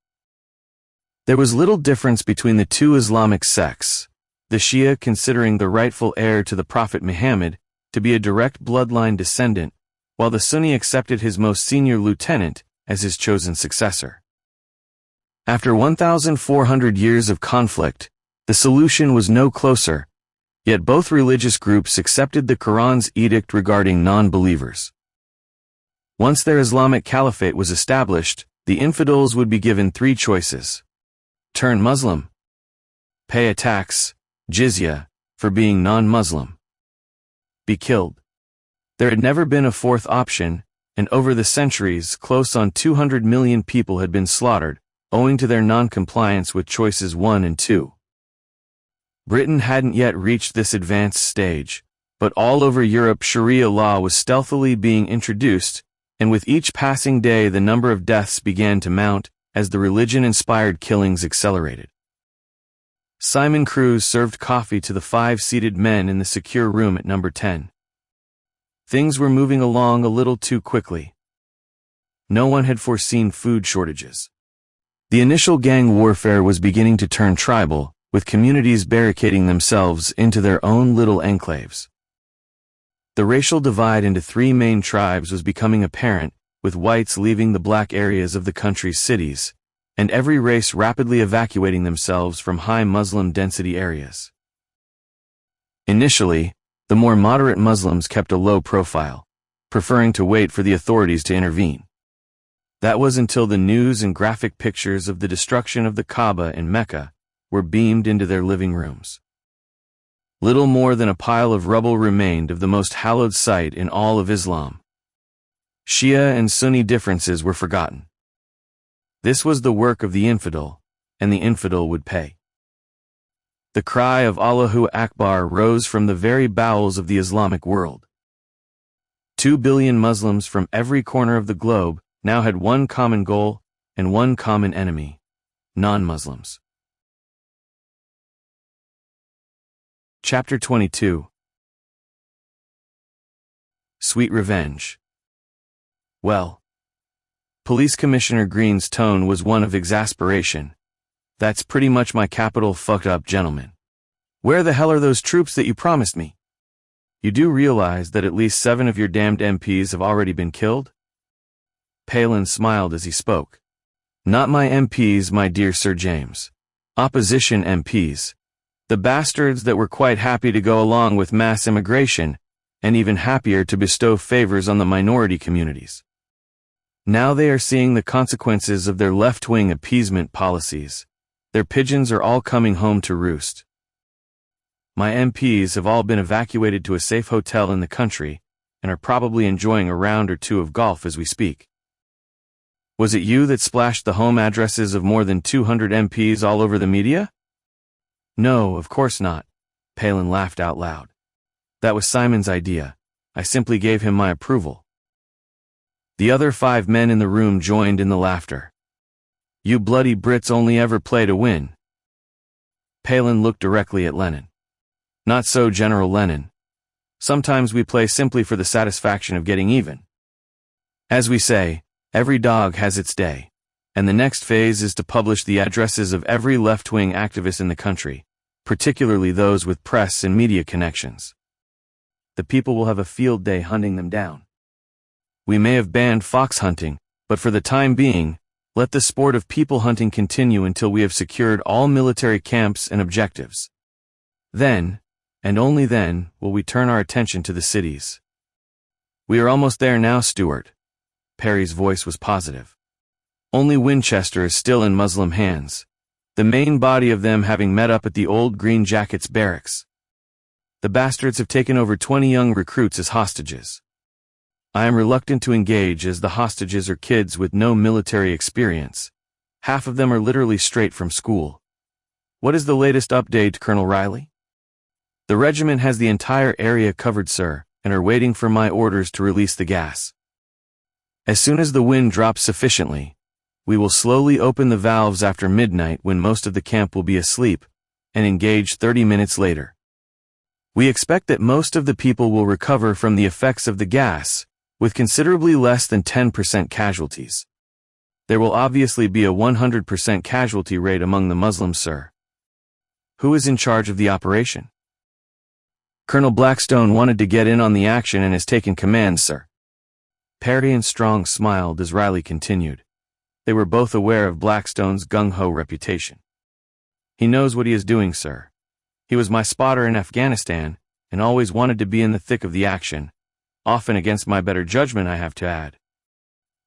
Speaker 1: There was little difference between the two Islamic sects, the Shia considering the rightful heir to the Prophet Muhammad to be a direct bloodline descendant, while the Sunni accepted his most senior lieutenant as his chosen successor. After 1,400 years of conflict, the solution was no closer, yet both religious groups accepted the Quran's edict regarding non-believers. Once their Islamic caliphate was established, the infidels would be given three choices: turn Muslim, pay a tax, jizya, for being non-Muslim, be killed. There had never been a fourth option, and over the centuries close on 200 million people had been slaughtered, owing to their non-compliance with choices 1 and 2. Britain hadn't yet reached this advanced stage, but all over Europe Sharia law was stealthily being introduced, and with each passing day the number of deaths began to mount as the religion-inspired killings accelerated. Simon Cruz served coffee to the 5 seated men in the secure room at number 10. Things were moving along a little too quickly. No one had foreseen food shortages. The initial gang warfare was beginning to turn tribal, with communities barricading themselves into their own little enclaves. The racial divide into 3 main tribes was becoming apparent, with whites leaving the black areas of the country's cities, and every race rapidly evacuating themselves from high Muslim density areas. Initially, the more moderate Muslims kept a low profile, preferring to wait for the authorities to intervene. That was until the news and graphic pictures of the destruction of the Kaaba in Mecca were beamed into their living rooms. Little more than a pile of rubble remained of the most hallowed site in all of Islam. Shia and Sunni differences were forgotten. This was the work of the infidel, and the infidel would pay. The cry of Allahu Akbar rose from the very bowels of the Islamic world. 2 billion Muslims from every corner of the globe now had one common goal and one common enemy: non-Muslims. Chapter 22. Sweet Revenge. Well, Police Commissioner Green's tone was one of exasperation. That's pretty much my capital fucked up, gentlemen. Where the hell are those troops that you promised me? You do realize that at least 7 of your damned MPs have already been killed? Palin smiled as he spoke. Not my MPs, my dear Sir James. Opposition MPs. The bastards that were quite happy to go along with mass immigration, and even happier to bestow favors on the minority communities. Now they are seeing the consequences of their left-wing appeasement policies. Their pigeons are all coming home to roost. My MPs have all been evacuated to a safe hotel in the country, and are probably enjoying a round or two of golf as we speak. Was it you that splashed the home addresses of more than 200 MPs all over the media? No, of course not. Palin laughed out loud. That was Simon's idea. I simply gave him my approval. The other 5 men in the room joined in the laughter. You bloody Brits only ever play to win. Palin looked directly at Lenin. Not so, General Lenin. Sometimes we play simply for the satisfaction of getting even. As we say, every dog has its day, and the next phase is to publish the addresses of every left-wing activist in the country, particularly those with press and media connections. The people will have a field day hunting them down. We may have banned fox hunting, but for the time being, let the sport of people hunting continue until we have secured all military camps and objectives. Then, and only then, will we turn our attention to the cities. We are almost there now, Stuart. Parry's voice was positive. Only Winchester is still in Muslim hands, the main body of them having met up at the old Green Jackets barracks. The bastards have taken over 20 young recruits as hostages. I am reluctant to engage as the hostages are kids with no military experience. Half of them are literally straight from school. What is the latest update, Colonel Riley? The regiment has the entire area covered, sir, and are waiting for my orders to release the gas. As soon as the wind drops sufficiently, we will slowly open the valves after midnight when most of the camp will be asleep, and engage 30 minutes later. We expect that most of the people will recover from the effects of the gas, with considerably less than 10% casualties. There will obviously be a 100% casualty rate among the Muslims, sir. Who is in charge of the operation? Colonel Blackstone wanted to get in on the action and has taken command, sir. Parry and Strong smiled as Riley continued. They were both aware of Blackstone's gung-ho reputation. He knows what he is doing, sir. He was my spotter in Afghanistan, and always wanted to be in the thick of the action, often against my better judgment, I have to add.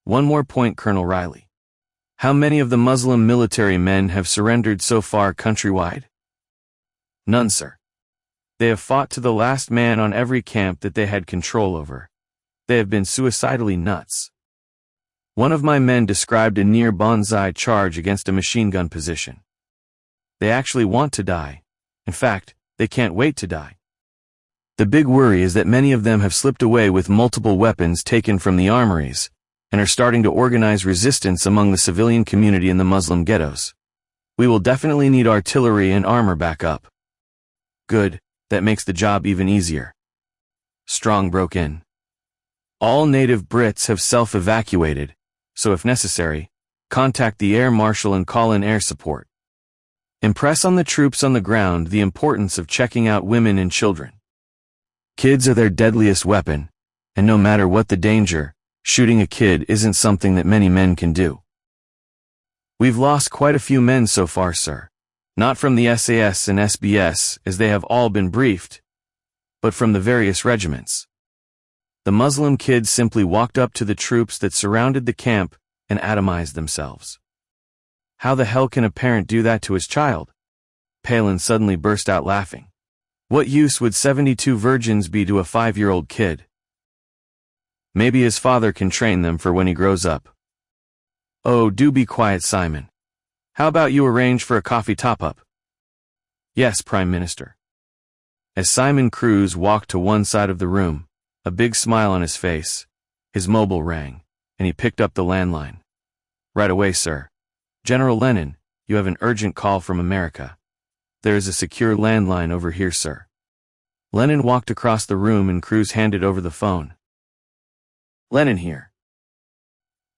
Speaker 1: One more point, Colonel Riley. How many of the Muslim military men have surrendered so far countrywide? None, sir. They have fought to the last man on every camp that they had control over. They have been suicidally nuts. One of my men described a near bonsai charge against a machine gun position. They actually want to die. In fact, they can't wait to die. The big worry is that many of them have slipped away with multiple weapons taken from the armories, and are starting to organize resistance among the civilian community in the Muslim ghettos. We will definitely need artillery and armor backup. Good, that makes the job even easier. Strong broke in. All native Brits have self-evacuated, so if necessary, contact the air marshal and call in air support. Impress on the troops on the ground the importance of checking out women and children. Kids are their deadliest weapon, and no matter what the danger, shooting a kid isn't something that many men can do. We've lost quite a few men so far, sir. Not from the SAS and SBS, as they have all been briefed, but from the various regiments. The Muslim kids simply walked up to the troops that surrounded the camp and atomized themselves. How the hell can a parent do that to his child? Palin suddenly burst out laughing. What use would 72 virgins be to a 5-year-old kid? Maybe his father can train them for when he grows up. Oh, do be quiet, Simon. How about you arrange for a coffee top-up? Yes, Prime Minister. As Simon Cruz walked to one side of the room, a big smile on his face, his mobile rang, and he picked up the landline. Right away, sir. General Lennon, you have an urgent call from America. There is a secure landline over here, sir. Lennon walked across the room and Cruz handed over the phone. Lennon here.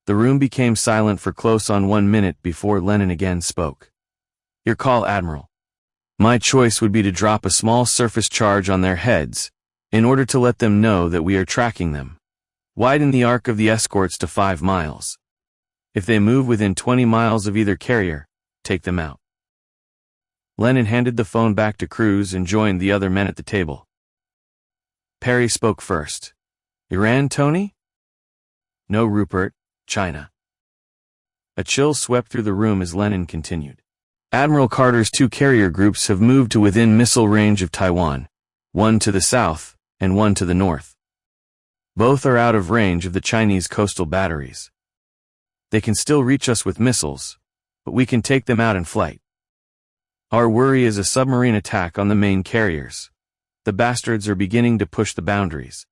Speaker 1: The room became silent for close on 1 minute before Lennon again spoke. Your call, Admiral. My choice would be to drop a small surface charge on their heads, in order to let them know that we are tracking them. Widen the arc of the escorts to 5 miles. If they move within 20 miles of either carrier, take them out. Lennon handed the phone back to Cruz and joined the other men at the table. Parry spoke first. Iran, Tony? No, Rupert, China. A chill swept through the room as Lennon continued. Admiral Carter's 2 carrier groups have moved to within missile range of Taiwan, one to the south and one to the north. Both are out of range of the Chinese coastal batteries. They can still reach us with missiles, but we can take them out in flight. Our worry is a submarine attack on the main carriers. The bastards are beginning to push the boundaries.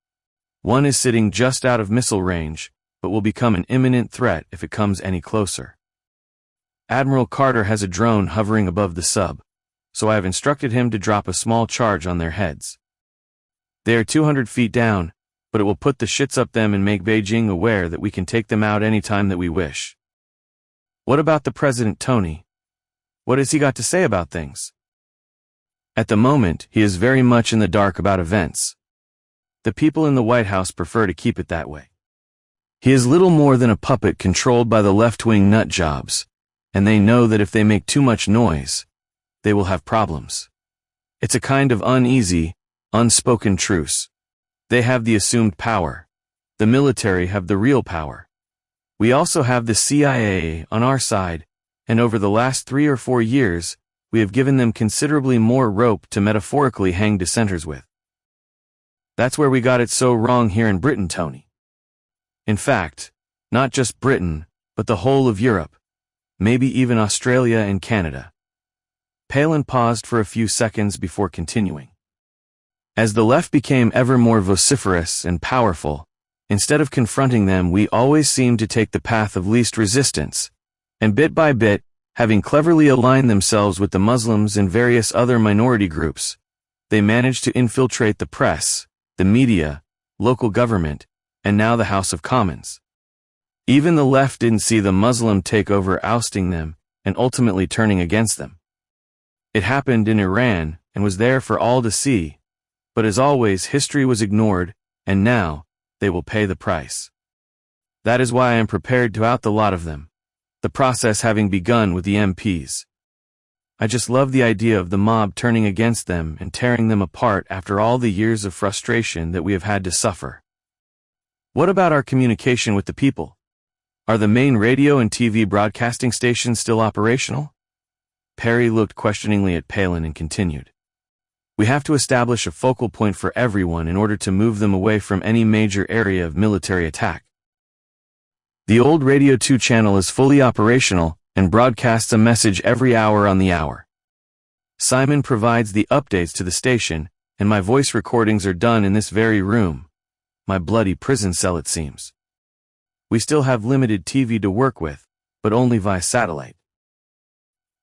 Speaker 1: One is sitting just out of missile range, but will become an imminent threat if it comes any closer. Admiral Carter has a drone hovering above the sub, so I have instructed him to drop a small charge on their heads. They are 200 feet down, but it will put the shits up them and make Beijing aware that we can take them out any time that we wish. What about the President, Tony? What has he got to say about things? At the moment, he is very much in the dark about events. The people in the White House prefer to keep it that way. He is little more than a puppet controlled by the left-wing nut jobs, and they know that if they make too much noise, they will have problems. It's a kind of uneasy, unspoken truce. They have the assumed power. The military have the real power. We also have the CIA on our side, and over the last 3 or 4 years, we have given them considerably more rope to metaphorically hang dissenters with. That's where we got it so wrong here in Britain, Tony. In fact, not just Britain, but the whole of Europe, maybe even Australia and Canada. Palin paused for a few seconds before continuing. As the left became ever more vociferous and powerful, instead of confronting them, we always seemed to take the path of least resistance, and bit by bit, having cleverly aligned themselves with the Muslims and various other minority groups, they managed to infiltrate the press, the media, local government, and now the House of Commons. Even the left didn't see the Muslim takeover ousting them and ultimately turning against them. It happened in Iran and was there for all to see, but as always, history was ignored, and now they will pay the price. That is why I am prepared to out the lot of them, the process having begun with the MPs. I just love the idea of the mob turning against them and tearing them apart after all the years of frustration that we have had to suffer. What about our communication with the people? Are the main radio and TV broadcasting stations still operational? Parry looked questioningly at Palin and continued. We have to establish a focal point for everyone in order to move them away from any major area of military attack. The old Radio 2 channel is fully operational and broadcasts a message every hour on the hour. Simon provides the updates to the station, and my voice recordings are done in this very room. My bloody prison cell, it seems. We still have limited TV to work with, but only via satellite.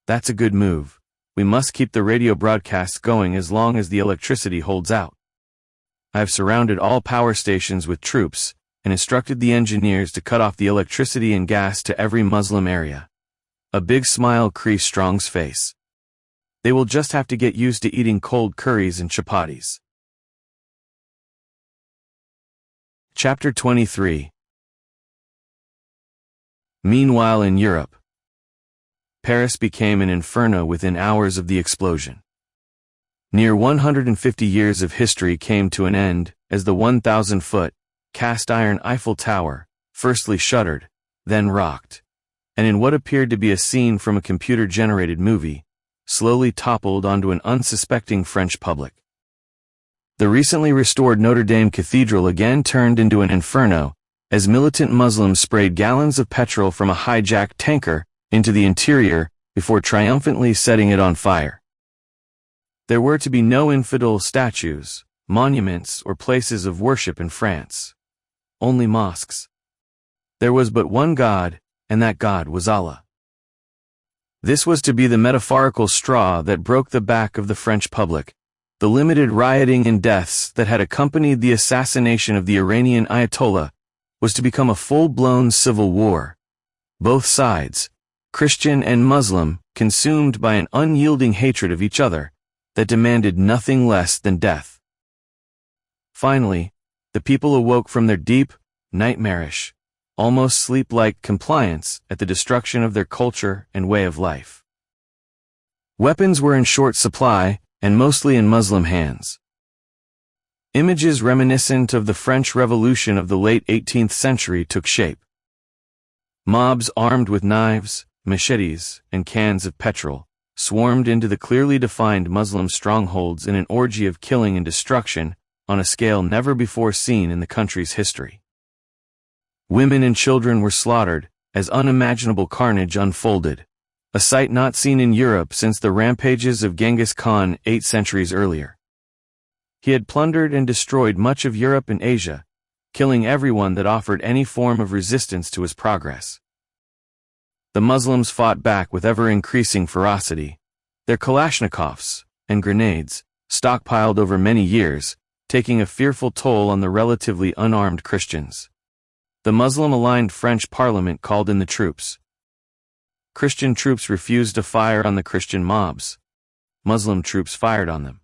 Speaker 1: That's a good move. We must keep the radio broadcasts going as long as the electricity holds out. I have surrounded all power stations with troops and instructed the engineers to cut off the electricity and gas to every Muslim area. A big smile creased Strong's face. They will just have to get used to eating cold curries and chapatis. Chapter 23. Meanwhile in Europe, Paris became an inferno within hours of the explosion. Near 150 years of history came to an end as the 1,000-foot, cast-iron Eiffel Tower, firstly shuddered, then rocked, and in what appeared to be a scene from a computer-generated movie, slowly toppled onto an unsuspecting French public. The recently restored Notre Dame Cathedral again turned into an inferno, as militant Muslims sprayed gallons of petrol from a hijacked tanker into the interior before triumphantly setting it on fire. There were to be no infidel statues, monuments, or places of worship in France. Only mosques. There was but one God, and that God was Allah. This was to be the metaphorical straw that broke the back of the French public, the limited rioting and deaths that had accompanied the assassination of the Iranian Ayatollah was to become a full-blown civil war. Both sides, Christian and Muslim, consumed by an unyielding hatred of each other that demanded nothing less than death. Finally, the people awoke from their deep, nightmarish, almost sleep-like compliance at the destruction of their culture and way of life. Weapons were in short supply, and mostly in Muslim hands. Images reminiscent of the French Revolution of the late 18th century took shape. Mobs armed with knives, machetes, and cans of petrol swarmed into the clearly defined Muslim strongholds in an orgy of killing and destruction on a scale never before seen in the country's history. Women and children were slaughtered as unimaginable carnage unfolded, a sight not seen in Europe since the rampages of Genghis Khan 8 centuries earlier. He had plundered and destroyed much of Europe and Asia, killing everyone that offered any form of resistance to his progress. The Muslims fought back with ever-increasing ferocity, their Kalashnikovs and grenades, stockpiled over many years, taking a fearful toll on the relatively unarmed Christians. The Muslim-aligned French parliament called in the troops. Christian troops refused to fire on the Christian mobs. Muslim troops fired on them.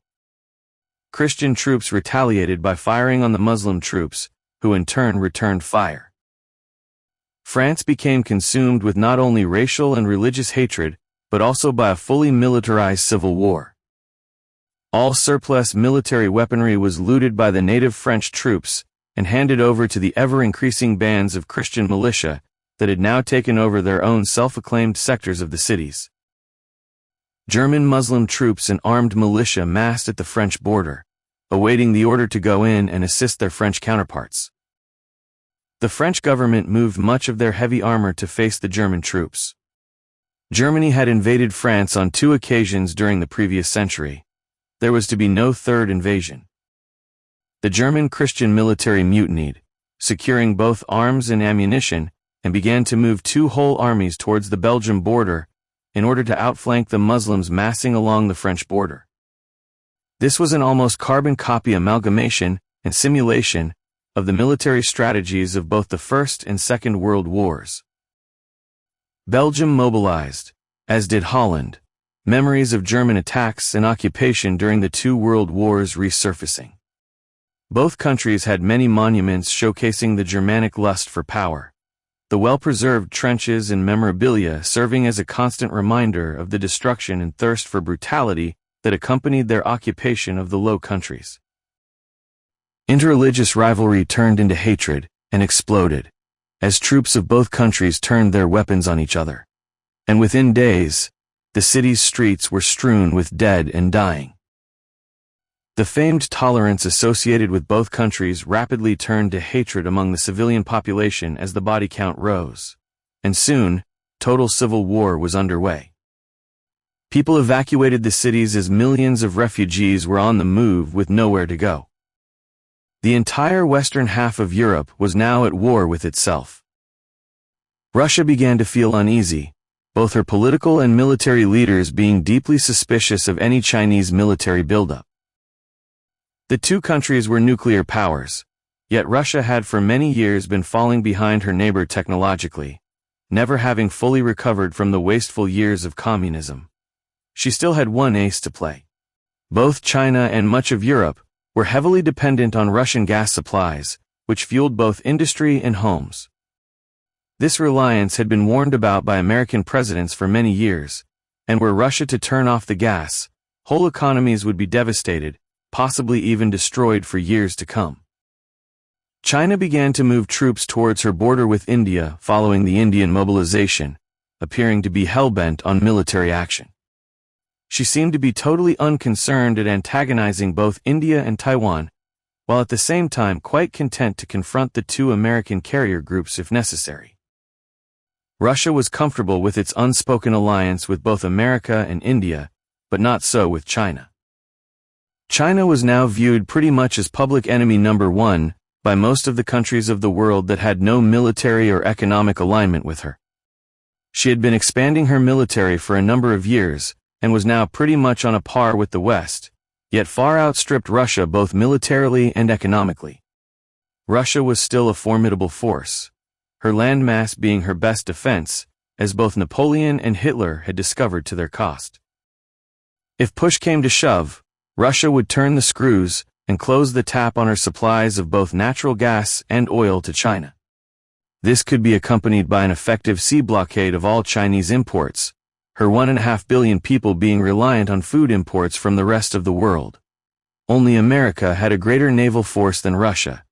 Speaker 1: Christian troops retaliated by firing on the Muslim troops, who in turn returned fire. France became consumed with not only racial and religious hatred, but also by a fully militarized civil war. All surplus military weaponry was looted by the native French troops and handed over to the ever-increasing bands of Christian militia that had now taken over their own self-acclaimed sectors of the cities. German Muslim troops and armed militia massed at the French border, awaiting the order to go in and assist their French counterparts. The French government moved much of their heavy armor to face the German troops. Germany had invaded France on 2 occasions during the previous century. There was to be no third invasion. The German Christian military mutinied, securing both arms and ammunition, and began to move 2 whole armies towards the Belgian border in order to outflank the Muslims massing along the French border. This was an almost carbon copy amalgamation and simulation of the military strategies of both the First and Second World Wars. Belgium mobilized, as did Holland, memories of German attacks and occupation during the 2 world wars resurfacing. Both countries had many monuments showcasing the Germanic lust for power, the well-preserved trenches and memorabilia serving as a constant reminder of the destruction and thirst for brutality that accompanied their occupation of the Low Countries. Interreligious rivalry turned into hatred and exploded, as troops of both countries turned their weapons on each other. And within days, the city's streets were strewn with dead and dying. The famed tolerance associated with both countries rapidly turned to hatred among the civilian population as the body count rose, and soon, total civil war was underway. People evacuated the cities as millions of refugees were on the move with nowhere to go. The entire western half of Europe was now at war with itself. Russia began to feel uneasy, both her political and military leaders being deeply suspicious of any Chinese military buildup. The 2 countries were nuclear powers, yet Russia had for many years been falling behind her neighbor technologically, never having fully recovered from the wasteful years of communism. She still had one ace to play. Both China and much of Europe were heavily dependent on Russian gas supplies, which fueled both industry and homes. This reliance had been warned about by American presidents for many years, and were Russia to turn off the gas, whole economies would be devastated, possibly even destroyed for years to come. China began to move troops towards her border with India following the Indian mobilization, appearing to be hell-bent on military action. She seemed to be totally unconcerned at antagonizing both India and Taiwan, while at the same time quite content to confront the 2 American carrier groups if necessary. Russia was comfortable with its unspoken alliance with both America and India, but not so with China. China was now viewed pretty much as public enemy number 1 by most of the countries of the world that had no military or economic alignment with her. She had been expanding her military for a number of years, and was now pretty much on a par with the West, yet far outstripped Russia both militarily and economically. Russia was still a formidable force, her landmass being her best defense, as both Napoleon and Hitler had discovered to their cost. If push came to shove, Russia would turn the screws and close the tap on her supplies of both natural gas and oil to China. This could be accompanied by an effective sea blockade of all Chinese imports, her 1.5 billion people being reliant on food imports from the rest of the world. Only America had a greater naval force than Russia,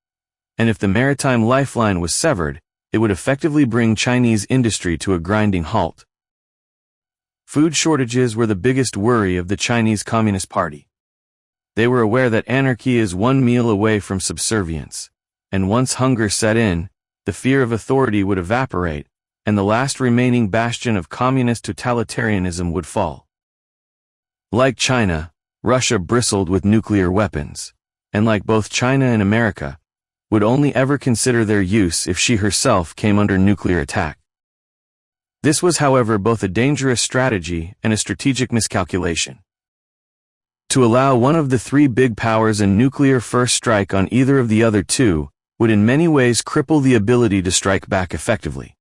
Speaker 1: and if the maritime lifeline was severed, it would effectively bring Chinese industry to a grinding halt. Food shortages were the biggest worry of the Chinese Communist Party. They were aware that anarchy is one meal away from subservience, and once hunger set in, the fear of authority would evaporate, and the last remaining bastion of communist totalitarianism would fall. Like China, Russia bristled with nuclear weapons, and like both China and America, would only ever consider their use if she herself came under nuclear attack. This was, however, both a dangerous strategy and a strategic miscalculation. To allow one of the 3 big powers a nuclear first strike on either of the other 2 would in many ways cripple the ability to strike back effectively.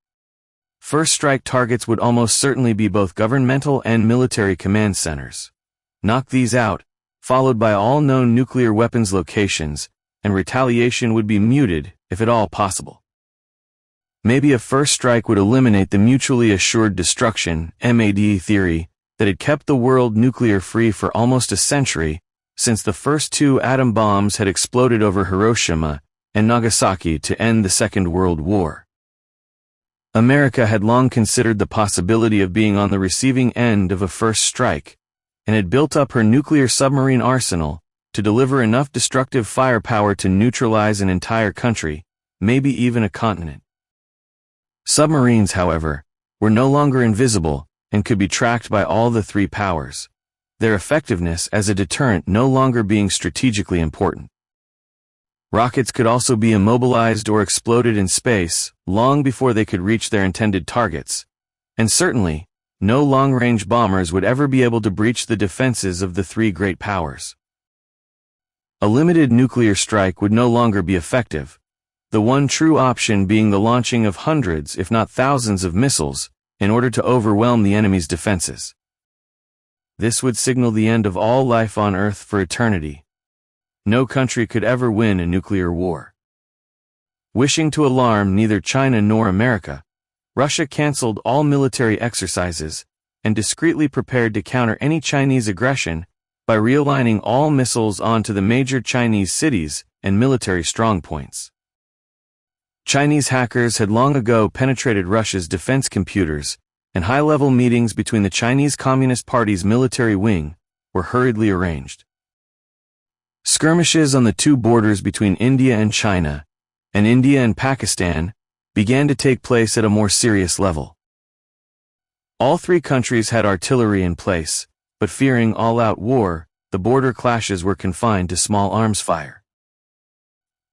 Speaker 1: First strike targets would almost certainly be both governmental and military command centers. Knock these out, followed by all known nuclear weapons locations, and retaliation would be muted, if at all possible. Maybe a first strike would eliminate the mutually assured destruction (MAD) theory that had kept the world nuclear-free for almost a century, since the first 2 atom bombs had exploded over Hiroshima and Nagasaki to end the Second World War. America had long considered the possibility of being on the receiving end of a first strike, and had built up her nuclear submarine arsenal to deliver enough destructive firepower to neutralize an entire country, maybe even a continent. Submarines, however, were no longer invisible, and could be tracked by all the three powers, their effectiveness as a deterrent no longer being strategically important. Rockets could also be immobilized or exploded in space long before they could reach their intended targets, and certainly, no long-range bombers would ever be able to breach the defenses of the three great powers. A limited nuclear strike would no longer be effective, the one true option being the launching of hundreds if not thousands of missiles in order to overwhelm the enemy's defenses. This would signal the end of all life on Earth for eternity. No country could ever win a nuclear war. Wishing to alarm neither China nor America, Russia canceled all military exercises and discreetly prepared to counter any Chinese aggression by realigning all missiles onto the major Chinese cities and military strongpoints. Chinese hackers had long ago penetrated Russia's defense computers, and high-level meetings between the Chinese Communist Party's military wing were hurriedly arranged. Skirmishes on the two borders between India and China, and India and Pakistan, began to take place at a more serious level. All three countries had artillery in place, but fearing all-out war, the border clashes were confined to small arms fire.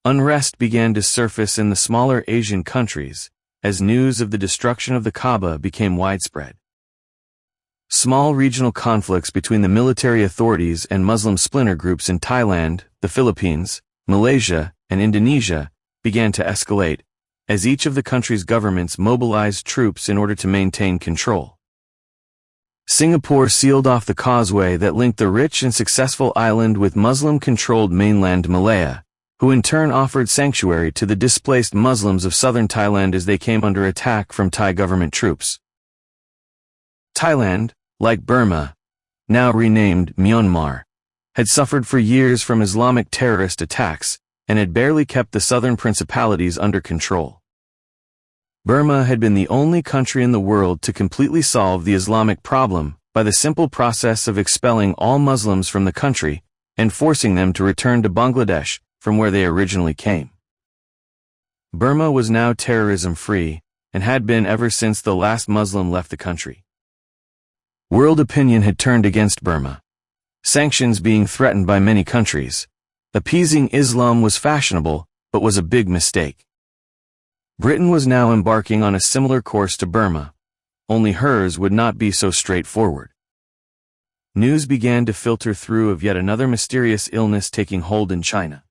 Speaker 1: Unrest began to surface in the smaller Asian countries, as news of the destruction of the Kaaba became widespread. Small regional conflicts between the military authorities and Muslim splinter groups in Thailand, the Philippines, Malaysia, and Indonesia began to escalate, as each of the country's governments mobilized troops in order to maintain control. Singapore sealed off the causeway that linked the rich and successful island with Muslim-controlled mainland Malaya, who in turn offered sanctuary to the displaced Muslims of southern Thailand as they came under attack from Thai government troops. Thailand, like Burma, now renamed Myanmar, had suffered for years from Islamic terrorist attacks and had barely kept the southern principalities under control. Burma had been the only country in the world to completely solve the Islamic problem by the simple process of expelling all Muslims from the country and forcing them to return to Bangladesh from where they originally came. Burma was now terrorism-free and had been ever since the last Muslim left the country. World opinion had turned against Burma, sanctions being threatened by many countries. Appeasing Islam was fashionable, but was a big mistake. Britain was now embarking on a similar course to Burma, only hers would not be so straightforward. News began to filter through of yet another mysterious illness taking hold in China.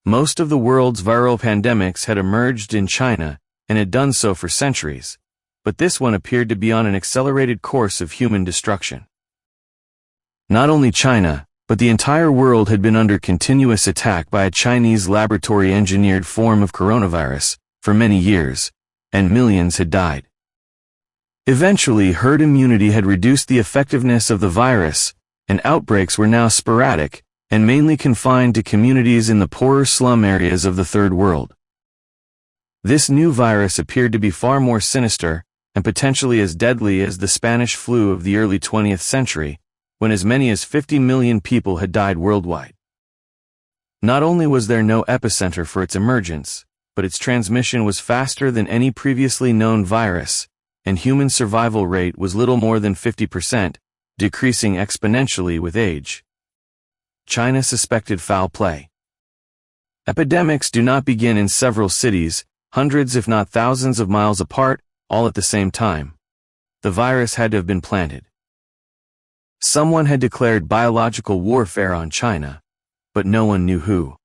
Speaker 1: Most of the world's viral pandemics had emerged in China and had done so for centuries, but this one appeared to be on an accelerated course of human destruction. Not only China, but the entire world had been under continuous attack by a Chinese laboratory-engineered form of coronavirus for many years, and millions had died. Eventually, herd immunity had reduced the effectiveness of the virus, and outbreaks were now sporadic and mainly confined to communities in the poorer slum areas of the Third World. This new virus appeared to be far more sinister and potentially as deadly as the Spanish flu of the early 20th century, when as many as 50 million people had died worldwide. Not only was there no epicenter for its emergence, but its transmission was faster than any previously known virus, and human survival rate was little more than 50%, decreasing exponentially with age. China suspected foul play. Epidemics do not begin in several cities, hundreds if not thousands of miles apart, all at the same time. The virus had to have been planted. Someone had declared biological warfare on China, but no one knew who.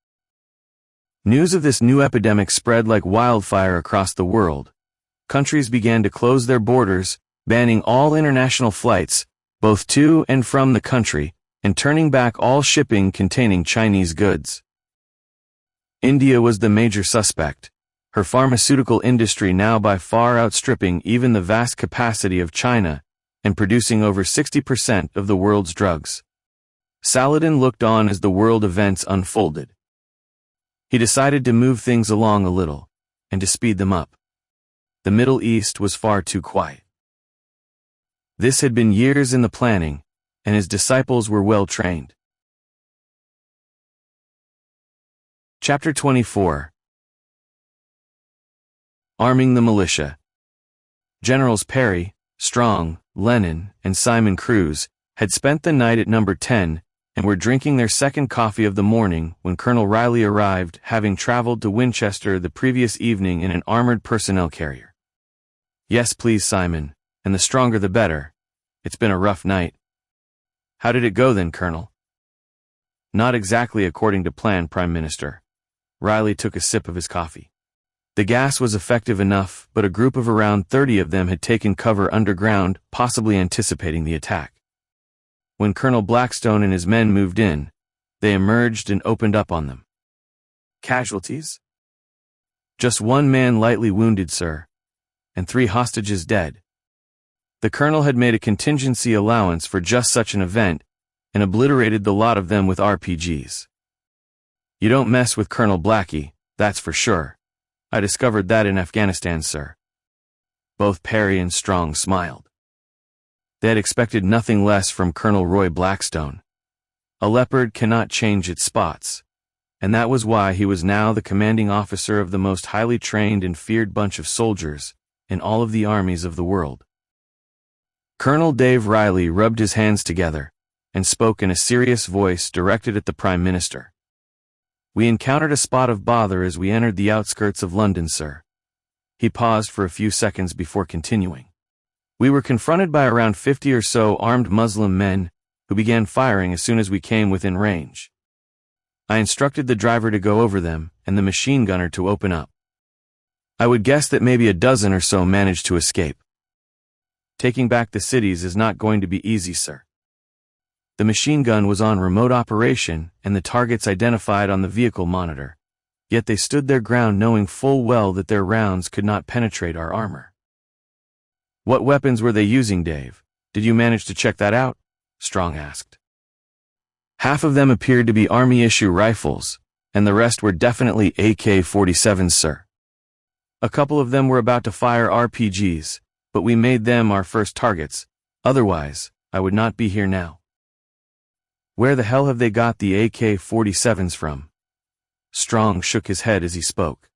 Speaker 1: News of this new epidemic spread like wildfire across the world. Countries began to close their borders, banning all international flights, both to and from the country, and turning back all shipping containing Chinese goods. India was the major suspect, her pharmaceutical industry now by far outstripping even the vast capacity of China and producing over 60% of the world's drugs. Saladin looked on as the world events unfolded. He decided to move things along a little, and to speed them up. The Middle East was far too quiet. This had been years in the planning, and his disciples were well trained. Chapter 24. Arming the militia. Generals Parry, Strong, Lennon, and Simon Cruz had spent the night at number 10 and were drinking their second coffee of the morning when Colonel Riley arrived, having traveled to Winchester the previous evening in an armored personnel carrier. "Yes, please, Simon, and the stronger the better. It's been a rough night." "How did it go then, Colonel?" "Not exactly according to plan, Prime Minister." Riley took a sip of his coffee. "The gas was effective enough, but a group of around 30 of them had taken cover underground, possibly anticipating the attack. When Colonel Blackstone and his men moved in, they emerged and opened up on them." "Casualties?" "Just one man lightly wounded, sir, and 3 hostages dead. The colonel had made a contingency allowance for just such an event and obliterated the lot of them with RPGs. You don't mess with Colonel Blackie, that's for sure. I discovered that in Afghanistan, sir." Both Parry and Strong smiled. They had expected nothing less from Colonel Roy Blackstone. A leopard cannot change its spots, and that was why he was now the commanding officer of the most highly trained and feared bunch of soldiers in all of the armies of the world. Colonel Dave Riley rubbed his hands together and spoke in a serious voice directed at the Prime Minister. "We encountered a spot of bother as we entered the outskirts of London, sir." He paused for a few seconds before continuing. "We were confronted by around 50 or so armed Muslim men who began firing as soon as we came within range. I instructed the driver to go over them and the machine gunner to open up. I would guess that maybe a dozen or so managed to escape. Taking back the cities is not going to be easy, sir. The machine gun was on remote operation and the targets identified on the vehicle monitor, yet they stood their ground knowing full well that their rounds could not penetrate our armor." "What weapons were they using, Dave? Did you manage to check that out?" Strong asked. "Half of them appeared to be Army-issue rifles, and the rest were definitely AK-47s, sir. A couple of them were about to fire RPGs, but we made them our first targets. Otherwise, I would not be here now." "Where the hell have they got the AK-47s from?" Strong shook his head as he spoke.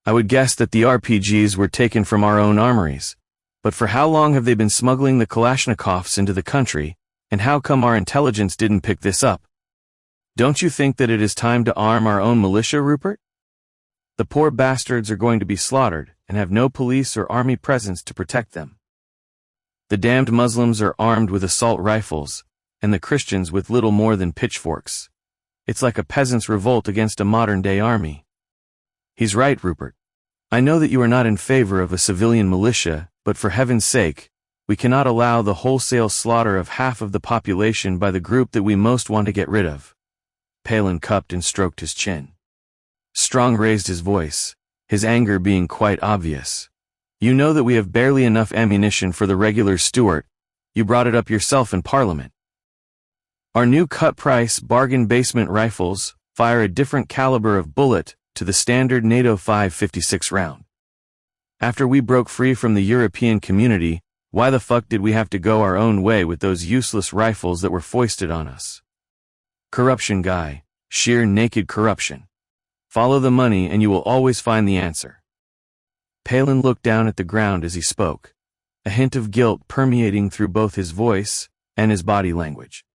Speaker 1: "I would guess that the RPGs were taken from our own armories. But for how long have they been smuggling the Kalashnikovs into the country, and how come our intelligence didn't pick this up? Don't you think that it is time to arm our own militia, Rupert? The poor bastards are going to be slaughtered and have no police or army presence to protect them. The damned Muslims are armed with assault rifles, and the Christians with little more than pitchforks. It's like a peasant's revolt against a modern-day army." "He's right, Rupert. I know that you are not in favor of a civilian militia, but for heaven's sake, we cannot allow the wholesale slaughter of half of the population by the group that we most want to get rid of." Palin cupped and stroked his chin. Strong raised his voice, his anger being quite obvious. "You know that we have barely enough ammunition for the regular Stuart. You brought it up yourself in Parliament. Our new cut-price bargain basement rifles fire a different caliber of bullet to the standard NATO 5.56 round. After we broke free from the European community, why the fuck did we have to go our own way with those useless rifles that were foisted on us? Corruption, guy. Sheer naked corruption. Follow the money and you will always find the answer." Palin looked down at the ground as he spoke, a hint of guilt permeating through both his voice and his body language.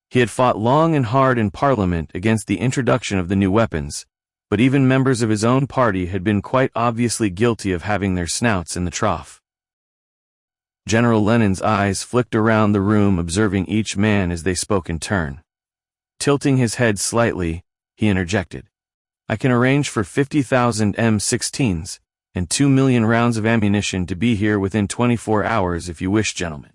Speaker 1: He had fought long and hard in Parliament against the introduction of the new weapons, but even members of his own party had been quite obviously guilty of having their snouts in the trough. General Lennon's eyes flicked around the room, observing each man as they spoke in turn. Tilting his head slightly, he interjected, "I can arrange for 50,000 M16s and 2 million rounds of ammunition to be here within 24 hours if you wish, gentlemen.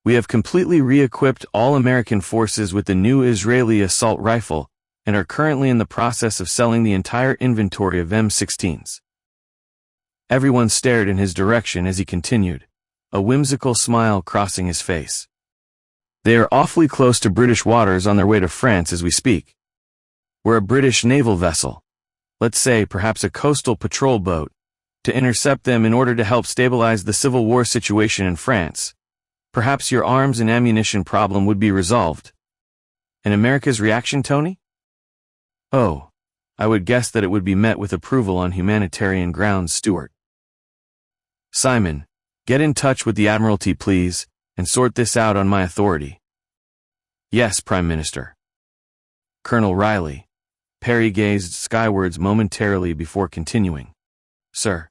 Speaker 1: We have completely re-equipped all American forces with the new Israeli assault rifle and are currently in the process of selling the entire inventory of M16s." Everyone stared in his direction as he continued, a whimsical smile crossing his face. "They are awfully close to British waters on their way to France as we speak. We're a British naval vessel, let's say perhaps a coastal patrol boat, to intercept them in order to help stabilize the civil war situation in France. Perhaps your arms and ammunition problem would be resolved. And America's reaction, Tony? Oh, I would guess that it would be met with approval on humanitarian grounds, Stuart. Simon, Get in touch with the Admiralty, please, and sort this out on my authority. Yes, Prime Minister. Colonel Riley. Parry gazed skywards momentarily before continuing. Sir.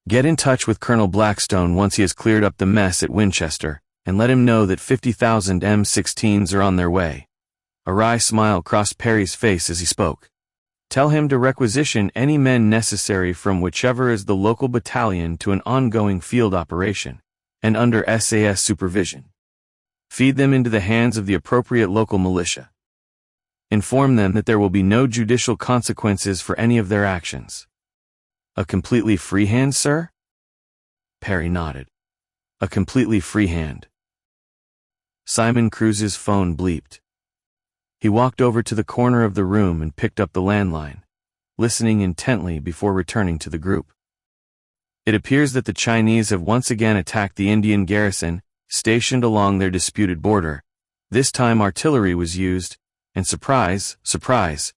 Speaker 1: Get in touch with Colonel Blackstone once he has cleared up the mess at Winchester, and let him know that 50,000 M16s are on their way. A wry smile crossed Parry's face as he spoke. Tell him to requisition any men necessary from whichever is the local battalion to an ongoing field operation, and under SAS supervision. Feed them into the hands of the appropriate local militia. Inform them that there will be no judicial consequences for any of their actions. A completely free hand, sir? Parry nodded. A completely free hand. Simon Cruz's phone bleeped. He walked over to the corner of the room and picked up the landline, listening intently before returning to the group. It appears that the Chinese have once again attacked the Indian garrison stationed along their disputed border. This time artillery was used, and surprise, surprise,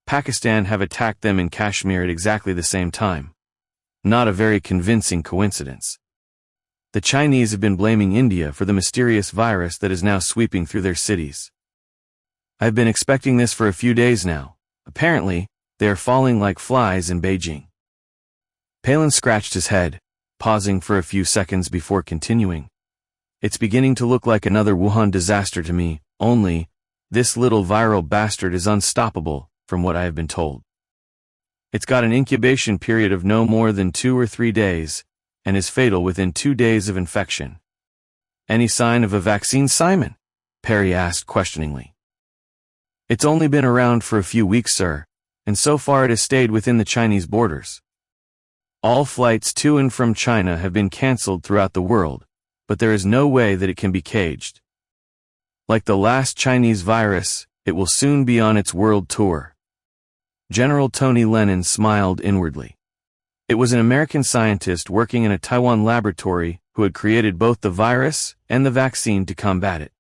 Speaker 1: Pakistan have attacked them in Kashmir at exactly the same time. Not a very convincing coincidence. The Chinese have been blaming India for the mysterious virus that is now sweeping through their cities. I've been expecting this for a few days now. Apparently, they are falling like flies in Beijing. Palin scratched his head, pausing for a few seconds before continuing. It's beginning to look like another Wuhan disaster to me, only, this little viral bastard is unstoppable, from what I have been told. It's got an incubation period of no more than 2 or 3 days, and is fatal within 2 days of infection. Any sign of a vaccine, Simon? Parry asked questioningly. It's only been around for a few weeks, sir, and so far it has stayed within the Chinese borders. All flights to and from China have been cancelled throughout the world, but there is no way that it can be caged. Like the last Chinese virus, it will soon be on its world tour. General Tony Lennon smiled inwardly. It was an American scientist working in a Taiwan laboratory who had created both the virus and the vaccine to combat it.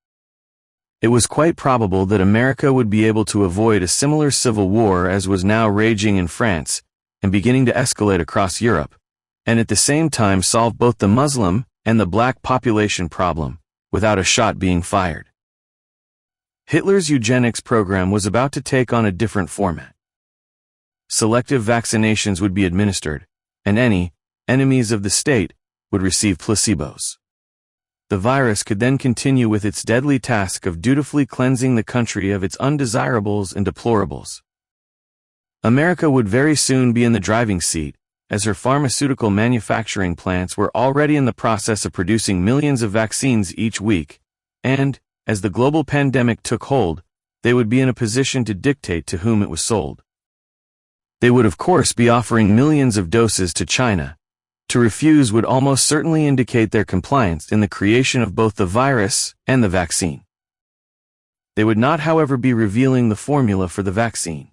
Speaker 1: It was quite probable that America would be able to avoid a similar civil war as was now raging in France and beginning to escalate across Europe, and at the same time solve both the Muslim and the black population problem without a shot being fired. Hitler's eugenics program was about to take on a different format. Selective vaccinations would be administered, and any enemies of the state would receive placebos. The virus could then continue with its deadly task of dutifully cleansing the country of its undesirables and deplorables. America would very soon be in the driving seat, as her pharmaceutical manufacturing plants were already in the process of producing millions of vaccines each week, and, as the global pandemic took hold, they would be in a position to dictate to whom it was sold. They would of course be offering millions of doses to China. To refuse would almost certainly indicate their compliance in the creation of both the virus and the vaccine. They would not, however, be revealing the formula for the vaccine.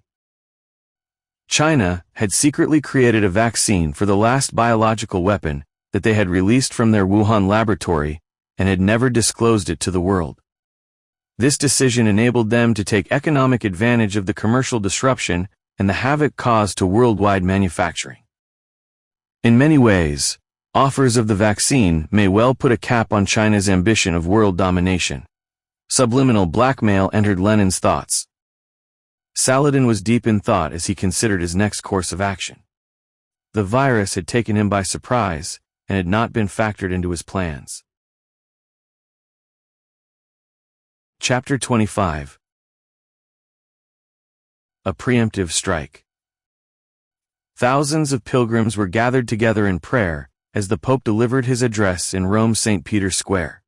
Speaker 1: China had secretly created a vaccine for the last biological weapon that they had released from their Wuhan laboratory and had never disclosed it to the world. This decision enabled them to take economic advantage of the commercial disruption and the havoc caused to worldwide manufacturing. In many ways, offers of the vaccine may well put a cap on China's ambition of world domination. Subliminal blackmail entered Lenin's thoughts. Saladin was deep in thought as he considered his next course of action. The virus had taken him by surprise and had not been factored into his plans. Chapter 25. A preemptive strike. Thousands of pilgrims were gathered together in prayer as the Pope delivered his address in Rome's St. Peter's Square.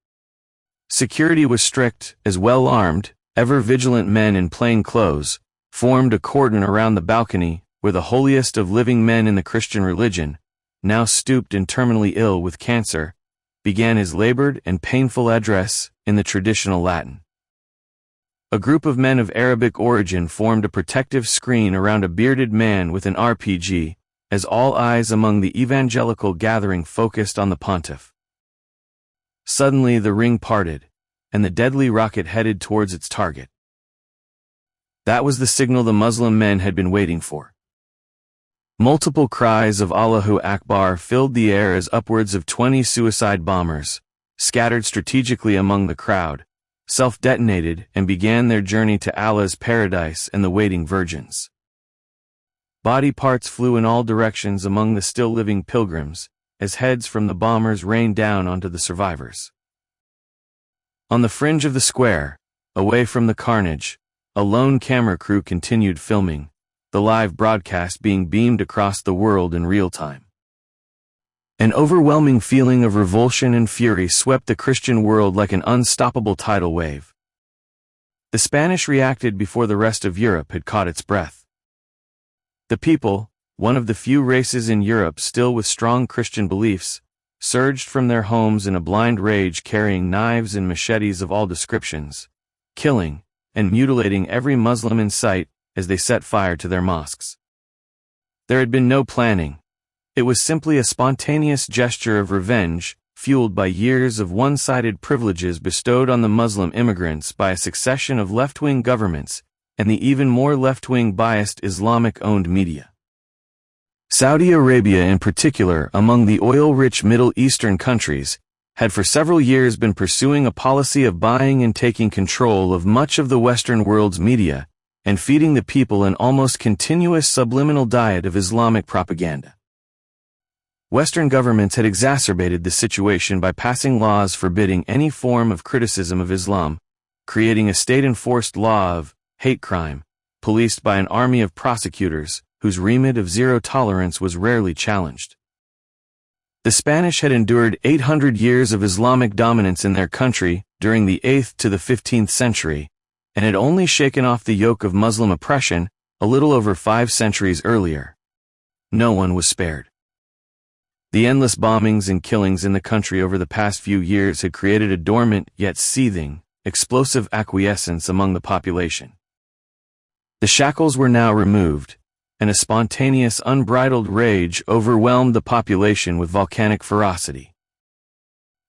Speaker 1: Security was strict, as well-armed, ever-vigilant men in plain clothes formed a cordon around the balcony where the holiest of living men in the Christian religion, now stooped and terminally ill with cancer, began his labored and painful address in the traditional Latin. A group of men of Arabic origin formed a protective screen around a bearded man with an RPG, as all eyes among the evangelical gathering focused on the pontiff. Suddenly the ring parted, and the deadly rocket headed towards its target. That was the signal the Muslim men had been waiting for. Multiple cries of Allahu Akbar filled the air as upwards of 20 suicide bombers, scattered strategically among the crowd, self-detonated and began their journey to Allah's paradise and the waiting virgins. Body parts flew in all directions among the still-living pilgrims, as heads from the bombers rained down onto the survivors. On the fringe of the square, away from the carnage, a lone camera crew continued filming, the live broadcast being beamed across the world in real time. An overwhelming feeling of revulsion and fury swept the Christian world like an unstoppable tidal wave. The Spanish reacted before the rest of Europe had caught its breath. The people, one of the few races in Europe still with strong Christian beliefs, surged from their homes in a blind rage, carrying knives and machetes of all descriptions, killing and mutilating every Muslim in sight as they set fire to their mosques. There had been no planning. It was simply a spontaneous gesture of revenge, fueled by years of one-sided privileges bestowed on the Muslim immigrants by a succession of left-wing governments and the even more left-wing biased Islamic-owned media. Saudi Arabia in particular, among the oil-rich Middle Eastern countries, had for several years been pursuing a policy of buying and taking control of much of the Western world's media, and feeding the people an almost continuous subliminal diet of Islamic propaganda. Western governments had exacerbated the situation by passing laws forbidding any form of criticism of Islam, creating a state-enforced law of hate crime, policed by an army of prosecutors whose remit of zero tolerance was rarely challenged. The Spanish had endured 800 years of Islamic dominance in their country during the 8th to the 15th century, and had only shaken off the yoke of Muslim oppression a little over 5 centuries earlier. No one was spared. The endless bombings and killings in the country over the past few years had created a dormant yet seething, explosive acquiescence among the population. The shackles were now removed, and a spontaneous, unbridled rage overwhelmed the population with volcanic ferocity.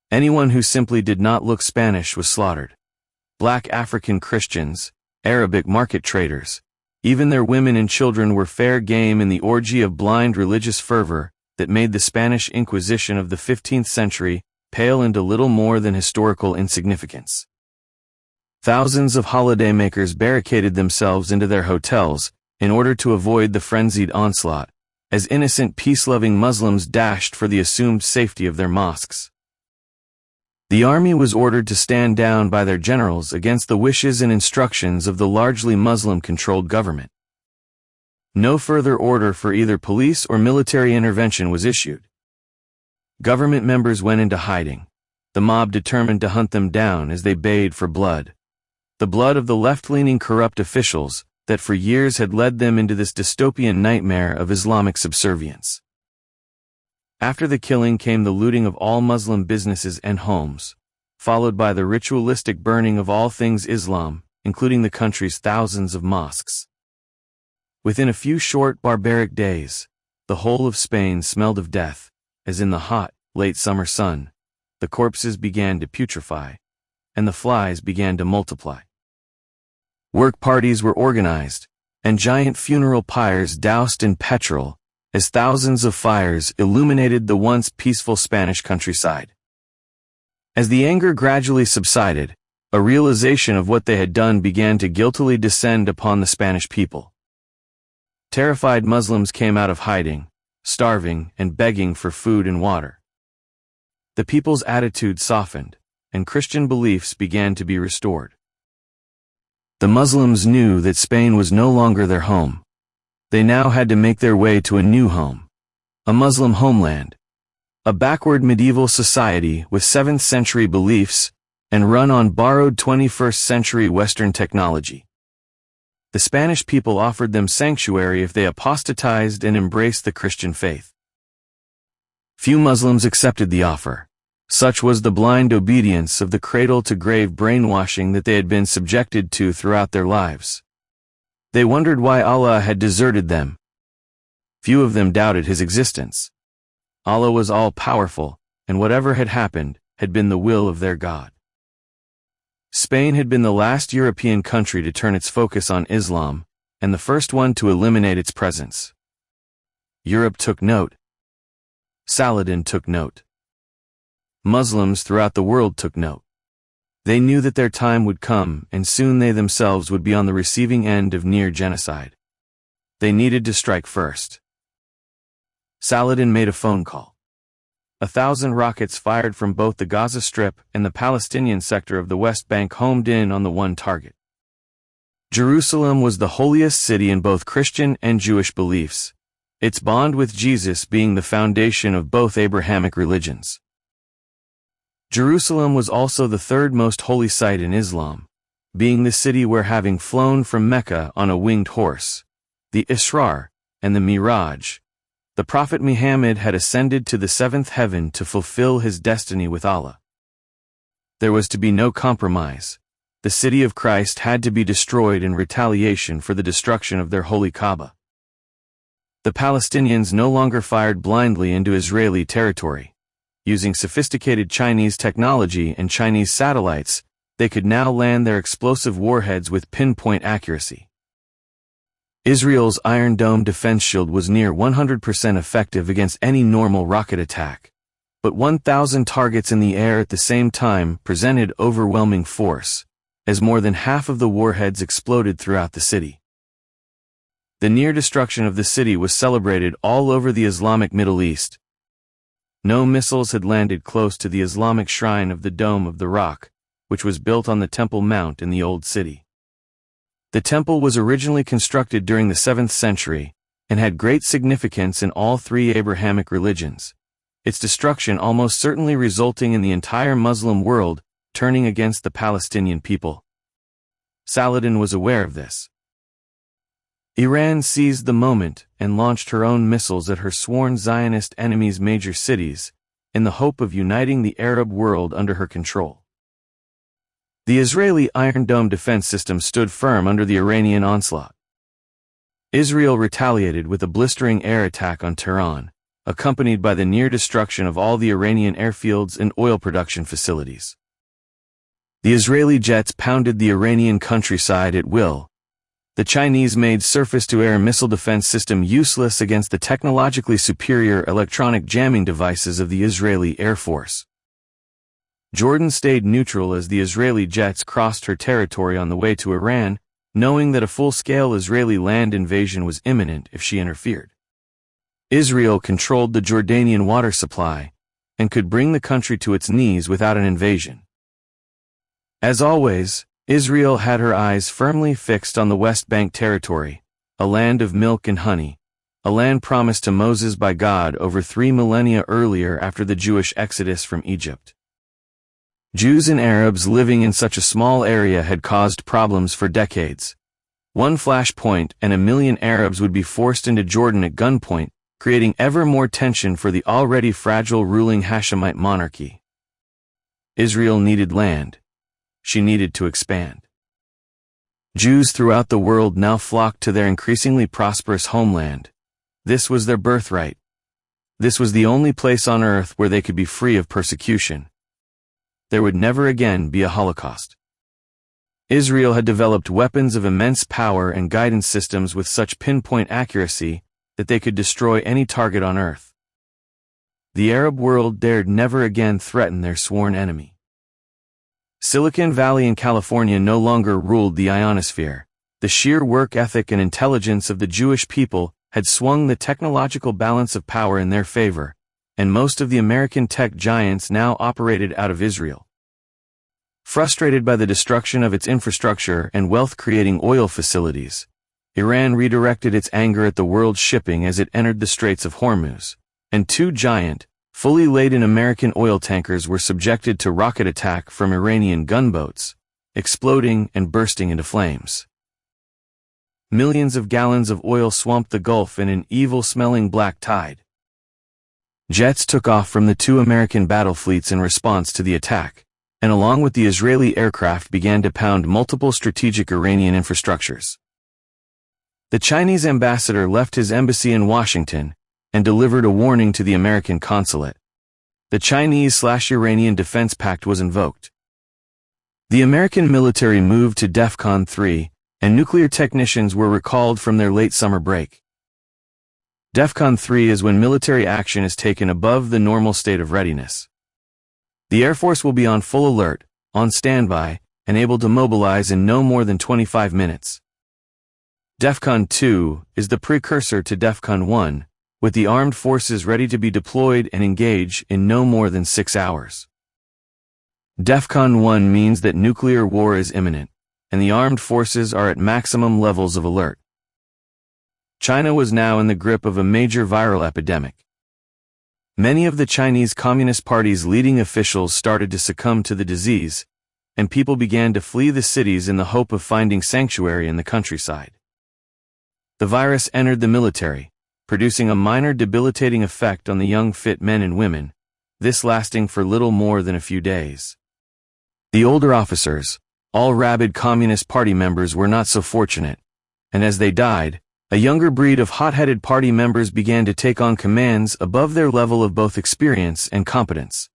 Speaker 1: Anyone who simply did not look Spanish was slaughtered. Black African Christians, Arabic market traders, even their women and children were fair game in the orgy of blind religious fervor that made the Spanish Inquisition of the 15th century pale into little more than historical insignificance. Thousands of holidaymakers barricaded themselves into their hotels in order to avoid the frenzied onslaught, as innocent peace-loving Muslims dashed for the assumed safety of their mosques. The army was ordered to stand down by their generals against the wishes and instructions of the largely Muslim-controlled government. No further order for either police or military intervention was issued. Government members went into hiding, the mob determined to hunt them down as they bayed for blood. The blood of the left-leaning corrupt officials that for years had led them into this dystopian nightmare of Islamic subservience. After the killing came the looting of all Muslim businesses and homes, followed by the ritualistic burning of all things Islam, including the country's thousands of mosques. Within a few short, barbaric days, the whole of Spain smelled of death, as in the hot, late summer sun, the corpses began to putrefy, and the flies began to multiply. Work parties were organized, and giant funeral pyres doused in petrol, as thousands of fires illuminated the once peaceful Spanish countryside. As the anger gradually subsided, a realization of what they had done began to guiltily descend upon the Spanish people. Terrified Muslims came out of hiding, starving and begging for food and water. The people's attitude softened, and Christian beliefs began to be restored. The Muslims knew that Spain was no longer their home. They now had to make their way to a new home, a Muslim homeland, a backward medieval society with 7th century beliefs and run on borrowed 21st century Western technology. The Spanish people offered them sanctuary if they apostatized and embraced the Christian faith. Few Muslims accepted the offer. Such was the blind obedience of the cradle-to-grave brainwashing that they had been subjected to throughout their lives. They wondered why Allah had deserted them. Few of them doubted his existence. Allah was all-powerful, and whatever had happened had been the will of their God. Spain had been the last European country to turn its focus on Islam, and the first one to eliminate its presence. Europe took note. Saladin took note. Muslims throughout the world took note. They knew that their time would come, and soon they themselves would be on the receiving end of near genocide. They needed to strike first. Saladin made a phone call. 1,000 rockets fired from both the Gaza Strip and the Palestinian sector of the West Bank homed in on the one target. Jerusalem was the holiest city in both Christian and Jewish beliefs, its bond with Jesus being the foundation of both Abrahamic religions. Jerusalem was also the third most holy site in Islam, being the city where, having flown from Mecca on a winged horse, the Isra and the Miraj, the Prophet Muhammad had ascended to the seventh heaven to fulfill his destiny with Allah. There was to be no compromise. The city of Christ had to be destroyed in retaliation for the destruction of their holy Kaaba. The Palestinians no longer fired blindly into Israeli territory. Using sophisticated Chinese technology and Chinese satellites, they could now land their explosive warheads with pinpoint accuracy. Israel's Iron Dome defense shield was near 100% effective against any normal rocket attack, but 1,000 targets in the air at the same time presented overwhelming force, as more than half of the warheads exploded throughout the city. The near destruction of the city was celebrated all over the Islamic Middle East. No missiles had landed close to the Islamic shrine of the Dome of the Rock, which was built on the Temple Mount in the Old City. The temple was originally constructed during the 7th century and had great significance in all three Abrahamic religions, its destruction almost certainly resulting in the entire Muslim world turning against the Palestinian people. Saladin was aware of this. Iran seized the moment and launched her own missiles at her sworn Zionist enemies' major cities, in the hope of uniting the Arab world under her control. The Israeli Iron Dome defense system stood firm under the Iranian onslaught. Israel retaliated with a blistering air attack on Tehran, accompanied by the near destruction of all the Iranian airfields and oil production facilities. The Israeli jets pounded the Iranian countryside at will. The Chinese made surface-to-air missile defense system useless against the technologically superior electronic jamming devices of the Israeli Air Force. Jordan stayed neutral as the Israeli jets crossed her territory on the way to Iran, knowing that a full-scale Israeli land invasion was imminent if she interfered. Israel controlled the Jordanian water supply and could bring the country to its knees without an invasion. As always, Israel had her eyes firmly fixed on the West Bank territory, a land of milk and honey, a land promised to Moses by God over 3 millennia earlier after the Jewish exodus from Egypt. Jews and Arabs living in such a small area had caused problems for decades. One flashpoint and 1 million Arabs would be forced into Jordan at gunpoint, creating ever more tension for the already fragile ruling Hashemite monarchy. Israel needed land. She needed to expand. Jews throughout the world now flocked to their increasingly prosperous homeland. This was their birthright. This was the only place on earth where they could be free of persecution. There would never again be a Holocaust. Israel had developed weapons of immense power and guidance systems with such pinpoint accuracy that they could destroy any target on earth. The Arab world dared never again threaten their sworn enemy. Silicon Valley in California no longer ruled the ionosphere. The sheer work ethic and intelligence of the Jewish people had swung the technological balance of power in their favor, and most of the American tech giants now operated out of Israel. Frustrated by the destruction of its infrastructure and wealth-creating oil facilities, Iran redirected its anger at the world's shipping as it entered the Straits of Hormuz, and 2 giant, fully laden American oil tankers were subjected to rocket attack from Iranian gunboats, exploding and bursting into flames. Millions of gallons of oil swamped the Gulf in an evil-smelling black tide. Jets took off from the 2 American battle fleets in response to the attack, and along with the Israeli aircraft began to pound multiple strategic Iranian infrastructures. The Chinese ambassador left his embassy in Washington and delivered a warning to the American consulate. The Chinese/Iranian Defense Pact was invoked. The American military moved to DEFCON 3, and nuclear technicians were recalled from their late summer break. DEFCON 3 is when military action is taken above the normal state of readiness. The Air Force will be on full alert, on standby, and able to mobilize in no more than 25 minutes. DEFCON 2 is the precursor to DEFCON 1, with the armed forces ready to be deployed and engage in no more than 6 hours. DEFCON 1 means that nuclear war is imminent, and the armed forces are at maximum levels of alert. China was now in the grip of a major viral epidemic. Many of the Chinese Communist Party's leading officials started to succumb to the disease, and people began to flee the cities in the hope of finding sanctuary in the countryside. The virus entered the military, producing a minor debilitating effect on the young fit men and women, this lasting for little more than a few days. The older officers, all rabid Communist Party members, were not so fortunate, and as they died, a younger breed of hot-headed party members began to take on commands above their level of both experience and competence.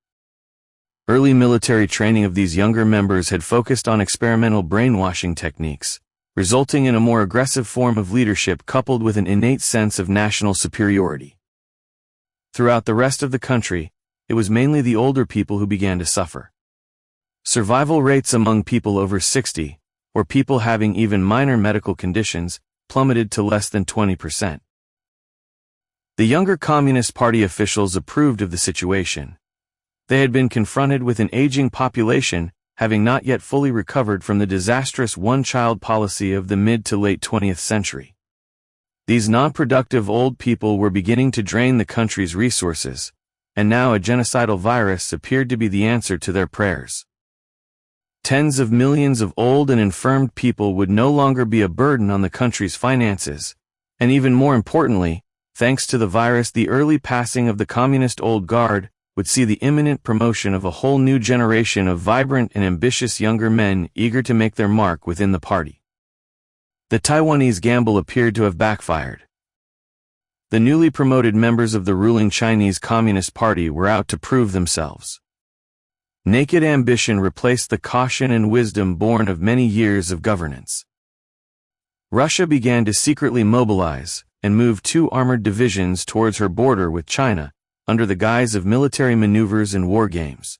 Speaker 1: Early military training of these younger members had focused on experimental brainwashing techniques, resulting in a more aggressive form of leadership coupled with an innate sense of national superiority. Throughout the rest of the country, it was mainly the older people who began to suffer. Survival rates among people over 60, or people having even minor medical conditions, plummeted to less than 20%. The younger Communist Party officials approved of the situation. They had been confronted with an aging population, having not yet fully recovered from the disastrous one-child policy of the mid to late 20th century. These non-productive old people were beginning to drain the country's resources, and now a genocidal virus appeared to be the answer to their prayers. Tens of millions of old and infirmed people would no longer be a burden on the country's finances, and even more importantly, thanks to the virus, the early passing of the communist old guard would see the imminent promotion of a whole new generation of vibrant and ambitious younger men eager to make their mark within the party. The Taiwanese gamble appeared to have backfired. The newly promoted members of the ruling Chinese Communist Party were out to prove themselves. Naked ambition replaced the caution and wisdom born of many years of governance. Russia began to secretly mobilize and move 2 armored divisions towards her border with China, under the guise of military maneuvers and war games.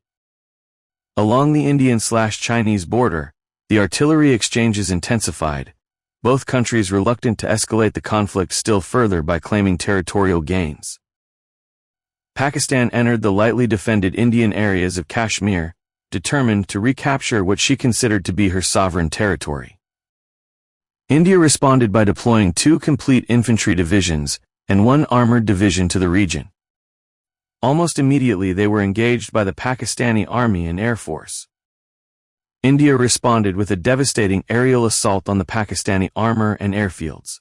Speaker 1: Along the Indian-Chinese border, the artillery exchanges intensified, both countries reluctant to escalate the conflict still further by claiming territorial gains. Pakistan entered the lightly defended Indian areas of Kashmir, determined to recapture what she considered to be her sovereign territory. India responded by deploying 2 complete infantry divisions and 1 armored division to the region. Almost immediately they were engaged by the Pakistani Army and Air Force. India responded with a devastating aerial assault on the Pakistani armor and airfields.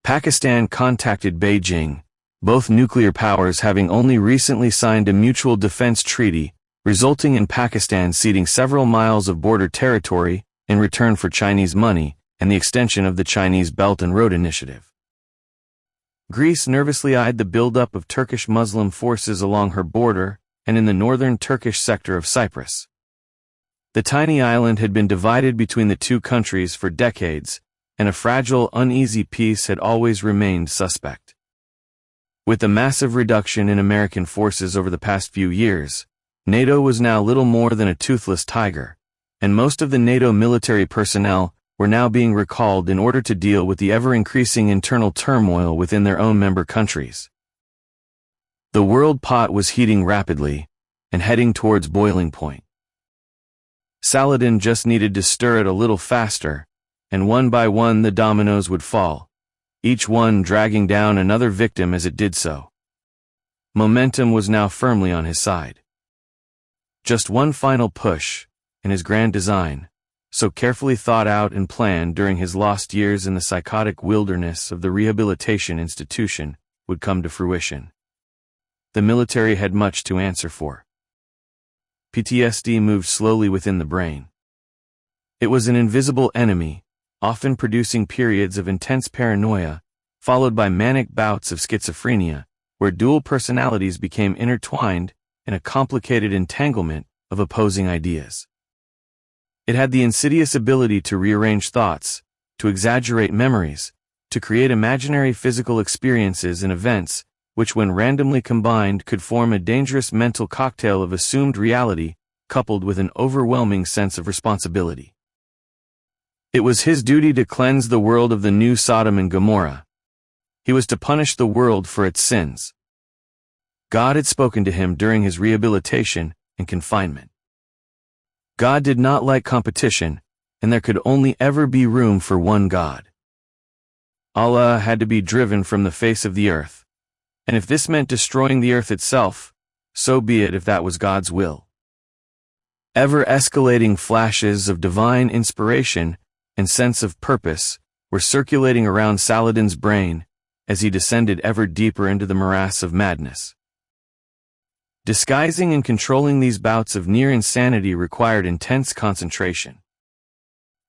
Speaker 1: Pakistan contacted Beijing, both nuclear powers having only recently signed a mutual defense treaty, resulting in Pakistan ceding several miles of border territory in return for Chinese money and the extension of the Chinese Belt and Road Initiative. Greece nervously eyed the buildup of Turkish Muslim forces along her border and in the northern Turkish sector of Cyprus. The tiny island had been divided between the 2 countries for decades, and a fragile, uneasy peace had always remained suspect. With the massive reduction in American forces over the past few years, NATO was now little more than a toothless tiger, and most of the NATO military personnel were now being recalled in order to deal with the ever-increasing internal turmoil within their own member countries. The world pot was heating rapidly and heading towards boiling point. Saladin just needed to stir it a little faster, and one by one the dominoes would fall, each one dragging down another victim as it did so. Momentum was now firmly on his side. Just one final push, and his grand design, so carefully thought out and planned during his lost years in the psychotic wilderness of the rehabilitation institution, would come to fruition. The military had much to answer for. PTSD moved slowly within the brain. It was an invisible enemy, often producing periods of intense paranoia, followed by manic bouts of schizophrenia, where dual personalities became intertwined in a complicated entanglement of opposing ideas. It had the insidious ability to rearrange thoughts, to exaggerate memories, to create imaginary physical experiences and events, which when randomly combined could form a dangerous mental cocktail of assumed reality, coupled with an overwhelming sense of responsibility. It was his duty to cleanse the world of the new Sodom and Gomorrah. He was to punish the world for its sins. God had spoken to him during his rehabilitation and confinement. God did not like competition, and there could only ever be room for one God. Allah had to be driven from the face of the earth, and if this meant destroying the earth itself, so be it if that was God's will. Ever-escalating flashes of divine inspiration and sense of purpose were circulating around Saladin's brain as he descended ever deeper into the morass of madness. Disguising and controlling these bouts of near insanity required intense concentration.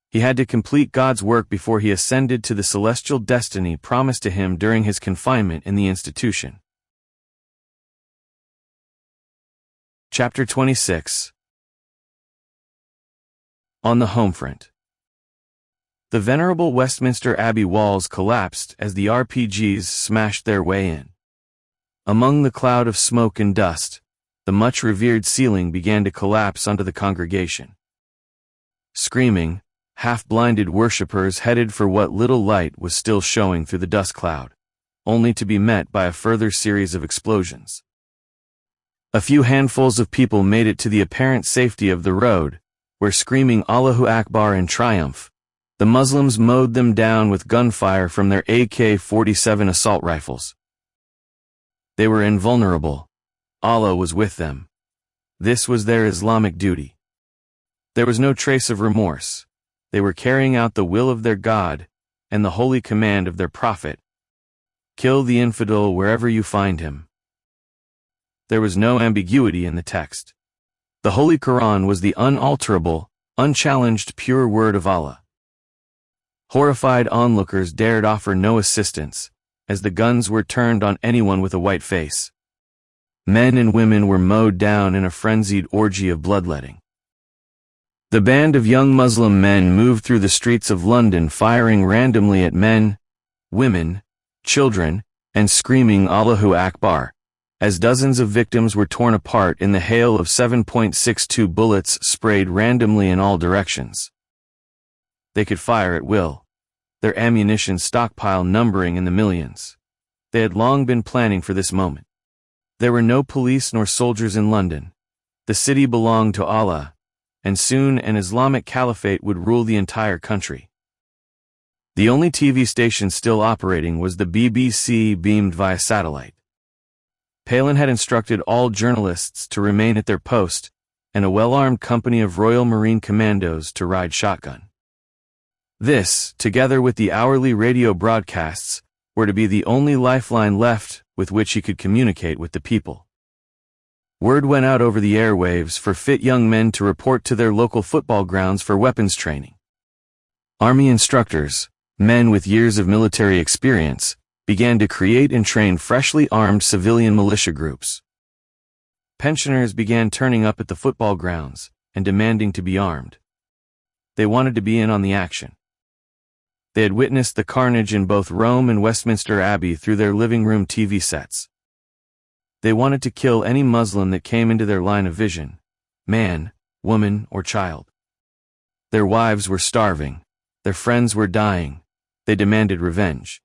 Speaker 1: He had to complete God's work before he ascended to the celestial destiny promised to him during his confinement in the institution. Chapter 26. On the home front. The venerable Westminster Abbey walls collapsed as the RPGs smashed their way in. Among the cloud of smoke and dust, the much-revered ceiling began to collapse onto the congregation. Screaming, half-blinded worshippers headed for what little light was still showing through the dust cloud, only to be met by a further series of explosions. A few handfuls of people made it to the apparent safety of the road, where screaming Allahu Akbar in triumph, the Muslims mowed them down with gunfire from their AK-47 assault rifles. They were invulnerable. Allah was with them. This was their Islamic duty. There was no trace of remorse. They were carrying out the will of their God and the holy command of their prophet. Kill the infidel wherever you find him. There was no ambiguity in the text. The Holy Quran was the unalterable, unchallenged pure word of Allah. Horrified onlookers dared offer no assistance, as the guns were turned on anyone with a white face. Men and women were mowed down in a frenzied orgy of bloodletting. The band of young Muslim men moved through the streets of London firing randomly at men, women, children, and screaming Allahu Akbar, as dozens of victims were torn apart in the hail of 7.62 bullets sprayed randomly in all directions. They could fire at will, their ammunition stockpile numbering in the millions. They had long been planning for this moment. There were no police nor soldiers in London. The city belonged to Allah, and soon an Islamic caliphate would rule the entire country. The only TV station still operating was the BBC, beamed via satellite. Palin had instructed all journalists to remain at their post, and a well-armed company of Royal Marine Commandos to ride shotgun. This, together with the hourly radio broadcasts, were to be the only lifeline left with which he could communicate with the people. Word went out over the airwaves for fit young men to report to their local football grounds for weapons training. Army instructors, men with years of military experience, began to create and train freshly armed civilian militia groups. Pensioners began turning up at the football grounds and demanding to be armed. They wanted to be in on the action. They had witnessed the carnage in both Rome and Westminster Abbey through their living room TV sets. They wanted to kill any Muslim that came into their line of vision, man, woman, or child. Their wives were starving. Their friends were dying. They demanded revenge.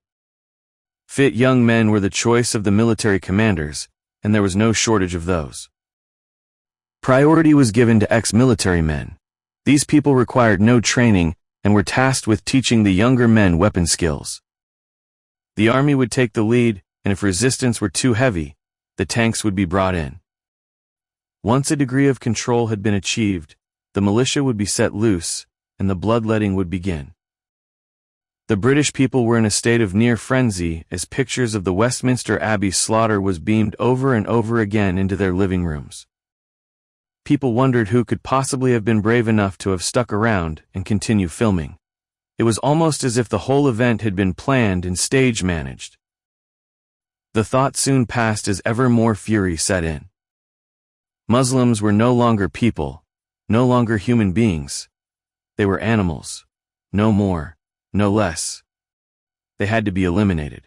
Speaker 1: Fit young men were the choice of the military commanders, and there was no shortage of those. Priority was given to ex-military men. These people required no training and were tasked with teaching the younger men weapon skills. The army would take the lead, and if resistance were too heavy, the tanks would be brought in. Once a degree of control had been achieved, the militia would be set loose, and the bloodletting would begin. The British people were in a state of near frenzy as pictures of the Westminster Abbey slaughter was beamed over and over again into their living rooms. People wondered who could possibly have been brave enough to have stuck around and continue filming. It was almost as if the whole event had been planned and stage managed. The thought soon passed as ever more fury set in. Muslims were no longer people, no longer human beings. They were animals, no more, no less. they had to be eliminated.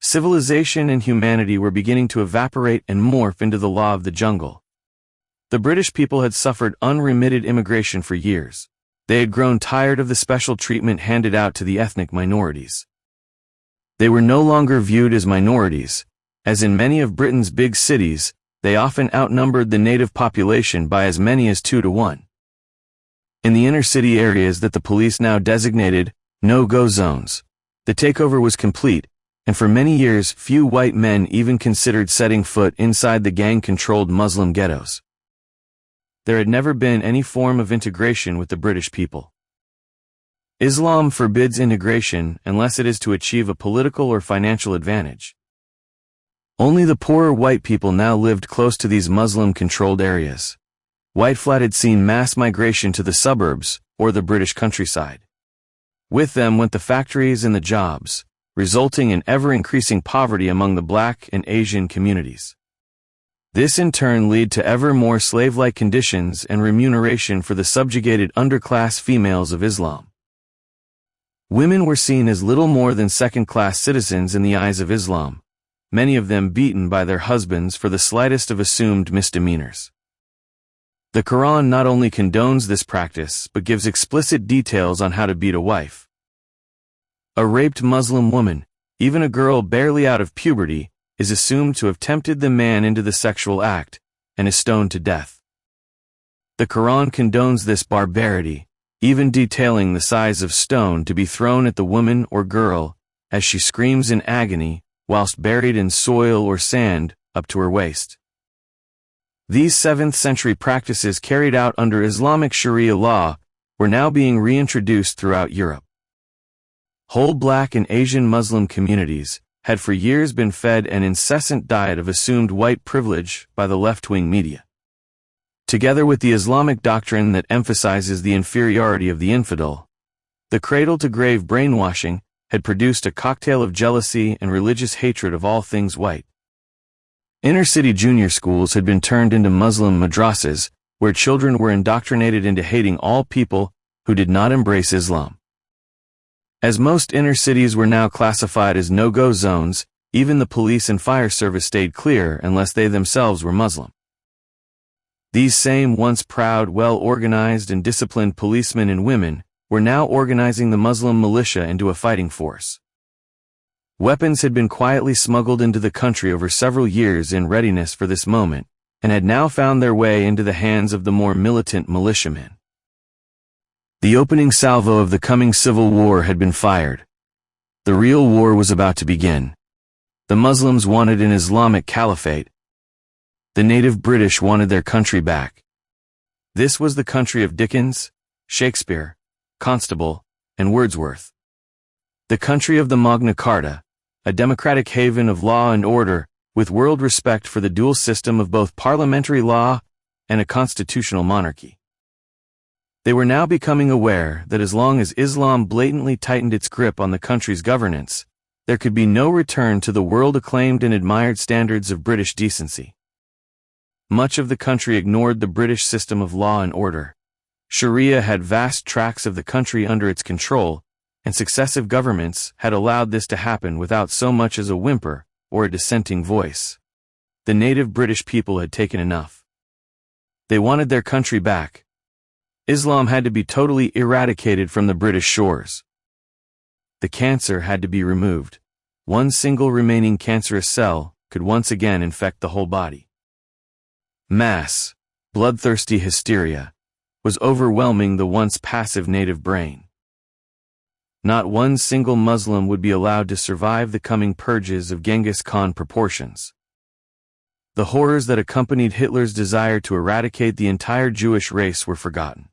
Speaker 1: Civilization and humanity were beginning to evaporate and morph into the law of the jungle. The British people had suffered unremitted immigration for years. They had grown tired of the special treatment handed out to the ethnic minorities. They were no longer viewed as minorities, as in many of Britain's big cities, they often outnumbered the native population by as many as 2 to 1. In the inner city areas that the police now designated no-go zones, the takeover was complete, and for many years few white men even considered setting foot inside the gang-controlled Muslim ghettos. There had never been any form of integration with the British people. Islam forbids integration unless it is to achieve a political or financial advantage. Only the poorer white people now lived close to these Muslim-controlled areas. Whiteflat had seen mass migration to the suburbs or the British countryside. With them went the factories and the jobs, resulting in ever-increasing poverty among the black and Asian communities. This in turn led to ever more slave-like conditions and remuneration for the subjugated underclass females of Islam. Women were seen as little more than second-class citizens in the eyes of Islam, many of them beaten by their husbands for the slightest of assumed misdemeanors. The Quran not only condones this practice but gives explicit details on how to beat a wife. A raped Muslim woman, even a girl barely out of puberty, is assumed to have tempted the man into the sexual act, and is stoned to death. The Quran condones this barbarity, even detailing the size of stone to be thrown at the woman or girl, as she screams in agony, whilst buried in soil or sand, up to her waist. These 7th century practices carried out under Islamic Sharia law were now being reintroduced throughout Europe. Whole black and Asian Muslim communities had for years been fed an incessant diet of assumed white privilege by the left-wing media. Together with the Islamic doctrine that emphasizes the inferiority of the infidel, the cradle-to-grave brainwashing had produced a cocktail of jealousy and religious hatred of all things white. Inner-city junior schools had been turned into Muslim madrasas, where children were indoctrinated into hating all people who did not embrace Islam. As most inner cities were now classified as no-go zones, even the police and fire service stayed clear unless they themselves were Muslim. These same once proud, well-organized and disciplined policemen and women were now organizing the Muslim militia into a fighting force. Weapons had been quietly smuggled into the country over several years in readiness for this moment, and had now found their way into the hands of the more militant militiamen. The opening salvo of the coming civil war had been fired. The real war was about to begin. The Muslims wanted an Islamic caliphate. The native British wanted their country back. This was the country of Dickens, Shakespeare, Constable, and Wordsworth. The country of the Magna Carta, a democratic haven of law and order, with world respect for the dual system of both parliamentary law and a constitutional monarchy. They were now becoming aware that as long as Islam blatantly tightened its grip on the country's governance, there could be no return to the world-acclaimed and admired standards of British decency. Much of the country ignored the British system of law and order. Sharia had vast tracts of the country under its control, and successive governments had allowed this to happen without so much as a whimper or a dissenting voice. The native British people had taken enough. They wanted their country back. Islam had to be totally eradicated from the British shores. The cancer had to be removed. One single remaining cancerous cell could once again infect the whole body. Mass, bloodthirsty hysteria was overwhelming the once passive native brain. Not one single Muslim would be allowed to survive the coming purges of Genghis Khan proportions. The horrors that accompanied Hitler's desire to eradicate the entire Jewish race were forgotten.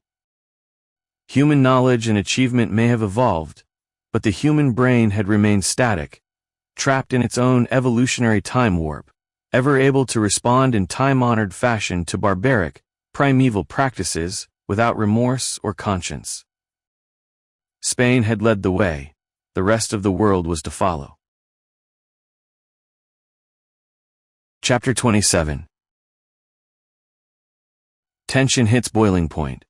Speaker 1: Human knowledge and achievement may have evolved, but the human brain had remained static, trapped in its own evolutionary time warp, ever able to respond in time-honored fashion to barbaric, primeval practices without remorse or conscience. Spain had led the way, the rest of the world was to follow. Chapter 27. Tension hits boiling point.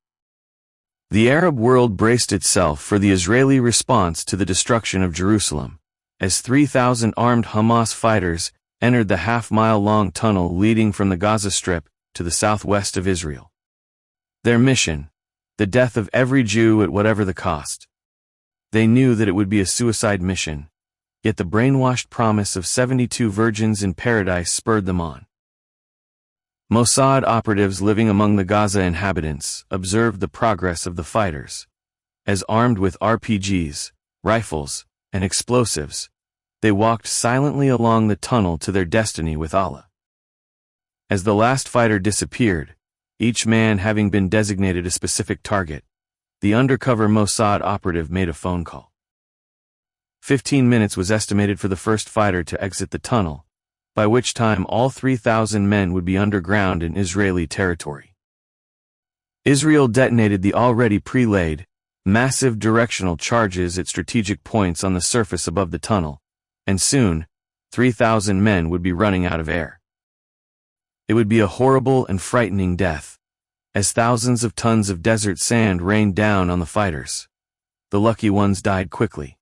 Speaker 1: The Arab world braced itself for the Israeli response to the destruction of Jerusalem, as 3,000 armed Hamas fighters entered the half-mile-long tunnel leading from the Gaza Strip to the southwest of Israel. Their mission: the death of every Jew at whatever the cost. They knew that it would be a suicide mission, yet the brainwashed promise of 72 virgins in paradise spurred them on. Mossad operatives living among the Gaza inhabitants observed the progress of the fighters. As armed with RPGs, rifles, and explosives, they walked silently along the tunnel to their destiny with Allah. As the last fighter disappeared, each man having been designated a specific target, the undercover Mossad operative made a phone call. 15 minutes was estimated for the first fighter to exit the tunnel, by which time all 3,000 men would be underground in Israeli territory. Israel detonated the already pre-laid, massive directional charges at strategic points on the surface above the tunnel, and soon, 3,000 men would be running out of air. It would be a horrible and frightening death, as thousands of tons of desert sand rained down on the fighters. The lucky ones died quickly.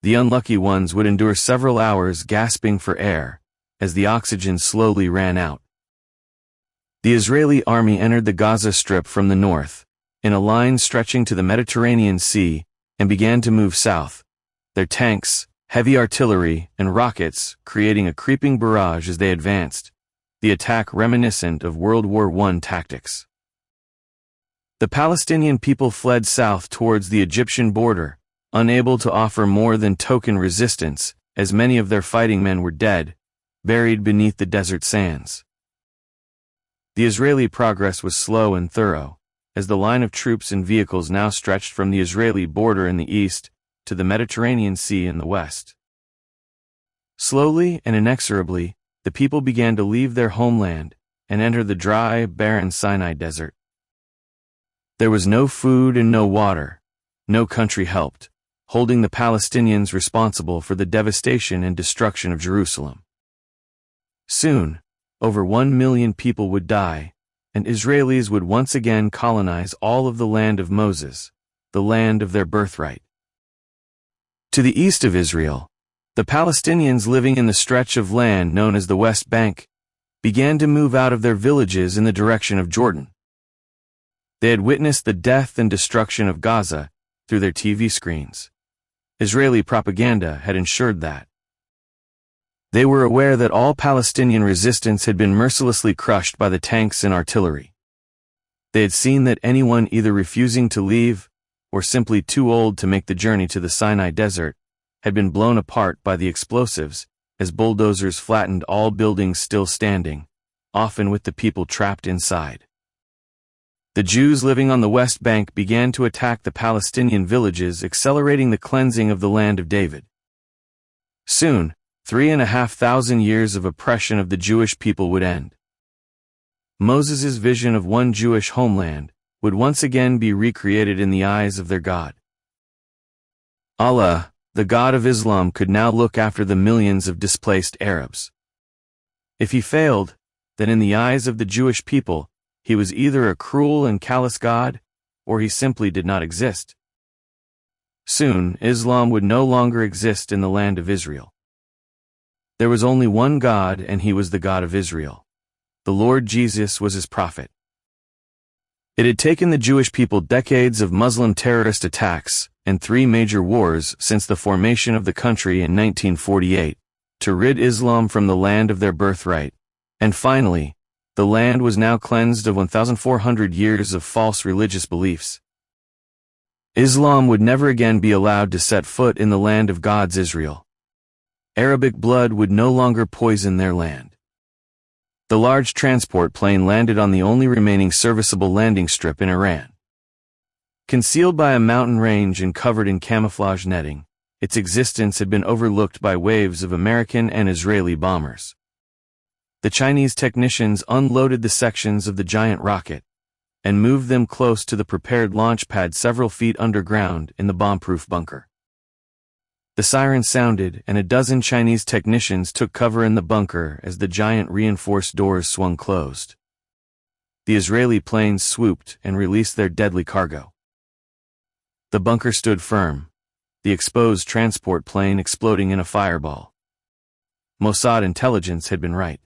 Speaker 1: The unlucky ones would endure several hours gasping for air, as the oxygen slowly ran out. The Israeli army entered the Gaza Strip from the north, in a line stretching to the Mediterranean Sea, and began to move south, their tanks, heavy artillery, and rockets creating a creeping barrage as they advanced, the attack reminiscent of World War I tactics. The Palestinian people fled south towards the Egyptian border, unable to offer more than token resistance, as many of their fighting men were dead, buried beneath the desert sands. The Israeli progress was slow and thorough, as the line of troops and vehicles now stretched from the Israeli border in the east to the Mediterranean Sea in the west. Slowly and inexorably, the people began to leave their homeland and enter the dry, barren Sinai desert. There was no food and no water. No country helped, holding the Palestinians responsible for the devastation and destruction of Jerusalem. Soon, over 1 million people would die, and Israelis would once again colonize all of the land of Moses, the land of their birthright. To the east of Israel, the Palestinians living in the stretch of land known as the West Bank began to move out of their villages in the direction of Jordan. They had witnessed the death and destruction of Gaza through their TV screens. Israeli propaganda had ensured that. They were aware that all Palestinian resistance had been mercilessly crushed by the tanks and artillery. They had seen that anyone either refusing to leave, or simply too old to make the journey to the Sinai desert, had been blown apart by the explosives, as bulldozers flattened all buildings still standing, often with the people trapped inside. The Jews living on the West Bank began to attack the Palestinian villages, accelerating the cleansing of the land of David. Soon, 3,500 years of oppression of the Jewish people would end. Moses' vision of one Jewish homeland would once again be recreated in the eyes of their God. Allah, the God of Islam, could now look after the millions of displaced Arabs. If he failed, then in the eyes of the Jewish people, he was either a cruel and callous God, or he simply did not exist. Soon, Islam would no longer exist in the land of Israel. There was only one God, and he was the God of Israel. The Lord Jesus was his prophet. It had taken the Jewish people decades of Muslim terrorist attacks and 3 major wars since the formation of the country in 1948 to rid Islam from the land of their birthright, and finally, the land was now cleansed of 1,400 years of false religious beliefs. Islam would never again be allowed to set foot in the land of God's Israel. Arabic blood would no longer poison their land. The large transport plane landed on the only remaining serviceable landing strip in Iran. Concealed by a mountain range and covered in camouflage netting, its existence had been overlooked by waves of American and Israeli bombers. The Chinese technicians unloaded the sections of the giant rocket and moved them close to the prepared launch pad several feet underground in the bomb-proof bunker. The siren sounded, and a dozen Chinese technicians took cover in the bunker as the giant reinforced doors swung closed. The Israeli planes swooped and released their deadly cargo. The bunker stood firm, the exposed transport plane exploding in a fireball. Mossad intelligence had been right.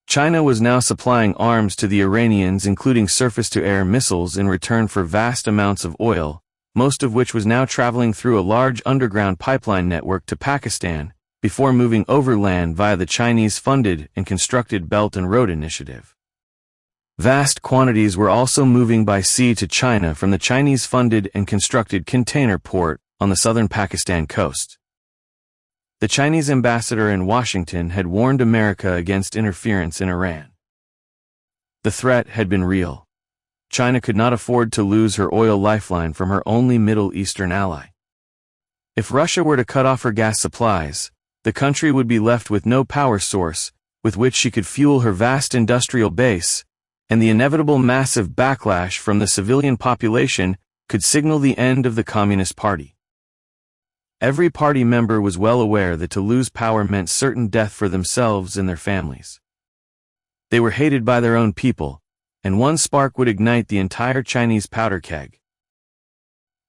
Speaker 1: China was now supplying arms to the Iranians, including surface-to-air missiles, in return for vast amounts of oil, most of which was now traveling through a large underground pipeline network to Pakistan, before moving overland via the Chinese-funded and constructed Belt and Road Initiative. Vast quantities were also moving by sea to China from the Chinese-funded and constructed container port on the southern Pakistan coast. The Chinese ambassador in Washington had warned America against interference in Iran. The threat had been real. China could not afford to lose her oil lifeline from her only Middle Eastern ally. If Russia were to cut off her gas supplies, the country would be left with no power source with which she could fuel her vast industrial base, and the inevitable massive backlash from the civilian population could signal the end of the Communist Party. Every party member was well aware that to lose power meant certain death for themselves and their families. They were hated by their own people, and one spark would ignite the entire Chinese powder keg.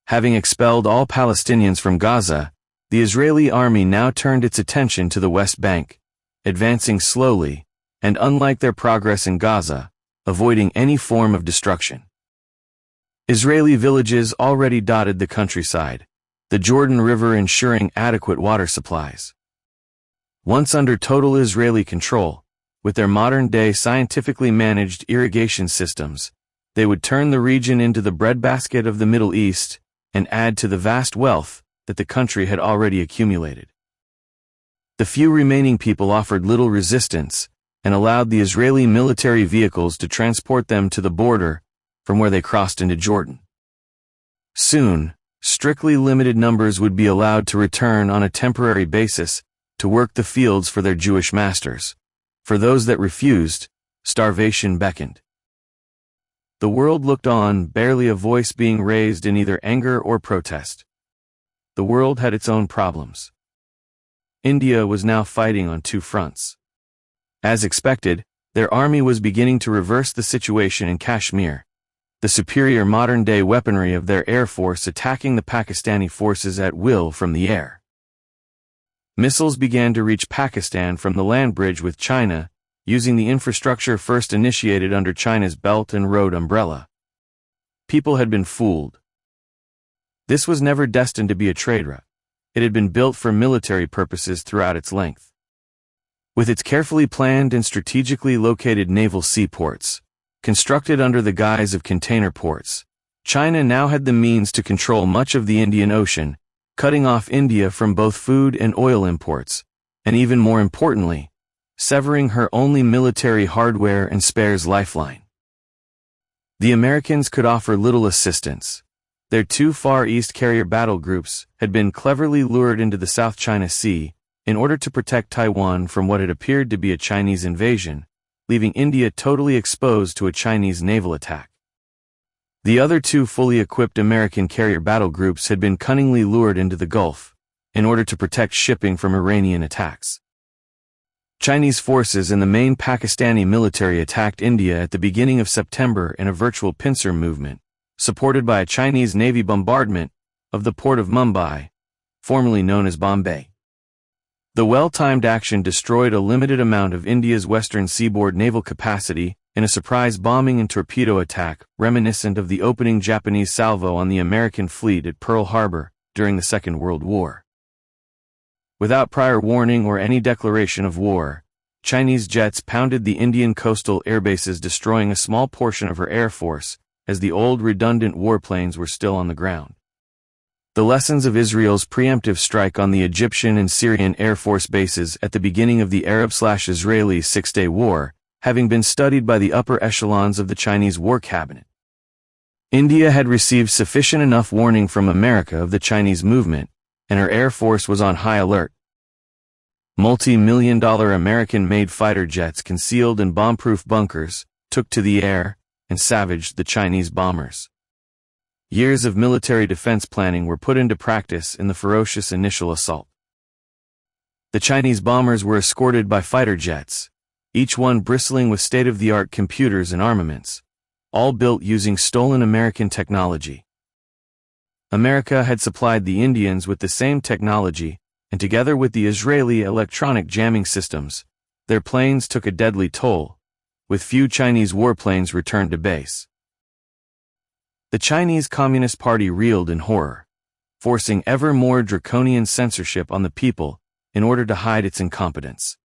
Speaker 1: Having expelled all Palestinians from Gaza, the Israeli army now turned its attention to the West Bank, advancing slowly, and unlike their progress in Gaza, avoiding any form of destruction. Israeli villages already dotted the countryside, the Jordan River ensuring adequate water supplies. Once under total Israeli control, with their modern-day scientifically managed irrigation systems, they would turn the region into the breadbasket of the Middle East and add to the vast wealth that the country had already accumulated. The few remaining people offered little resistance and allowed the Israeli military vehicles to transport them to the border from where they crossed into Jordan. Soon, strictly limited numbers would be allowed to return on a temporary basis to work the fields for their Jewish masters. For those that refused, starvation beckoned. The world looked on, barely a voice being raised in either anger or protest. The world had its own problems. India was now fighting on two fronts. As expected, their army was beginning to reverse the situation in Kashmir, the superior modern-day weaponry of their air force attacking the Pakistani forces at will from the air. Missiles began to reach Pakistan from the land bridge with China, using the infrastructure first initiated under China's Belt and Road umbrella. People had been fooled. This was never destined to be a trade route. It had been built for military purposes throughout its length. With its carefully planned and strategically located naval seaports, constructed under the guise of container ports, China now had the means to control much of the Indian Ocean, cutting off India from both food and oil imports, and even more importantly, severing her only military hardware and spares lifeline. The Americans could offer little assistance. Their two Far East carrier battle groups had been cleverly lured into the South China Sea in order to protect Taiwan from what had appeared to be a Chinese invasion, leaving India totally exposed to a Chinese naval attack. The other two fully equipped American carrier battle groups had been cunningly lured into the Gulf in order to protect shipping from Iranian attacks. Chinese forces and the main Pakistani military attacked India at the beginning of September in a virtual pincer movement, supported by a Chinese Navy bombardment of the port of Mumbai, formerly known as Bombay. The well-timed action destroyed a limited amount of India's western seaboard naval capacity in a surprise bombing and torpedo attack reminiscent of the opening Japanese salvo on the American fleet at Pearl Harbor during the Second World War. Without prior warning or any declaration of war, Chinese jets pounded the Indian coastal airbases, destroying a small portion of her air force as the old redundant warplanes were still on the ground. The lessons of Israel's preemptive strike on the Egyptian and Syrian Air Force bases at the beginning of the Arab/Israeli Six-Day War, having been studied by the upper echelons of the Chinese War Cabinet. India had received sufficient enough warning from America of the Chinese movement, and her Air Force was on high alert. Multi-million-dollar American-made fighter jets concealed in bomb-proof bunkers took to the air and savaged the Chinese bombers. Years of military defense planning were put into practice in the ferocious initial assault. The Chinese bombers were escorted by fighter jets, each one bristling with state-of-the-art computers and armaments, all built using stolen American technology. America had supplied the Indians with the same technology, and together with the Israeli electronic jamming systems, their planes took a deadly toll, with few Chinese warplanes returned to base. The Chinese Communist Party reeled in horror, forcing ever more draconian censorship on the people in order to hide its incompetence.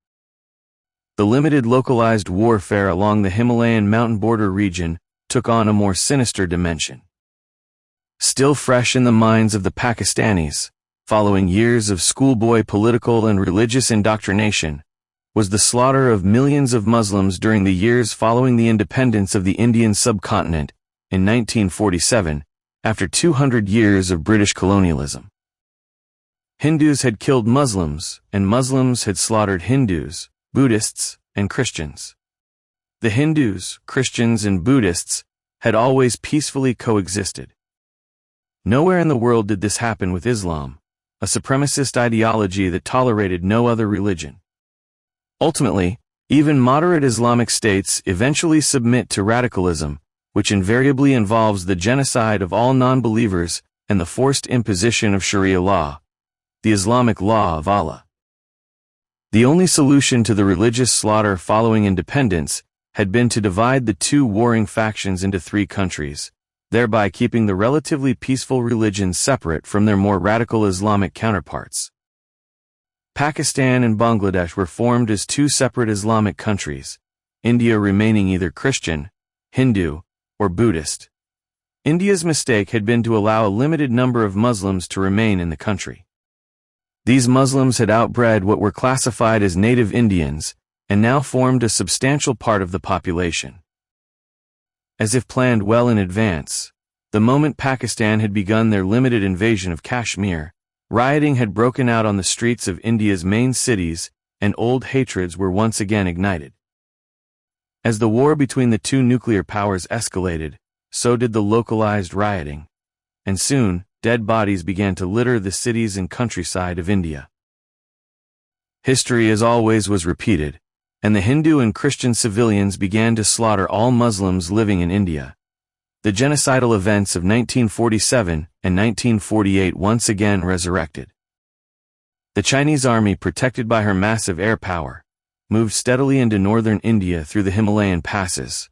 Speaker 1: The limited localized warfare along the Himalayan mountain border region took on a more sinister dimension. Still fresh in the minds of the Pakistanis, following years of schoolboy political and religious indoctrination, was the slaughter of millions of Muslims during the years following the independence of the Indian subcontinent in 1947, after 200 years of British colonialism. Hindus had killed Muslims, and Muslims had slaughtered Hindus, Buddhists, and Christians. The Hindus, Christians, and Buddhists had always peacefully coexisted. Nowhere in the world did this happen with Islam, a supremacist ideology that tolerated no other religion. Ultimately, even moderate Islamic states eventually submit to radicalism, which invariably involves the genocide of all non-believers and the forced imposition of Sharia law, the Islamic law of Allah. The only solution to the religious slaughter following independence had been to divide the two warring factions into 3 countries, thereby keeping the relatively peaceful religions separate from their more radical Islamic counterparts. Pakistan and Bangladesh were formed as 2 separate Islamic countries, India remaining either Christian, Hindu, or Buddhist. India's mistake had been to allow a limited number of Muslims to remain in the country. These Muslims had outbred what were classified as native Indians, and now formed a substantial part of the population. As if planned well in advance, the moment Pakistan had begun their limited invasion of Kashmir, rioting had broken out on the streets of India's main cities, and old hatreds were once again ignited. As the war between the 2 nuclear powers escalated, so did the localized rioting, and soon, dead bodies began to litter the cities and countryside of India. History as always was repeated, and the Hindu and Christian civilians began to slaughter all Muslims living in India. The genocidal events of 1947 and 1948 once again resurrected. The Chinese army, protected by her massive air power, moved steadily into northern India through the Himalayan passes,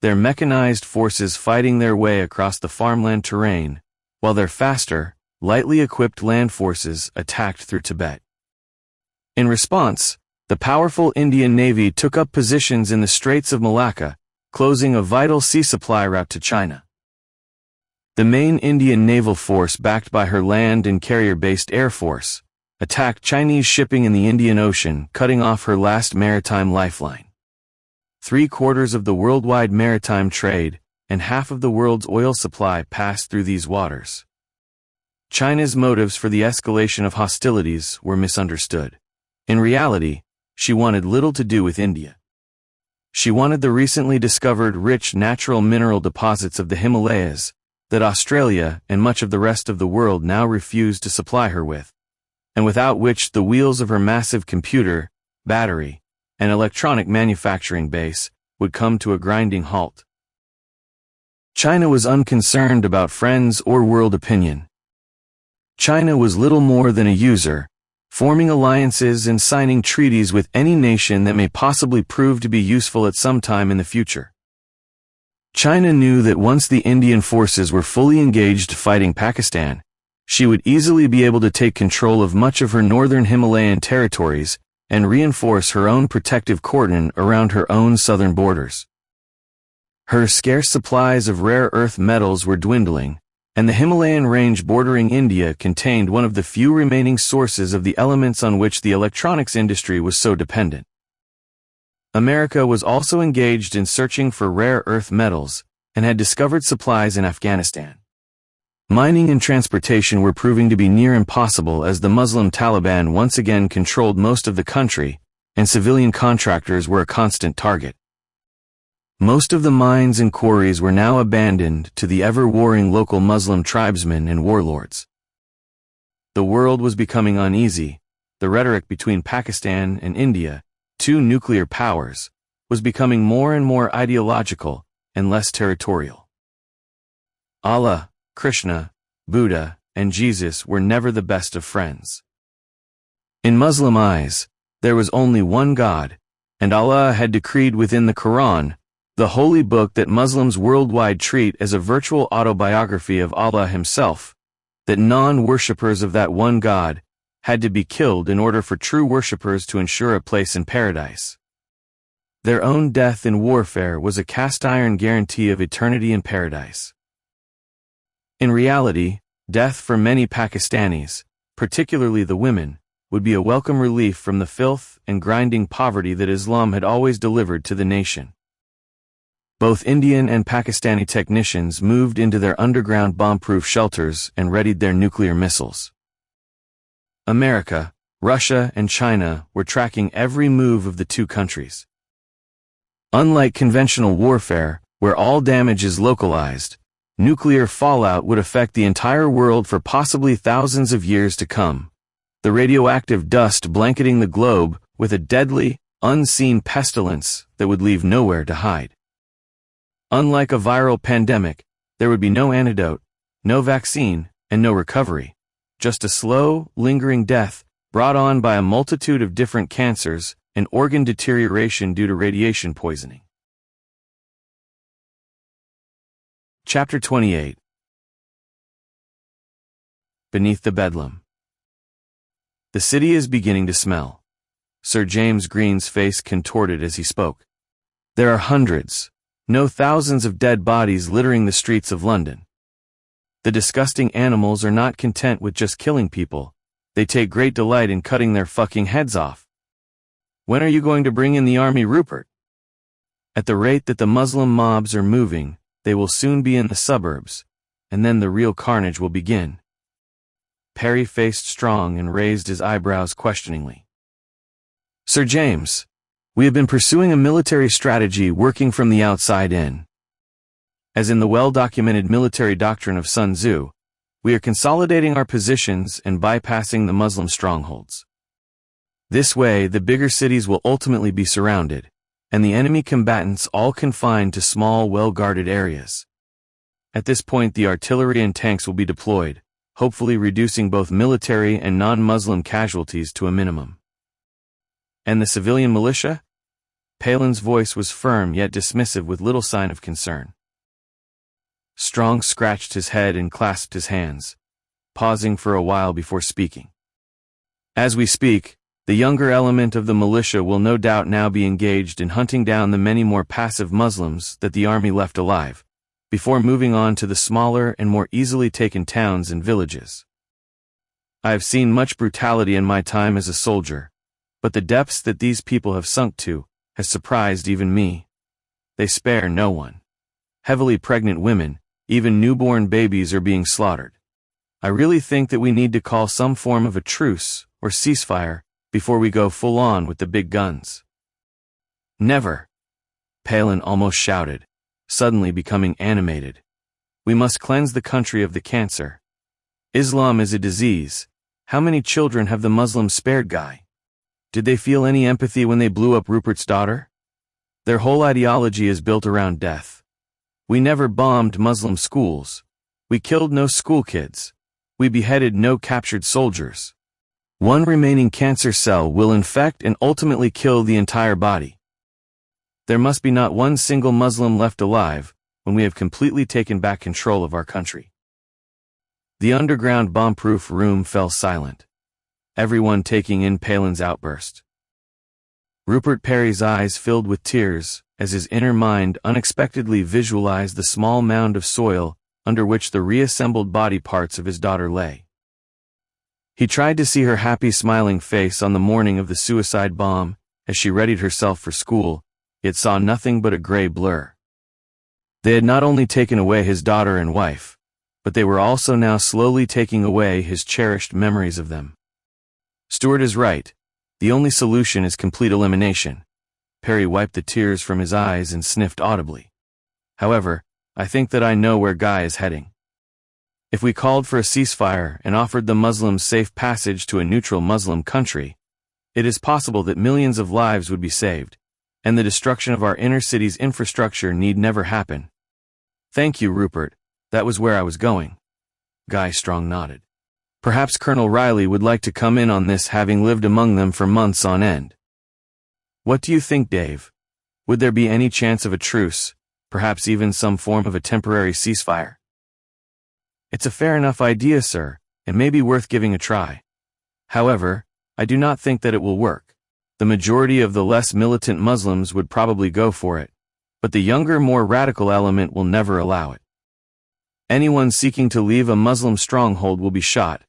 Speaker 1: their mechanized forces fighting their way across the farmland terrain, while their faster, lightly equipped land forces attacked through Tibet. In response, the powerful Indian Navy took up positions in the Straits of Malacca, closing a vital sea supply route to China. The main Indian naval force, backed by her land and carrier-based air force, attacked Chinese shipping in the Indian Ocean, cutting off her last maritime lifeline. 3/4 of the worldwide maritime trade and half of the world's oil supply passed through these waters. China's motives for the escalation of hostilities were misunderstood. In reality, she wanted little to do with India. She wanted the recently discovered rich natural mineral deposits of the Himalayas that Australia and much of the rest of the world now refused to supply her with, and without which the wheels of her massive computer, battery, and electronic manufacturing base would come to a grinding halt. China was unconcerned about friends or world opinion. China was little more than a user, forming alliances and signing treaties with any nation that may possibly prove to be useful at some time in the future. China knew that once the Indian forces were fully engaged fighting Pakistan, she would easily be able to take control of much of her northern Himalayan territories and reinforce her own protective cordon around her own southern borders. Her scarce supplies of rare earth metals were dwindling, and the Himalayan range bordering India contained one of the few remaining sources of the elements on which the electronics industry was so dependent. America was also engaged in searching for rare earth metals, and had discovered supplies in Afghanistan. Mining and transportation were proving to be near impossible as the Muslim Taliban once again controlled most of the country, and civilian contractors were a constant target. Most of the mines and quarries were now abandoned to the ever-warring local Muslim tribesmen and warlords. The world was becoming uneasy. The rhetoric between Pakistan and India, 2 nuclear powers, was becoming more and more ideological and less territorial. Allah, Krishna, Buddha, and Jesus were never the best of friends. In Muslim eyes, there was only one God, and Allah had decreed within the Quran, the holy book that Muslims worldwide treat as a virtual autobiography of Allah himself, that non-worshippers of that one God had to be killed in order for true worshippers to ensure a place in paradise. Their own death in warfare was a cast-iron guarantee of eternity in paradise. In reality, death for many Pakistanis, particularly the women, would be a welcome relief from the filth and grinding poverty that Islam had always delivered to the nation. Both Indian and Pakistani technicians moved into their underground bomb-proof shelters and readied their nuclear missiles. America, Russia, and China were tracking every move of the two countries. Unlike conventional warfare, where all damage is localized, nuclear fallout would affect the entire world for possibly thousands of years to come, the radioactive dust blanketing the globe with a deadly, unseen pestilence that would leave nowhere to hide. Unlike a viral pandemic, there would be no antidote, no vaccine, and no recovery, just a slow, lingering death brought on by a multitude of different cancers and organ deterioration due to radiation poisoning. Chapter 28. Beneath the Bedlam. The city is beginning to smell. Sir James Green's face contorted as he spoke. There are hundreds, no thousands of dead bodies littering the streets of London. The disgusting animals are not content with just killing people, they take great delight in cutting their fucking heads off. When are you going to bring in the army, Rupert? At the rate that the Muslim mobs are moving, they will soon be in the suburbs, and then the real carnage will begin. Parry faced Strong and raised his eyebrows questioningly. Sir James, we have been pursuing a military strategy working from the outside in. As in the well-documented military doctrine of Sun Tzu, we are consolidating our positions and bypassing the Muslim strongholds. This way, the bigger cities will ultimately be surrounded, and the enemy combatants all confined to small, well-guarded areas. At this point, the artillery and tanks will be deployed, hopefully reducing both military and non-Muslim casualties to a minimum. And the civilian militia? Palin's voice was firm yet dismissive with little sign of concern. Strong scratched his head and clasped his hands, pausing for a while before speaking. As we speak, the younger element of the militia will no doubt now be engaged in hunting down the many more passive Muslims that the army left alive, before moving on to the smaller and more easily taken towns and villages. I have seen much brutality in my time as a soldier, but the depths that these people have sunk to has surprised even me. They spare no one. Heavily pregnant women, even newborn babies are being slaughtered. I really think that we need to call some form of a truce or ceasefire before we go full on with the big guns. Never! Palin almost shouted, suddenly becoming animated. We must cleanse the country of the cancer. Islam is a disease. How many children have the Muslims spared, Guy? Did they feel any empathy when they blew up Rupert's daughter? Their whole ideology is built around death. We never bombed Muslim schools. We killed no school kids. We beheaded no captured soldiers. One remaining cancer cell will infect and ultimately kill the entire body. There must be not one single Muslim left alive when we have completely taken back control of our country. The underground bomb-proof room fell silent, everyone taking in Palin's outburst. Rupert Parry's eyes filled with tears as his inner mind unexpectedly visualized the small mound of soil under which the reassembled body parts of his daughter lay. He tried to see her happy smiling face on the morning of the suicide bomb as she readied herself for school, yet saw nothing but a gray blur. They had not only taken away his daughter and wife, but they were also now slowly taking away his cherished memories of them. Stuart is right. The only solution is complete elimination. Parry wiped the tears from his eyes and sniffed audibly. However, I think that I know where Guy is heading. If we called for a ceasefire and offered the Muslims safe passage to a neutral Muslim country, it is possible that millions of lives would be saved, and the destruction of our inner city's infrastructure need never happen. Thank you, Rupert. That was where I was going. Guy Strong nodded. Perhaps Colonel Riley would like to come in on this, having lived among them for months on end. What do you think, Dave? Would there be any chance of a truce, perhaps even some form of a temporary ceasefire? It's a fair enough idea, sir, and may be worth giving a try. However, I do not think that it will work. The majority of the less militant Muslims would probably go for it, but the younger, more radical element will never allow it. Anyone seeking to leave a Muslim stronghold will be shot,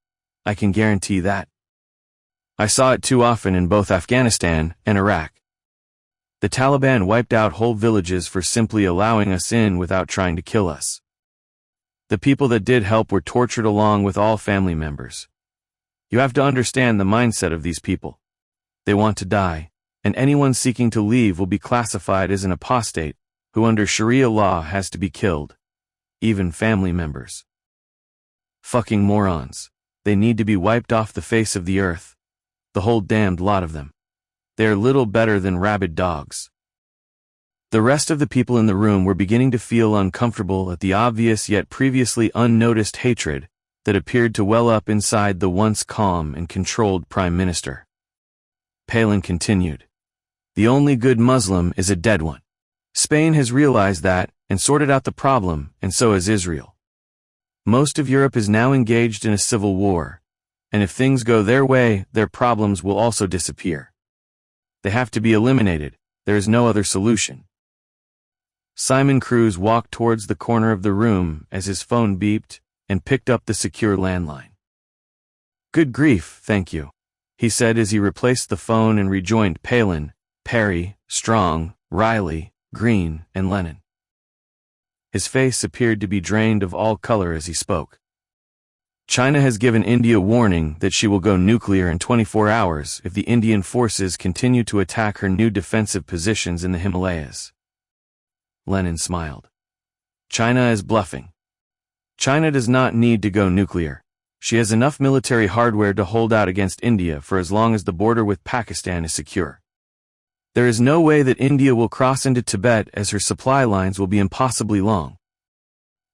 Speaker 1: I can guarantee that. I saw it too often in both Afghanistan and Iraq. The Taliban wiped out whole villages for simply allowing us in without trying to kill us. The people that did help were tortured along with all family members. You have to understand the mindset of these people. They want to die, and anyone seeking to leave will be classified as an apostate who under Sharia law has to be killed. Even family members. Fucking morons. They need to be wiped off the face of the earth. The whole damned lot of them. They are little better than rabid dogs. The rest of the people in the room were beginning to feel uncomfortable at the obvious yet previously unnoticed hatred that appeared to well up inside the once calm and controlled Prime Minister. Palin continued. The only good Muslim is a dead one. Spain has realized that and sorted out the problem, and so has Israel. Most of Europe is now engaged in a civil war, and if things go their way, their problems will also disappear. They have to be eliminated. There is no other solution. Simon Cruz walked towards the corner of the room as his phone beeped and picked up the secure landline. Good grief, thank you, he said as he replaced the phone and rejoined Palin, Parry, Strong, Riley, Green, and Lennon. His face appeared to be drained of all color as he spoke. China has given India warning that she will go nuclear in 24 hours if the Indian forces continue to attack her new defensive positions in the Himalayas. Lenin smiled. China is bluffing. China does not need to go nuclear. She has enough military hardware to hold out against India for as long as the border with Pakistan is secure. There is no way that India will cross into Tibet as her supply lines will be impossibly long.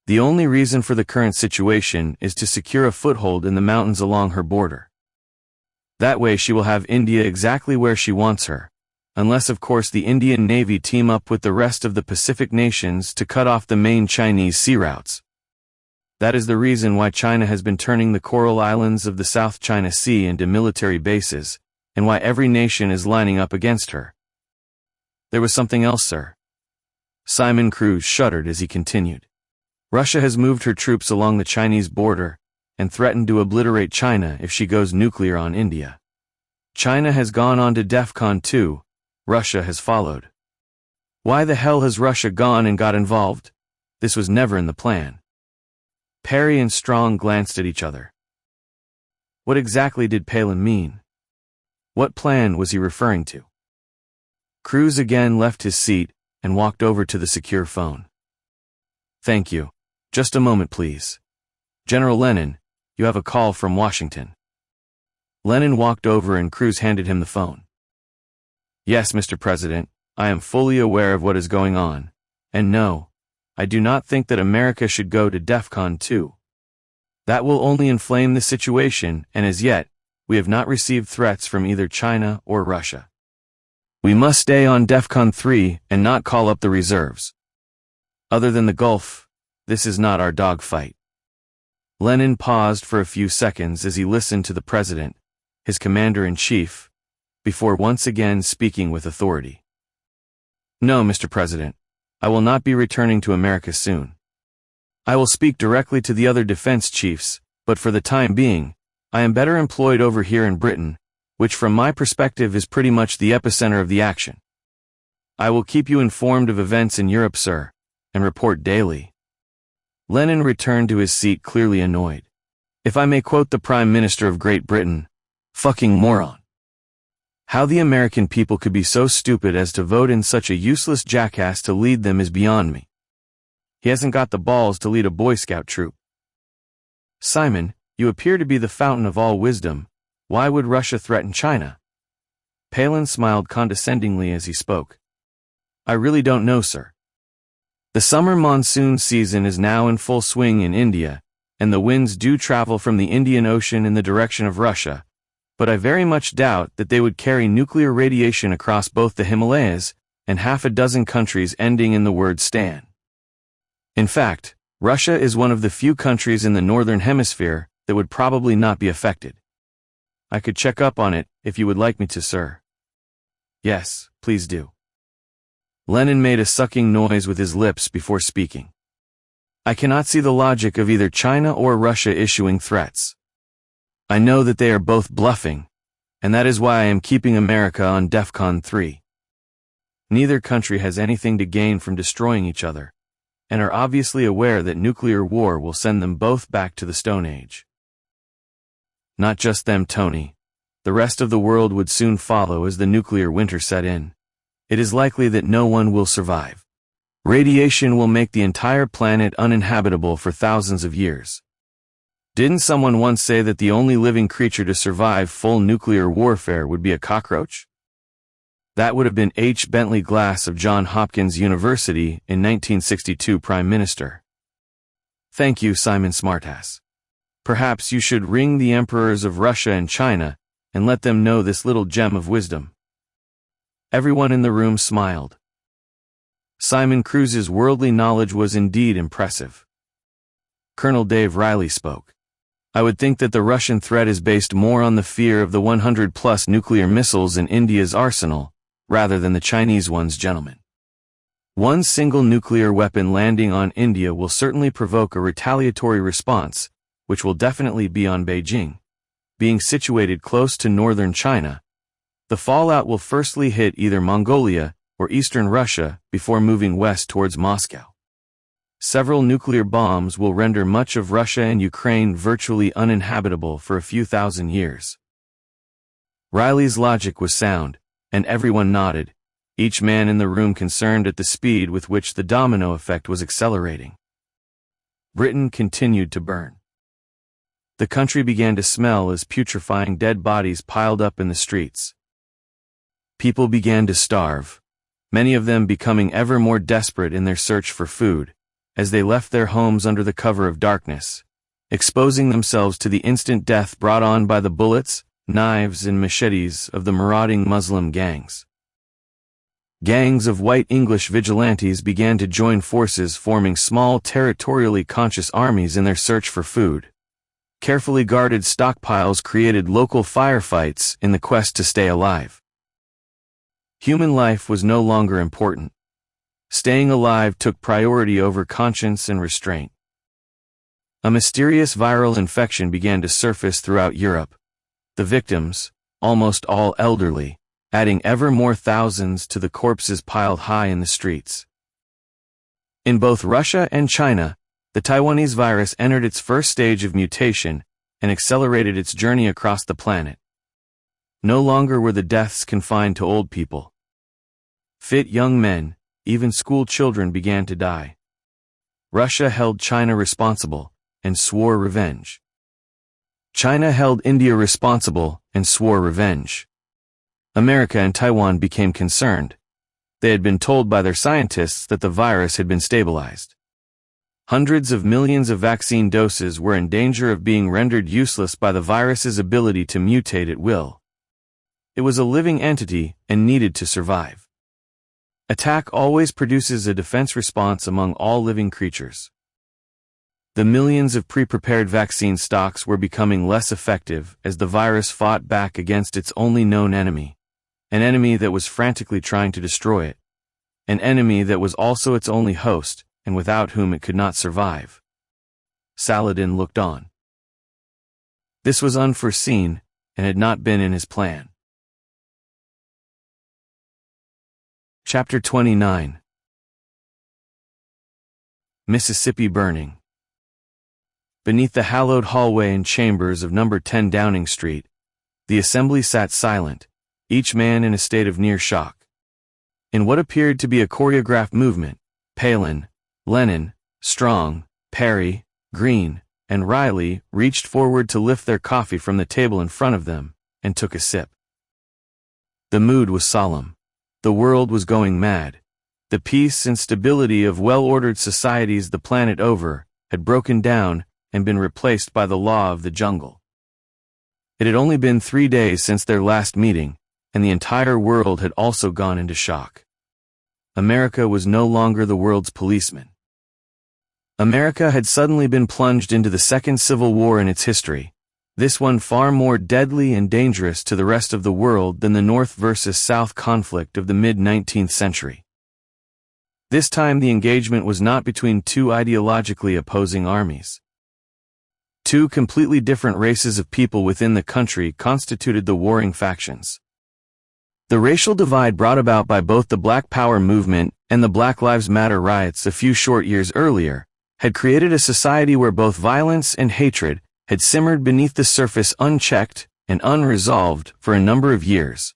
Speaker 1: The only reason for the current situation is to secure a foothold in the mountains along her border. That way she will have India exactly where she wants her, unless of course the Indian Navy team up with the rest of the Pacific nations to cut off the main Chinese sea routes. That is the reason why China has been turning the coral islands of the South China Sea into military bases, and why every nation is lining up against her. There was something else, sir. Simon Cruz shuddered as he continued. Russia has moved her troops along the Chinese border and threatened to obliterate China if she goes nuclear on India. China has gone on to DEFCON 2, Russia has followed. Why the hell has Russia gone and got involved? This was never in the plan. Parry and Strong glanced at each other. What exactly did Palin mean? What plan was he referring to? Cruz again left his seat and walked over to the secure phone. Thank you. Just a moment, please. General Lennon, you have a call from Washington. Lennon walked over and Cruz handed him the phone. Yes, Mr. President, I am fully aware of what is going on, and no, I do not think that America should go to DEFCON 2. That will only inflame the situation, and as yet, we have not received threats from either China or Russia. We must stay on DEFCON 3 and not call up the reserves. Other than the Gulf, this is not our dogfight. Lenin paused for a few seconds as he listened to the president, his commander-in-chief, before once again speaking with authority. No, Mr. President, I will not be returning to America soon. I will speak directly to the other defense chiefs, but for the time being, I am better employed over here in Britain, which from my perspective is pretty much the epicenter of the action. I will keep you informed of events in Europe, sir, and report daily. Lenin returned to his seat clearly annoyed. If I may quote the Prime Minister of Great Britain, fucking moron. How the American people could be so stupid as to vote in such a useless jackass to lead them is beyond me. He hasn't got the balls to lead a Boy Scout troop. Simon, you appear to be the fountain of all wisdom. Why would Russia threaten China? Palin smiled condescendingly as he spoke. I really don't know, sir. The summer monsoon season is now in full swing in India, and the winds do travel from the Indian Ocean in the direction of Russia, but I very much doubt that they would carry nuclear radiation across both the Himalayas and half a dozen countries ending in the word Stan. In fact, Russia is one of the few countries in the Northern Hemisphere that would probably not be affected. I could check up on it if you would like me to, sir. Yes, please do. Lenin made a sucking noise with his lips before speaking. I cannot see the logic of either China or Russia issuing threats. I know that they are both bluffing, and that is why I am keeping America on DEFCON 3. Neither country has anything to gain from destroying each other, and are obviously aware that nuclear war will send them both back to the Stone Age. Not just them, Tony. The rest of the world would soon follow as the nuclear winter set in. It is likely that no one will survive. Radiation will make the entire planet uninhabitable for thousands of years. Didn't someone once say that the only living creature to survive full nuclear warfare would be a cockroach? That would have been H. Bentley Glass of Johns Hopkins University in 1962 Prime Minister. Thank you, Simon Smartass. Perhaps you should ring the emperors of Russia and China and let them know this little gem of wisdom. Everyone in the room smiled. Simon Cruz's worldly knowledge was indeed impressive. Colonel Dave Riley spoke. I would think that the Russian threat is based more on the fear of the 100-plus nuclear missiles in India's arsenal, rather than the Chinese ones, gentlemen. One single nuclear weapon landing on India will certainly provoke a retaliatory response, which will definitely be on Beijing. Being situated close to northern China, the fallout will firstly hit either Mongolia or eastern Russia before moving west towards Moscow. Several nuclear bombs will render much of Russia and Ukraine virtually uninhabitable for a few thousand years. Riley's logic was sound, and everyone nodded, each man in the room concerned at the speed with which the domino effect was accelerating. Britain continued to burn. The country began to smell as putrefying dead bodies piled up in the streets. People began to starve, many of them becoming ever more desperate in their search for food, as they left their homes under the cover of darkness, exposing themselves to the instant death brought on by the bullets, knives, and machetes of the marauding Muslim gangs. Gangs of white English vigilantes began to join forces, forming small territorially conscious armies in their search for food. Carefully guarded stockpiles created local firefights in the quest to stay alive. Human life was no longer important. Staying alive took priority over conscience and restraint. A mysterious viral infection began to surface throughout Europe. The victims, almost all elderly, adding ever more thousands to the corpses piled high in the streets. In both Russia and China, the Taiwanese virus entered its first stage of mutation and accelerated its journey across the planet. No longer were the deaths confined to old people. Fit young men, even school children, began to die. Russia held China responsible and swore revenge. China held India responsible and swore revenge. America and Taiwan became concerned. They had been told by their scientists that the virus had been stabilized. Hundreds of millions of vaccine doses were in danger of being rendered useless by the virus's ability to mutate at will. It was a living entity and needed to survive. Attack always produces a defense response among all living creatures. The millions of pre-prepared vaccine stocks were becoming less effective as the virus fought back against its only known enemy, an enemy that was frantically trying to destroy it, an enemy that was also its only host and without whom it could not survive. Saladin looked on. This was unforeseen and had not been in his plan. Chapter 29. Mississippi burning. Beneath the hallowed hallway and chambers of number 10 Downing Street, the assembly sat silent, each man in a state of near shock. In what appeared to be a choreographed movement, Palin, Lenin, Strong, Parry, Green, and Riley reached forward to lift their coffee from the table in front of them and took a sip. The mood was solemn. The world was going mad. The peace and stability of well-ordered societies the planet over had broken down and been replaced by the law of the jungle. It had only been 3 days since their last meeting, and the entire world had also gone into shock. America was no longer the world's policeman. America had suddenly been plunged into the second civil war in its history, this one far more deadly and dangerous to the rest of the world than the North versus South conflict of the mid-19th century. This time the engagement was not between two ideologically opposing armies. Two completely different races of people within the country constituted the warring factions. The racial divide brought about by both the Black Power movement and the Black Lives Matter riots a few short years earlier had created a society where both violence and hatred had simmered beneath the surface unchecked and unresolved for a number of years.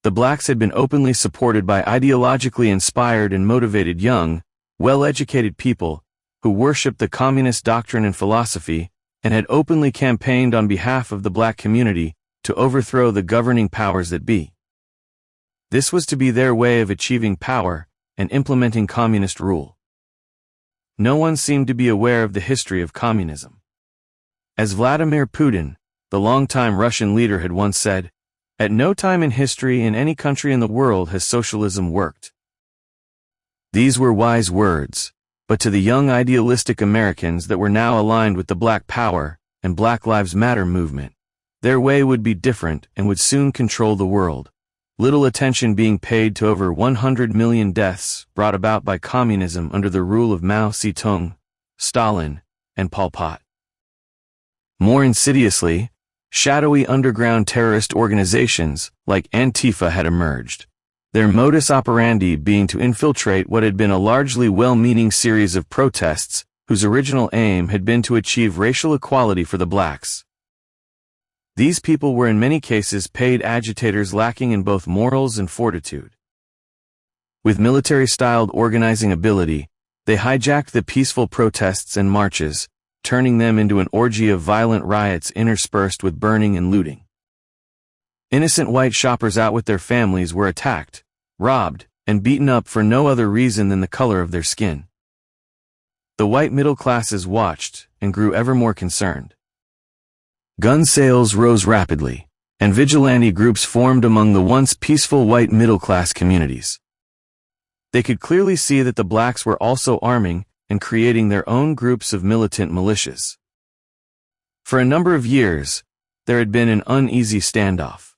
Speaker 1: The blacks had been openly supported by ideologically inspired and motivated young, well-educated people who worshipped the communist doctrine and philosophy and had openly campaigned on behalf of the black community to overthrow the governing powers that be. This was to be their way of achieving power and implementing communist rule. No one seemed to be aware of the history of communism. As Vladimir Putin, the longtime Russian leader, had once said, "At no time in history in any country in the world has socialism worked." These were wise words, but to the young idealistic Americans that were now aligned with the Black Power and Black Lives Matter movement, their way would be different and would soon control the world, little attention being paid to over 100 million deaths brought about by communism under the rule of Mao Zedong, Stalin, and Pol Pot. More insidiously, shadowy underground terrorist organizations like Antifa had emerged, their modus operandi being to infiltrate what had been a largely well-meaning series of protests whose original aim had been to achieve racial equality for the blacks. These people were in many cases paid agitators lacking in both morals and fortitude. With military-styled organizing ability, they hijacked the peaceful protests and marches, turning them into an orgy of violent riots interspersed with burning and looting. Innocent white shoppers out with their families were attacked, robbed, and beaten up for no other reason than the color of their skin. The white middle classes watched and grew ever more concerned. Gun sales rose rapidly, and vigilante groups formed among the once peaceful white middle-class communities. They could clearly see that the blacks were also arming and creating their own groups of militant militias. For a number of years, there had been an uneasy standoff.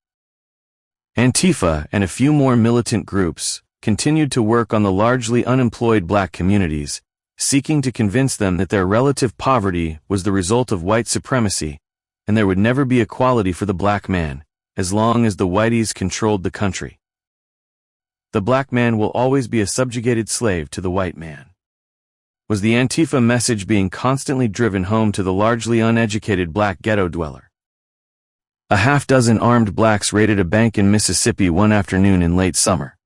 Speaker 1: Antifa and a few more militant groups continued to work on the largely unemployed black communities, seeking to convince them that their relative poverty was the result of white supremacy, and there would never be equality for the black man, as long as the whiteys controlled the country. The black man will always be a subjugated slave to the white man, was the Antifa message being constantly driven home to the largely uneducated black ghetto dweller. A half-dozen armed blacks raided a bank in Mississippi one afternoon in late summer.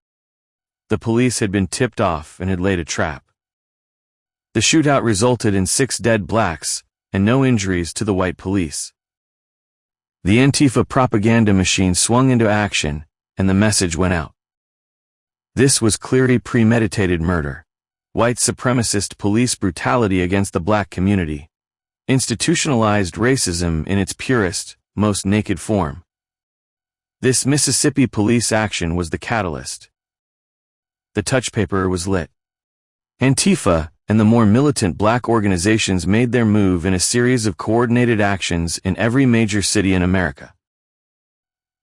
Speaker 1: The police had been tipped off and had laid a trap. The shootout resulted in 6 dead blacks and no injuries to the white police. The Antifa propaganda machine swung into action, and the message went out. This was clearly premeditated murder, white supremacist police brutality against the black community, institutionalized racism in its purest, most naked form. This Mississippi police action was the catalyst. The touchpaper was lit. Antifa and the more militant black organizations made their move in a series of coordinated actions in every major city in America.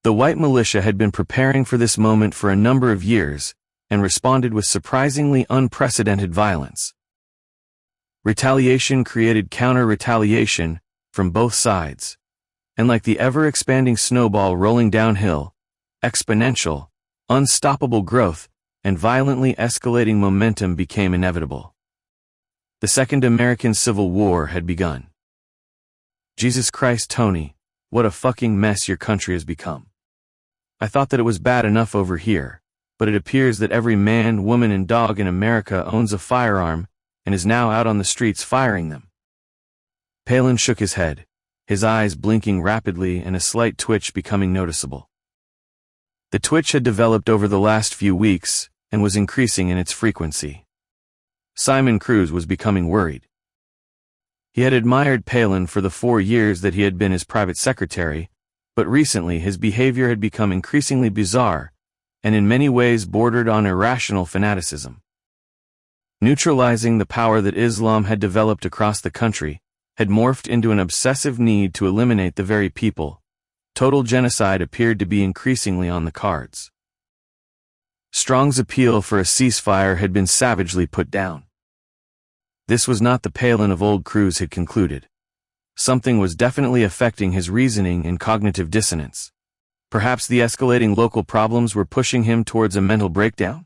Speaker 1: The white militia had been preparing for this moment for a number of years and responded with surprisingly unprecedented violence. Retaliation created counter-retaliation from both sides, and like the ever-expanding snowball rolling downhill, exponential, unstoppable growth and violently escalating momentum became inevitable. The Second American Civil War had begun. Jesus Christ, Tony, what a fucking mess your country has become. I thought that it was bad enough over here, but it appears that every man, woman, and dog in America owns a firearm and is now out on the streets firing them. Palin shook his head, his eyes blinking rapidly and a slight twitch becoming noticeable. The twitch had developed over the last few weeks and was increasing in its frequency. Simon Cruz was becoming worried. He had admired Palin for the 4 years that he had been his private secretary, but recently his behavior had become increasingly bizarre, and in many ways bordered on irrational fanaticism. Neutralizing the power that Islam had developed across the country had morphed into an obsessive need to eliminate the very people. Total genocide appeared to be increasingly on the cards. Strong's appeal for a ceasefire had been savagely put down. This was not the Palin of old, Cruz had concluded. Something was definitely affecting his reasoning and cognitive dissonance. Perhaps the escalating local problems were pushing him towards a mental breakdown?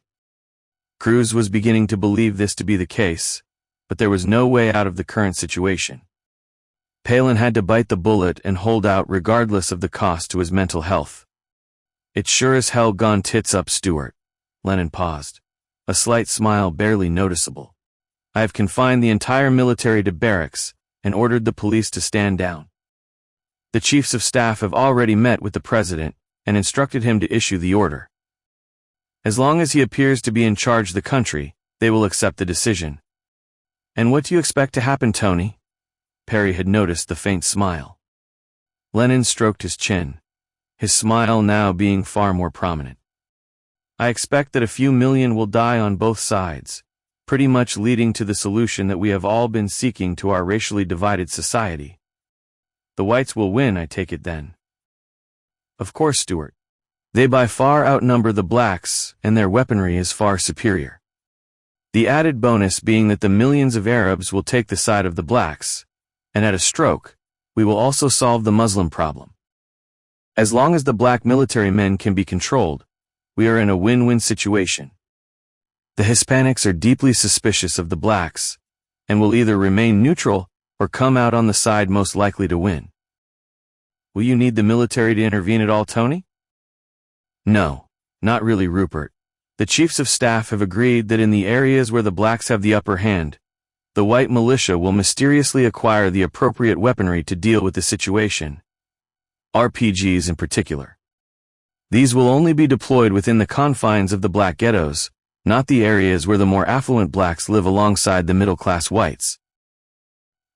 Speaker 1: Cruz was beginning to believe this to be the case, but there was no way out of the current situation. Palin had to bite the bullet and hold out regardless of the cost to his mental health. It's sure as hell gone tits up, Stuart. Lennon paused, a slight smile barely noticeable. I have confined the entire military to barracks and ordered the police to stand down. The chiefs of staff have already met with the president and instructed him to issue the order. As long as he appears to be in charge of the country, they will accept the decision. And what do you expect to happen, Tony? Parry had noticed the faint smile. Lennon stroked his chin, his smile now being far more prominent. I expect that a few million will die on both sides, pretty much leading to the solution that we have all been seeking to our racially divided society. The whites will win, I take it then. Of course, Stuart. They by far outnumber the blacks, and their weaponry is far superior. The added bonus being that the millions of Arabs will take the side of the blacks, and at a stroke, we will also solve the Muslim problem. As long as the black military men can be controlled, we are in a win-win situation. The Hispanics are deeply suspicious of the blacks, and will either remain neutral or come out on the side most likely to win. Will you need the military to intervene at all, Tony? No, not really, Rupert. The chiefs of staff have agreed that in the areas where the blacks have the upper hand, the white militia will mysteriously acquire the appropriate weaponry to deal with the situation. RPGs in particular. These will only be deployed within the confines of the black ghettos, not the areas where the more affluent blacks live alongside the middle-class whites.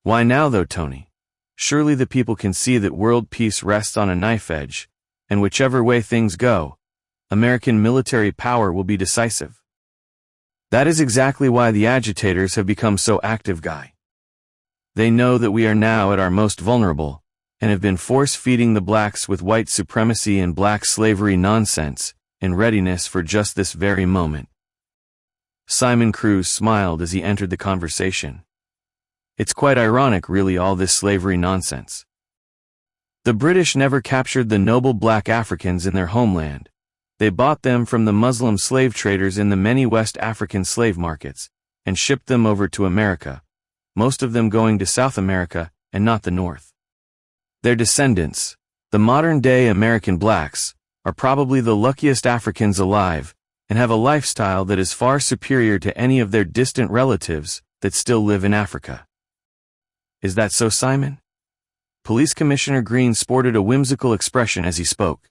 Speaker 1: Why now though, Tony? Surely the people can see that world peace rests on a knife edge, and whichever way things go, American military power will be decisive. That is exactly why the agitators have become so active, Guy. They know that we are now at our most vulnerable, and have been force-feeding the blacks with white supremacy and black slavery nonsense, in readiness for just this very moment. Simon Cruz smiled as he entered the conversation. It's quite ironic, really, all this slavery nonsense. The British never captured the noble black Africans in their homeland. They bought them from the Muslim slave traders in the many West African slave markets, and shipped them over to America, most of them going to South America and not the North. Their descendants, the modern-day American blacks, are probably the luckiest Africans alive, and have a lifestyle that is far superior to any of their distant relatives that still live in Africa. Is that so, Simon? Police Commissioner Green sported a whimsical expression as he spoke.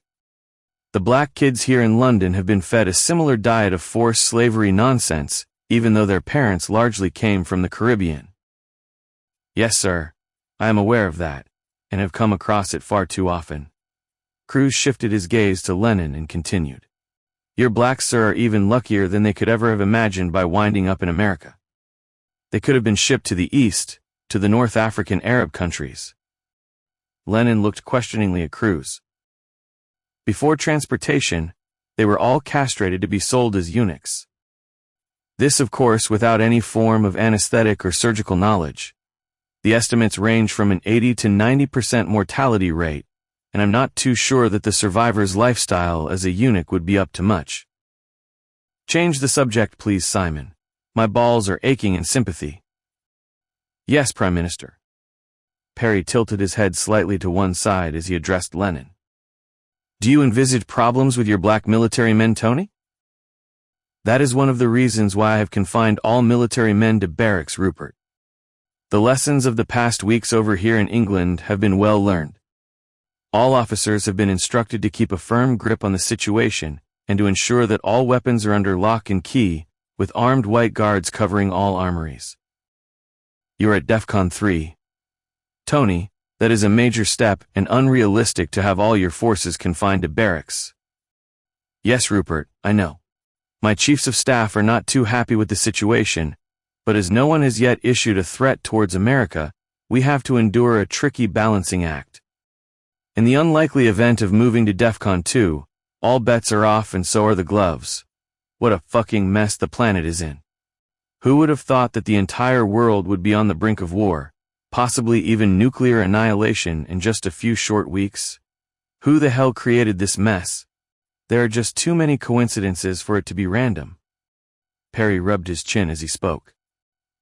Speaker 1: The black kids here in London have been fed a similar diet of forced slavery nonsense, even though their parents largely came from the Caribbean. Yes, sir, I am aware of that, and have come across it far too often. Cruz shifted his gaze to Lennon and continued. Your blacks, sir, are even luckier than they could ever have imagined by winding up in America. They could have been shipped to the East, to the North African Arab countries. Lennon looked questioningly at Cruz. Before transportation, they were all castrated to be sold as eunuchs. This, of course, without any form of anesthetic or surgical knowledge. The estimates range from an 80 to 90% mortality rate, and I'm not too sure that the survivor's lifestyle as a eunuch would be up to much. Change the subject, please, Simon. My balls are aching in sympathy. Yes, Prime Minister. Parry tilted his head slightly to one side as he addressed Lennon. Do you envisage problems with your black military men, Tony? That is one of the reasons why I have confined all military men to barracks, Rupert. The lessons of the past weeks over here in England have been well learned. All officers have been instructed to keep a firm grip on the situation and to ensure that all weapons are under lock and key, with armed white guards covering all armories. You're at DEFCON 3, Tony, that is a major step and unrealistic to have all your forces confined to barracks. Yes, Rupert, I know. My chiefs of staff are not too happy with the situation, but as no one has yet issued a threat towards America, we have to endure a tricky balancing act. In the unlikely event of moving to DEFCON 2, all bets are off and so are the gloves. What a fucking mess the planet is in. Who would have thought that the entire world would be on the brink of war, possibly even nuclear annihilation in just a few short weeks? Who the hell created this mess? There are just too many coincidences for it to be random. Parry rubbed his chin as he spoke.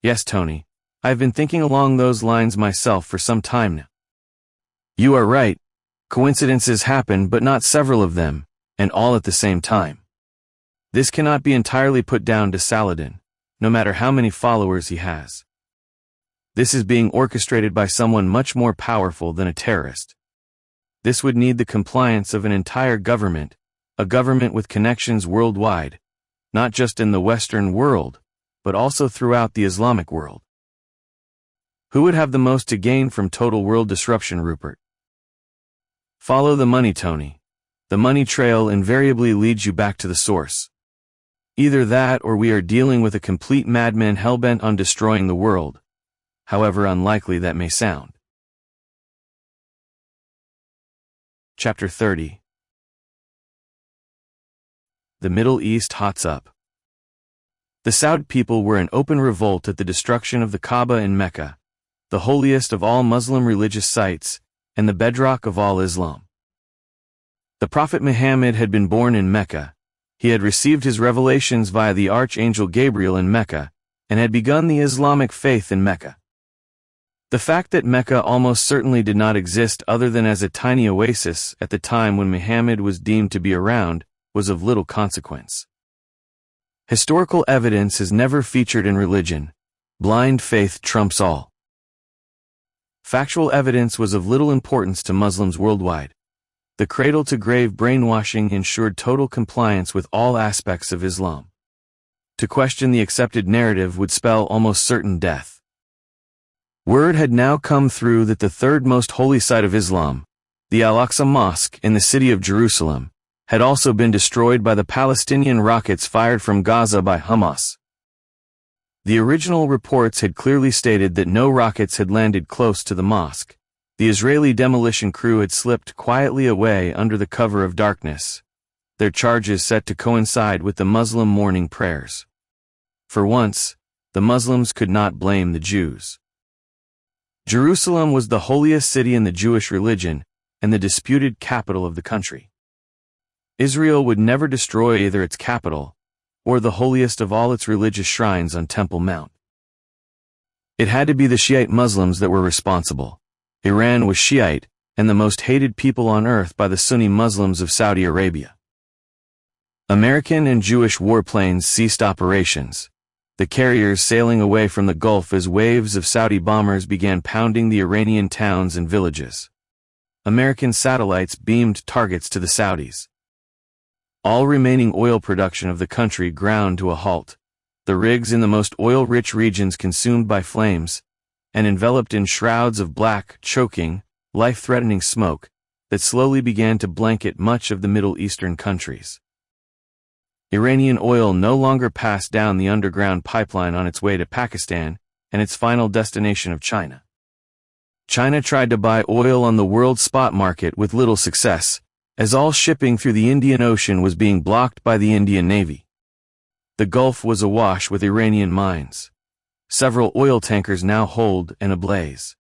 Speaker 1: Yes, Tony, I've been thinking along those lines myself for some time now. You are right. Coincidences happen, but not several of them, and all at the same time. This cannot be entirely put down to Saladin, no matter how many followers he has. This is being orchestrated by someone much more powerful than a terrorist. This would need the compliance of an entire government, a government with connections worldwide, not just in the Western world, but also throughout the Islamic world. Who would have the most to gain from total world disruption, Rupert? Follow the money, Tony. The money trail invariably leads you back to the source. Either that or we are dealing with a complete madman hell-bent on destroying the world, however unlikely that may sound. Chapter 30. The Middle East hots up. The Saud people were in open revolt at the destruction of the Kaaba in Mecca, the holiest of all Muslim religious sites, and the bedrock of all Islam. The Prophet Muhammad had been born in Mecca. He had received his revelations via the Archangel Gabriel in Mecca, and had begun the Islamic faith in Mecca. The fact that Mecca almost certainly did not exist other than as a tiny oasis at the time when Muhammad was deemed to be around was of little consequence. Historical evidence is never featured in religion. Blind faith trumps all. Factual evidence was of little importance to Muslims worldwide. The cradle-to-grave brainwashing ensured total compliance with all aspects of Islam. To question the accepted narrative would spell almost certain death. Word had now come through that the third most holy site of Islam, the Al-Aqsa Mosque in the city of Jerusalem, had also been destroyed by the Palestinian rockets fired from Gaza by Hamas. The original reports had clearly stated that no rockets had landed close to the mosque. The Israeli demolition crew had slipped quietly away under the cover of darkness, their charges set to coincide with the Muslim morning prayers. For once, the Muslims could not blame the Jews. Jerusalem was the holiest city in the Jewish religion and the disputed capital of the country. Israel would never destroy either its capital or the holiest of all its religious shrines on Temple Mount. It had to be the Shiite Muslims that were responsible. Iran was Shiite and the most hated people on earth by the Sunni Muslims of Saudi Arabia. American and Jewish warplanes ceased operations, the carriers sailing away from the Gulf as waves of Saudi bombers began pounding the Iranian towns and villages. American satellites beamed targets to the Saudis. All remaining oil production of the country ground to a halt, the rigs in the most oil-rich regions consumed by flames, and enveloped in shrouds of black, choking, life-threatening smoke that slowly began to blanket much of the Middle Eastern countries. Iranian oil no longer passed down the underground pipeline on its way to Pakistan and its final destination of China. China tried to buy oil on the world spot market with little success, as all shipping through the Indian Ocean was being blocked by the Indian Navy. The Gulf was awash with Iranian mines. Several oil tankers now holed and ablaze.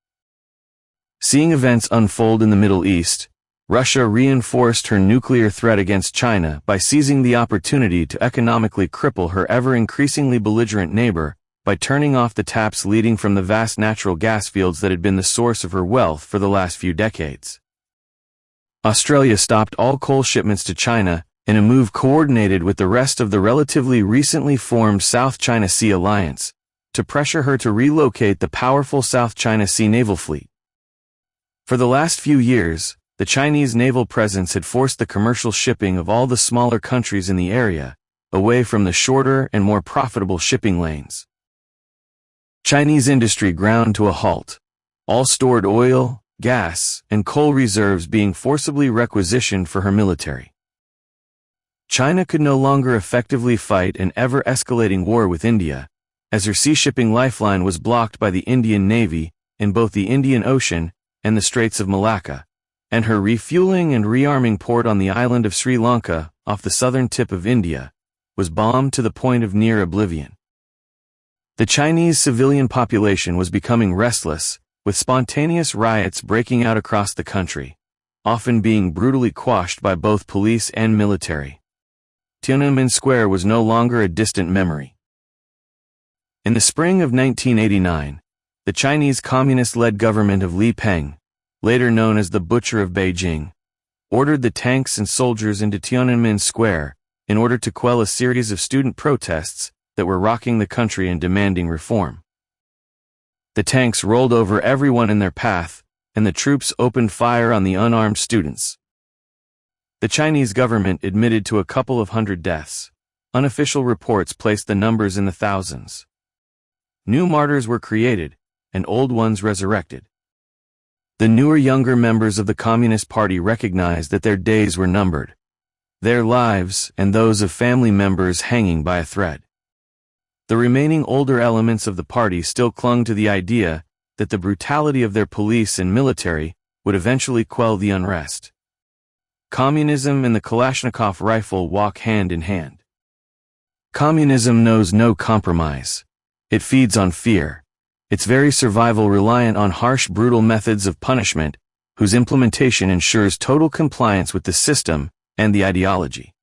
Speaker 1: Seeing events unfold in the Middle East, Russia reinforced her nuclear threat against China by seizing the opportunity to economically cripple her ever-increasingly belligerent neighbor by turning off the taps leading from the vast natural gas fields that had been the source of her wealth for the last few decades. Australia stopped all coal shipments to China in a move coordinated with the rest of the relatively recently formed South China Sea Alliance to pressure her to relocate the powerful South China Sea naval fleet. For the last few years, the Chinese naval presence had forced the commercial shipping of all the smaller countries in the area away from the shorter and more profitable shipping lanes. Chinese industry ground to a halt. all stored oil, gas, and coal reserves being forcibly requisitioned for her military. China could no longer effectively fight an ever-escalating war with India, as her sea-shipping lifeline was blocked by the Indian Navy in both the Indian Ocean and the Straits of Malacca, and her refueling and rearming port on the island of Sri Lanka, off the southern tip of India, was bombed to the point of near oblivion. The Chinese civilian population was becoming restless, with spontaneous riots breaking out across the country, often being brutally quashed by both police and military. Tiananmen Square was no longer a distant memory. In the spring of 1989, the Chinese Communist-led government of Li Peng, later known as the Butcher of Beijing, ordered the tanks and soldiers into Tiananmen Square in order to quell a series of student protests that were rocking the country and demanding reform. The tanks rolled over everyone in their path, and the troops opened fire on the unarmed students. The Chinese government admitted to a couple of hundred deaths. Unofficial reports placed the numbers in the thousands. New martyrs were created, and old ones resurrected. The newer younger members of the Communist Party recognized that their days were numbered, their lives and those of family members hanging by a thread. The remaining older elements of the party still clung to the idea that the brutality of their police and military would eventually quell the unrest. Communism and the Kalashnikov rifle walk hand in hand. Communism knows no compromise. It feeds on fear, its very survival reliant on harsh, brutal methods of punishment, whose implementation ensures total compliance with the system and the ideology.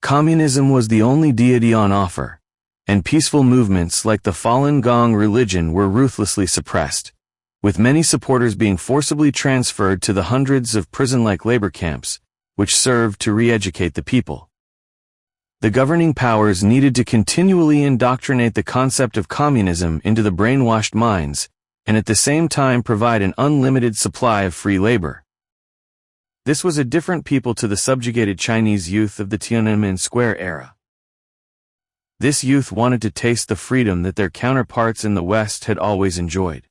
Speaker 1: Communism was the only deity on offer, and peaceful movements like the Falun Gong religion were ruthlessly suppressed, with many supporters being forcibly transferred to the hundreds of prison-like labor camps, which served to re-educate the people. The governing powers needed to continually indoctrinate the concept of communism into the brainwashed minds, and at the same time provide an unlimited supply of free labor. This was a different people to the subjugated Chinese youth of the Tiananmen Square era. This youth wanted to taste the freedom that their counterparts in the West had always enjoyed.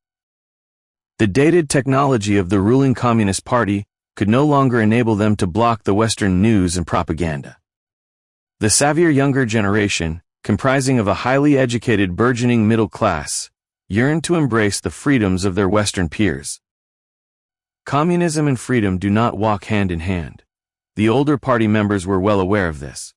Speaker 1: The dated technology of the ruling Communist Party could no longer enable them to block the Western news and propaganda. The savvier younger generation, comprising of a highly educated burgeoning middle class, yearned to embrace the freedoms of their Western peers. Communism and freedom do not walk hand in hand. The older party members were well aware of this.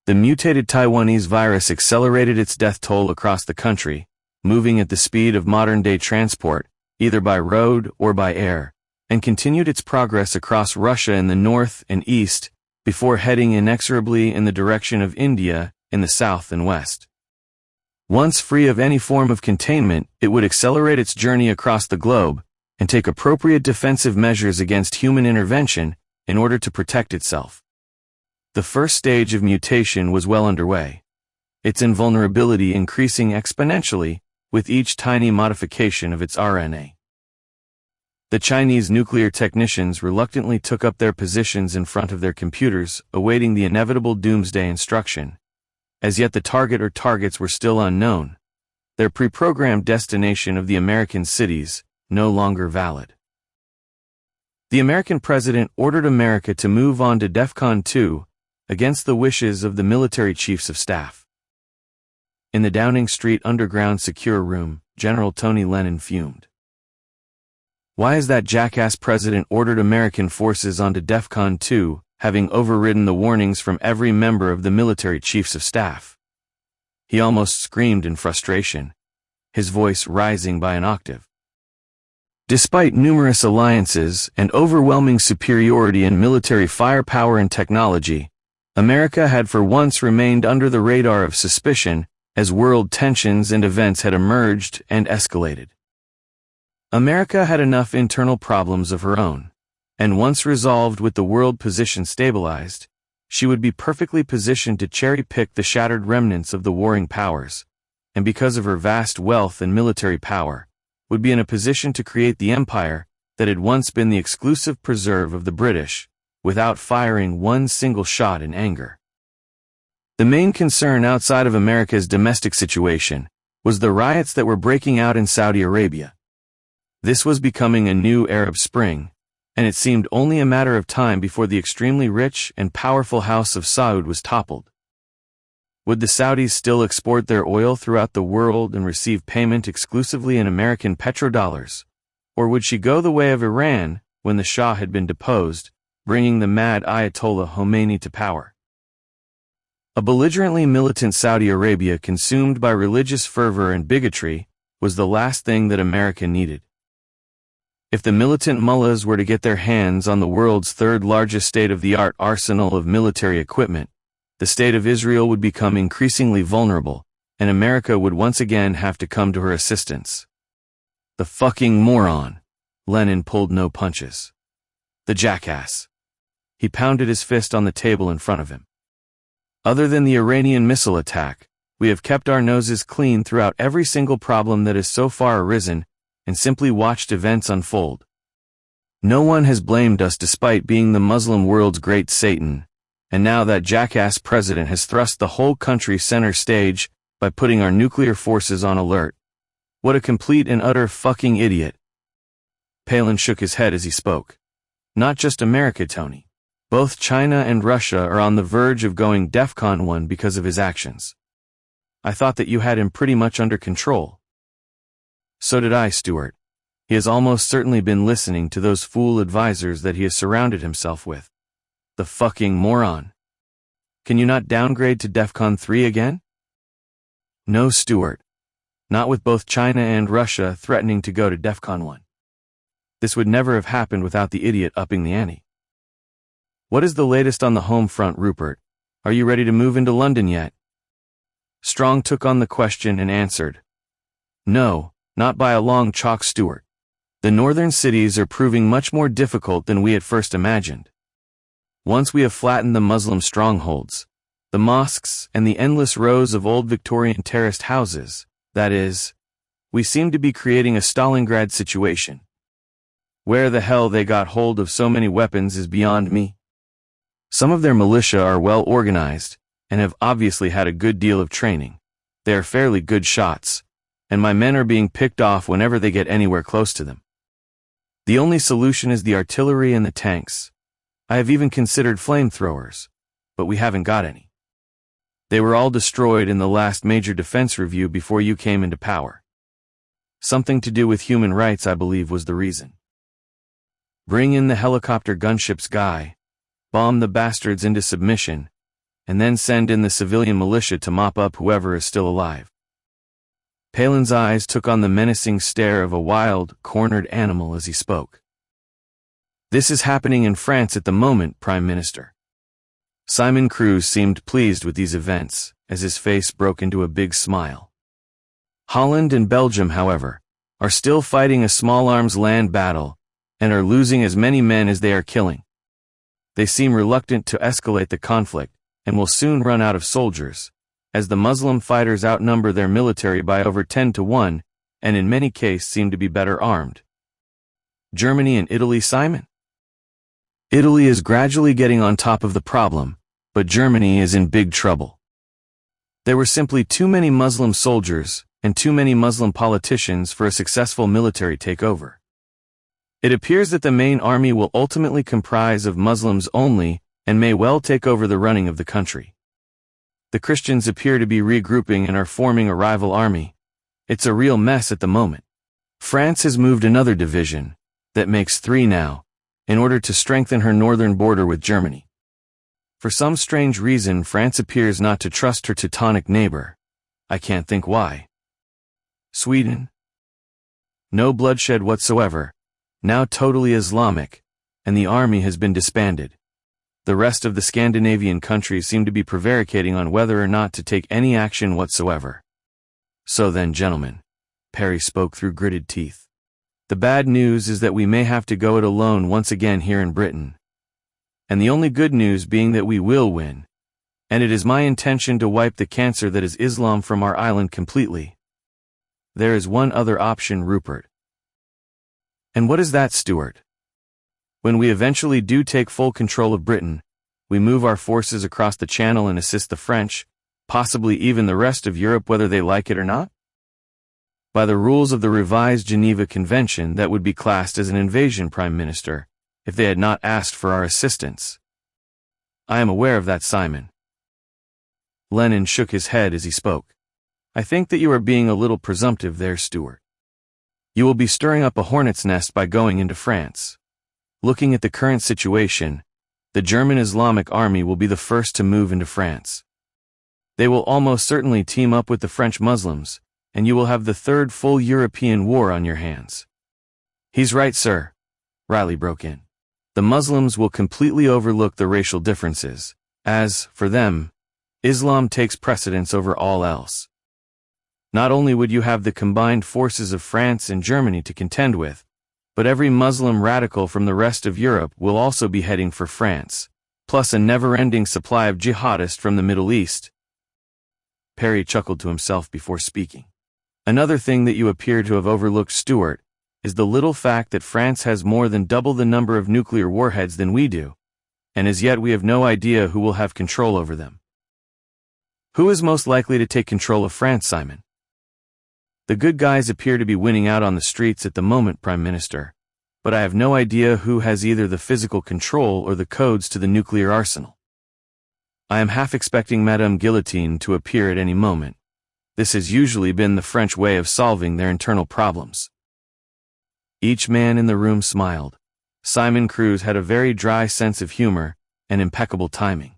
Speaker 1: The mutated Taiwanese virus accelerated its death toll across the country, moving at the speed of modern-day transport, either by road or by air, and continued its progress across Russia in the north and east, before heading inexorably in the direction of India in the south and west. Once free of any form of containment, it would accelerate its journey across the globe, and take appropriate defensive measures against human intervention in order to protect itself. The first stage of mutation was well underway, its invulnerability increasing exponentially with each tiny modification of its RNA. The Chinese nuclear technicians reluctantly took up their positions in front of their computers, awaiting the inevitable doomsday instruction. As yet the target or targets were still unknown, their pre-programmed destination of the American cities no longer valid. The American president ordered America to move on to DEFCON 2, against the wishes of the military chiefs of staff. In the Downing Street underground secure room, General Tony Lennon fumed. Why has that jackass president ordered American forces onto DEFCON 2, having overridden the warnings from every member of the military chiefs of staff? He almost screamed in frustration, his voice rising by an octave. Despite numerous alliances and overwhelming superiority in military firepower and technology, America had for once remained under the radar of suspicion as world tensions and events had emerged and escalated. America had enough internal problems of her own, and once resolved with the world position stabilized, she would be perfectly positioned to cherry-pick the shattered remnants of the warring powers, and because of her vast wealth and military power, would be in a position to create the empire that had once been the exclusive preserve of the British, without firing one single shot in anger. The main concern outside of America's domestic situation was the riots that were breaking out in Saudi Arabia. This was becoming a new Arab Spring, and it seemed only a matter of time before the extremely rich and powerful House of Saud was toppled. Would the Saudis still export their oil throughout the world and receive payment exclusively in American petrodollars? Or would she go the way of Iran when the Shah had been deposed, bringing the mad Ayatollah Khomeini to power? A belligerently militant Saudi Arabia consumed by religious fervor and bigotry was the last thing that America needed. If the militant mullahs were to get their hands on the world's third largest state-of-the-art arsenal of military equipment, the state of Israel would become increasingly vulnerable, and America would once again have to come to her assistance. The fucking moron. Lenin pulled no punches. The jackass. He pounded his fist on the table in front of him. Other than the Iranian missile attack, we have kept our noses clean throughout every single problem that has so far arisen, and simply watched events unfold. No one has blamed us despite being the Muslim world's great Satan, and now that jackass president has thrust the whole country center stage by putting our nuclear forces on alert. What a complete and utter fucking idiot. Palin shook his head as he spoke. Not just America, Tony. Both China and Russia are on the verge of going DEFCON 1 because of his actions. I thought that you had him pretty much under control. So did I, Stuart. He has almost certainly been listening to those fool advisors that he has surrounded himself with. The fucking moron. Can you not downgrade to DEFCON 3 again? No, Stuart. Not with both China and Russia threatening to go to DEFCON 1. This would never have happened without the idiot upping the ante. What is the latest on the home front, Rupert? Are you ready to move into London yet? Strong took on the question and answered. No, not by a long chalk, Stuart. The northern cities are proving much more difficult than we at first imagined. Once we have flattened the Muslim strongholds, the mosques and the endless rows of old Victorian terraced houses, that is, we seem to be creating a Stalingrad situation. Where the hell they got hold of so many weapons is beyond me. Some of their militia are well organized, and have obviously had a good deal of training. They are fairly good shots, and my men are being picked off whenever they get anywhere close to them. The only solution is the artillery and the tanks. I have even considered flamethrowers, but we haven't got any. They were all destroyed in the last major defense review before you came into power. Something to do with human rights, I believe, was the reason. Bring in the helicopter gunships guy, bomb the bastards into submission, and then send in the civilian militia to mop up whoever is still alive. Palin's eyes took on the menacing stare of a wild, cornered animal as he spoke. This is happening in France at the moment, Prime Minister. Simon Cruz seemed pleased with these events, as his face broke into a big smile. Holland and Belgium, however, are still fighting a small-arms land battle, and are losing as many men as they are killing. They seem reluctant to escalate the conflict, and will soon run out of soldiers, as the Muslim fighters outnumber their military by over 10 to 1, and in many cases seem to be better armed. Germany and Italy, Simon? Italy is gradually getting on top of the problem, but Germany is in big trouble. There were simply too many Muslim soldiers and too many Muslim politicians for a successful military takeover. It appears that the main army will ultimately comprise of Muslims only and may well take over the running of the country. The Christians appear to be regrouping and are forming a rival army. It's a real mess at the moment. France has moved another division, that makes 3 now, in order to strengthen her northern border with Germany. For some strange reason, France appears not to trust her Teutonic neighbor. I can't think why. Sweden? No bloodshed whatsoever, now totally Islamic, and the army has been disbanded. The rest of the Scandinavian countries seem to be prevaricating on whether or not to take any action whatsoever. So then, gentlemen, Parry spoke through gritted teeth. The bad news is that we may have to go it alone once again here in Britain. And the only good news being that we will win. And it is my intention to wipe the cancer that is Islam from our island completely. There is one other option, Rupert. And what is that, Stuart? When we eventually do take full control of Britain, we move our forces across the Channel and assist the French, possibly even the rest of Europe whether they like it or not? By the rules of the revised Geneva Convention, that would be classed as an invasion, Prime Minister, if they had not asked for our assistance. I am aware of that, Simon. Lenin shook his head as he spoke. I think that you are being a little presumptive there, Stuart. You will be stirring up a hornet's nest by going into France. Looking at the current situation, the German Islamic army will be the first to move into France. They will almost certainly team up with the French Muslims, and you will have the third full European war on your hands. He's right, sir, Riley broke in. The Muslims will completely overlook the racial differences, as, for them, Islam takes precedence over all else. Not only would you have the combined forces of France and Germany to contend with, but every Muslim radical from the rest of Europe will also be heading for France, plus a never-ending supply of jihadists from the Middle East. Parry chuckled to himself before speaking. Another thing that you appear to have overlooked, Stuart, is the little fact that France has more than double the number of nuclear warheads than we do, and as yet we have no idea who will have control over them. Who is most likely to take control of France, Simon? The good guys appear to be winning out on the streets at the moment, Prime Minister, but I have no idea who has either the physical control or the codes to the nuclear arsenal. I am half expecting Madame Guillotine to appear at any moment. This has usually been the French way of solving their internal problems. Each man in the room smiled. Simon Cruz had a very dry sense of humor and impeccable timing.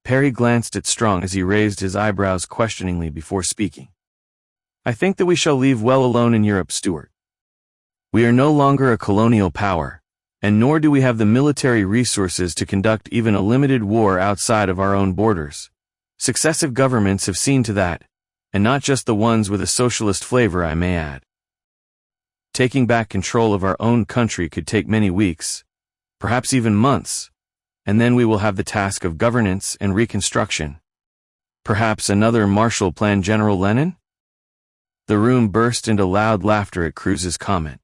Speaker 1: Parry glanced at Strong as he raised his eyebrows questioningly before speaking. I think that we shall leave well alone in Europe, Stuart. We are no longer a colonial power, and nor do we have the military resources to conduct even a limited war outside of our own borders. Successive governments have seen to that, and not just the ones with a socialist flavor, I may add. Taking back control of our own country could take many weeks, perhaps even months, and then we will have the task of governance and reconstruction. Perhaps another Marshall Plan, General Lenin? The room burst into loud laughter at Cruz's comment.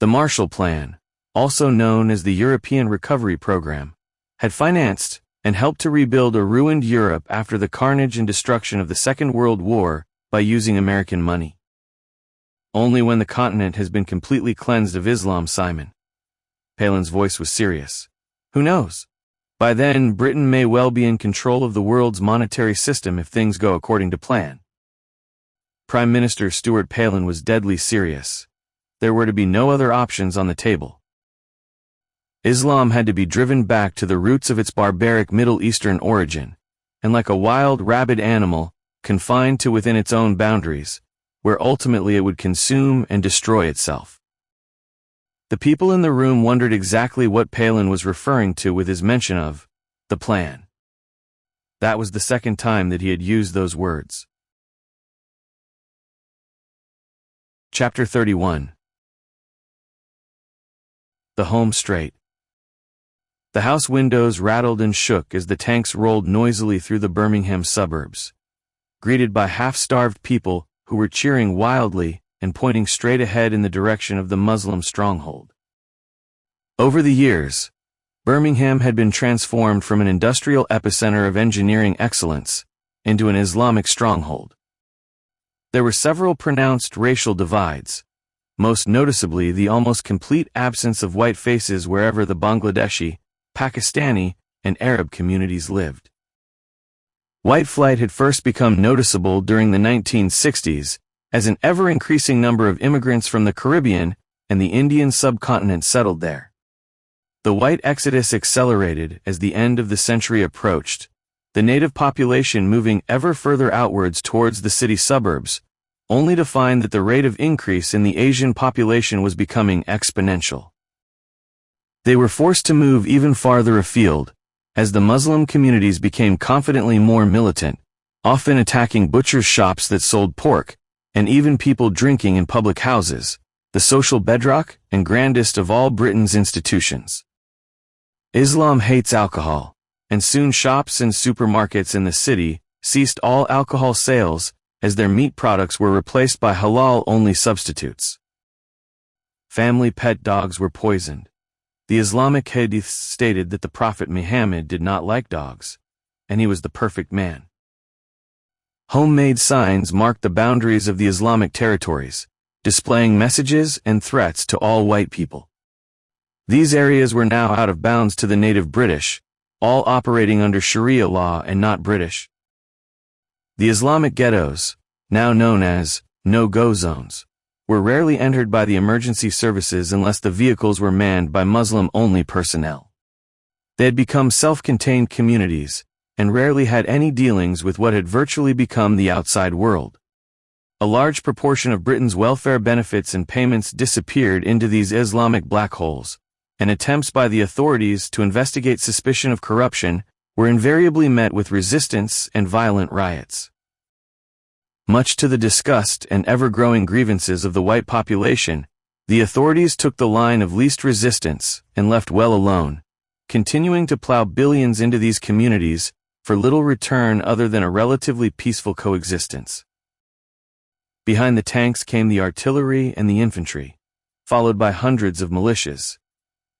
Speaker 1: The Marshall Plan, also known as the European Recovery Program, had financed and helped to rebuild a ruined Europe after the carnage and destruction of the Second World War by using American money. Only when the continent has been completely cleansed of Islam, Simon. Palin's voice was serious. Who knows? By then, Britain may well be in control of the world's monetary system if things go according to plan. Prime Minister Stuart Palin was deadly serious. There were to be no other options on the table. Islam had to be driven back to the roots of its barbaric Middle Eastern origin, and like a wild, rabid animal, confined to within its own boundaries, where ultimately it would consume and destroy itself. The people in the room wondered exactly what Palin was referring to with his mention of the plan. That was the second time that he had used those words. Chapter 31. The home straight. The house windows rattled and shook as the tanks rolled noisily through the Birmingham suburbs, greeted by half-starved people who were cheering wildly and pointing straight ahead in the direction of the Muslim stronghold. Over the years, Birmingham had been transformed from an industrial epicenter of engineering excellence into an Islamic stronghold. There were several pronounced racial divides, most noticeably the almost complete absence of white faces wherever the Bangladeshi, Pakistani, and Arab communities lived. White flight had first become noticeable during the 1960s as an ever-increasing number of immigrants from the Caribbean and the Indian subcontinent settled there. The white exodus accelerated as the end of the century approached, the native population moving ever further outwards towards the city suburbs, only to find that the rate of increase in the Asian population was becoming exponential. They were forced to move even farther afield, as the Muslim communities became confidently more militant, often attacking butchers' shops that sold pork, and even people drinking in public houses, the social bedrock and grandest of all Britain's institutions. Islam hates alcohol, and soon shops and supermarkets in the city ceased all alcohol sales as their meat products were replaced by halal-only substitutes. Family pet dogs were poisoned. The Islamic hadiths stated that the Prophet Muhammad did not like dogs, and he was the perfect man. Homemade signs marked the boundaries of the Islamic territories, displaying messages and threats to all white people. These areas were now out of bounds to the native British, all operating under Sharia law and not British. The Islamic ghettos, now known as no-go zones, were rarely entered by the emergency services unless the vehicles were manned by Muslim-only personnel. They had become self-contained communities, and rarely had any dealings with what had virtually become the outside world. A large proportion of Britain's welfare benefits and payments disappeared into these Islamic black holes, and attempts by the authorities to investigate suspicion of corruption were invariably met with resistance and violent riots. Much to the disgust and ever-growing grievances of the white population, the authorities took the line of least resistance and left well alone, continuing to plow billions into these communities for little return other than a relatively peaceful coexistence. Behind the tanks came the artillery and the infantry, followed by hundreds of militias,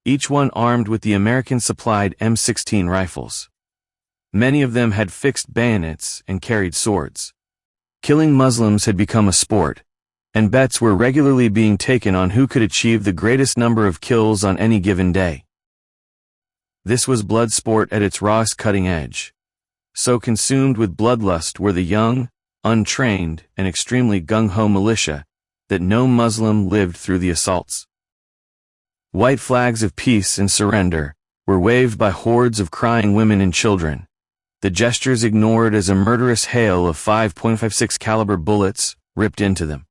Speaker 1: each one armed with the American-supplied M16 rifles. Many of them had fixed bayonets and carried swords. Killing Muslims had become a sport, and bets were regularly being taken on who could achieve the greatest number of kills on any given day. This was blood sport at its rawest cutting edge. So consumed with bloodlust were the young, untrained, and extremely gung-ho militia that no Muslim lived through the assaults. White flags of peace and surrender were waved by hordes of crying women and children, the gestures ignored as a murderous hail of 5.56 caliber bullets ripped into them.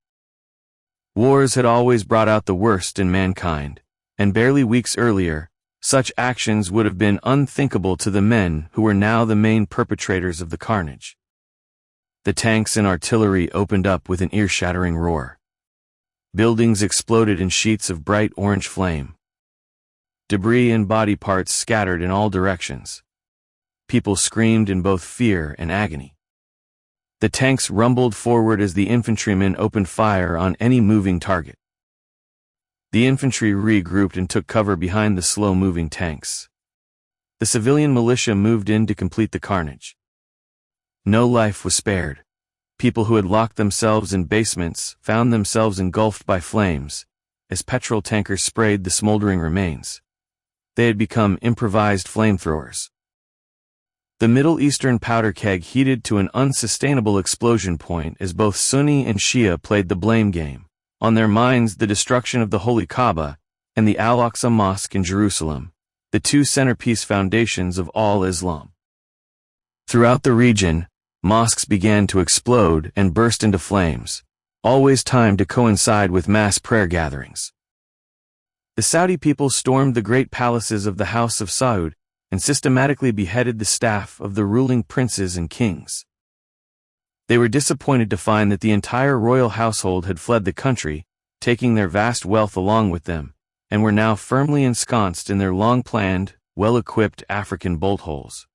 Speaker 1: Wars had always brought out the worst in mankind, and barely weeks earlier, such actions would have been unthinkable to the men who were now the main perpetrators of the carnage. The tanks and artillery opened up with an ear-shattering roar. Buildings exploded in sheets of bright orange flame. Debris and body parts scattered in all directions. People screamed in both fear and agony. The tanks rumbled forward as the infantrymen opened fire on any moving target. The infantry regrouped and took cover behind the slow-moving tanks. The civilian militia moved in to complete the carnage. No life was spared. People who had locked themselves in basements found themselves engulfed by flames as petrol tankers sprayed the smoldering remains. They had become improvised flamethrowers. The Middle Eastern powder keg heated to an unsustainable explosion point as both Sunni and Shia played the blame game, on their minds the destruction of the Holy Kaaba and the Al-Aqsa Mosque in Jerusalem, the two centerpiece foundations of all Islam. Throughout the region, mosques began to explode and burst into flames, always timed to coincide with mass prayer gatherings. The Saudi people stormed the great palaces of the House of Saud and systematically beheaded the staff of the ruling princes and kings. They were disappointed to find that the entire royal household had fled the country, taking their vast wealth along with them, and were now firmly ensconced in their long-planned, well-equipped African bolt holes.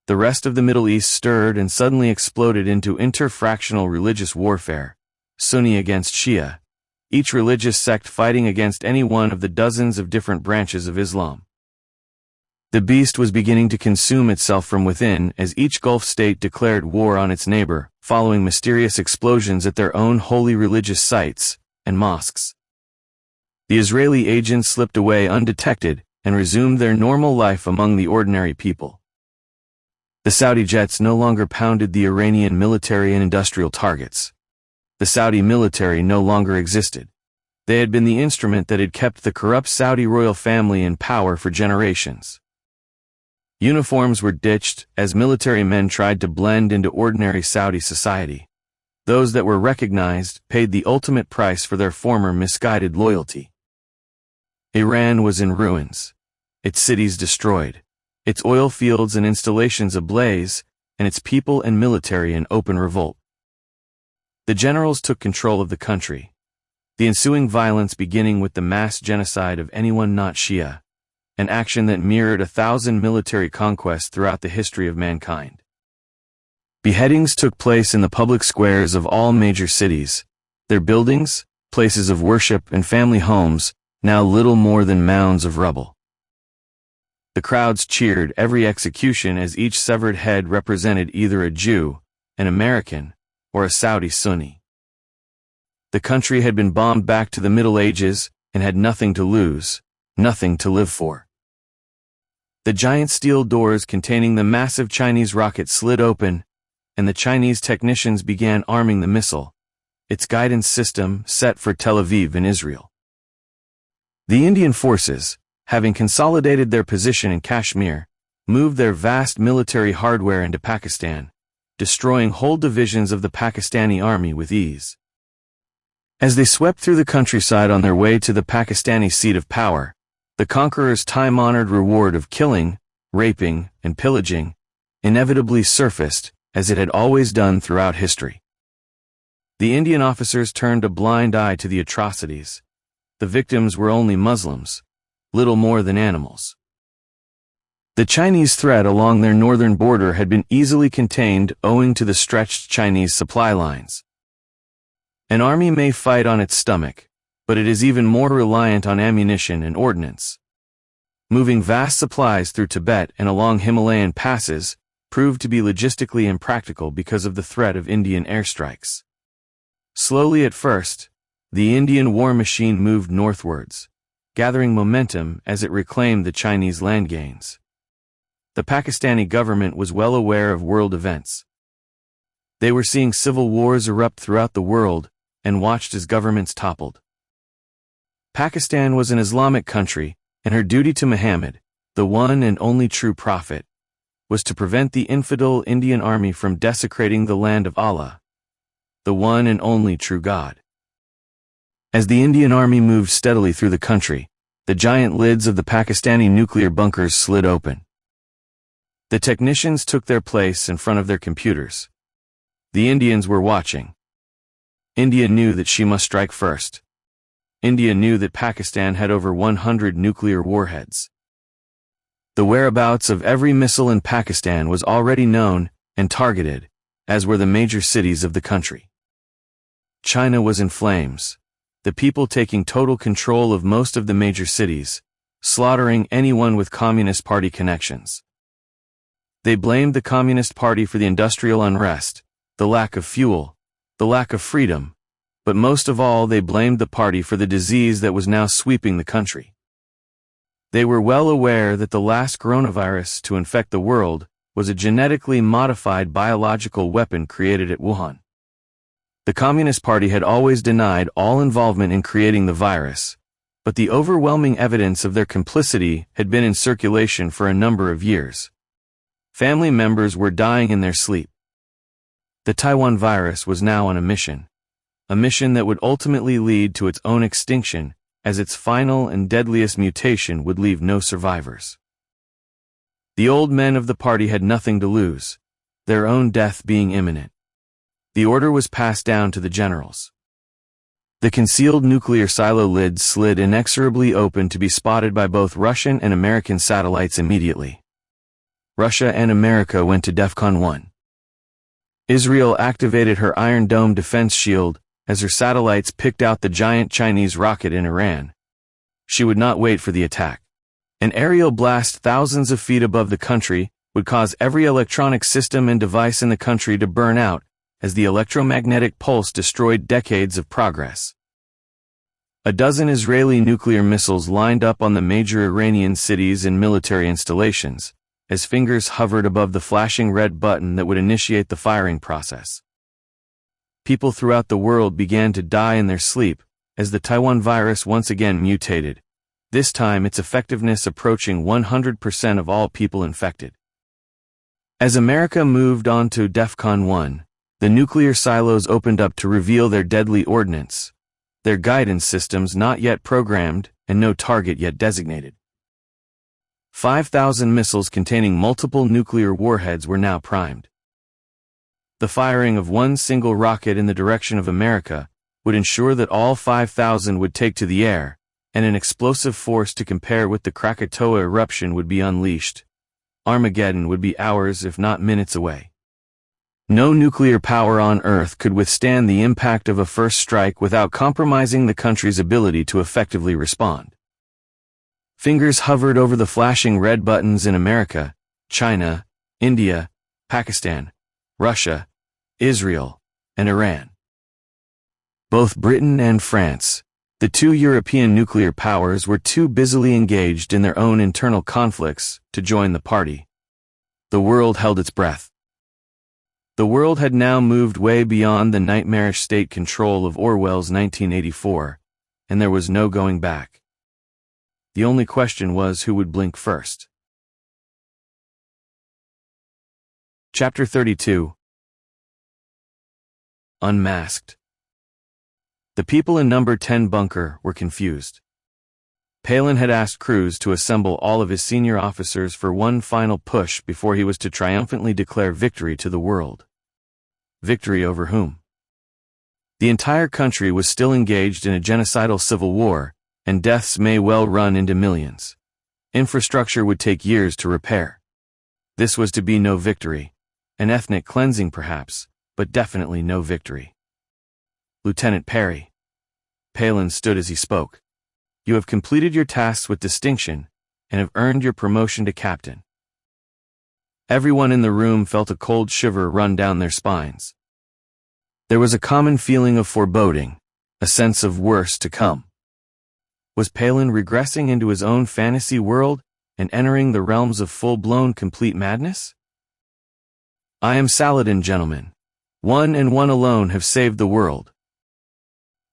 Speaker 1: The rest of the Middle East stirred and suddenly exploded into interfractional religious warfare, Sunni against Shia, each religious sect fighting against any one of the dozens of different branches of Islam. The beast was beginning to consume itself from within as each Gulf state declared war on its neighbor, following mysterious explosions at their own holy religious sites and mosques. The Israeli agents slipped away undetected and resumed their normal life among the ordinary people. The Saudi jets no longer pounded the Iranian military and industrial targets. The Saudi military no longer existed. They had been the instrument that had kept the corrupt Saudi royal family in power for generations. Uniforms were ditched as military men tried to blend into ordinary Saudi society. Those that were recognized paid the ultimate price for their former misguided loyalty. Iran was in ruins, its cities destroyed, its oil fields and installations ablaze, and its people and military in open revolt. The generals took control of the country, the ensuing violence beginning with the mass genocide of anyone not Shia, an action that mirrored 1,000 military conquests throughout the history of mankind. Beheadings took place in the public squares of all major cities, their buildings, places of worship, and family homes, now little more than mounds of rubble. The crowds cheered every execution as each severed head represented either a Jew, an American, or a Saudi Sunni. The country had been bombed back to the Middle Ages and had nothing to lose, nothing to live for. The giant steel doors containing the massive Chinese rocket slid open, and the Chinese technicians began arming the missile, its guidance system set for Tel Aviv in Israel. The Indian forces, having consolidated their position in Kashmir, moved their vast military hardware into Pakistan, destroying whole divisions of the Pakistani army with ease. As they swept through the countryside on their way to the Pakistani seat of power, the conqueror's time-honored reward of killing, raping, and pillaging inevitably surfaced, as it had always done throughout history. The Indian officers turned a blind eye to the atrocities. The victims were only Muslims, little more than animals. The Chinese threat along their northern border had been easily contained owing to the stretched Chinese supply lines. An army may fight on its stomach, but it is even more reliant on ammunition and ordnance. Moving vast supplies through Tibet and along Himalayan passes proved to be logistically impractical because of the threat of Indian airstrikes. Slowly at first, the Indian war machine moved northwards, gathering momentum as it reclaimed the Chinese land gains. The Pakistani government was well aware of world events. They were seeing civil wars erupt throughout the world and watched as governments toppled. Pakistan was an Islamic country, and her duty to Muhammad, the one and only true prophet, was to prevent the infidel Indian army from desecrating the land of Allah, the one and only true God. As the Indian army moved steadily through the country, the giant lids of the Pakistani nuclear bunkers slid open. The technicians took their place in front of their computers. The Indians were watching. India knew that she must strike first. India knew that Pakistan had over 100 nuclear warheads. The whereabouts of every missile in Pakistan was already known and targeted, as were the major cities of the country. China was in flames, the people taking total control of most of the major cities, slaughtering anyone with Communist Party connections. They blamed the Communist Party for the industrial unrest, the lack of fuel, the lack of freedom, but most of all they blamed the party for the disease that was now sweeping the country. They were well aware that the last coronavirus to infect the world was a genetically modified biological weapon created at Wuhan. The Communist Party had always denied all involvement in creating the virus, but the overwhelming evidence of their complicity had been in circulation for a number of years. Family members were dying in their sleep. The Taiwan virus was now on a mission that would ultimately lead to its own extinction, as its final and deadliest mutation would leave no survivors. The old men of the party had nothing to lose, their own death being imminent. The order was passed down to the generals. The concealed nuclear silo lids slid inexorably open to be spotted by both Russian and American satellites immediately. Russia and America went to DEFCON 1. Israel activated her Iron Dome defense shield as her satellites picked out the giant Chinese rocket in Iran. She would not wait for the attack. An aerial blast thousands of feet above the country would cause every electronic system and device in the country to burn out, as the electromagnetic pulse destroyed decades of progress. A dozen Israeli nuclear missiles lined up on the major Iranian cities and military installations, as fingers hovered above the flashing red button that would initiate the firing process. People throughout the world began to die in their sleep, as the Taiwan virus once again mutated, this time its effectiveness approaching 100% of all people infected. As America moved on to DEFCON 1, the nuclear silos opened up to reveal their deadly ordnance, their guidance systems not yet programmed and no target yet designated. 5,000 missiles containing multiple nuclear warheads were now primed. The firing of one single rocket in the direction of America would ensure that all 5,000 would take to the air, and an explosive force to compare with the Krakatoa eruption would be unleashed. Armageddon would be hours if not minutes away. No nuclear power on Earth could withstand the impact of a first strike without compromising the country's ability to effectively respond. Fingers hovered over the flashing red buttons in America, China, India, Pakistan, Russia, Israel, and Iran. Both Britain and France, the two European nuclear powers, were too busily engaged in their own internal conflicts to join the party. The world held its breath. The world had now moved way beyond the nightmarish state control of Orwell's 1984, and there was no going back. The only question was who would blink first. Chapter 32. Unmasked. The people in number 10 bunker were confused. Palin had asked Cruz to assemble all of his senior officers for one final push before he was to triumphantly declare victory to the world. Victory over whom? The entire country was still engaged in a genocidal civil war, and deaths may well run into millions. Infrastructure would take years to repair. This was to be no victory. An ethnic cleansing perhaps, but definitely no victory. Lieutenant Parry. Palin stood as he spoke. You have completed your tasks with distinction, and have earned your promotion to captain. Everyone in the room felt a cold shiver run down their spines. There was a common feeling of foreboding, a sense of worse to come. Was Palin regressing into his own fantasy world and entering the realms of full-blown complete madness? I am Saladin, gentlemen. One and one alone have saved the world.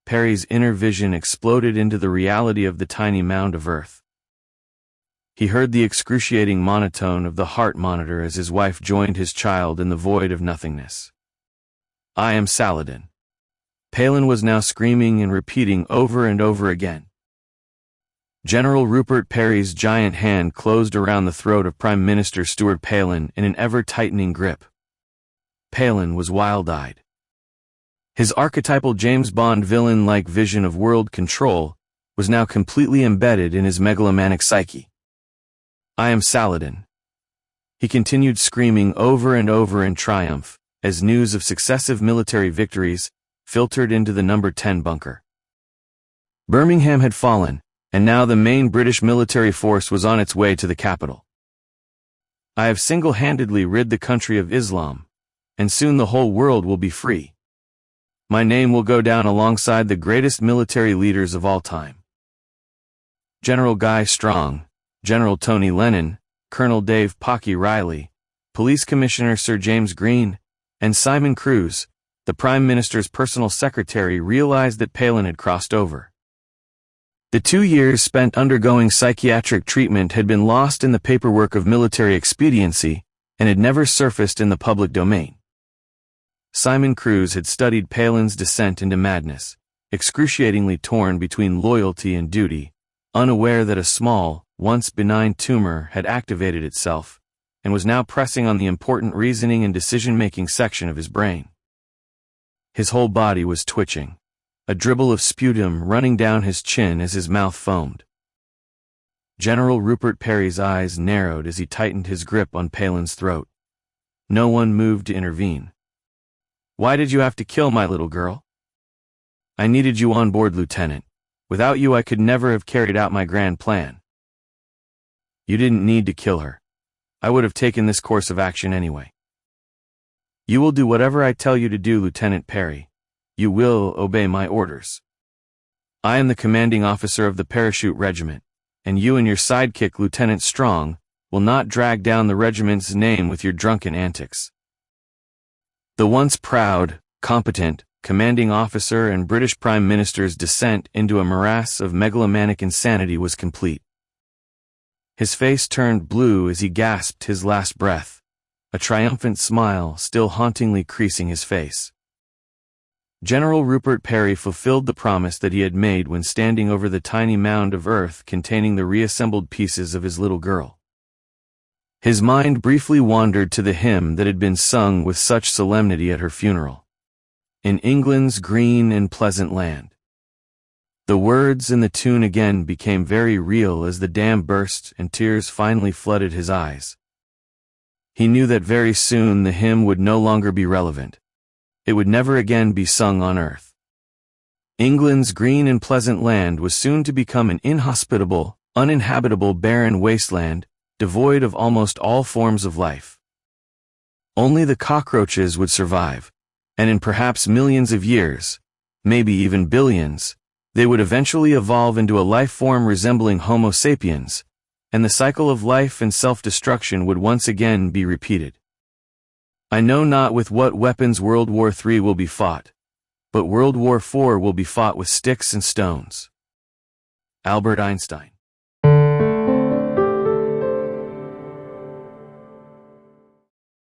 Speaker 1: Parry's inner vision exploded into the reality of the tiny mound of earth. He heard the excruciating monotone of the heart monitor as his wife joined his child in the void of nothingness. I am Saladin. Palin was now screaming and repeating over and over again. General Rupert Parry's giant hand closed around the throat of Prime Minister Stuart Palin in an ever-tightening grip. Palin was wild-eyed. His archetypal James Bond villain-like vision of world control was now completely embedded in his megalomaniac psyche. I am Saladin. He continued screaming over and over in triumph as news of successive military victories filtered into the number 10 bunker. Birmingham had fallen, and now the main British military force was on its way to the capital. I have single-handedly rid the country of Islam, and soon the whole world will be free. My name will go down alongside the greatest military leaders of all time. General Guy Strong, General Tony Lennon, Colonel Dave Pocky Riley, Police Commissioner Sir James Green, and Simon Cruz, the Prime Minister's personal secretary, realized that Palin had crossed over. The 2 years spent undergoing psychiatric treatment had been lost in the paperwork of military expediency and had never surfaced in the public domain. Simon Cruz had studied Palin's descent into madness, excruciatingly torn between loyalty and duty, unaware that a small, once benign tumor had activated itself, and was now pressing on the important reasoning and decision-making section of his brain. His whole body was twitching, a dribble of sputum running down his chin as his mouth foamed. General Rupert Parry's eyes narrowed as he tightened his grip on Palin's throat. No one moved to intervene. Why did you have to kill my little girl? I needed you on board, Lieutenant. Without you I could never have carried out my grand plan. You didn't need to kill her. I would have taken this course of action anyway. You will do whatever I tell you to do, Lieutenant Parry. You will obey my orders. I am the commanding officer of the Parachute Regiment, and you and your sidekick, Lieutenant Strong, will not drag down the regiment's name with your drunken antics. The once proud, competent, commanding officer and British Prime Minister's descent into a morass of megalomaniac insanity was complete. His face turned blue as he gasped his last breath, a triumphant smile still hauntingly creasing his face. General Rupert Parry fulfilled the promise that he had made when standing over the tiny mound of earth containing the reassembled pieces of his little girl. His mind briefly wandered to the hymn that had been sung with such solemnity at her funeral. In England's green and pleasant land. The words and the tune again became very real as the dam burst and tears finally flooded his eyes. He knew that very soon the hymn would no longer be relevant. It would never again be sung on earth. England's green and pleasant land was soon to become an inhospitable, uninhabitable barren wasteland, devoid of almost all forms of life. Only the cockroaches would survive, And in perhaps millions of years, maybe even billions, they would eventually evolve into a life form resembling Homo sapiens, and the cycle of life and self-destruction would once again be repeated. I know not with what weapons World War III will be fought, but World War IV will be fought with sticks and stones. Albert Einstein.